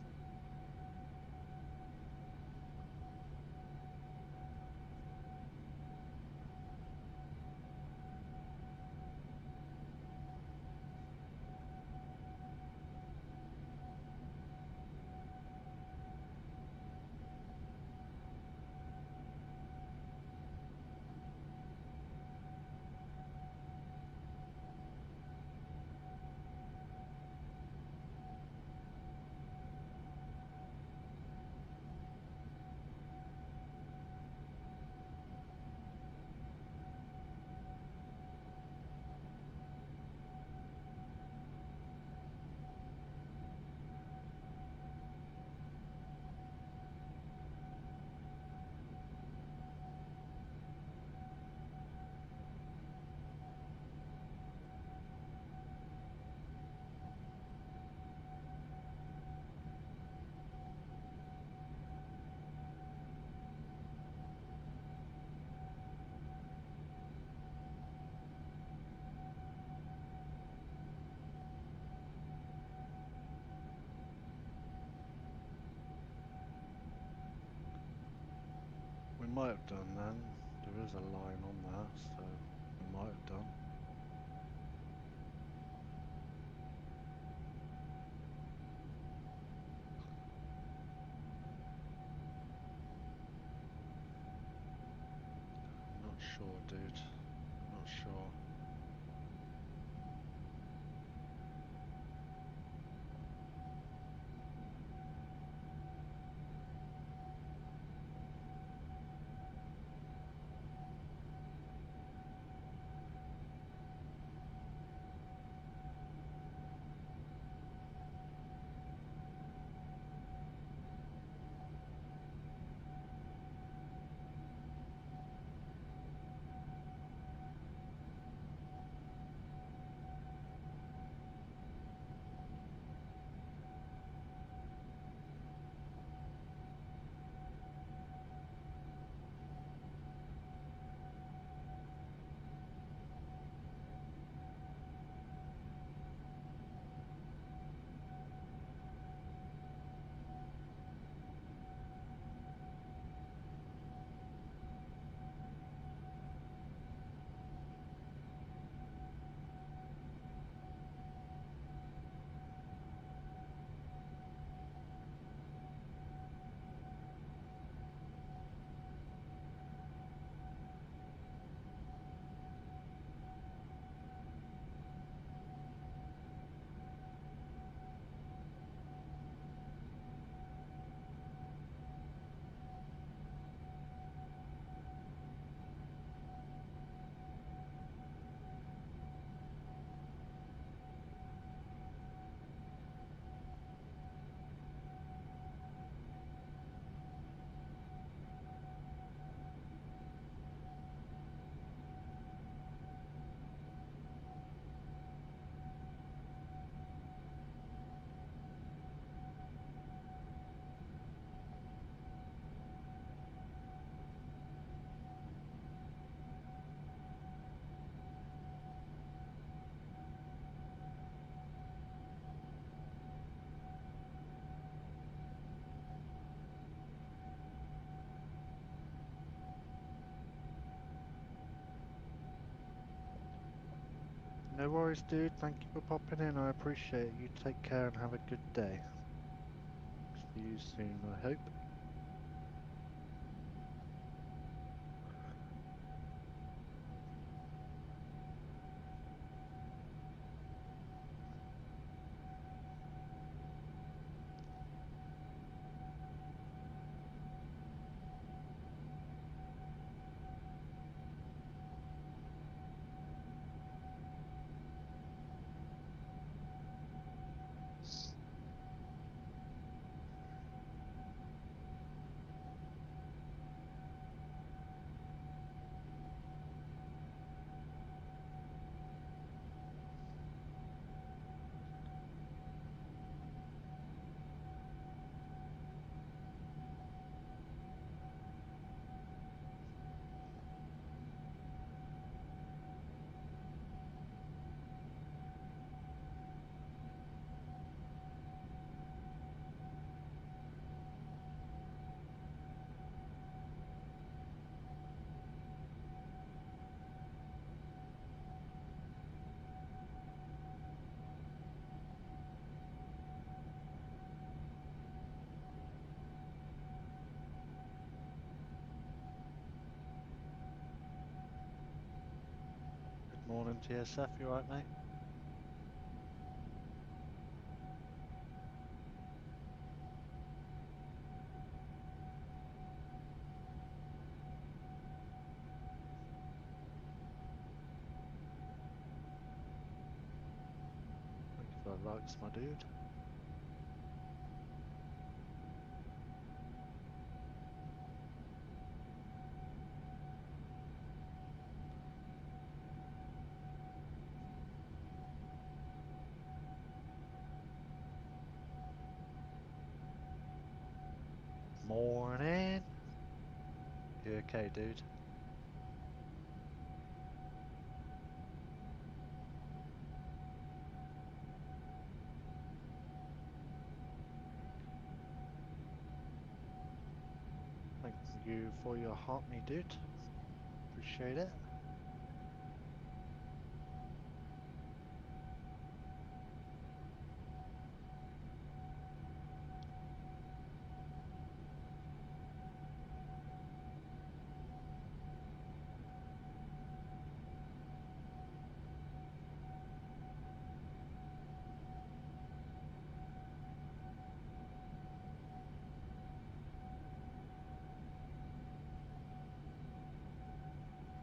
We might have done then. There is a line on there, so we might have done. Not sure, dude. Not sure. No worries, dude. Thank you for popping in. I appreciate it. You take care and have a good day. See you soon, I hope. Morning TSF, you alright mate? Thank you for the likes, my dude. Morning. You okay, dude? Thank you for your heart, me dude. Appreciate it.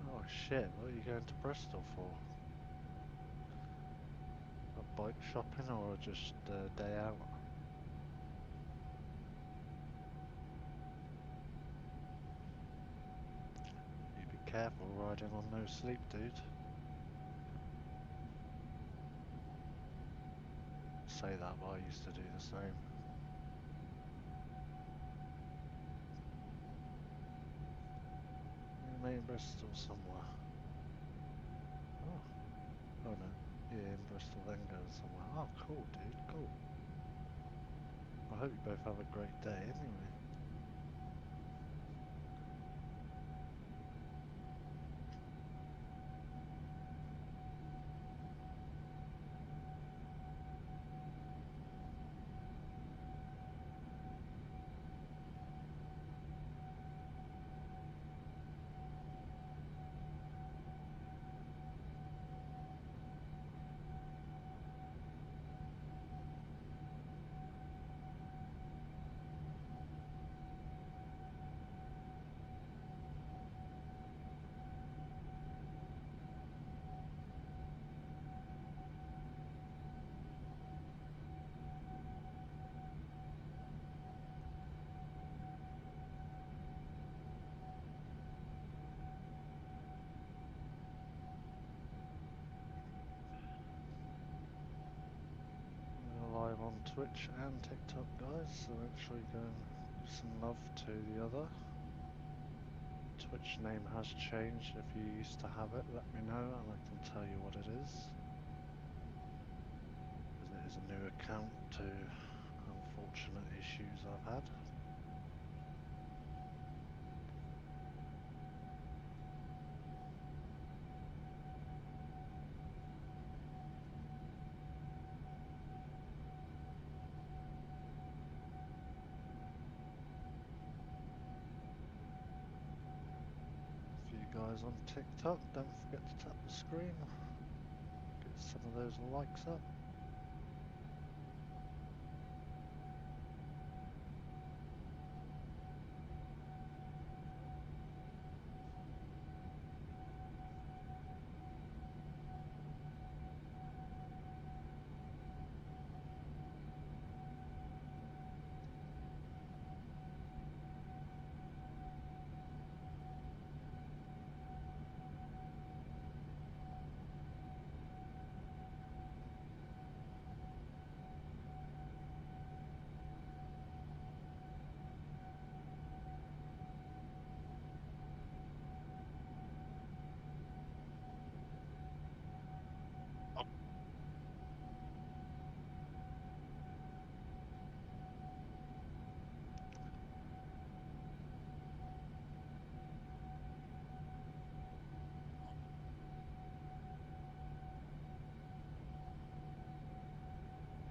Oh shit, what are you going to Bristol for? A bike shopping or just a day out? You be careful riding on no sleep, dude. Say that, but I used to do the same. You mate in Bristol somewhere. Oh, oh no. Yeah, in Bristol then goes somewhere. Oh, cool, dude, cool. I hope you both have a great day anyway. We're live on Twitch and TikTok, guys, so make sure you go and give some love to the other. Twitch name has changed. If you used to have it, let me know and I can tell you what it is. Because it is a new account to unfortunate issues I've had. For you guys on TikTok, don't forget to tap the screen. Get some of those likes up.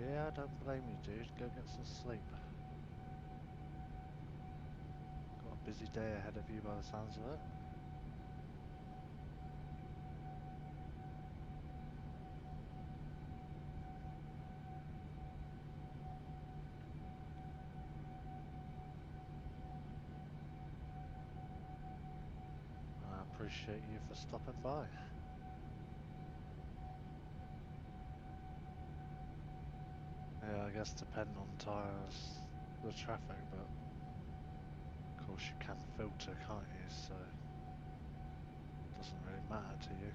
Yeah, don't blame you, dude. Go get some sleep. Got a busy day ahead of you by the sounds of it. appreciate you for stopping by. Yeah, I guess depending on tires, the traffic, but of course you can filter, can't you? So it doesn't really matter to you.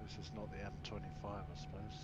This is not the M25, I suppose.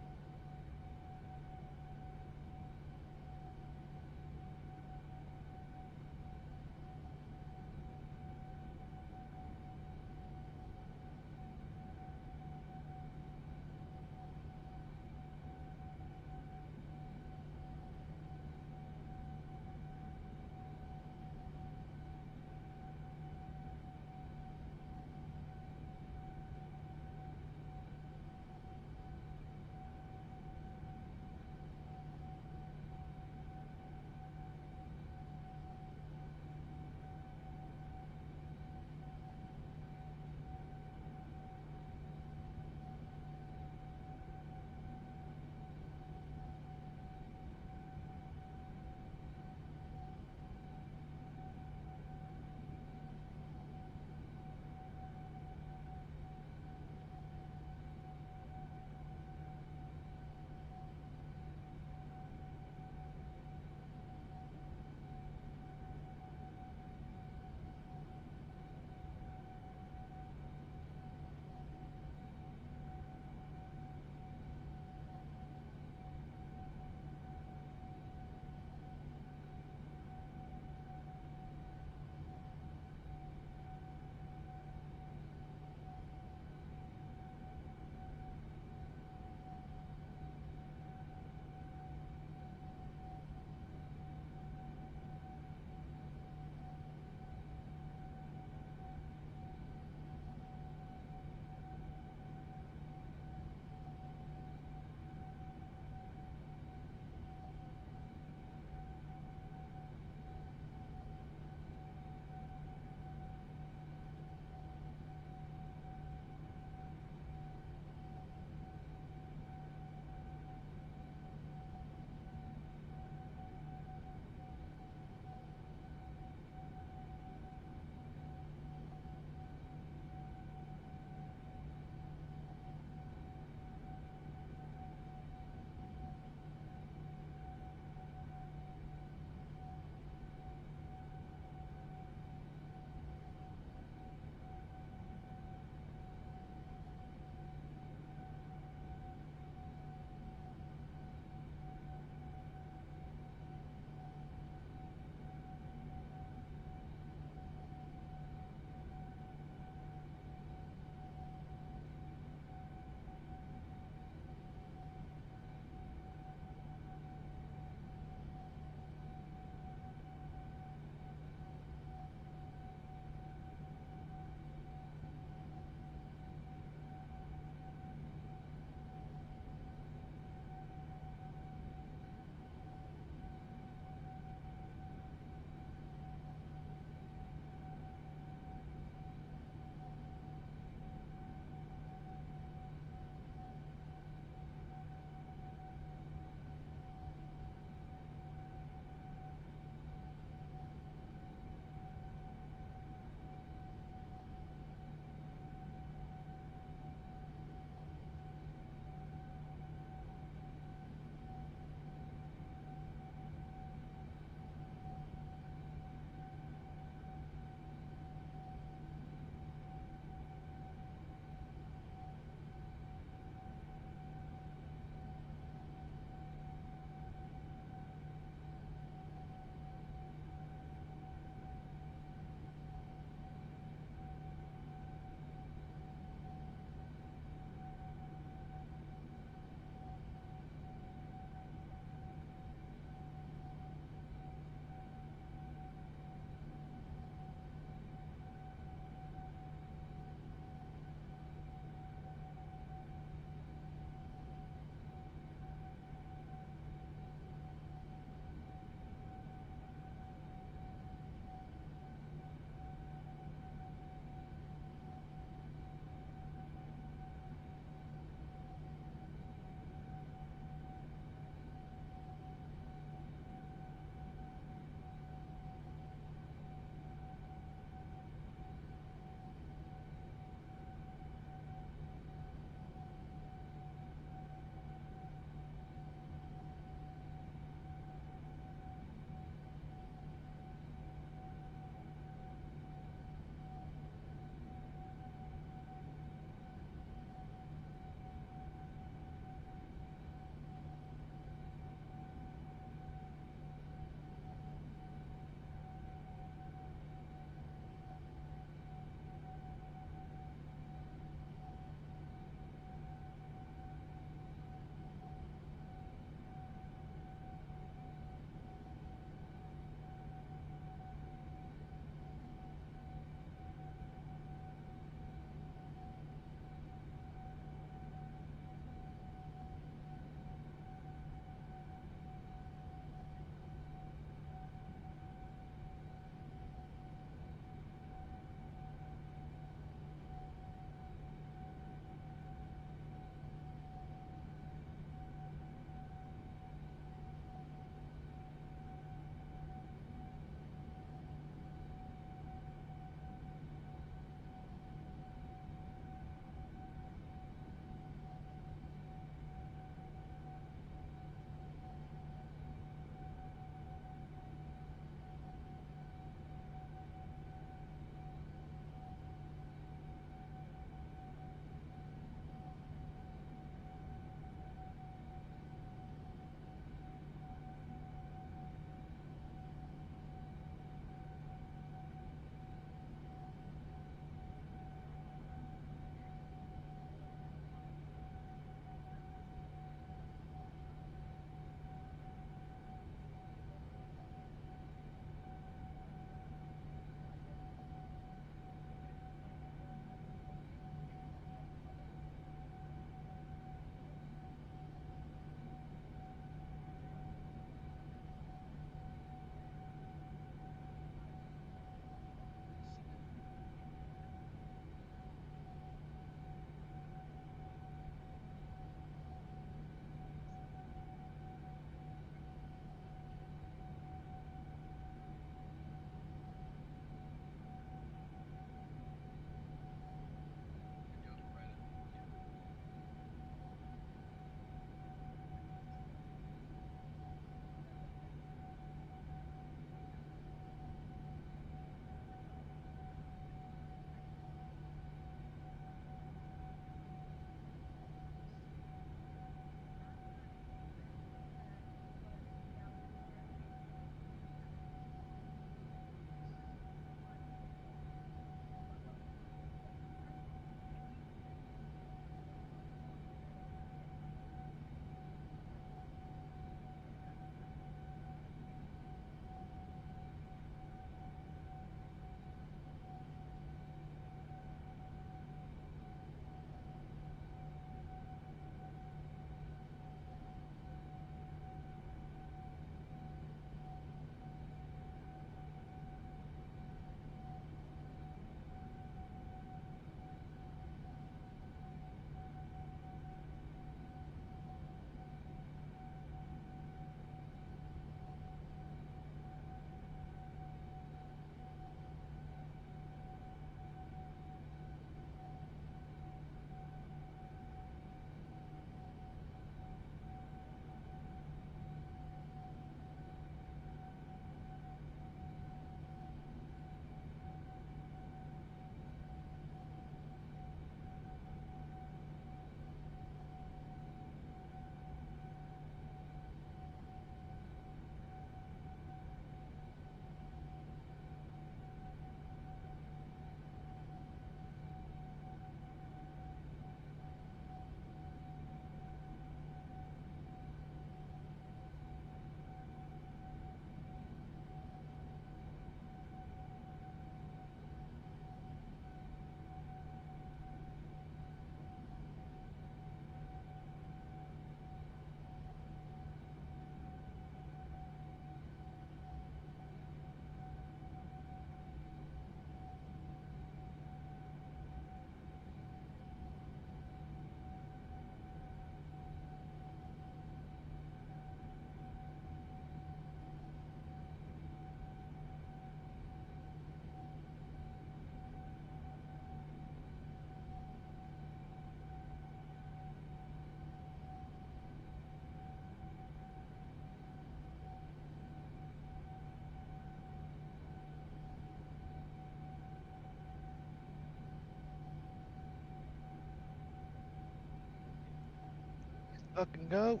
Fucking go.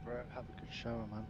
Brett, have a good shower, man.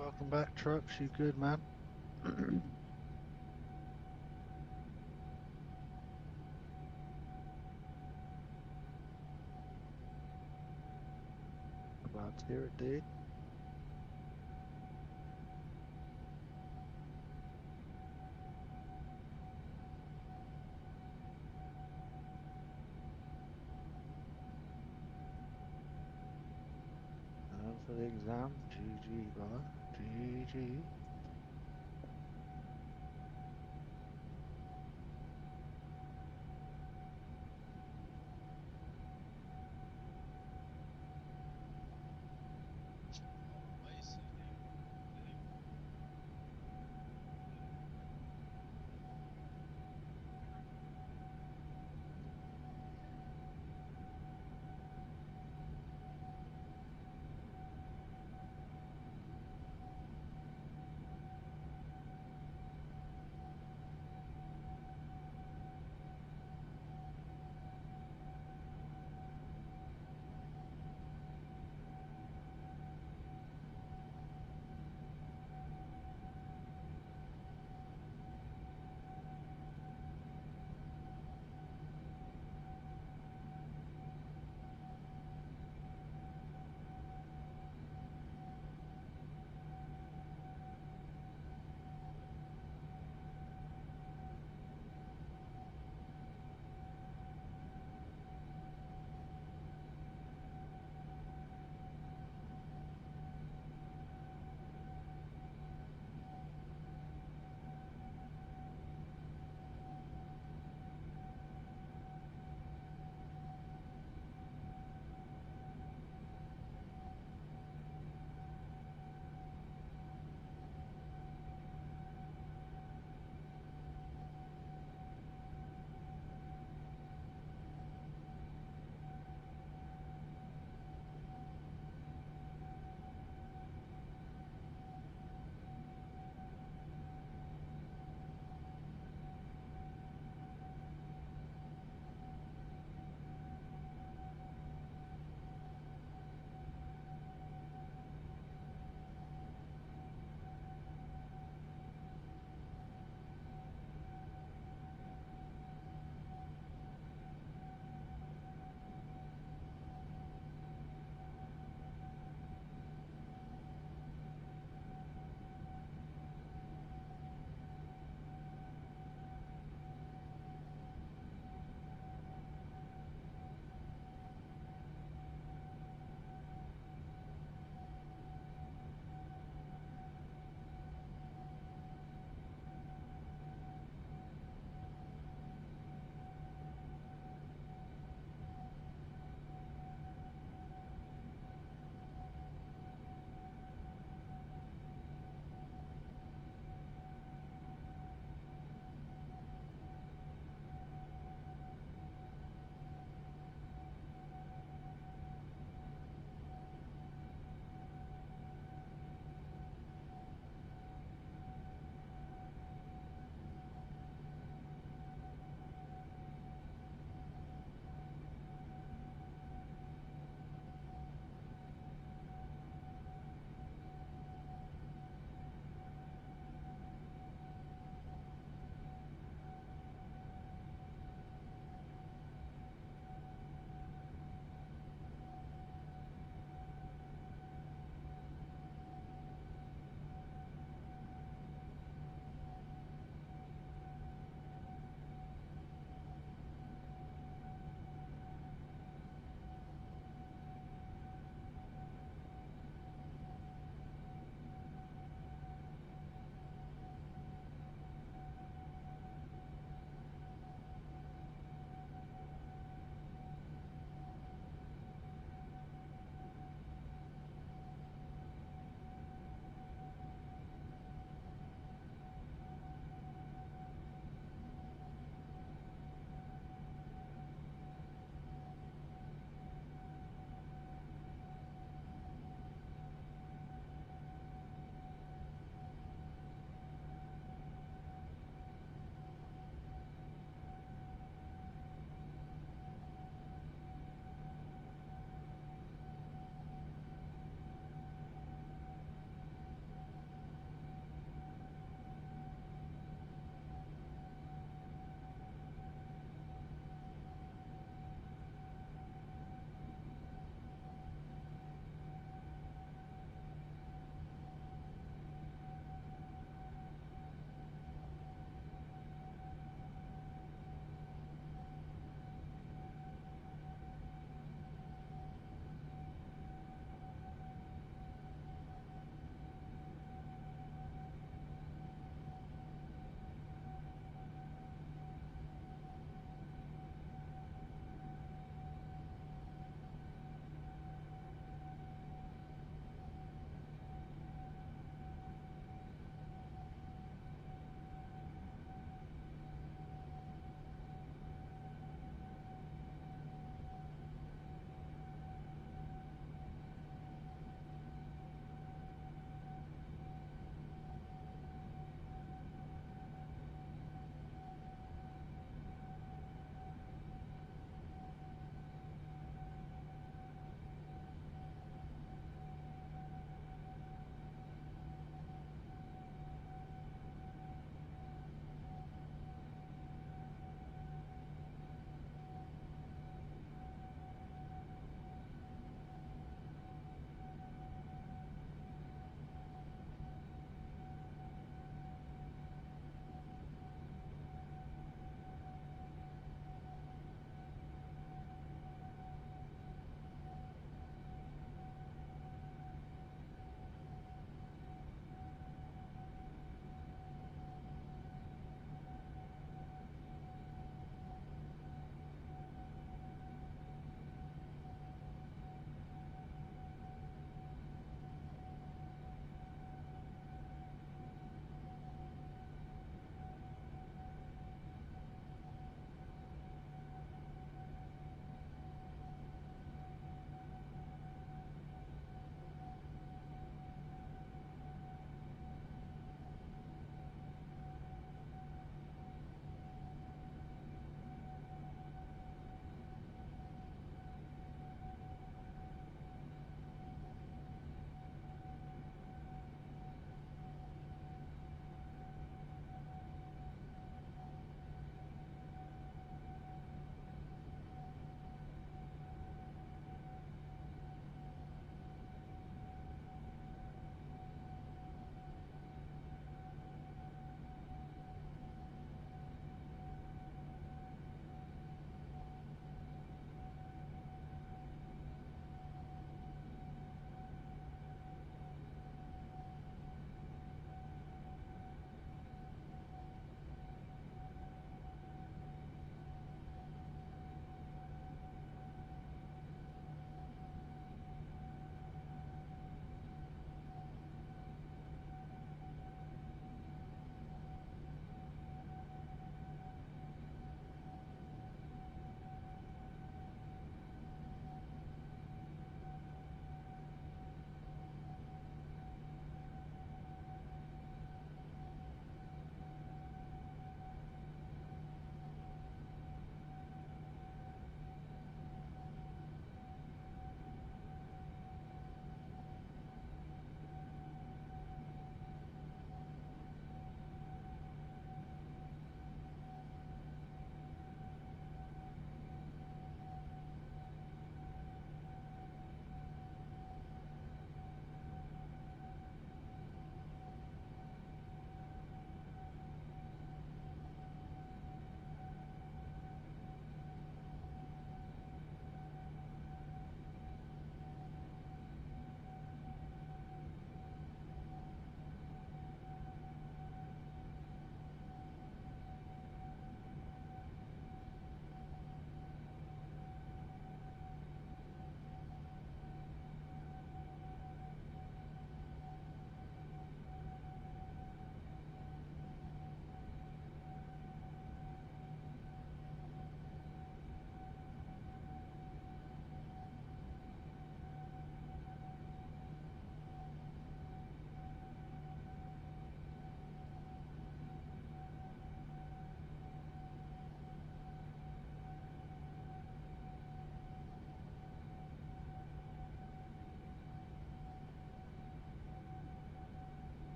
Welcome back, Trucks. You good, man? Glad to hear it, dude. Time for the exam. GG, brother. GG.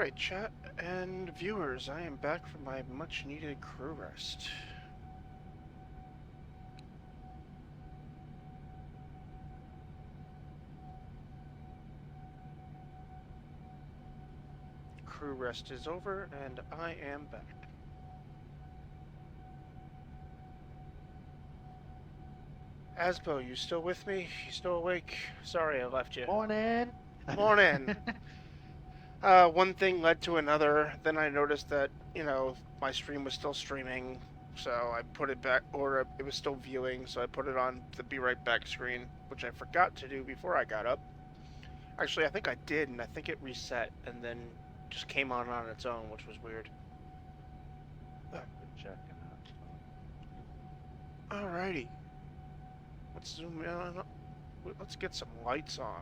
Alright, chat and viewers, I am back from my much needed crew rest. Crew rest is over and I am back. Asbo, you still with me? You still awake? Sorry I left you. Morning! Morning! One thing led to another. Then I noticed that, you know, my stream was still streaming, so I put it back, or it was still viewing, so I put it on the Be Right Back screen, which I forgot to do before I got up. Actually, I think I did, and I think it reset, and then just came on its own, which was weird. Been checking out. Alrighty. Let's zoom in. Let's get some lights on.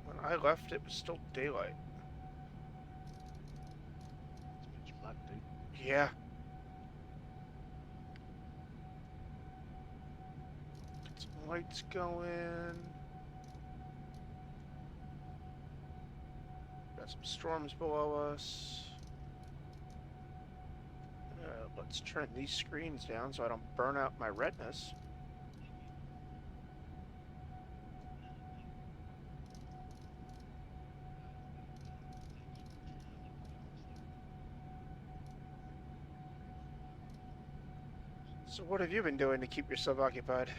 When I left, it was still daylight. It's pitch black, dude. Yeah. Get some lights going. Got some storms below us. Let's turn these screens down so I don't burn out my retinas. So what have you been doing to keep yourself occupied?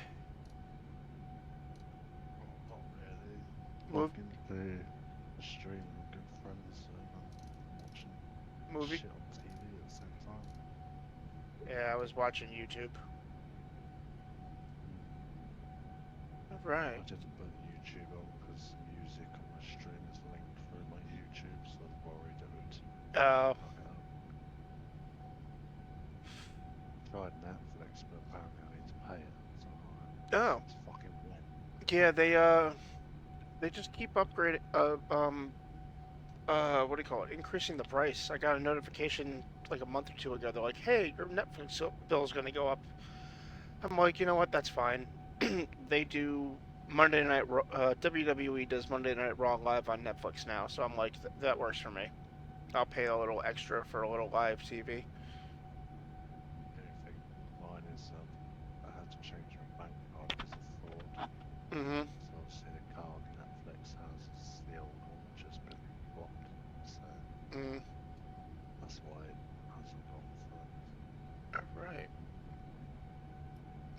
Not really. Move- Looking through the stream with good friends and watching Movie? shit on TV at the same time. Yeah, I was watching YouTube. Alright. I didn't put YouTube on because music on my stream is linked through my YouTube, so I was worried it would Oh. fuck it up. Tried Netflix, but apparently I need to pay it. So Oh. it's fucking wrong. Yeah, they just keep upgrading, what do you call it? Increasing the price. I got a notification like a month or two ago. They're like, hey, your Netflix bill is going to go up. I'm like, you know what? That's fine. They do Monday Night WWE does Monday Night Raw live on Netflix now. So I'm like, that works for me. I'll pay a little extra for a little live TV. The only thing mine is I had to change my bank card because of fraud. Mm-hmm. So obviously the card Netflix has is the old one which has been blocked. So that's why it hasn't gone through. Alright.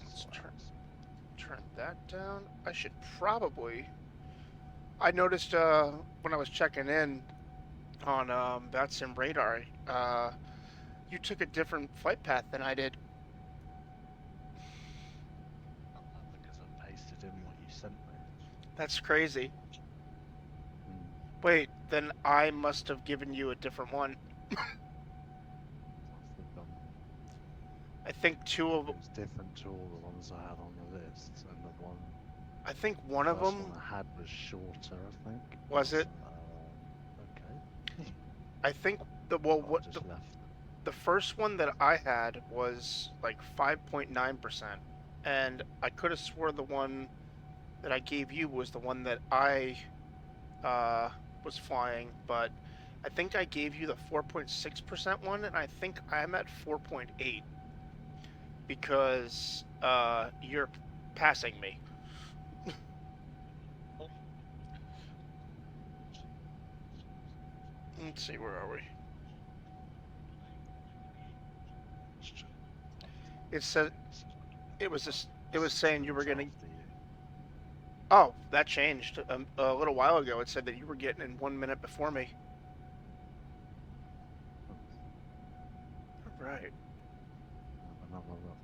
Let's So turn that down. I should probably... I noticed when I was checking in on VatSim Radar, you took a different flight path than I did. because I pasted in what you sent me. That's crazy. Wait, then I must have given you a different one. I think I think two of it was different to all the ones I had on the list, and the one I think one of first them one I had was shorter. I think. was it. Okay. I think I what just left. the first one that I had was like 5.9%, and I could have swore the one that I gave you was the one that I was flying, but I think I gave you the 4.6% one, and I think I'm at 4.8 because you're passing me. Let's see, where are we? It said it was saying you were getting. Oh, that changed a little while ago. It said that you were getting in 1 minute before me. Right. Another look.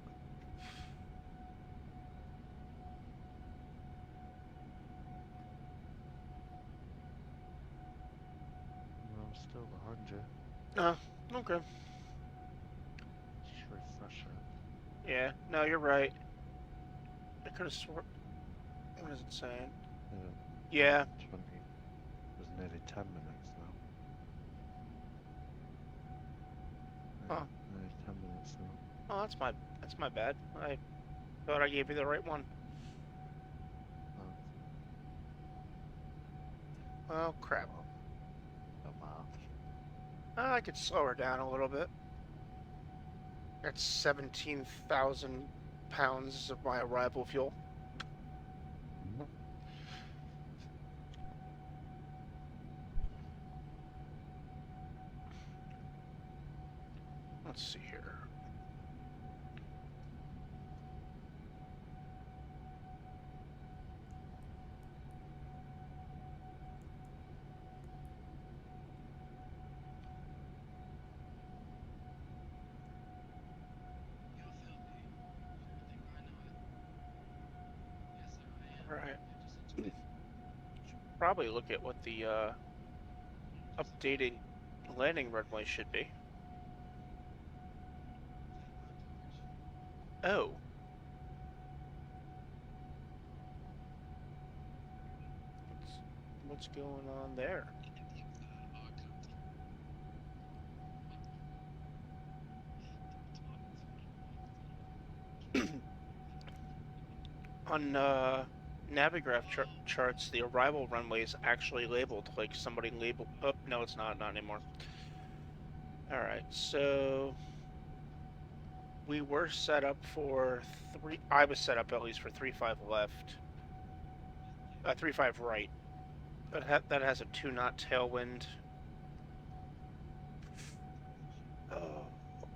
No, I'm still behind you. Okay. Just refresh it. Yeah. No, you're right. I could have sworn. What is it saying? Yeah. 20. It was nearly 10 minutes now. Huh. Nearly 10 minutes now. Oh, that's my bad. I thought I gave you the right one. Oh, Oh crap. oh wow. I could slow her down a little bit. That's 17,000 pounds of my arrival fuel. Let's see here. Right. Should probably look at what the updated landing runway should be. Oh. What's going on there? On Navigraph charts, the arrival runway is actually labeled, like somebody labeled. Oh, no, it's not anymore. Alright, so we were set up for I was set up at least for 3-5 left. 3-5 right. That has a 2-knot tailwind. Oh,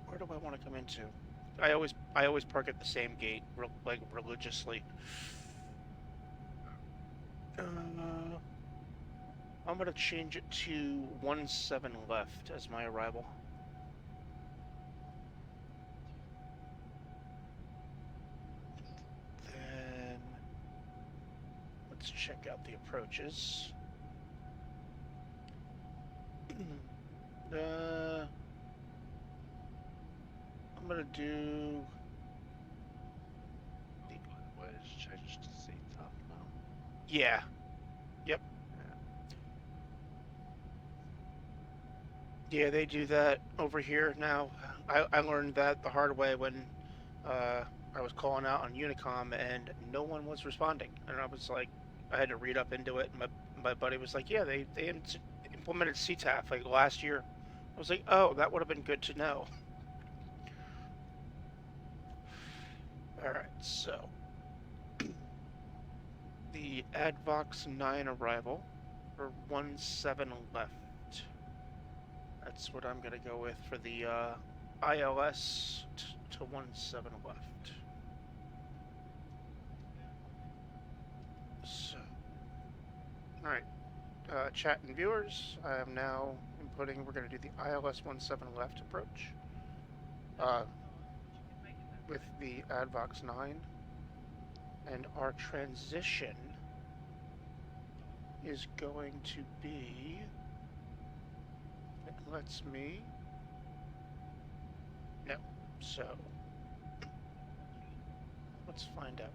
where do I want to come into? I always park at the same gate, like religiously. I'm gonna change it to 17 left as my arrival. Then let's check out the approaches. I'm gonna do. Where's changed to CTAF now? Yeah. Yep. Yeah, they do that over here now. I learned that the hard way when I was calling out on Unicom and no one was responding, and I was like, I had to read up into it. And my buddy was like, yeah, they implemented CTAF like last year. I was like, oh, that would have been good to know. All right, so the Advox 9 arrival for 17 left. That's what I'm gonna go with for the ILS to 17 left. So, all right, chat and viewers, I am now inputting. We're gonna do the ILS 17 left approach with the Advox 9, and our transition is going to be. It lets me. No. So let's find out.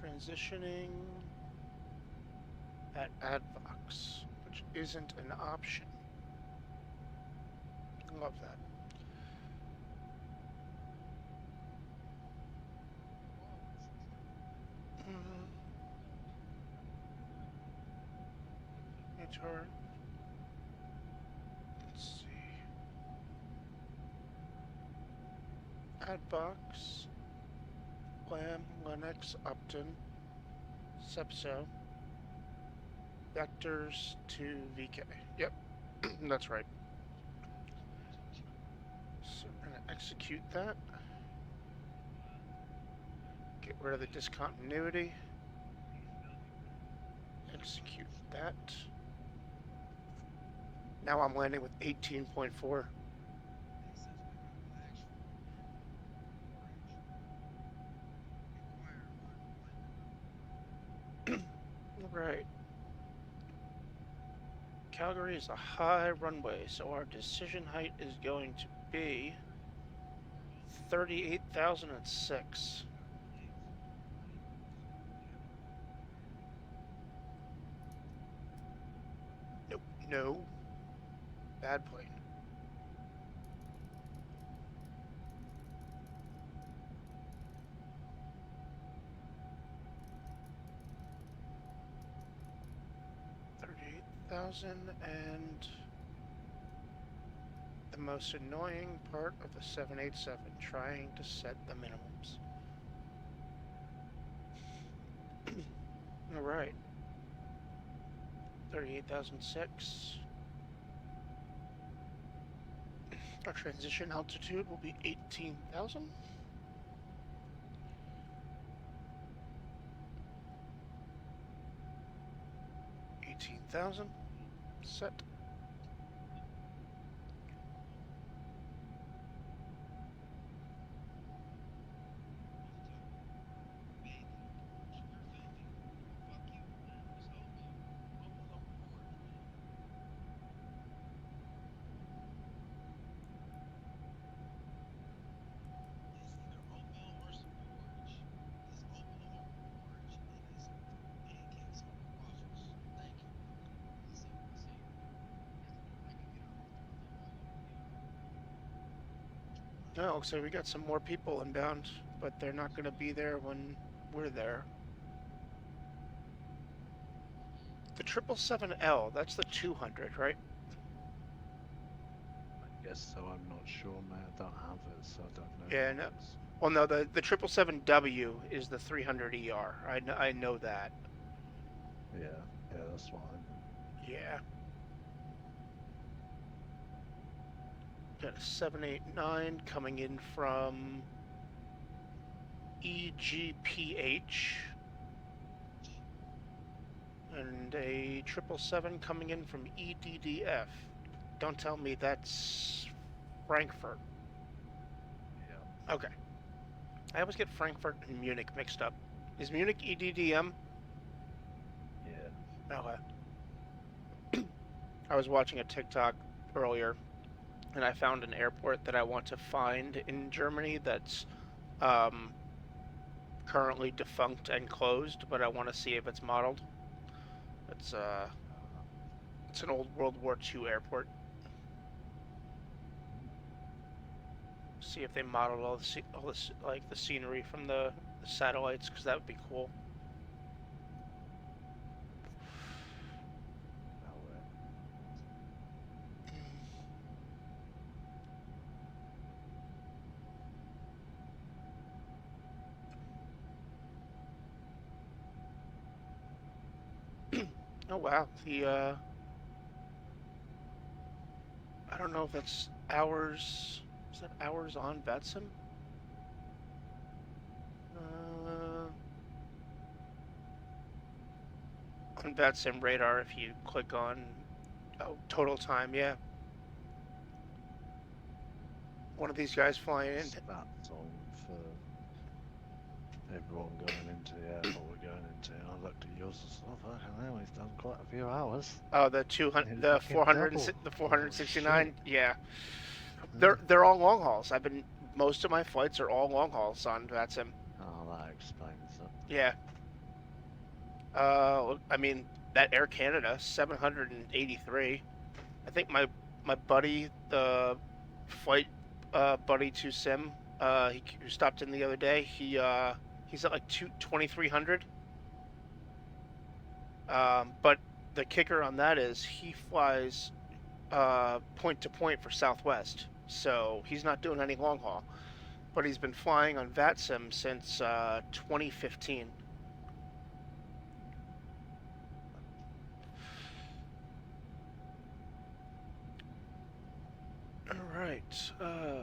Transitioning at Advox, which isn't an option. Love that. Turn. Let's see. Adbox, Lam, Linux, Upton, Sepso, vectors to VK. Yep, that's right. So we're going to execute that. Get rid of the discontinuity. Execute that. Now I'm landing with 18.4. Right. Calgary is a high runway, so our decision height is going to be 38,006. Nope. No. Bad plane. 38,000 and the most annoying part of the 787, trying to set the minimums. All right. 38,006. Our transition altitude will be 18,000. Set. Oh, looks like we got some more people inbound, but they're not going to be there when we're there. The 777L, that's the 200, right? I guess so. I'm not sure, mate. I don't have it, so I don't know. Yeah, no. Well, no, the 777W is the 300ER. I know that. Yeah, that's what I know. Yeah. Got a 789 coming in from EGPH. And a 777 coming in from EDDF. Don't tell me that's Frankfurt. Yeah. Okay. I always get Frankfurt and Munich mixed up. Is Munich EDDM? Yeah. Okay. I was watching a TikTok earlier, and I found an airport that I want to find in Germany that's currently defunct and closed, but I want to see if it's modeled. It's an old World War II airport. See if they modeled all this like the scenery from the satellites, because that would be cool. Oh wow, the I don't know if that's hours. Is that hours on VatSim? On VatSim radar, if you click on total time, yeah. One of these guys flying in. That's on for everyone going into the airport we're going into. I looked at yours and thought, oh, fucking hell, he's done quite a few hours. Oh, the 200, the 400, the 469. Oh, yeah, they're all long hauls. Most of my flights are all long hauls on VatSim. Oh, that explains it. Yeah. I mean, that Air Canada 783. I think my buddy, the flight buddy to Sim, he stopped in the other day. He's at like 2,300. But the kicker on that is he flies point to point for Southwest, so he's not doing any long haul. But he's been flying on VatSim since 2015. Alright,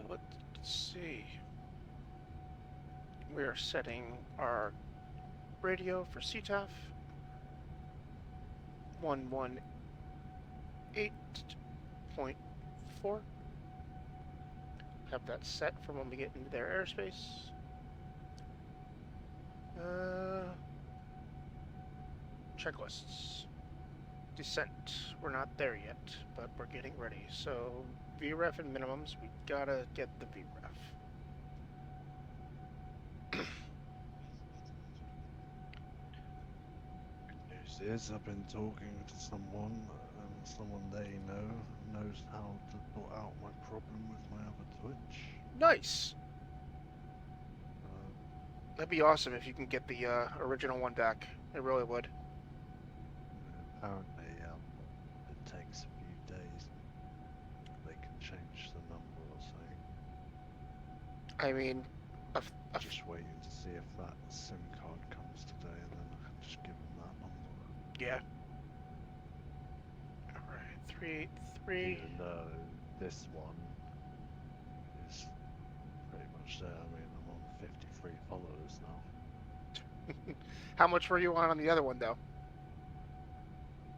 let's see. We are setting our radio for CTAF. 118.4. Have that set for when we get into their airspace. Checklists. Descent. We're not there yet, but we're getting ready. So VREF and minimums, we gotta get the VREF. News is I've been talking to someone, and someone they know knows how to sort out my problem with my other Twitch. Nice. That'd be awesome if you can get the original one back. It really would. Apparently, I mean, Just waiting to see if that SIM card comes today, and then I can just give them that number. yeah. All right, 383. Even though this one is pretty much there. I mean, I'm on 53 followers now. How much were you on the other one though?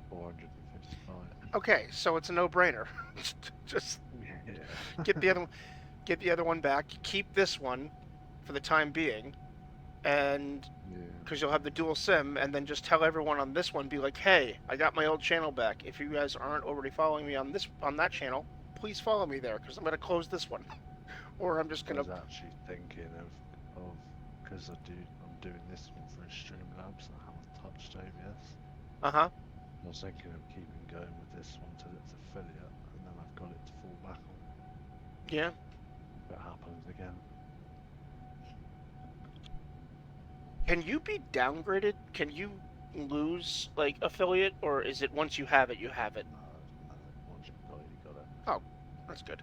455. Okay, so it's a no-brainer. Just Yeah. get the other one back. Keep this one for the time being, and Yeah. because you'll have the dual SIM, and then just tell everyone on this one, be like, hey, I got my old channel back. If you guys aren't already following me on that channel, please follow me there, because I'm gonna close this one, or I'm just I gonna. was actually thinking of because I'm doing this one for Streamlabs. I haven't touched OBS. Uh-huh. I was thinking of keeping going with this one till it's affiliate, and then I've got it to fall back on Yeah. if it happens again. Can you be downgraded? Can you lose like affiliate, or is it once you have it, you have it? No, once you've got it, you got it. Oh, that's good.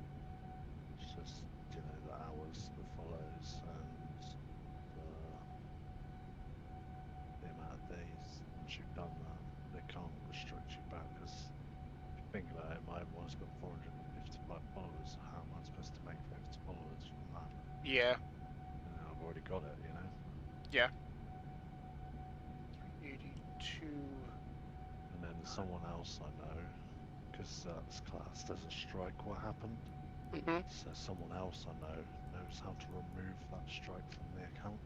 It's just, the hours that follows and the amount of days. Once you've done that, they can't restrict you back, because if you think about it, my one's got 455 followers. How am I supposed to make 50 followers from that? Yeah. I've already got it, Yeah. 382. And then someone else I know, because that's classed as a strike what happened, so someone else I know knows how to remove that strike from the account.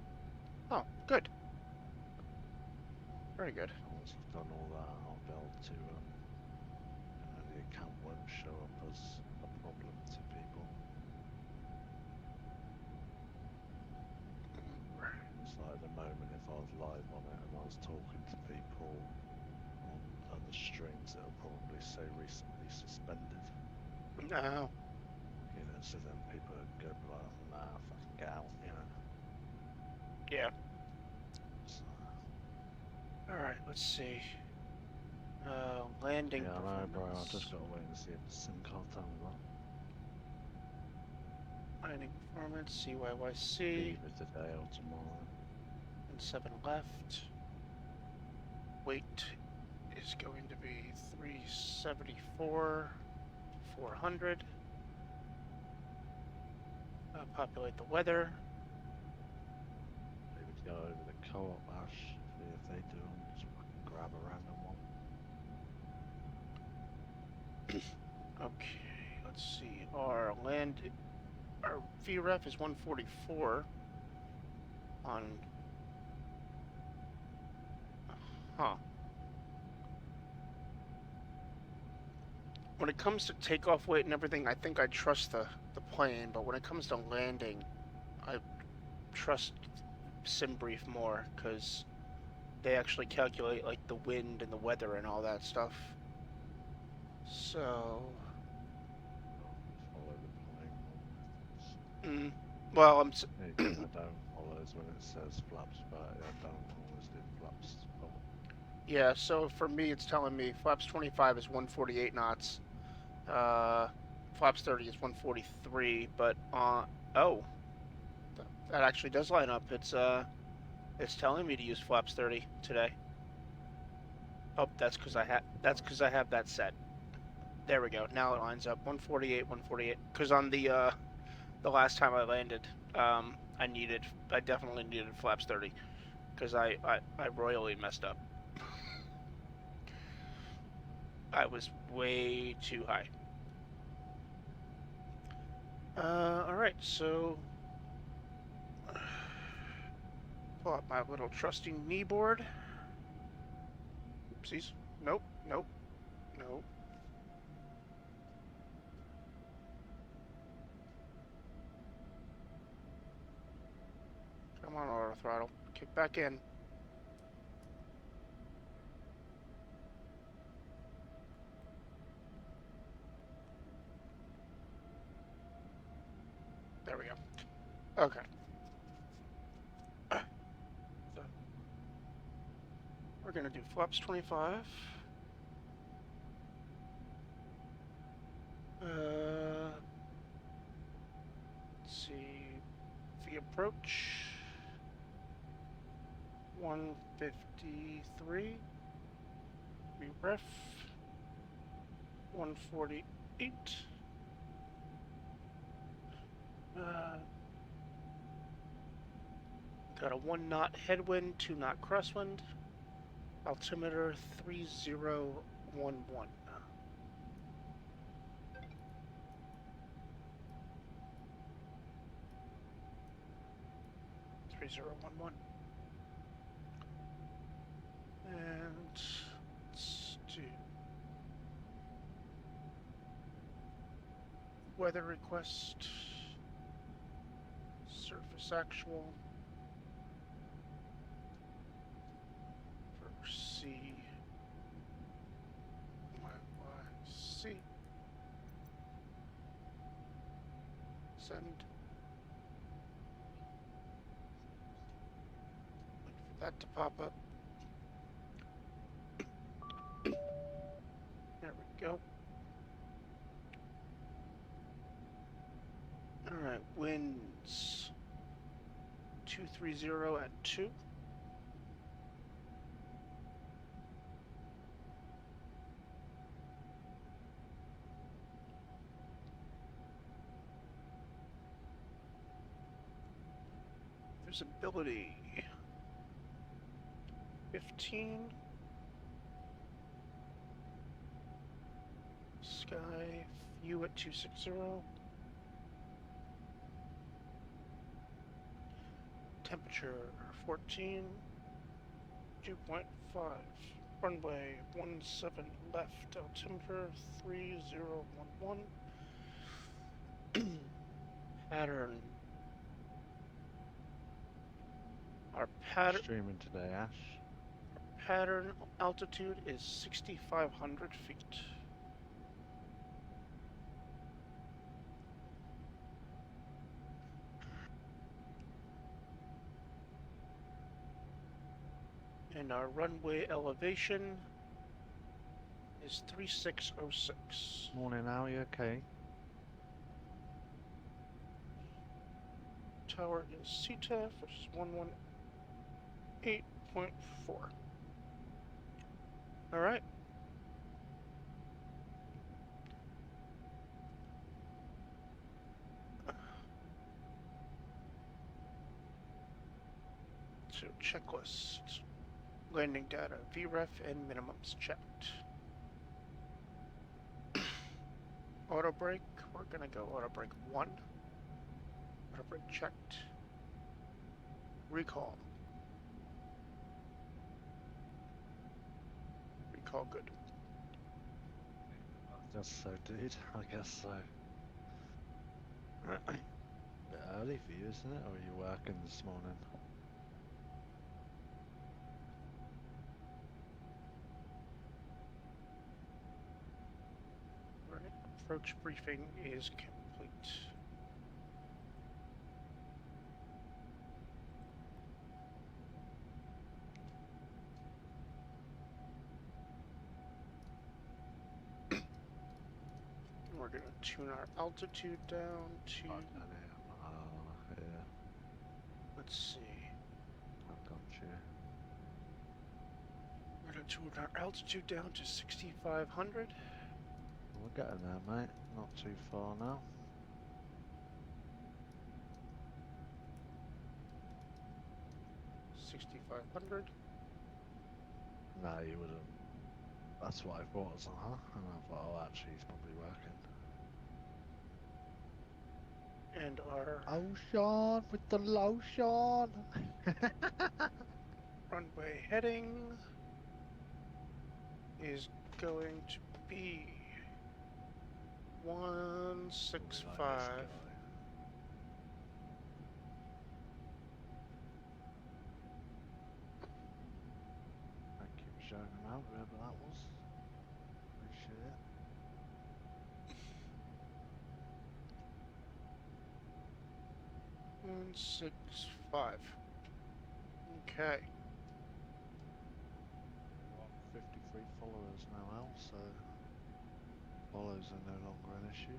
Oh, good. Very good. And once I've done all that, I'll be able to, the account won't show up as a problem to people. It's like at the moment, if I was live on it and I was talking to people on other streams, it'll probably say recently suspended. No. So then people go like, nah, fucking get out, Yeah. So, All right. Let's see. Landing. yeah, I know, bro. performance. I've just got to wait and see if the SIM card tells me that. Landing performance. CYYC. Either today or tomorrow. And 7 left. Weight is going to be 374. 400. Populate the weather. Maybe go over the co-op Ash, see if they do them. Just fucking grab a random one. Okay, let's see. Our VREF is 144 on. Huh. When it comes to takeoff weight and everything, I think I trust the plane, but when it comes to landing, I trust SimBrief more, because they actually calculate like the wind and the weather and all that stuff. So, Follow the plane. well, I don't follow is when it says flaps, but I don't always do flaps. yeah. So for me, it's telling me flaps 25 is 148 knots. Flaps 30 is 143, but oh, that actually does line up. It's telling me to use flaps 30 today. Oh, that's because I have that set. There we go. Now it lines up. 148, 148. Because on the last time I landed, I definitely needed flaps 30, because I royally messed up. I was way too high. Alright, so pull out my little trusty knee board. Oopsies. Nope. Come on, auto throttle. Kick back in. There we go. Okay. So, we're gonna do flaps 25. Let's see. approach. 153. Ref. 148. Got a 1 knot headwind, 2 knot crosswind. Altimeter 3011. 3011. And let's do weather request, surface actual for CYYC. Send. Wait for that to pop up. There we go. Alright, winds 230 at 2. Visibility 15. Sky view at 260. Temperature 14. 2.5. Runway 17 left. Altimeter 3011. Pattern. Our pattern. Streaming today, Ash. Pattern altitude is 6,500 feet. And our runway elevation is 3606. Morning, Al, you okay? Tower is CTAF, which is 118.4. Alright. So checklist. Landing data, VREF and minimums checked. Auto brake, we're gonna go auto brake 1. Auto brake checked. Recall. Recall good. Guess so, dude. I guess so. Bit early for you, isn't it? Or are you working this morning? Right. Approach briefing is complete. We're gonna tune our altitude down to, Yeah, let's see, I got you. we're gonna tune our altitude down to 6,500. We're getting there, mate. Not too far now. 6,500. No, you wouldn't. That's what I thought, I was like, huh? And I thought, oh, actually, he's probably working. And our Ocean with the lotion. runway heading is going to be 165. Thank you for showing him out, whoever that was. Appreciate it. 165. Okay. 53 followers now, Al, so follows are no longer an issue.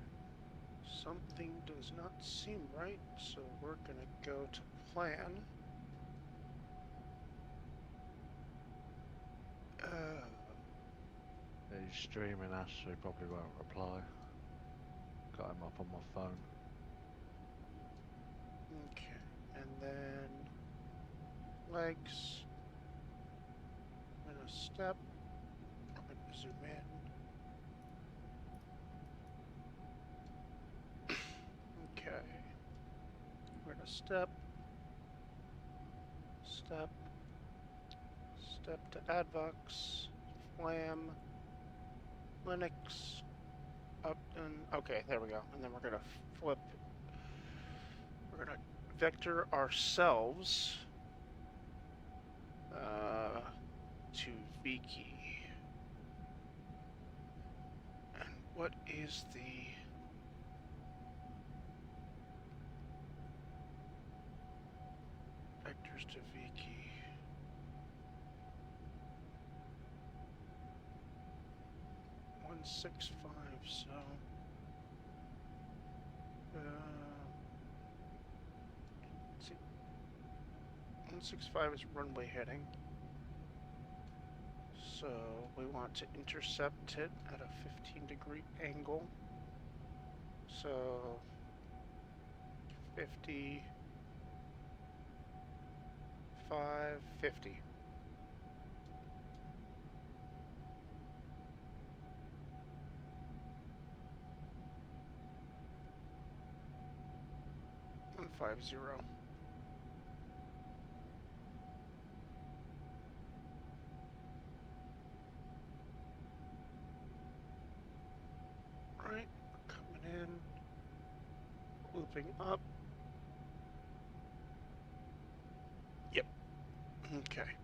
Something does not seem right, so we're gonna go to plan. He's streaming Ash, so he probably won't reply. Got him up on my phone. Okay, and then legs. I'm gonna step. I'm gonna zoom in. Okay. We're gonna step. Step. Step to Advox. Flam. Linux. Up and okay, there we go. And then we're gonna flip. We're gonna vector ourselves to Viki. And what is the vectors to Viki? One 6 5. So. Let's see. 165 is runway heading. So we want to intercept it at a 15-degree angle. So 50, 50. And 50. Right, coming in, looping up. Yep. Okay.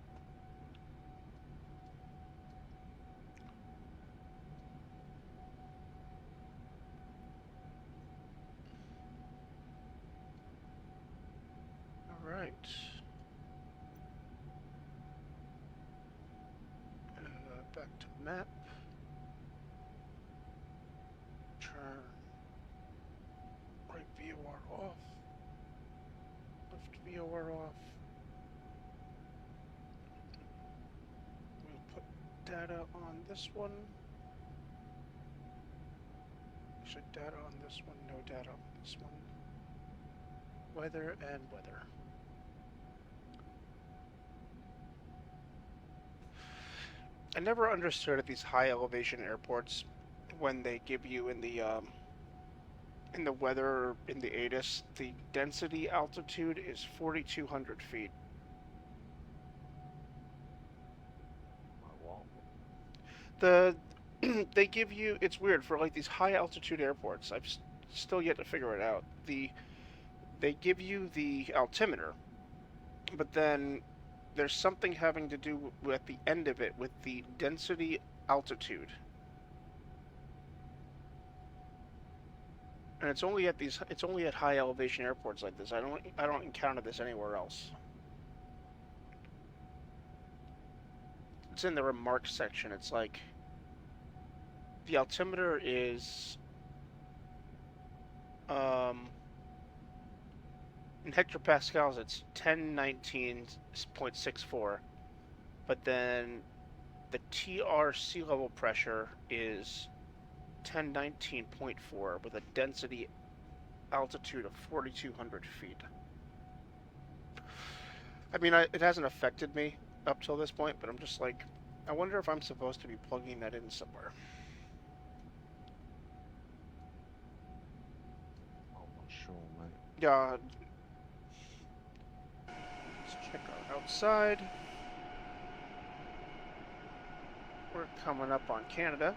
All right. Back to map. Turn right VOR off. Left VOR off. We'll put data on this one. Actually, data on this one, no data on this one. Weather and weather. I never understood at these high elevation airports when they give you in the weather in the ATIS, the density altitude is 4,200 feet. What? They give you, it's weird for like these high altitude airports. I've still yet to figure it out. They give you the altimeter, but then there's something having to do with the end of it with the density altitude. And it's only at high elevation airports like this. I don't encounter this anywhere else. It's in the remarks section. It's like the altimeter is in hectopascals it's 1019.64, but then the TR sea level pressure is 1019.4 with a density altitude of 4,200 feet. I mean, it hasn't affected me up till this point, but I'm just like, I wonder if I'm supposed to be plugging that in somewhere. I'm not sure, mate. Yeah. Let's check out outside. We're coming up on Canada.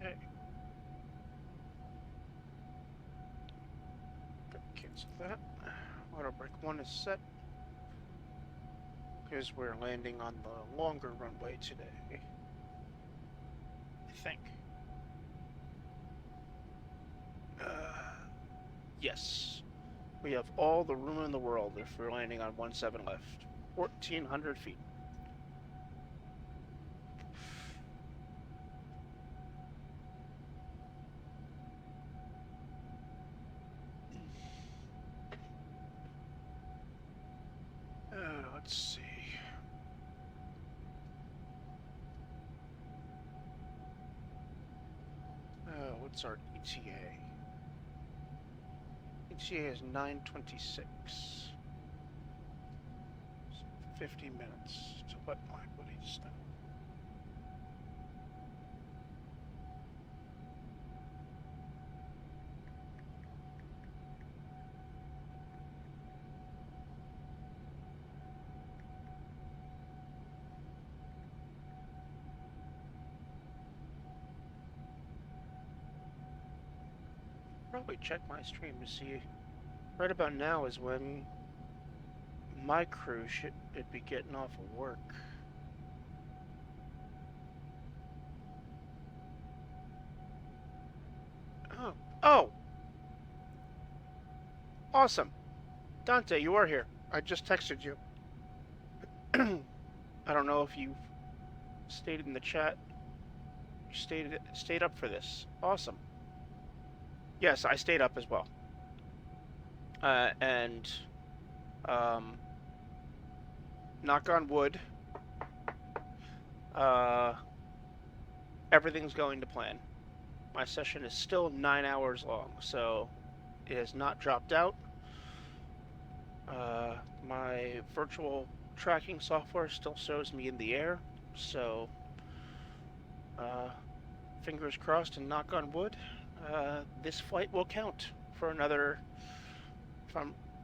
Okay. Cancel that. Auto brake 1 is set. Because we're landing on the longer runway today. I think. Yes. We have all the room in the world if we're landing on 17 left. 1,400 feet. Let's see. What's our ETA? ETA is 9:26. 50 minutes to let my buddies know. Probably check my stream to see. Right about now is when my crew should be getting off of work. Oh! Awesome! Dante, you are here. I just texted you. I don't know if you stated in the chat. You stayed up for this. Awesome. Yes, I stayed up as well. And knock on wood, everything's going to plan. My session is still 9 hours long, so it has not dropped out. My virtual tracking software still shows me in the air, so fingers crossed and knock on wood, this flight will count for another,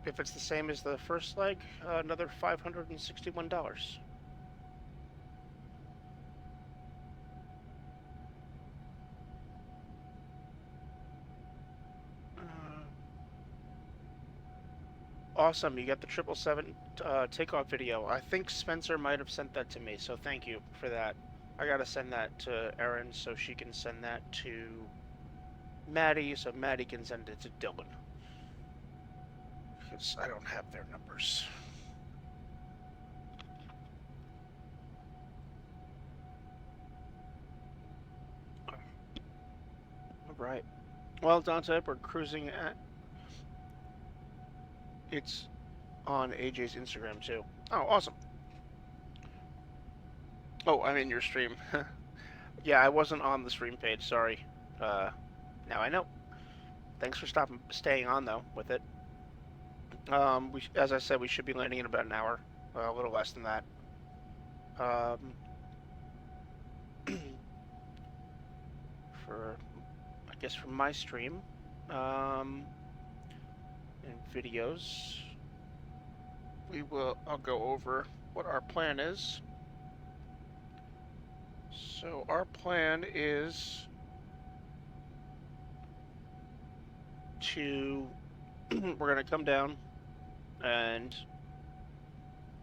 if it's the same as the first leg, another $561. Awesome, you got the 777 takeoff video. I think Spencer might have sent that to me, so thank you for that. I gotta send that to Erin so she can send that to Maddie, so Maddie can send it to Dylan. Because I don't have their numbers. Alright. Well, Dante, we're cruising at... It's on AJ's Instagram, too. Oh, awesome. Oh, I'm in your stream. Yeah, I wasn't on the stream page, sorry. Now I know. Thanks for staying on, though, with it. As I said, we should be landing in about an hour. A little less than that. I guess for my stream, and videos, I'll go over what our plan is. So our plan is we're gonna come down and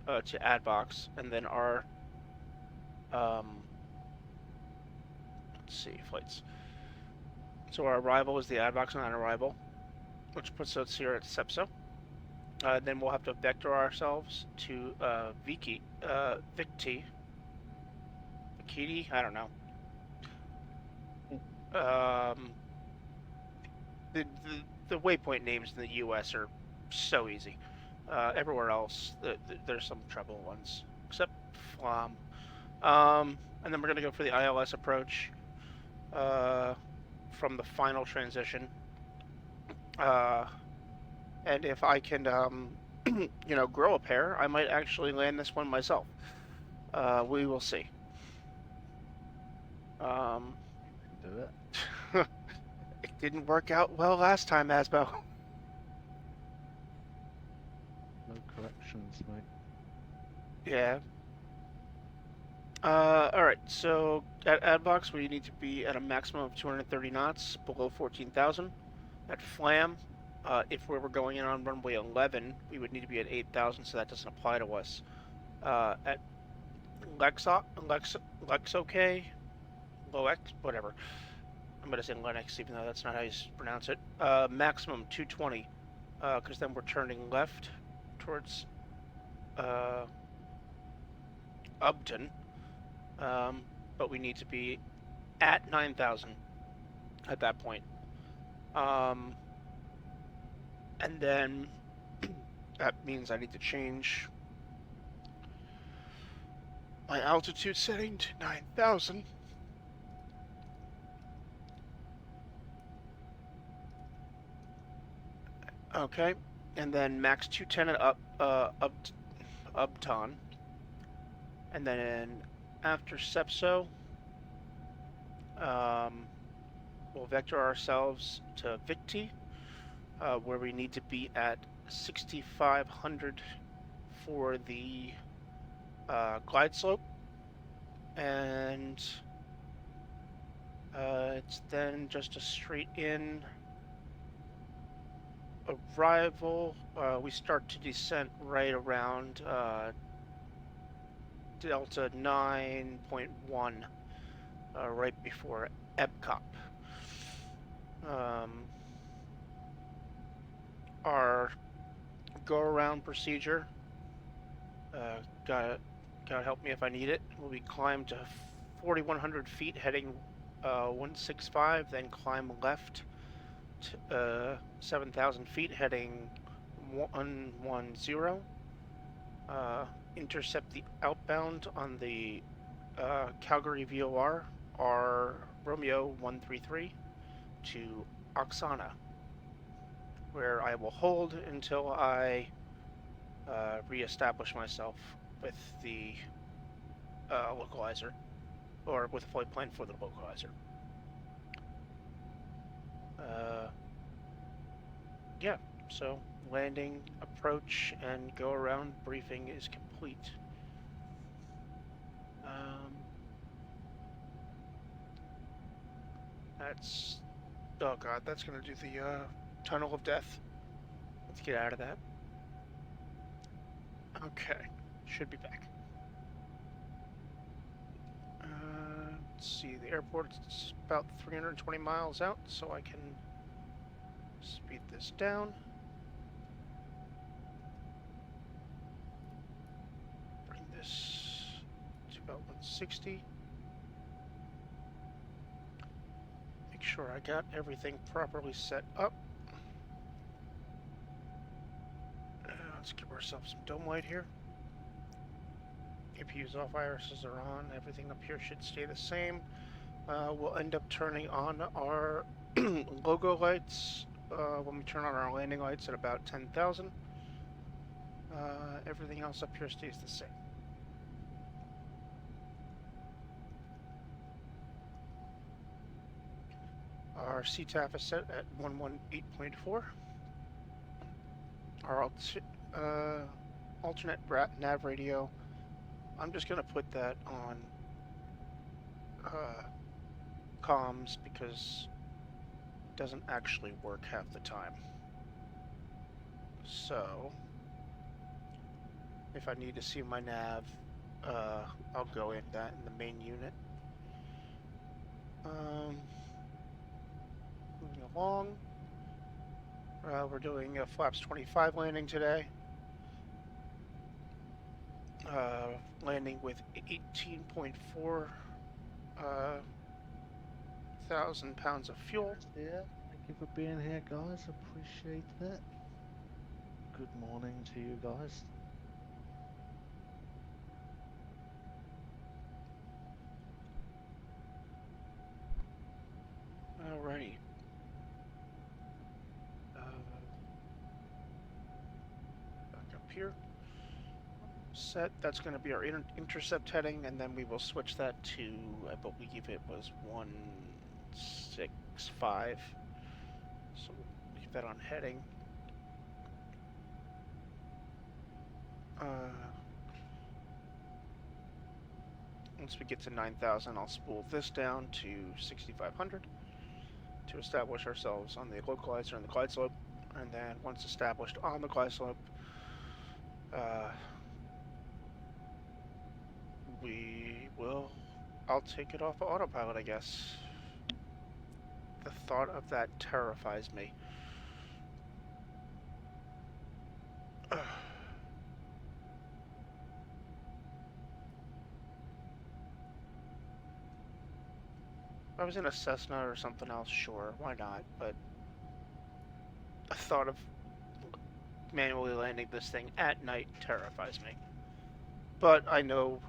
to Adbox, and then our let's see, flights. So our arrival is the Adbox on arrival, which puts us here at Sepso. Then we'll have to vector ourselves to Victi, I don't know. The waypoint names in the U.S. are so easy. Everywhere else, there's some trouble ones, except Flam. And then we're gonna go for the ILS approach from the final transition. And if I can, grow a pair, I might actually land this one myself. We will see. Do it. It didn't work out well last time, Asbo. No corrections, mate. Yeah. Alright, so at Adbox we need to be at a maximum of 230 knots, below 14,000. At Flam, if we were going in on runway 11, we would need to be at 8,000, so that doesn't apply to us. At Lexoke, Loex, whatever. I'm gonna say Lennox, even though that's not how you pronounce it. Maximum 220. because then we're turning left towards Upton. But we need to be at 9,000 at that point. And then that means I need to change my altitude setting to 9,000. Okay, and then max 210 at Upton. And then after Sepso, we'll vector ourselves to Victi, where we need to be at 6,500 for the glide slope. And it's then just a straight in arrival. We start to descent right around Delta 9.1, right before Epcot. Our go-around procedure, gotta help me if I need it, will be climb to 4,100 feet heading 165, then climb left to 7,000 feet heading 110. Intercept the outbound on the Calgary VOR, R Romeo 133 to Oksana, where I will hold until I reestablish myself with the localizer, or with a flight plan for the localizer. Yeah, so landing, approach, and go around briefing is complete. That's, oh god, that's gonna do the tunnel of death. Let's get out of that. Okay, should be back. Let's see, the airport's about 320 miles out, so I can speed this down. Bring this to about 160. Make sure I got everything properly set up. Let's give ourselves some dome light here. APU's off, irises are on, everything up here should stay the same. We'll end up turning on our logo lights when we turn on our landing lights at about 10,000. Everything else up here stays the same. Our CTAF is set at 118.4. Our alternate nav radio, I'm just going to put that on comms because it doesn't actually work half the time. So if I need to see my nav, I'll go in that in the main unit. Moving along, we're doing a flaps 25 landing today. Landing with 18.4 thousand pounds of fuel. Yeah, thank you for being here, guys. Appreciate it. Good morning to you guys. Alrighty. Back up here. Set. That's going to be our intercept heading, and then we will switch that to, I believe it was 165. So we'll leave that on heading. Once we get to 9,000, I'll spool this down to 6,500 to establish ourselves on the localizer and the glide slope. And then once established on the glide slope, I'll take it off of autopilot, I guess. The thought of that terrifies me. was in a Cessna or something else, sure, why not? But the thought of manually landing this thing at night terrifies me. But I know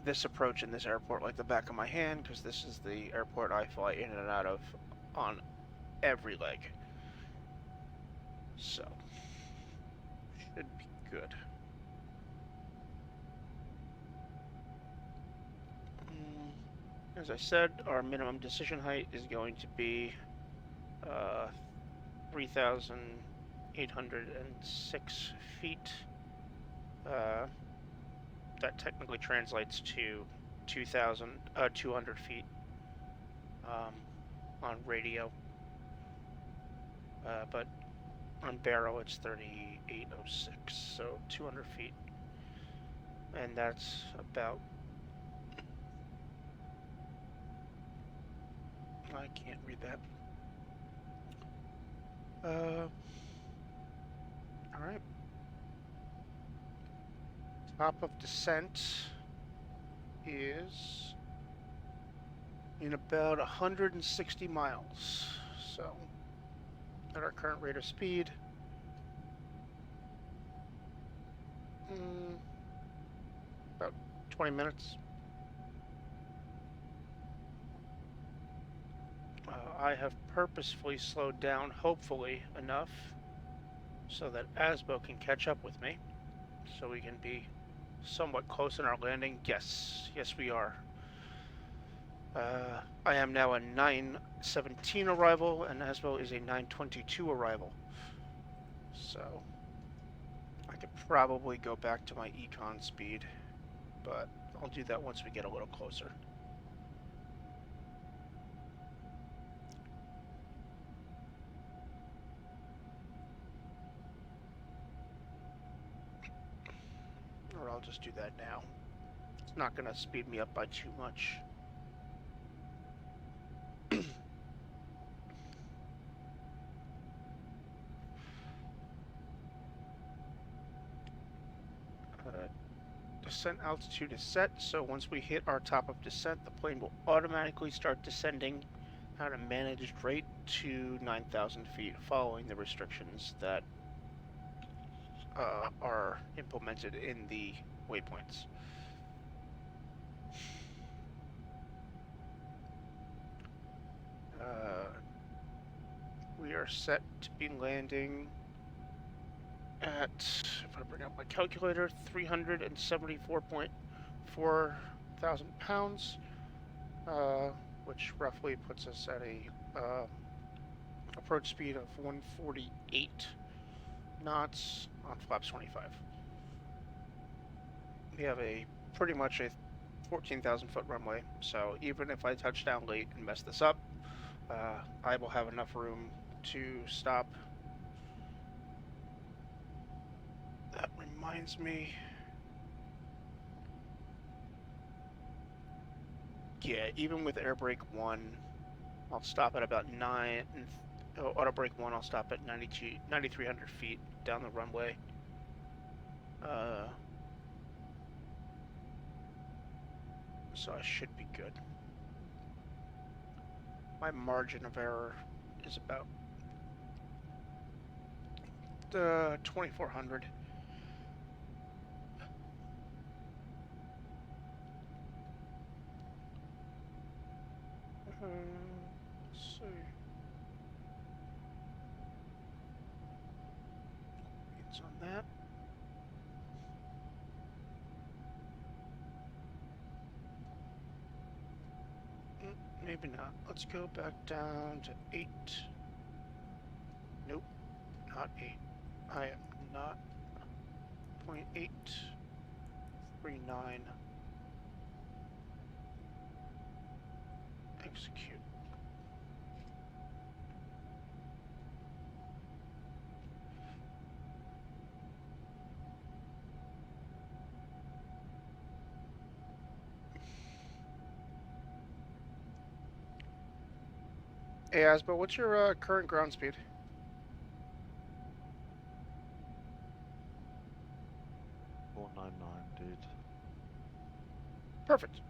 this approach in this airport like the back of my hand, because this is the airport I fly in and out of on every leg. So, should be good. As I said, our minimum decision height is going to be 3,806 feet. That technically translates to 2,200 feet on radio. But on barrel it's 3,806, so 200 feet. And that's about... I can't read that. Alright. Top of descent is in about 160 miles. So, at our current rate of speed, about 20 minutes. I have purposefully slowed down, hopefully enough, so that Asbo can catch up with me, so we can be somewhat close in our landing. Yes, we are. I am now a 9:17 arrival, and Asbo is a 9:22 arrival. So, I could probably go back to my econ speed, but I'll do that once we get a little closer. Or I'll just do that now. It's not going to speed me up by too much. Descent altitude is set, so once we hit our top of descent, the plane will automatically start descending at a managed rate to 9,000 feet, following the restrictions that are implemented in the waypoints. We are set to be landing at, if I bring up my calculator, 374.4 thousand pounds, which roughly puts us at a approach speed of 148 knots on flaps 25. We have a pretty much a 14,000 foot runway, so even if I touch down late and mess this up, I will have enough room to stop. That reminds me. Yeah, even with air brake 1, I'll stop at about 9. Auto brake 1, I'll stop at 9,300 feet down the runway. So I should be good. My margin of error is about 2,400. Let's see. It's on that. Maybe not. Let's go back down to 8. Nope, not 8. I am not. 0.839. Execute. Hey Asbo, what's your current ground speed? .499, dude. Perfect.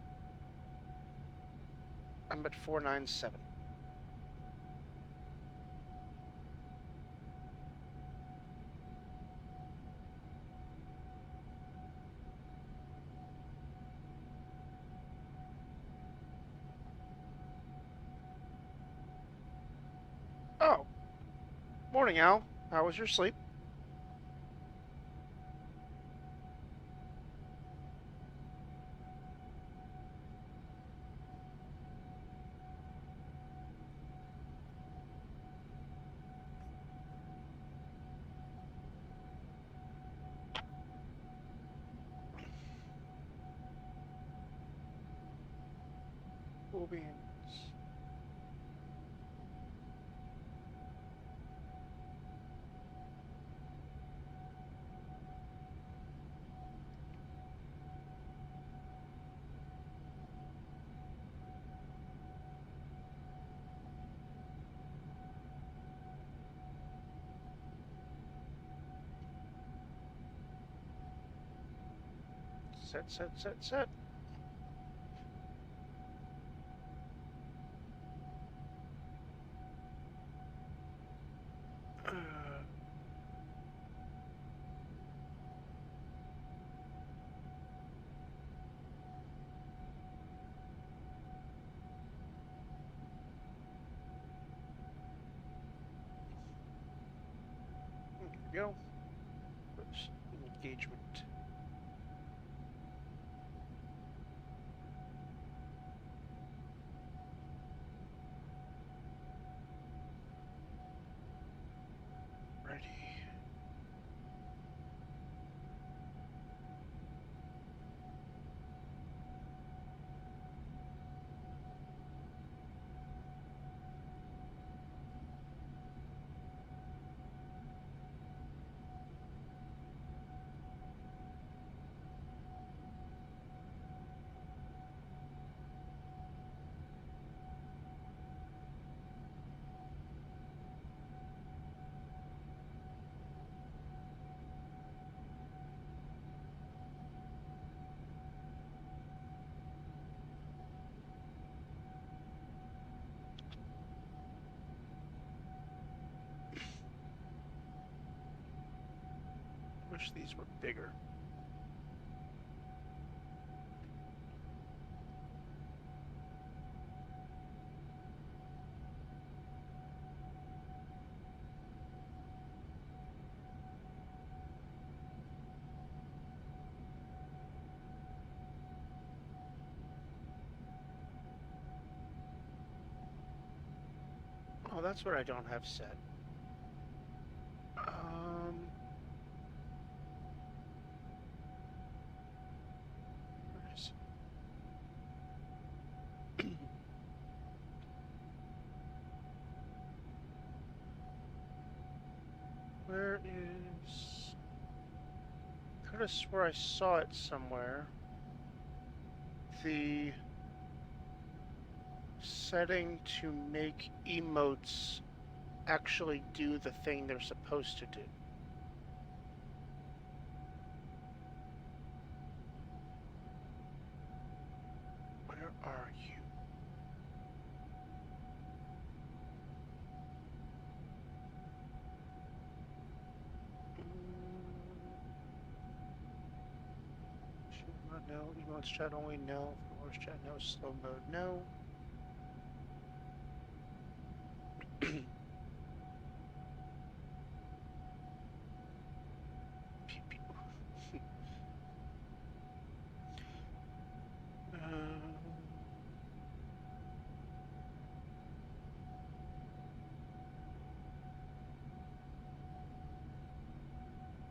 I'm at 497. Oh, morning, Al. How was your sleep? Cool beans. Set. Here we go. Oops. Engagement. Ready. Wish these were bigger. Oh, that's what I don't have set. Where is it? Where is... Could have swore I saw it somewhere. The setting to make emotes actually do the thing they're supposed to do. Where are you? Shoot mode, no. Emotes chat only, no. Voice chat, no. Slow mode, no. Pew, pew.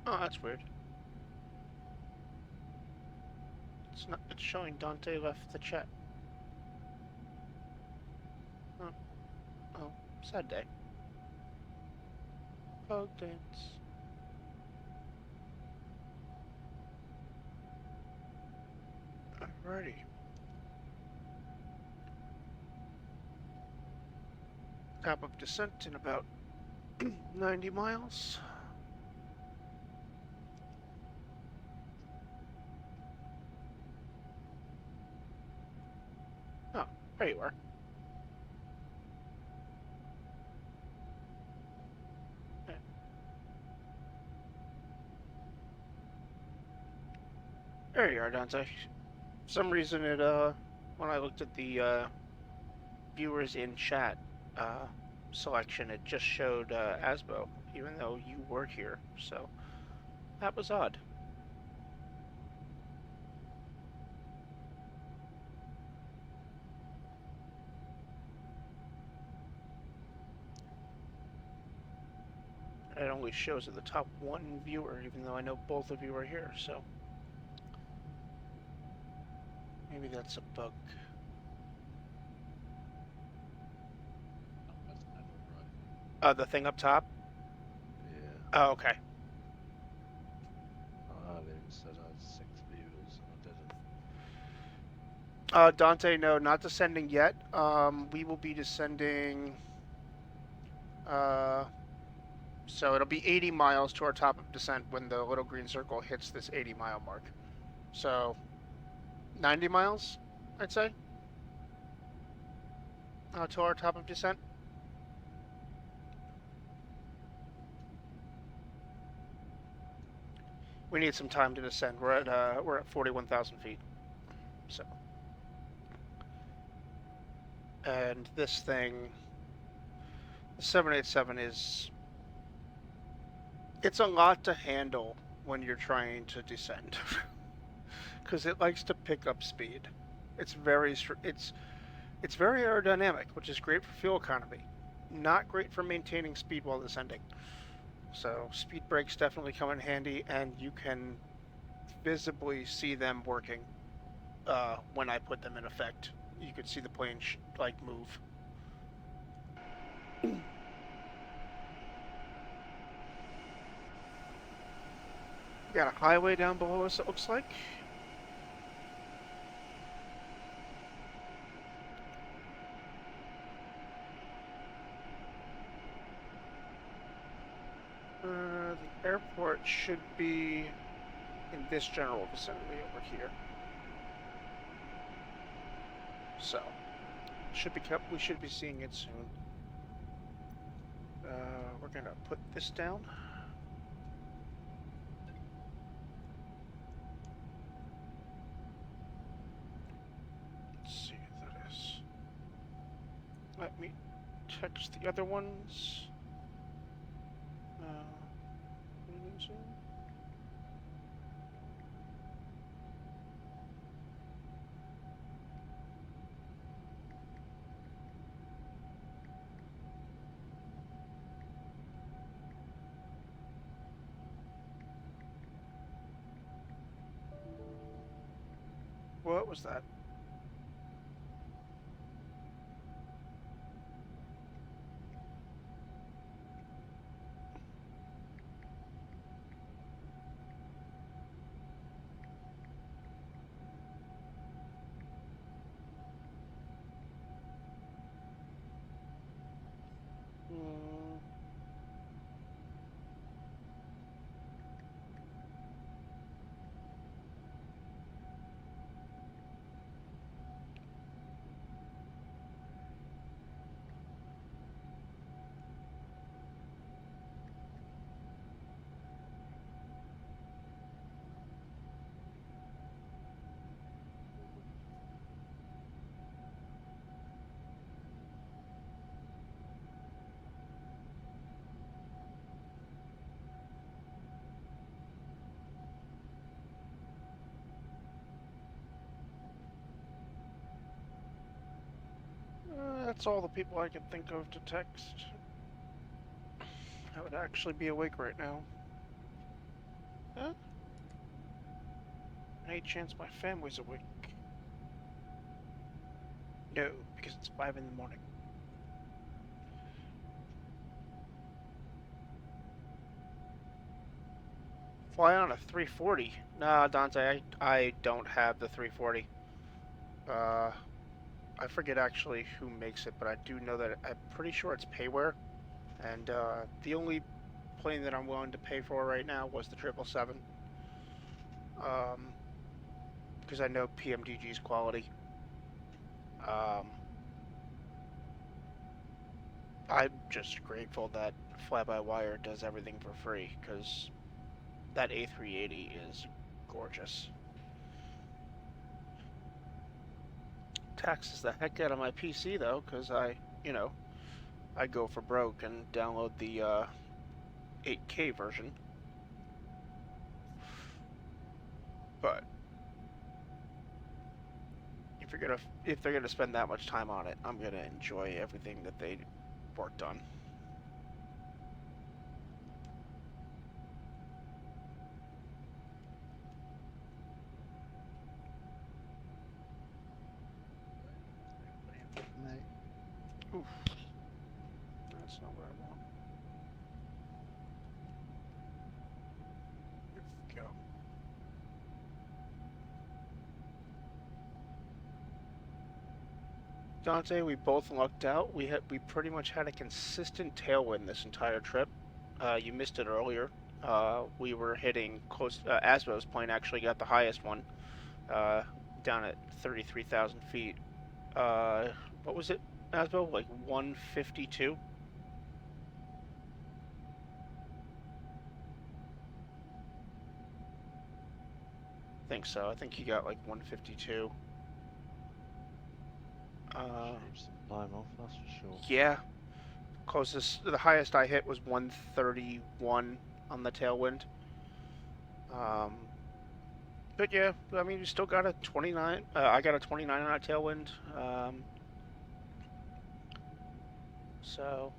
Oh, that's weird. It's not. It's showing Dante left the chat. Oh, oh, sad day. Pug dance. Alrighty. Top of descent in about 90 miles. Oh, there you are. There you are, Dante. For some reason, it when I looked at the viewers in chat selection, it just showed Asbo, even though you were here. So that was odd. It only shows at the top one viewer, even though I know both of you are here. So maybe that's a bug. Oh, that's never right. The thing up top? Yeah. Oh, okay. Earlier it said I had 6 viewers and I didn't. Dante, no, not descending yet. We will be descending. So it'll be 80 miles to our top of descent when the little green circle hits this 80-mile mark. So 90 miles, I'd say, to our top of descent. We need some time to descend. We're at 41,000 feet. So, and this thing, the 787 it's a lot to handle when you're trying to descend, because it likes to pick up speed. It's very aerodynamic, which is great for fuel economy. Not great for maintaining speed while descending. So speed brakes definitely come in handy, and you can visibly see them working when I put them in effect. You could see the plane move. Got a highway down below us, it looks like. The airport should be in this general vicinity over here. So, we should be seeing it soon. We're gonna put this down. Let's see what that is. Let me text the other ones. What was that? That's all the people I can think of to text. I would actually be awake right now. Huh? Any chance my family's awake? No, because it's 5 in the morning. Fly on a 340? Nah, Dante, I don't have the 340. I forget actually who makes it, but I do know that I'm pretty sure it's payware. And the only plane that I'm willing to pay for right now was the 777. Because I know PMDG's quality. I'm just grateful that Fly-by-Wire does everything for free, because that A380 is gorgeous. taxes the heck out of my PC though, because I go for broke and download the 8K version. But if they're gonna spend that much time on it, I'm gonna enjoy everything that they worked on. Mate. Oof. That's not what I want. Here we go. Dante, we both lucked out. We pretty much had a consistent tailwind this entire trip. You missed it earlier. We were hitting close. Asbo's plane actually got the highest one, down at 33,000 feet. What was it, Asbo? Like 152? I think so. I think he got like 152. Shave some time off, that's for sure. Yeah. The highest I hit was 131 on the tailwind. But yeah, I mean, you still got a 29. I got a 29 on a tailwind. So.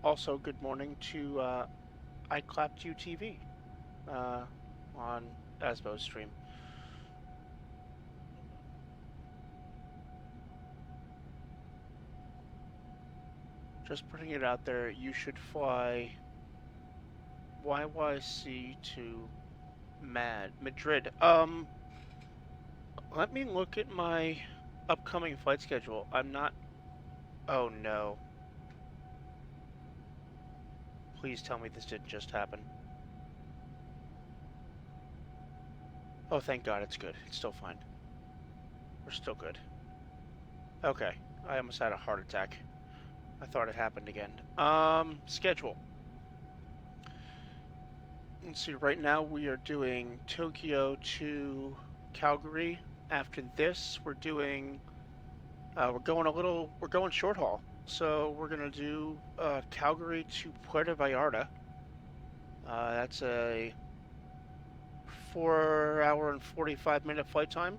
Also, good morning to I Clapped You TV on Asbo's stream. Just putting it out there, you should fly YYC to Madrid. Let me look at my upcoming flight schedule. I'm not. Oh no. Please tell me this didn't just happen. Oh, thank God, it's good. It's still fine. We're still good. Okay, I almost had a heart attack. I thought it happened again. Schedule. Let's see, right now we are doing Tokyo to Calgary. After this, we're doing, we're going short haul. So we're gonna do Calgary to Puerto Vallarta. That's a 4-hour and 45-minute flight time.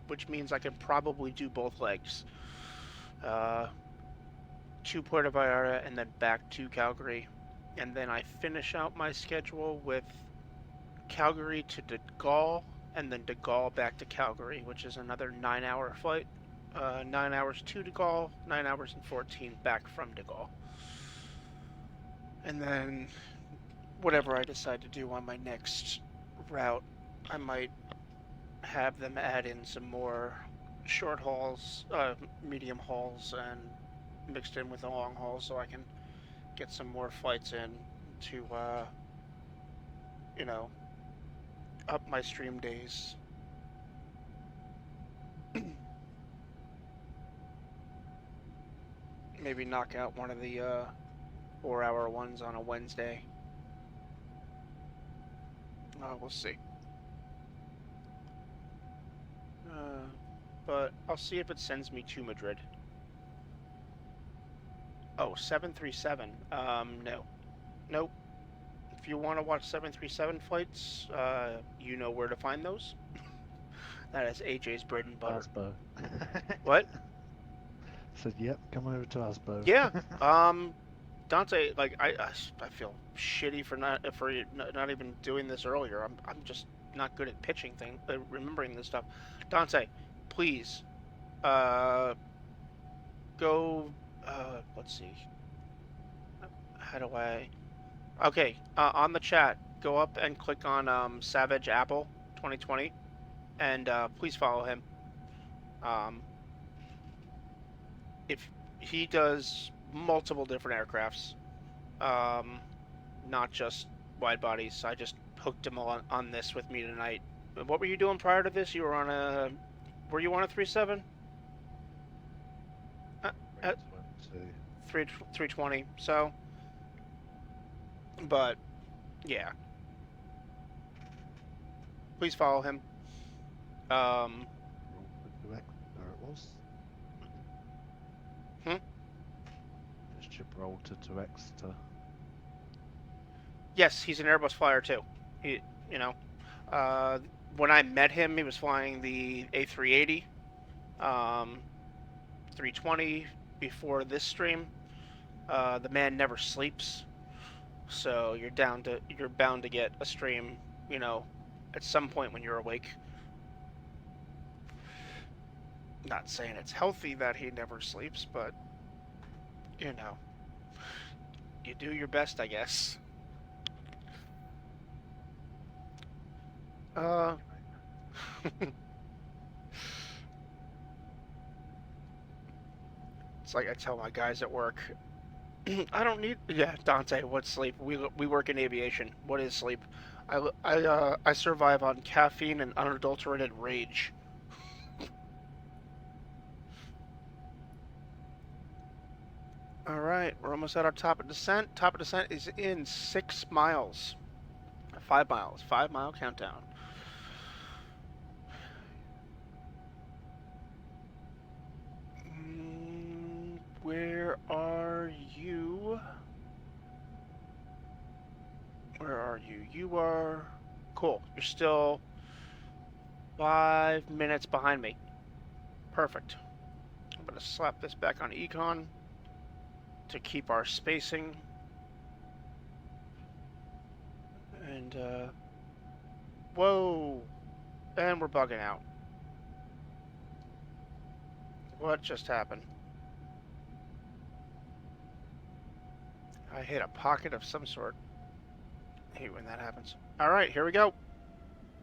Which means I can probably do both legs. To Puerto Vallarta and then back to Calgary. And then I finish out my schedule with Calgary to De Gaulle, and then De Gaulle back to Calgary, which is another 9-hour flight. 9 hours to De Gaulle, 9 hours and 14 back from De Gaulle. And then whatever I decide to do on my next route, I might have them add in some more short hauls, medium hauls, and mixed in with the long hauls, so I can get some more flights in to, up my stream days. Maybe knock out one of the 4-hour ones on a Wednesday. We'll see. But I'll see if it sends me to Madrid. Oh, 737. No. Nope. If you want to watch 737 flights, you know where to find those. That is AJ's bread and butter. Asbo. What? Said, yep, come over to Asbo. Yeah. Dante, like I feel shitty for not even doing this earlier. I'm just not good at pitching things, remembering this stuff. Dante, please, go. Let's see. How do I? Okay, on the chat, go up and click on Savage Apple 2020, and please follow him. If he does multiple different aircrafts, not just wide bodies. I just hooked him on this with me tonight. What were you doing prior to this? You were on a... Were you on a 3.7? At 320, so... But, yeah. Please follow him. There it was. Just Gibraltar to Exeter. Yes, he's an Airbus flyer too. He, you know, when I met him, he was flying the A380, 320 before this stream. The man never sleeps, so you're bound to get a stream, you know, at some point when you're awake. Not saying it's healthy that he never sleeps, but you know, you do your best, I guess. It's like I tell my guys at work, I don't need. Yeah, Dante, what's sleep? We work in aviation. What is sleep? I survive on caffeine and unadulterated rage. All right, we're almost at our top of descent. Top of descent is in 6 miles. 5 miles. 5-mile countdown. Where are you? Where are you? You are... Cool. You're still 5 minutes behind me. Perfect. I'm going to slap this back on Econ to keep our spacing. And, whoa! And we're bugging out. What just happened? I hit a pocket of some sort. I hate when that happens. Alright, here we go.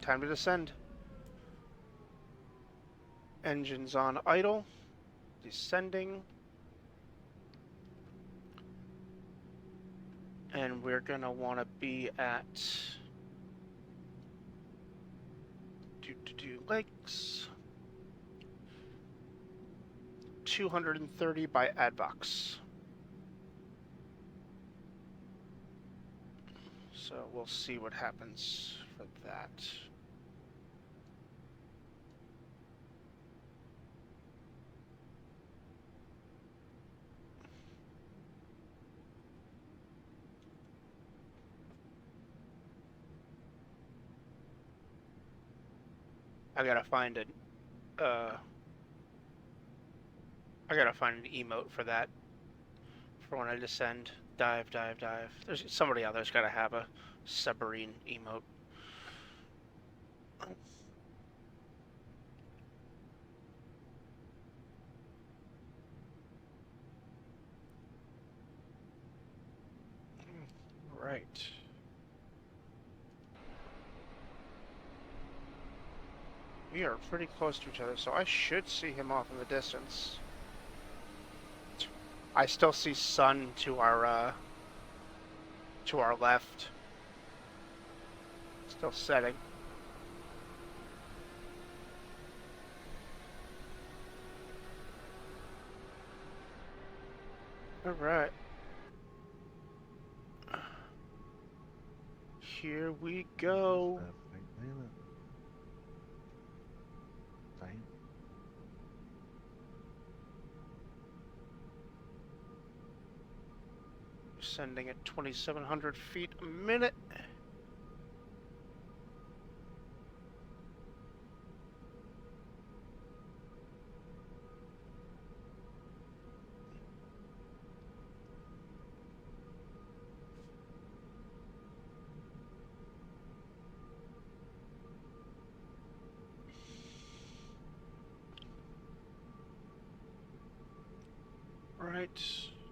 Time to descend. Engines on idle. Descending. And we're gonna want to be at... Lakes. 230 by Advox. So we'll see what happens for that. I gotta find an emote for that. For when I descend. Dive, dive, dive. There's somebody out there's gotta have a submarine emote. Right. We are pretty close to each other, so I should see him off in the distance. I still see sun to our left. Still setting. All right. Here we go. Descending at 2,700 feet a minute. Right,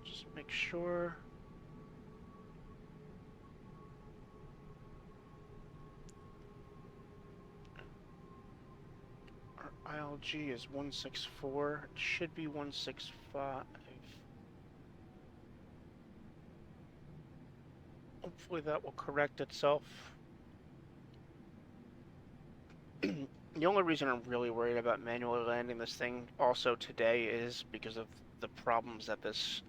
just make sure. Our ILG is 164. It should be 165. Hopefully that will correct itself. The only reason I'm really worried about manually landing this thing also today is because of the problems that this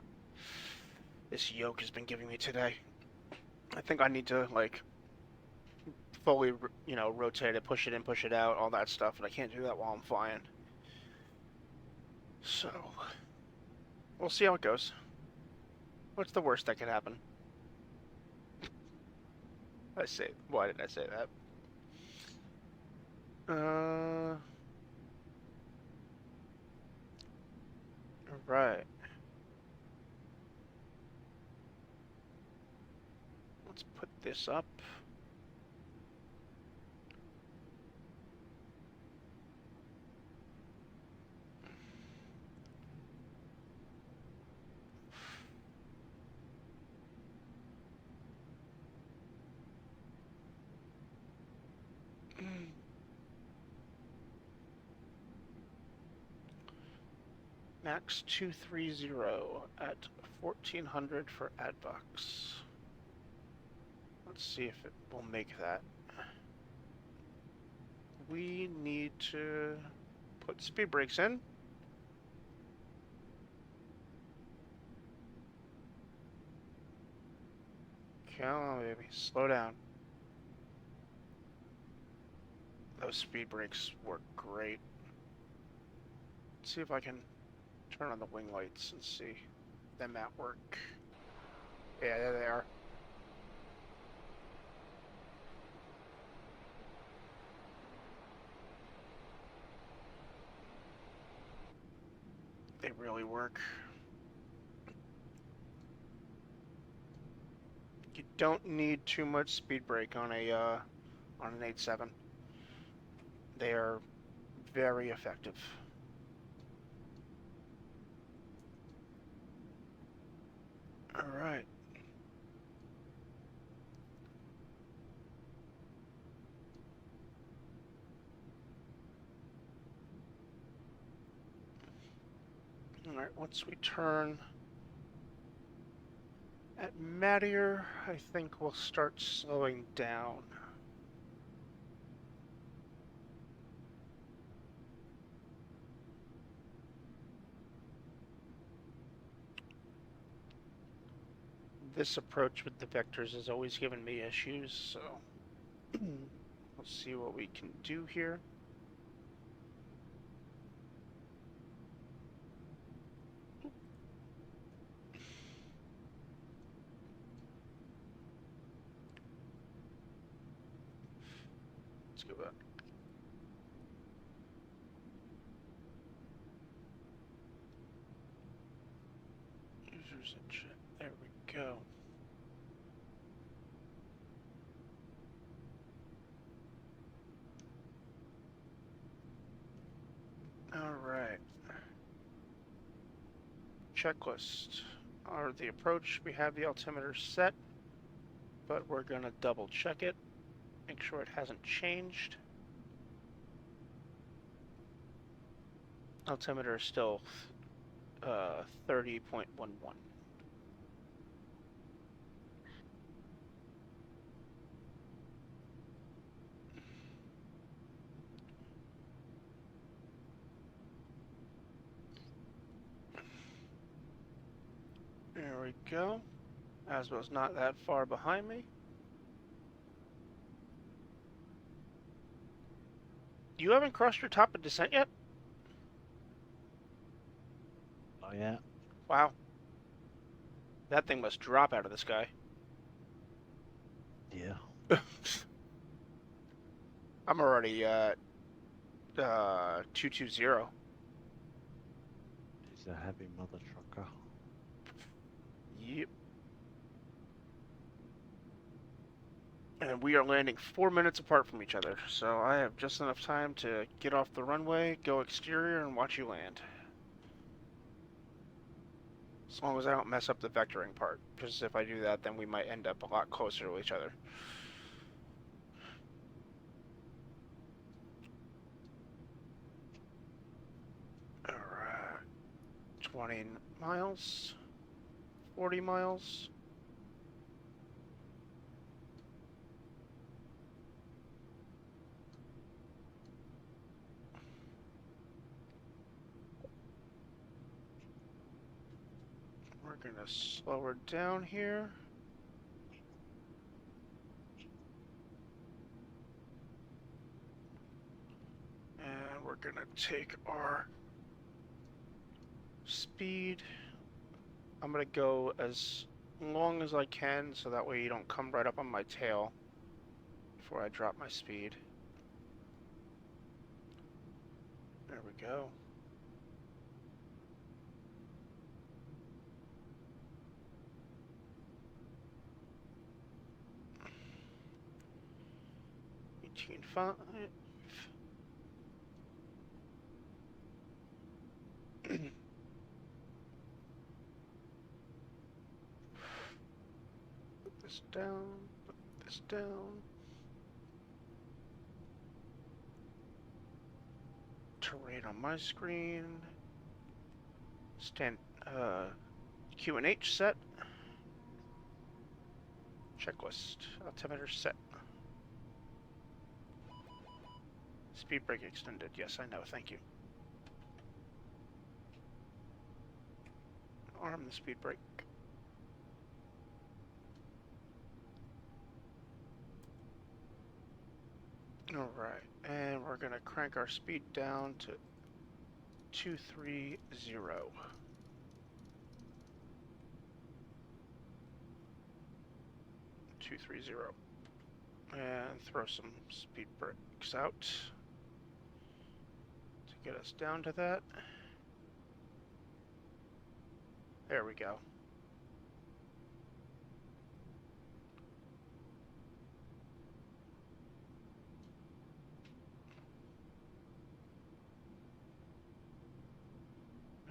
yoke has been giving me today. I think I need to, like, fully, rotate it, push it in, push it out, all that stuff, and I can't do that while I'm flying. So, we'll see how it goes. What's the worst that could happen? Why did I say that? Right. Let's put this up. Max 230 at 1400 for adbox. Let's see if it will make that. We need to put speed brakes in. Come on, baby. Slow down. Those speed brakes work great. Let's see if I can turn on the wing lights and see them at work. Yeah, there they are. They really work. You don't need too much speed brake on an 8.7. They are very effective. All right. All right, once we turn at Mattier, I think we'll start slowing down. This approach with the vectors has always given me issues, so we'll see what we can do here. Let's go back. Users and chat. There we go. All right. Checklist. Or the approach, we have the altimeter set, but we're going to double check it. Make sure it hasn't changed. Altimeter is still 30.11. There we go. Asbo's not that far behind me. You haven't crossed your top of descent yet? Oh yeah. Wow. That thing must drop out of the sky. Yeah. I'm already at 220. He's a heavy mother trucker. Yep. And we are landing 4 minutes apart from each other, so I have just enough time to get off the runway, go exterior, and watch you land. As long as I don't mess up the vectoring part, because if I do that, then we might end up a lot closer to each other. Alright. 20 miles. 40 miles. We're gonna slow her down here. And we're gonna take our speed. I'm gonna go as long as I can so that way you don't come right up on my tail before I drop my speed. There we go. $18.5. Put this down, put this down. Terrain on my screen. Q and H set. Checklist. Altimeter set. Speed brake extended. Yes, I know. Thank you. Arm the speed brake. Alright, and we're gonna crank our speed down to 230. 230. And throw some speed brakes out to get us down to that. There we go.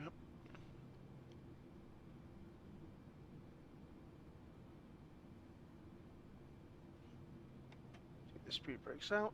Yep. Take the speed brakes out.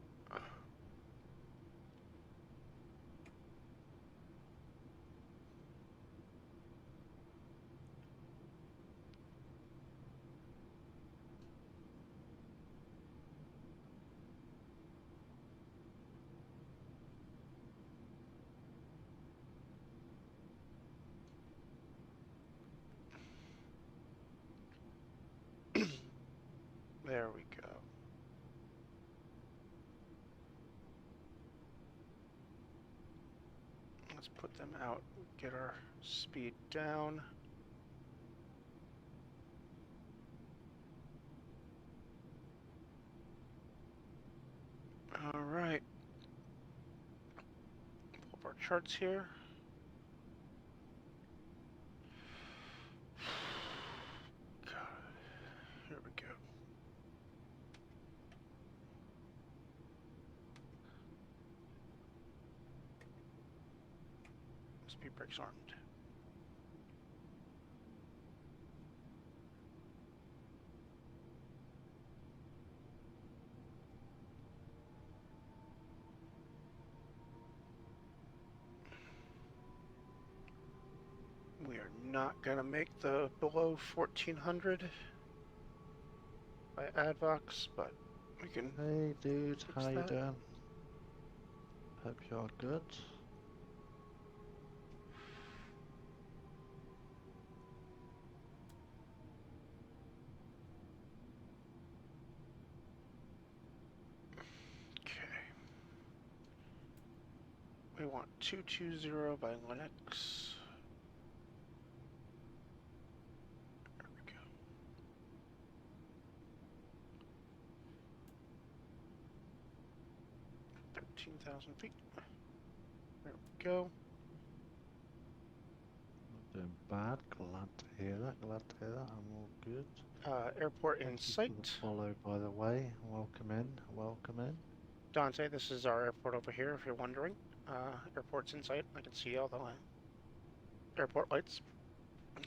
There we go. Let's put them out, get our speed down. All right. Pull up our charts here. God, here we go. Speed brakes armed. We are not gonna make the below 1400 by Advox, but we can. Hey dude, fix how you that. doing? Hope you're good. Okay. We want 220 by Linux. There we go. 13,000 feet. There we go. Not doing bad, glad to hear that, I'm all good. Airport in Thank you for sight. the follow, by the way. Welcome in, welcome in. Dante, this is our airport over here, if you're wondering. Airport's in sight. I can see all the airport lights.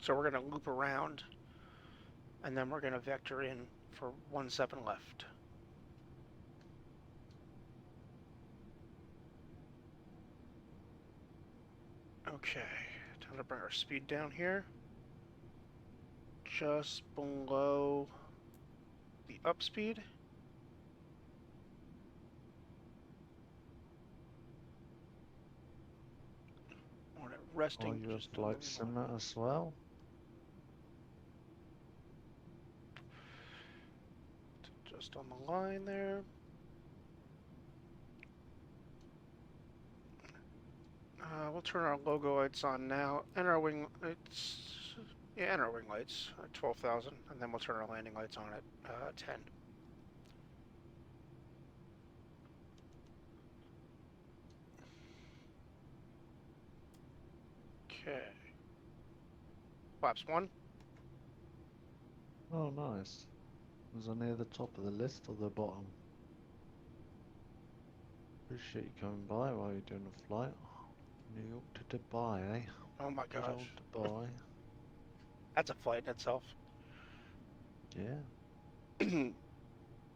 So we're going to loop around, and then we're going to vector in for 17 left. Okay, time to bring our speed down here. Just below the up speed. Want it resting. Are you a just flight below. simmer as well? line there. We'll turn our logo lights on now, and our wing lights. Yeah, and our wing lights at 12,000, and then we'll turn our landing lights on at 10. Okay. Flaps 1. Oh, nice. Was I near the top of the list or the bottom? Appreciate you coming by while you're doing a flight. New York to Dubai, eh? Oh my Good old gosh. Dubai. That's a flight in itself. Yeah.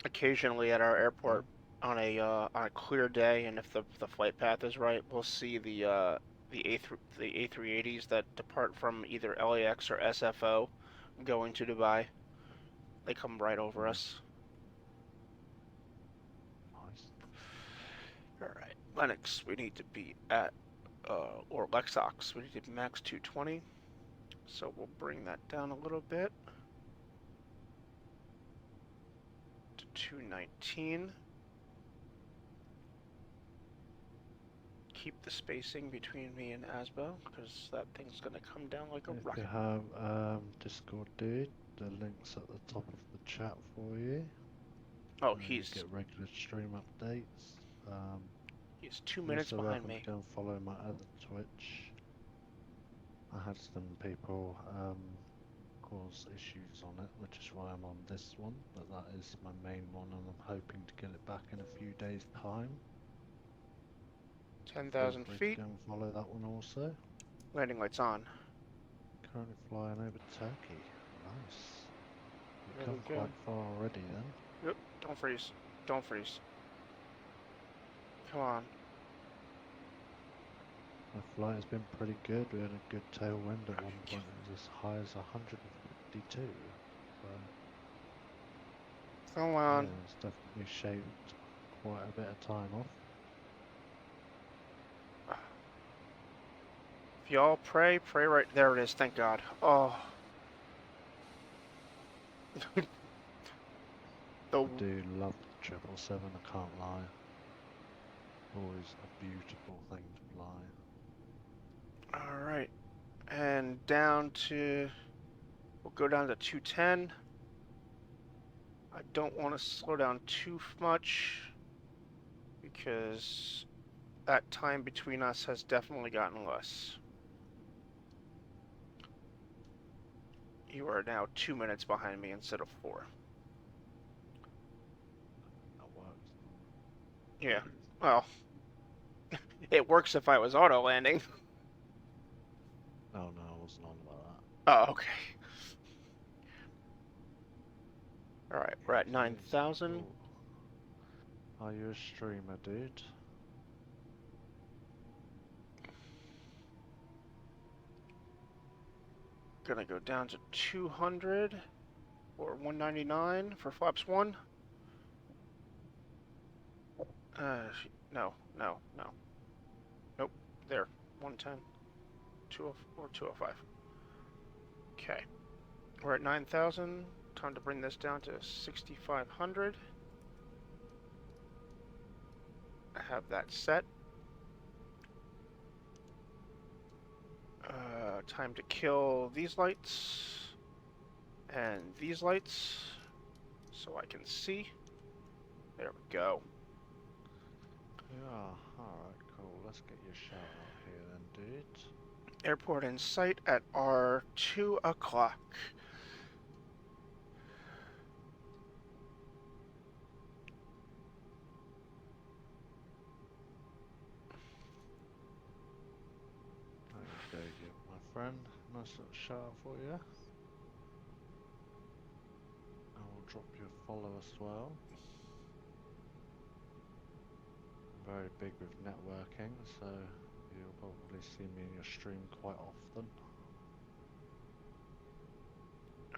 Occasionally at our airport on a clear day, and if the flight path is right, we'll see the A380s that depart from either LAX or SFO going to Dubai. They come right over us. Nice. Alright, Lennox, we need to be at, or Lexox, we need to be max 220. So we'll bring that down a little bit to 219. Keep the spacing between me and Asbo, because that thing's gonna come down like a If rocket. you have Discord, dude, the link's at the top of the chat for you. Oh, You get regular stream updates. He's 2 minutes also behind welcome me. to go and follow my other Twitch. I had some people cause issues on it, which is why I'm on this one, but that is my main one and I'm hoping to get it back in a few days' time. 10,000 Feel free feet. to go and follow that one also. Landing lights on. Currently flying over Turkey. Nice. We've There come we go. quite far already then. Yep, don't freeze. Don't freeze. Come on. The flight has been pretty good. We had a good tailwind at one point. It was as high as 152. So, Come yeah, on. it's definitely shaved quite a bit of time off. If y'all pray right there. It is. Thank God. Oh. I do love the 777, I can't lie. Always a beautiful thing to fly. All right, and down to. We'll go down to 210. I don't want to slow down too much because that time between us has definitely gotten less. You are now 2 minutes behind me instead of 4. That works. Yeah, well, it works if I was auto landing. Oh no, I wasn't on about that. Oh, okay. Alright, we're at 9,000. Are you a streamer, dude? Gonna go down to 200 or 199 for flaps 1. No. Nope, there. 110. 204, 205. Okay. We're at 9,000. Time to bring this down to 6,500. I have that set. Time to kill these lights and these lights so I can see. There we go. Yeah, alright, cool. Let's get your shout out here then, dude. Airport in sight at our 2 o'clock. There you go, my friend. Nice little shout out for you. I will drop you a follow as well. I'm very big with networking, so you'll probably see me in your stream quite often.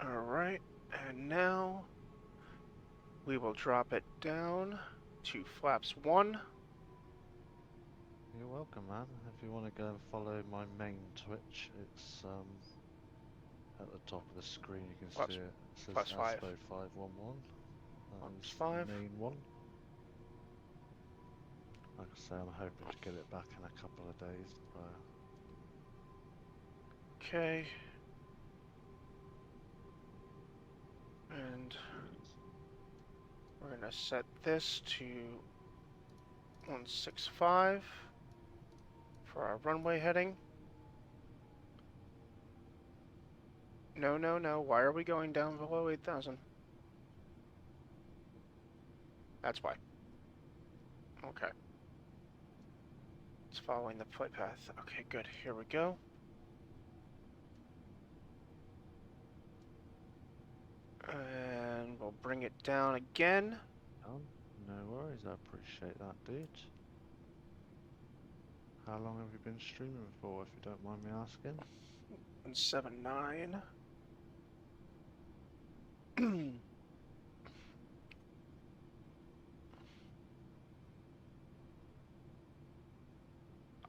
Alright, and now we will drop it down to flaps 1. You're welcome, man. If you want to go and follow my main Twitch, it's at the top of the screen. You can Flaps- see it. It says flaps 5. Asbo511. That One's is 5. the main one. Like I say, I'm hoping to get it back in a couple of days. So Okay. And we're gonna set this to 165 for our runway heading. No, no, no. Why are we going down below 8,000? That's why. Okay. It's following the flight path. Okay, good. Here we go. And we'll bring it down again. no worries, I appreciate that, dude. How long have you been streaming for, if you don't mind me asking? 179.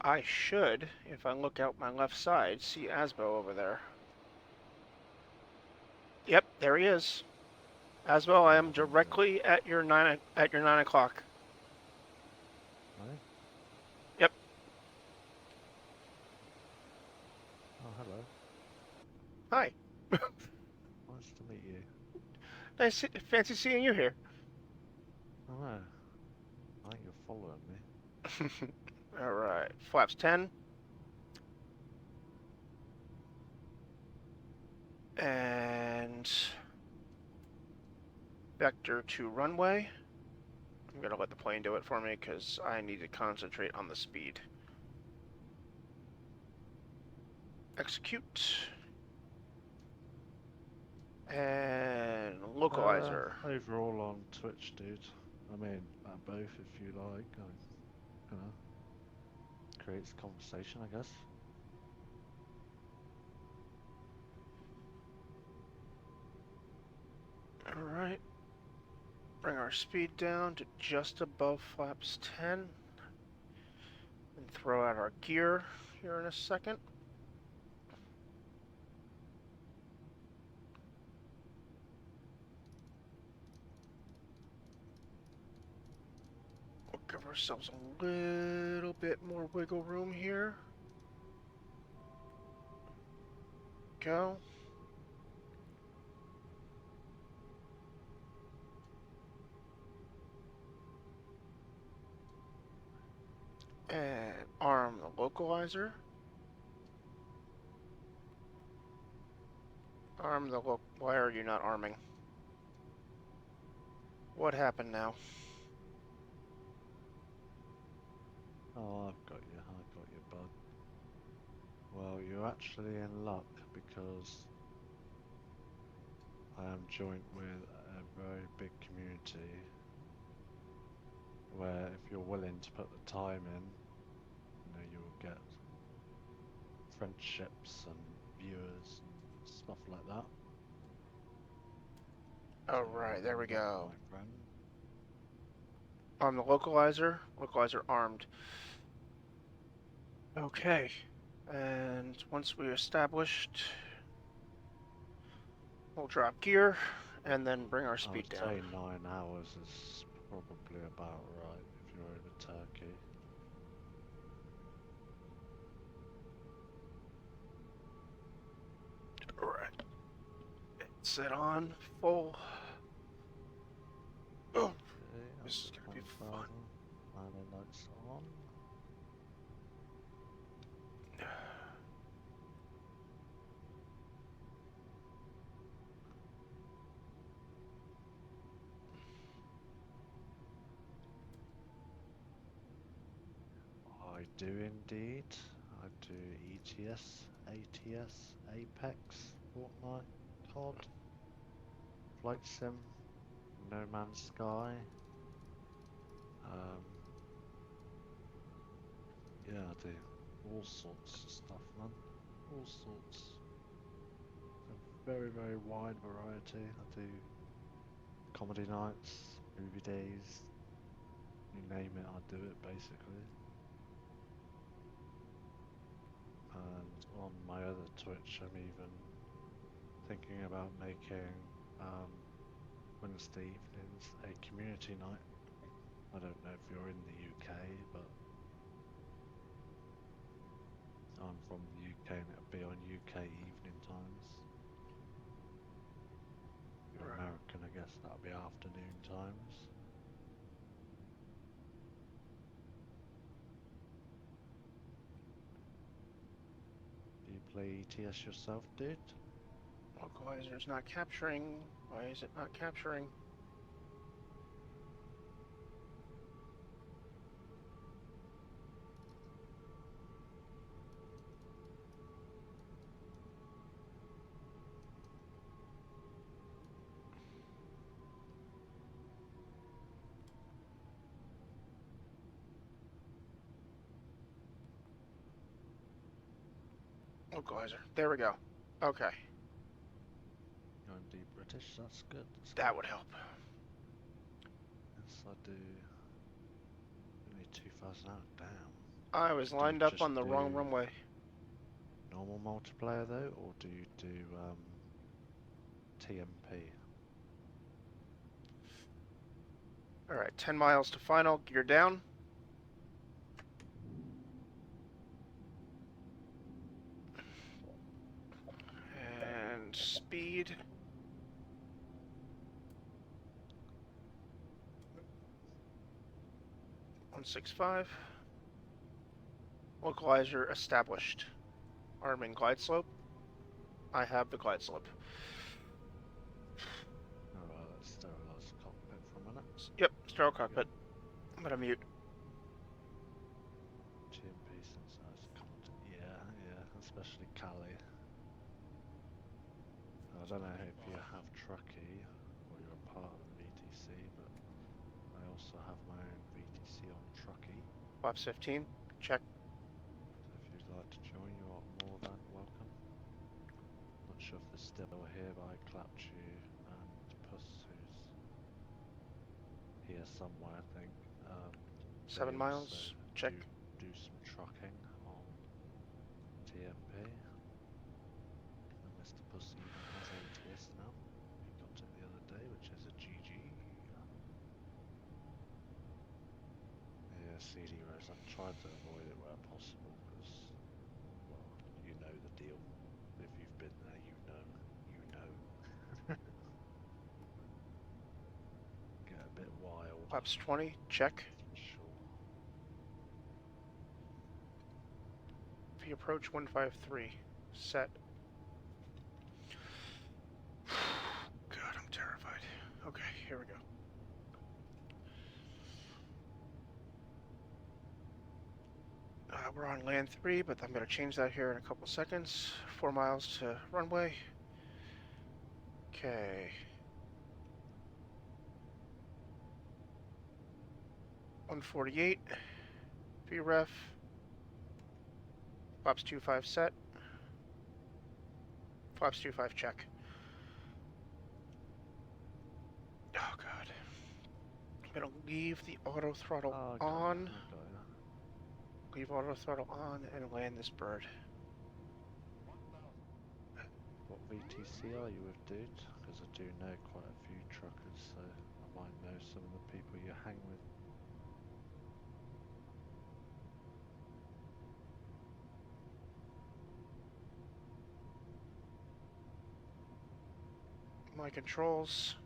I should, if I look out my left side, see Asbo over there. Yep, there he is. Asbo, I am directly at your 9 o'clock. Right? Yep. Oh, hello. Hi. Nice to meet you. Nice, fancy seeing you here. Oh no. I think you're following me. All right, flaps 10. And vector to runway. I'm gonna let the plane do it for me because I need to concentrate on the speed. Execute. And localizer. Overall on Twitch, dude. I mean, both if you like. You know, creates conversation, I guess. Alright. Bring our speed down to just above flaps 10. And throw out our gear here in a second. We'll give ourselves a little bit more wiggle room here. Go. And arm the localizer. Arm the why are you not arming? What happened now? Oh, I've got you, bud. Well, you're actually in luck because I am joined with a very big community where if you're willing to put the time in, you know, you'll get friendships and viewers and stuff like that. Alright, there we go. My friend. Arm the localizer. Localizer armed. Okay. And once we're established, we'll drop gear and then bring our speed I'd down. say 9 hours is probably about right if you're over Turkey. Alright. Set on full. Oh, this is gonna be fun. Landing lights on. I do indeed. I do ETS, ATS, Apex, Fortnite, COD, Flight Sim, No Man's Sky. Yeah, I do all sorts of stuff, man. All sorts. A very, very wide variety. I do comedy nights, movie days, you name it, I do it basically. And on my other Twitch, I'm even thinking about making Wednesday evenings, a community night. I don't know if you're in the UK, but I'm from the UK and it'll be on UK evening times. If you're Right. American, I guess that'll be afternoon times. Do you play ETS yourself, dude? Localizer's not capturing. Why is it not capturing? Localizer. There we go. Okay. You're indeed British, that's good. That's That good. would help. Yes, I do. Only 2,000 out. Damn. I was Do you lined up just on the wrong do runway. normal multiplayer though, or do you do TMP? Alright, 10 miles to final. Gear down. And speed. .165. Localizer established. Arming glide slope. I have the glide slope. Alright, let's sterilize the cockpit for a minute. Yep, sterile cockpit. I'm gonna mute. TMP sensors content. Yeah, especially Cali. I don't know if you have Truckee or you're a part of the VTC, but I also have my own VTC on Truckee. Flaps 15. Check. So if you'd like to join, you are more than welcome. Not sure if they're still here, but I clapped you and Puss, who's here somewhere, I think. 7 they miles. also Check. do some trucking on TMP. And Mr. Puss even has ATS now. He got it the other day, which is a GG. Yeah, CD Rose, I've tried to avoid it where possible because, well, you know the deal. If you've been there, you know. Get a bit wild. Flaps 20. Check. For sure. V approach 153. Set. God, I'm terrified. Okay, here we go. We're on land 3, but I'm going to change that here in a couple seconds. 4 miles to runway. Okay. 148. VREF. Flaps 25 set. Flaps 25 check. Oh god. I'm gonna leave the auto throttle on. Leave auto throttle on and land this bird. What VTC are you with, dude? Because I do know quite a few truckers, so I might know some of the people you hang with. My controls.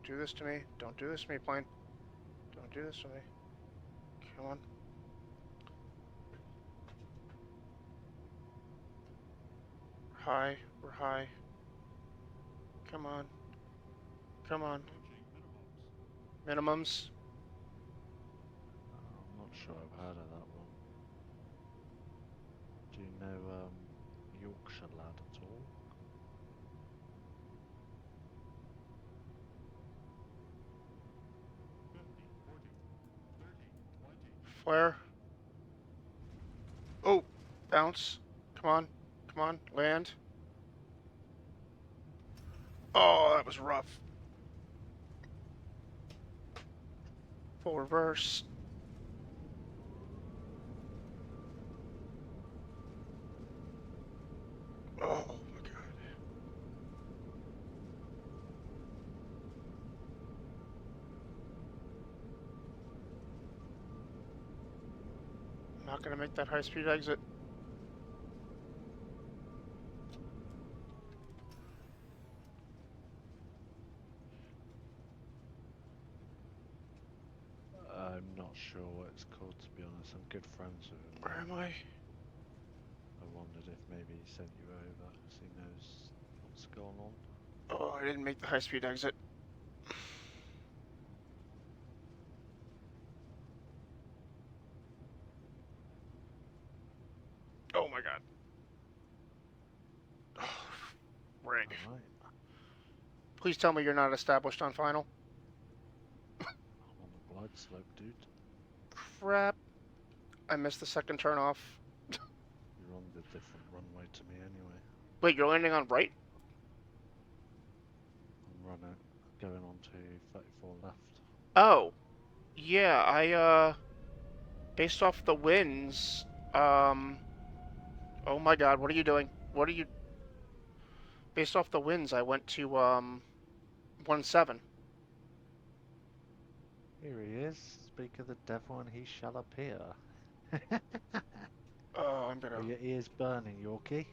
Do this to me. Don't do this to me, plane. Don't do this to me. Come on. We're high. We're high. Come on. Come on. Minimums. I'm not sure I've heard of that one. Do you know Yorkshire Lad at all? Flare. Oh, bounce. Come on. Come on. Land. Oh, that was rough. Full reverse. Oh my god. I'm not gonna make that high-speed exit. I'm not sure what it's called, to be honest. I'm good friends with him. Where am I? I wondered if maybe he sent you over because he knows what's going on. Oh, I didn't make the high-speed exit. Oh my god. Oh, rig. Alright, Please tell me you're not established on final. I'm on the glide slope, dude. Crap. I missed the second turn off. You're on the different runway to me anyway. Wait, you're landing on right? I'm going on to 34 left. Oh. Yeah, I, based off the winds, oh my god, what are you doing? What are you... Based off the winds, I went to, 1-7. Here he is. Speak of the devil and he shall appear. Oh, I'm gonna... Are your ears burning, Yorkie?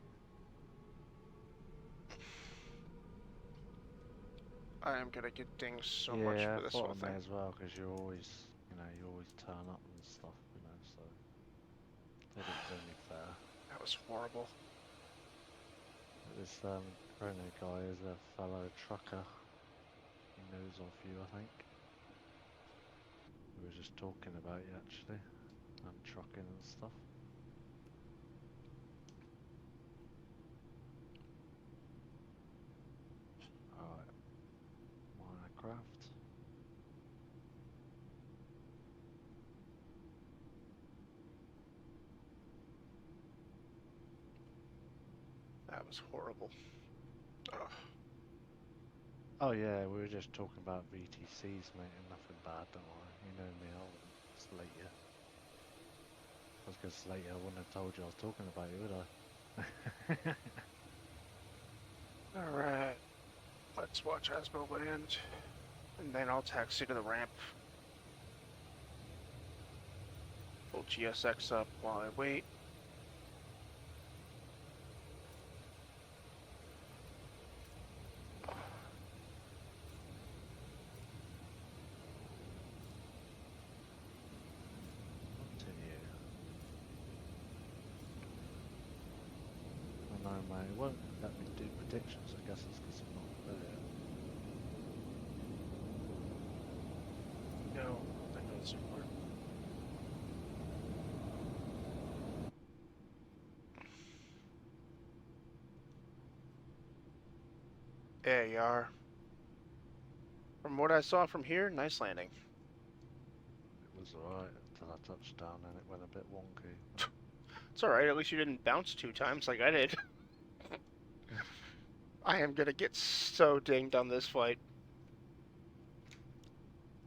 I am gonna get dinged so much for this whole I may thing. as well, because you always turn up and stuff, so I thought it was only fair. That was horrible. This Chrono guy is a fellow trucker. He knows of you, I think. We were just talking about you, actually, and trucking and stuff. Alright, Minecraft. That was horrible. Ugh. Oh yeah, we were just talking about VTCs, mate, and nothing bad, don't worry. You know me, I wouldn't slate you. I was gonna slate you, I wouldn't have told you I was talking about you, would I? Alright. Let's watch Asbo land. And then I'll taxi to the ramp. Pull GSX up while I wait. Continue. I know, mate, it won't let me do predictions, I guess it's because I'm not there. No, I know it's important. There you are. From what I saw from here, nice landing. It was alright until I touched down and it went a bit wonky. It's alright, at least you didn't bounce 2 times like I did. I am gonna get so dinged on this flight.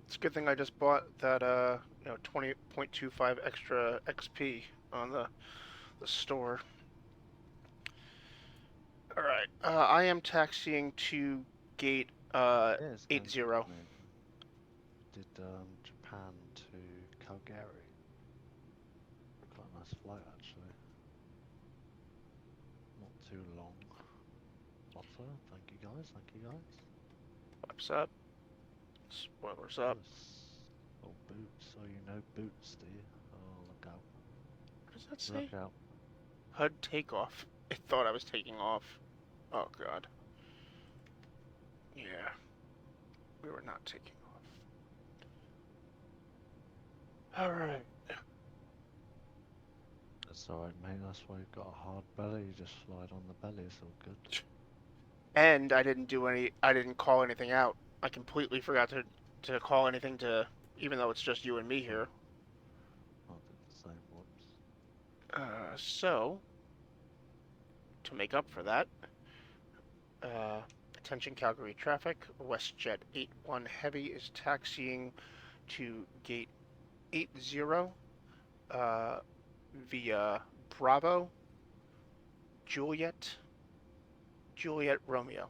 It's a good thing I just bought that, 20.25 extra XP on the store. Alright, I am taxiing to gate, Yeah, it's 80. going good, mate. Did Japan to Calgary. Quite a nice flight, actually. Not too long. Lotta, thank you guys. Flaps up. Spoilers up. Yes. Oh, boots. Oh, you know boots, do you? Oh, look out. What does that say? Look out. HUD takeoff. It thought I was taking off. Oh god. Yeah. We were not taking off. Alright. That's alright, mate. That's why you've got a hard belly. You just slide on the belly. It's all good. And I didn't call anything out. I completely forgot to call anything to, even though it's just you and me here. I did the same. Whoops. So, to make up for that, Attention Calgary traffic. WestJet 81 Heavy is taxiing to gate 80 via Bravo, Juliet, Romeo.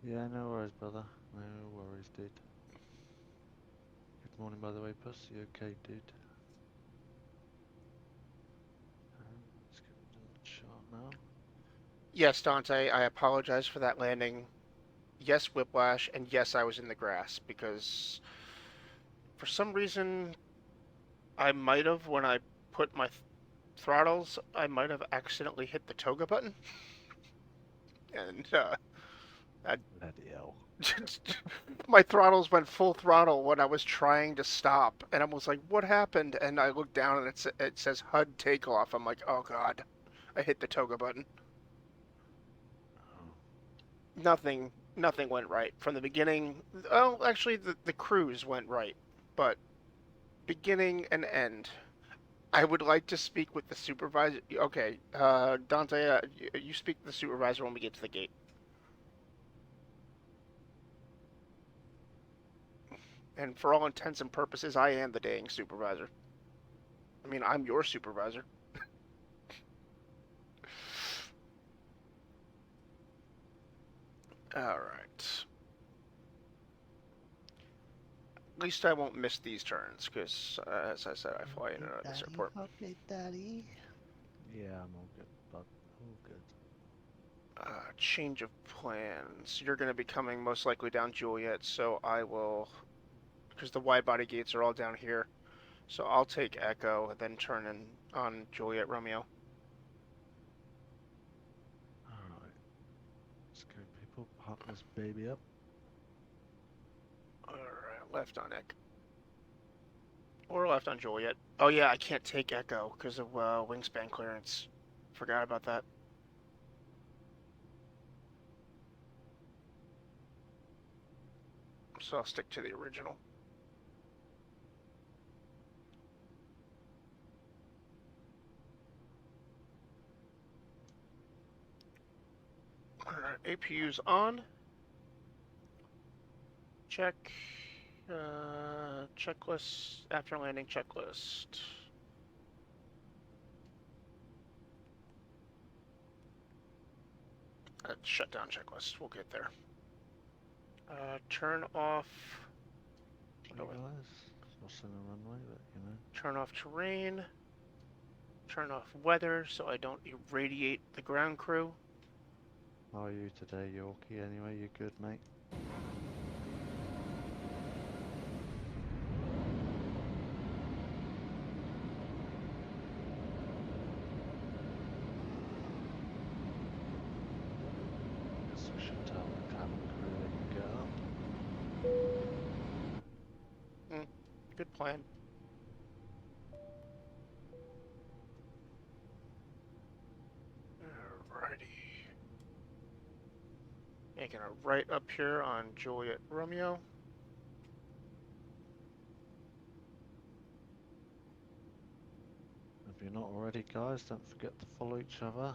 Yeah, no worries, brother. No worries, dude. Good morning, by the way, Puss. You okay, dude? Let's get rid of that shot now. Yes, Dante, I apologize for that landing. Yes, whiplash, and yes, I was in the grass because for some reason I might have, when I put my throttles, I might have accidentally hit the toga button. And Bloody hell. my throttles went full throttle when I was trying to stop, and I was like, "What happened?" And I looked down, and it says HUD takeoff. I'm like, "Oh God, I hit the toga button." Oh. Nothing went right from the beginning. Oh, actually, the cruise went right, but beginning and end. I would like to speak with the supervisor. Okay, Dante, you speak to the supervisor when we get to the gate. And for all intents and purposes, I am the dang supervisor. I mean, I'm your supervisor. Alright. At least I won't miss these turns, because, as I said, I fly in and out of this airport. Okay, daddy. Yeah, I'm all good, bud. All good. Change of plans. You're going to be coming most likely down Juliet, so I will... Because the wide-body gates are all down here. So I'll take Echo, and then turn in on Juliet Romeo. Alright. Let's go, people. Pop this baby up. Alright, left on Echo. Or left on Juliet. Oh yeah, I can't take Echo because of wingspan clearance. Forgot about that. So I'll stick to the original. Alright, APU's on. Check. Checklist. After landing checklist. Shutdown checklist. We'll get there. Turn off. Hey guys. What's in the runway, but you know. Turn off terrain. Turn off weather so I don't irradiate the ground crew. How are you today, Yorkie? Anyway, you good, mate? Guess we should tell the cabin crew they can get up. Good plan. Alrighty. Making a right up here on Juliet Romeo. If you're not already, guys, don't forget to follow each other.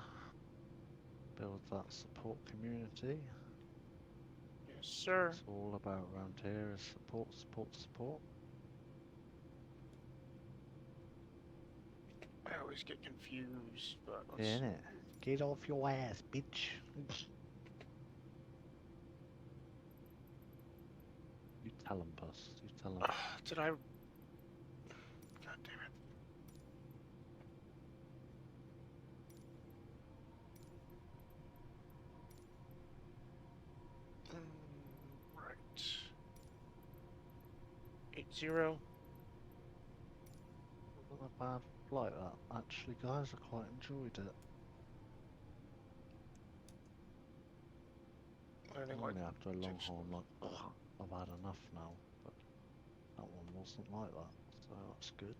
Build that support community. Yes, sir. It's all about around here is support, support, support. I always get confused, but let's... Yeah, innit? Get off your ass, bitch. You tell him, Puss. You tell him. Did I... God damn it. Right. 80. Wasn't a bad flight, that. Actually, guys, I quite enjoyed it. Landing Only like after a long six. haul, I'm like, ugh, I've had enough now. But that one wasn't like that, so that's good.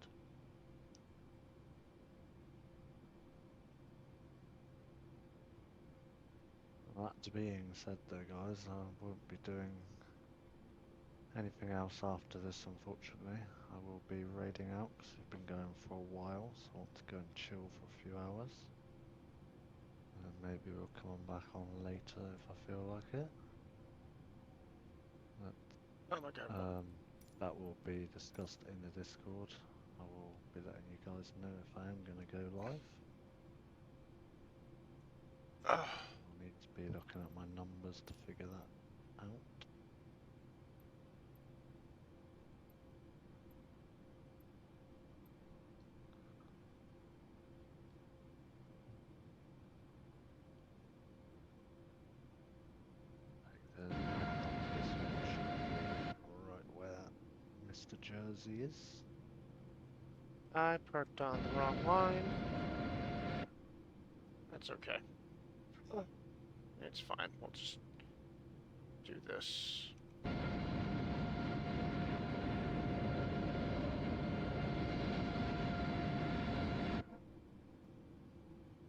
That being said though guys, I won't be doing anything else after this unfortunately. I will be raiding out because we've been going for a while, so I want to go and chill for a few hours. And then maybe we'll come back on later if I feel like it. Oh my god. That will be discussed in the Discord. I will be letting you guys know if I am going to go live. Ugh. I'll need to be looking at my numbers to figure that out. Like there's this one should be right where Mr. Jersey is. I parked on the wrong line. That's okay. It's fine. We'll just do this.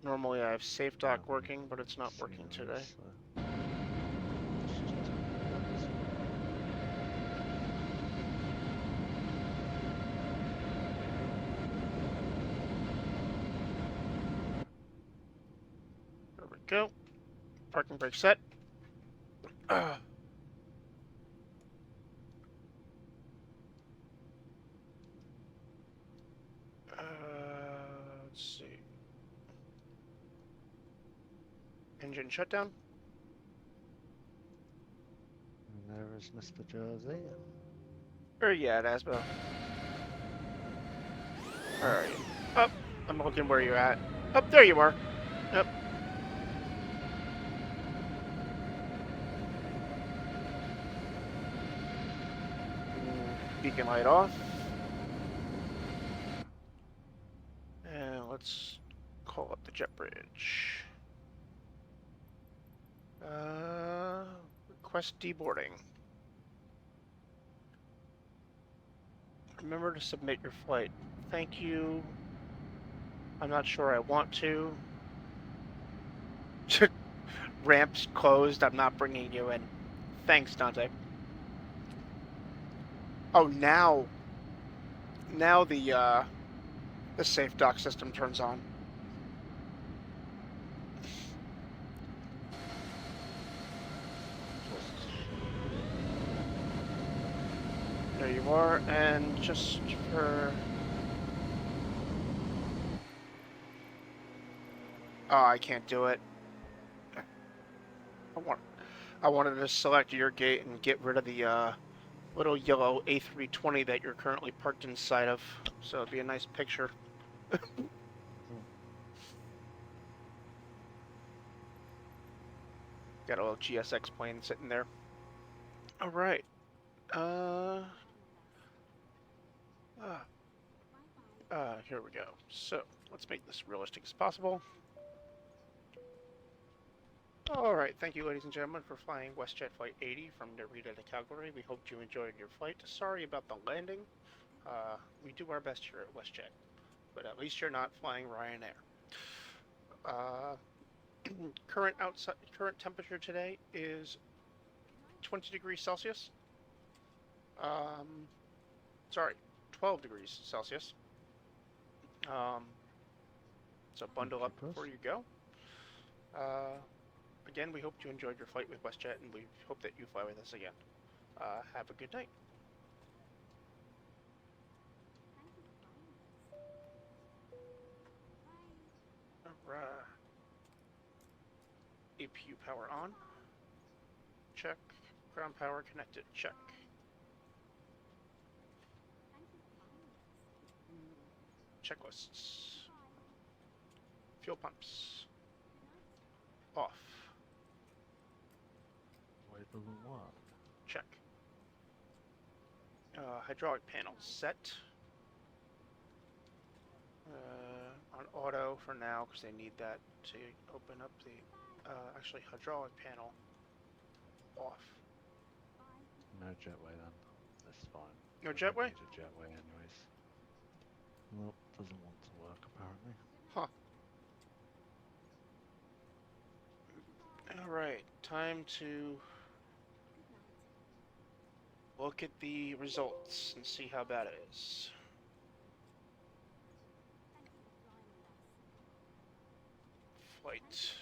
Normally I have safe dock working, but it's not working today. There we go. Parking brake set. Let's see. Engine shutdown. And there is Mr. Jersey. Where are you at, Asbo? Where are you? Up. I'm looking where you're at. Up there you are. Yep. Beacon light off. And let's call up the jet bridge. Request deboarding. Remember to submit your flight. Thank you. I'm not sure I want to. Ramps closed. I'm not bringing you in. Thanks, Dante. Oh, now the safe dock system turns on. There you are, and just for... Oh, I can't do it. I wanted to select your gate and get rid of the little yellow A320 that you're currently parked inside of, so it'd be a nice picture. Got a little GSX plane sitting there. All right. Here we go. So let's make this realistic as possible. All right. Thank you, ladies and gentlemen, for flying WestJet Flight 80 from Narita to Calgary. We hope you enjoyed your flight. Sorry about the landing. We do our best here at WestJet, but at least you're not flying Ryanair. Current temperature today is 20 degrees Celsius. Sorry, 12 degrees Celsius. So bundle up before you go. Again, we hope you enjoyed your flight with WestJet, and we hope that you fly with us again. Have a good night. Alright. APU power on. Check. Ground power connected. Check. Checklists. Fuel pumps. Off. Wait, doesn't work. Check. Hydraulic panel set. On auto for now because they need that to open up the actually hydraulic panel off. No jetway then. That's fine. No We don't jetway? need a jetway anyways. Nope, doesn't want to work apparently. Huh. Alright, time to look at the results and see how bad it is. Flight.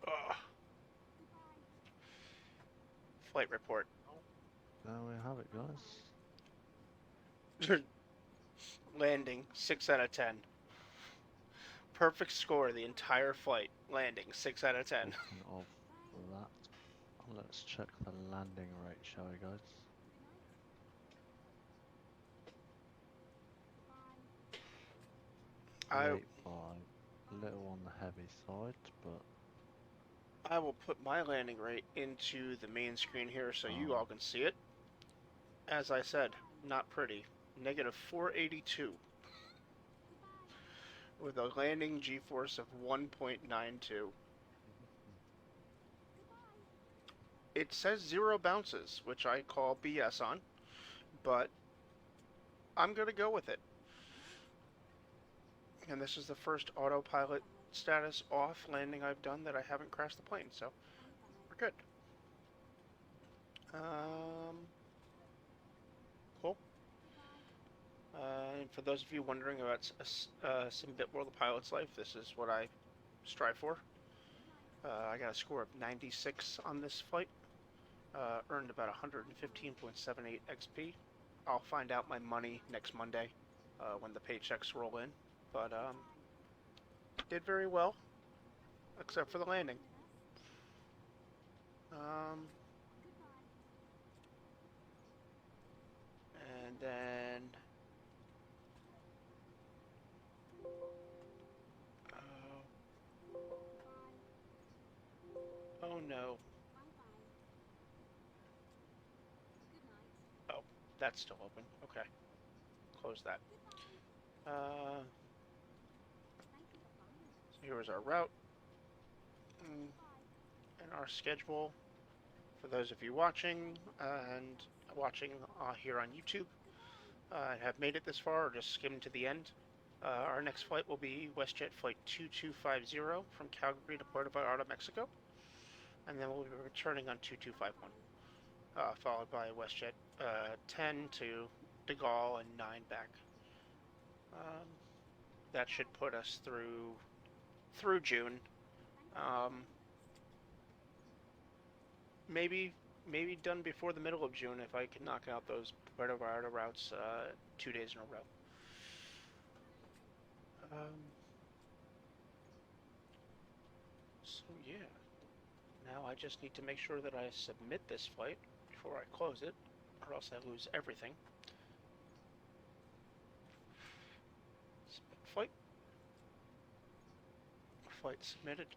Ugh. Flight report. There we have it, guys. Landing 6 out of 10. Perfect score the entire flight. Landing 6 out of 10. Speaking of that, let's check the landing rate, shall we, guys? I 8.5. A little on the heavy side, but I will put my landing rate into the main screen here so you all can see it. As I said, not pretty. Negative 482. With a landing G-force of 1.92. It says 0 bounces, which I call BS on, but I'm going to go with it. And this is the first autopilot status off landing I've done that I haven't crashed the plane, so we're good. Cool. And for those of you wondering about SimBit World of Pilot's Life, this is what I strive for. I got a score of 96 on this flight. Earned about 115.78 XP. I'll find out my money next Monday when the paychecks roll in. But did very well, except for the landing. And then oh no. Oh, that's still open. Okay, close that. So here is our route and our schedule. For those of you watching and watching here on YouTube, have made it this far or just skimmed to the end, our next flight will be WestJet Flight 2250 from Calgary to Puerto Vallarta, Mexico, and then we'll be returning on 2251, followed by WestJet 10 to De Gaulle and 9 back. That should put us through June. Maybe done before the middle of June if I can knock out those Puerto Vallarta routes 2 days in a row. So yeah, now I just need to make sure that I submit this flight before I close it, or else I lose everything. Submit flight. Flight submitted.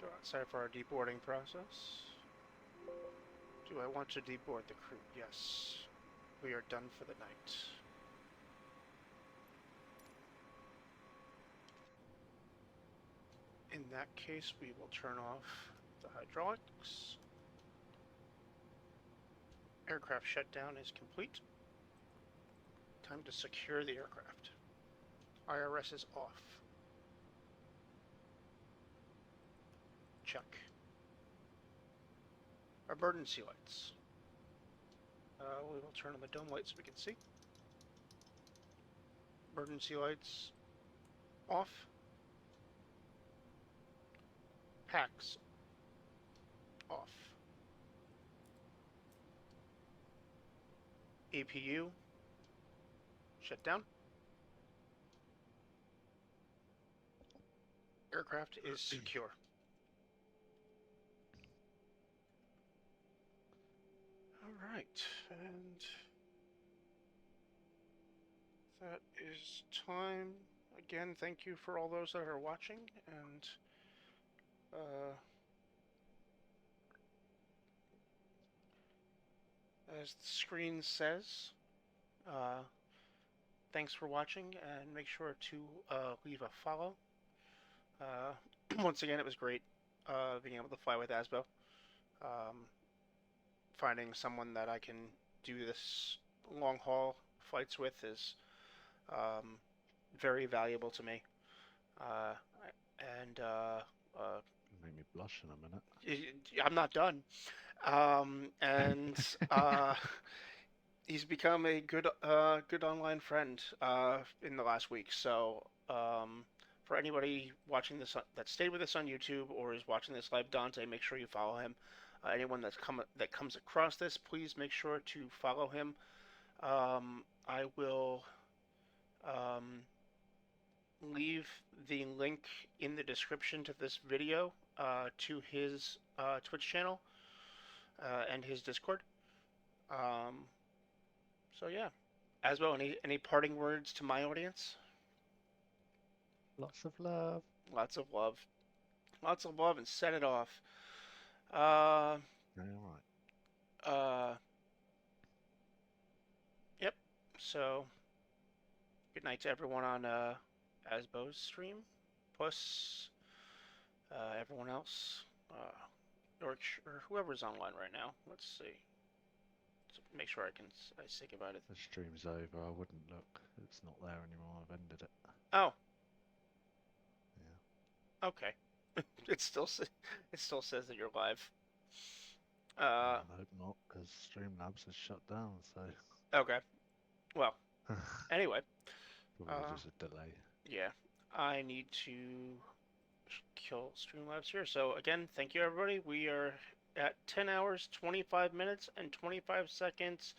Go outside for our deboarding process. Do I want to deboard the crew? Yes. We are done for the night. In that case, we will turn off the hydraulics. Aircraft shutdown is complete. Time to secure the aircraft. IRS is off. Check. Emergency lights. We will turn on the dome lights so we can see. Emergency lights off. Packs off. APU shut down. Aircraft is secure. All right, and that is time. Again, thank you for all those that are watching, and as the screen says, thanks for watching, and make sure to leave a follow. Once again, it was great being able to fly with Asbo. Finding someone that I can do this long haul flights with is very valuable to me. Uh, and Make me blush in a minute. I'm not done. And he's become a good online friend in the last week. So for anybody watching this that stayed with us on YouTube or is watching this live, Dante, make sure you follow him. Anyone that comes across this, please make sure to follow him. I will leave the link in the description to this video to his Twitch channel and his Discord. So yeah, Asbo, any parting words to my audience? Lots of love. Lots of love, and set it off. Uh, Yeah, right. Yep. So good night to everyone on Asbo's stream, plus everyone else, or whoever's online right now. Let's see. Make sure I think about it. The stream's over. I wouldn't look. It's not there anymore. I've ended it. Oh. Yeah. Okay. it still says that you're live. I hope not, because Streamlabs is shut down. So. Okay. Well. Anyway. Probably just a delay. Yeah. I need to kill Streamlabs here. So again, thank you everybody. We are at 10 hours, 25 minutes, and 25 seconds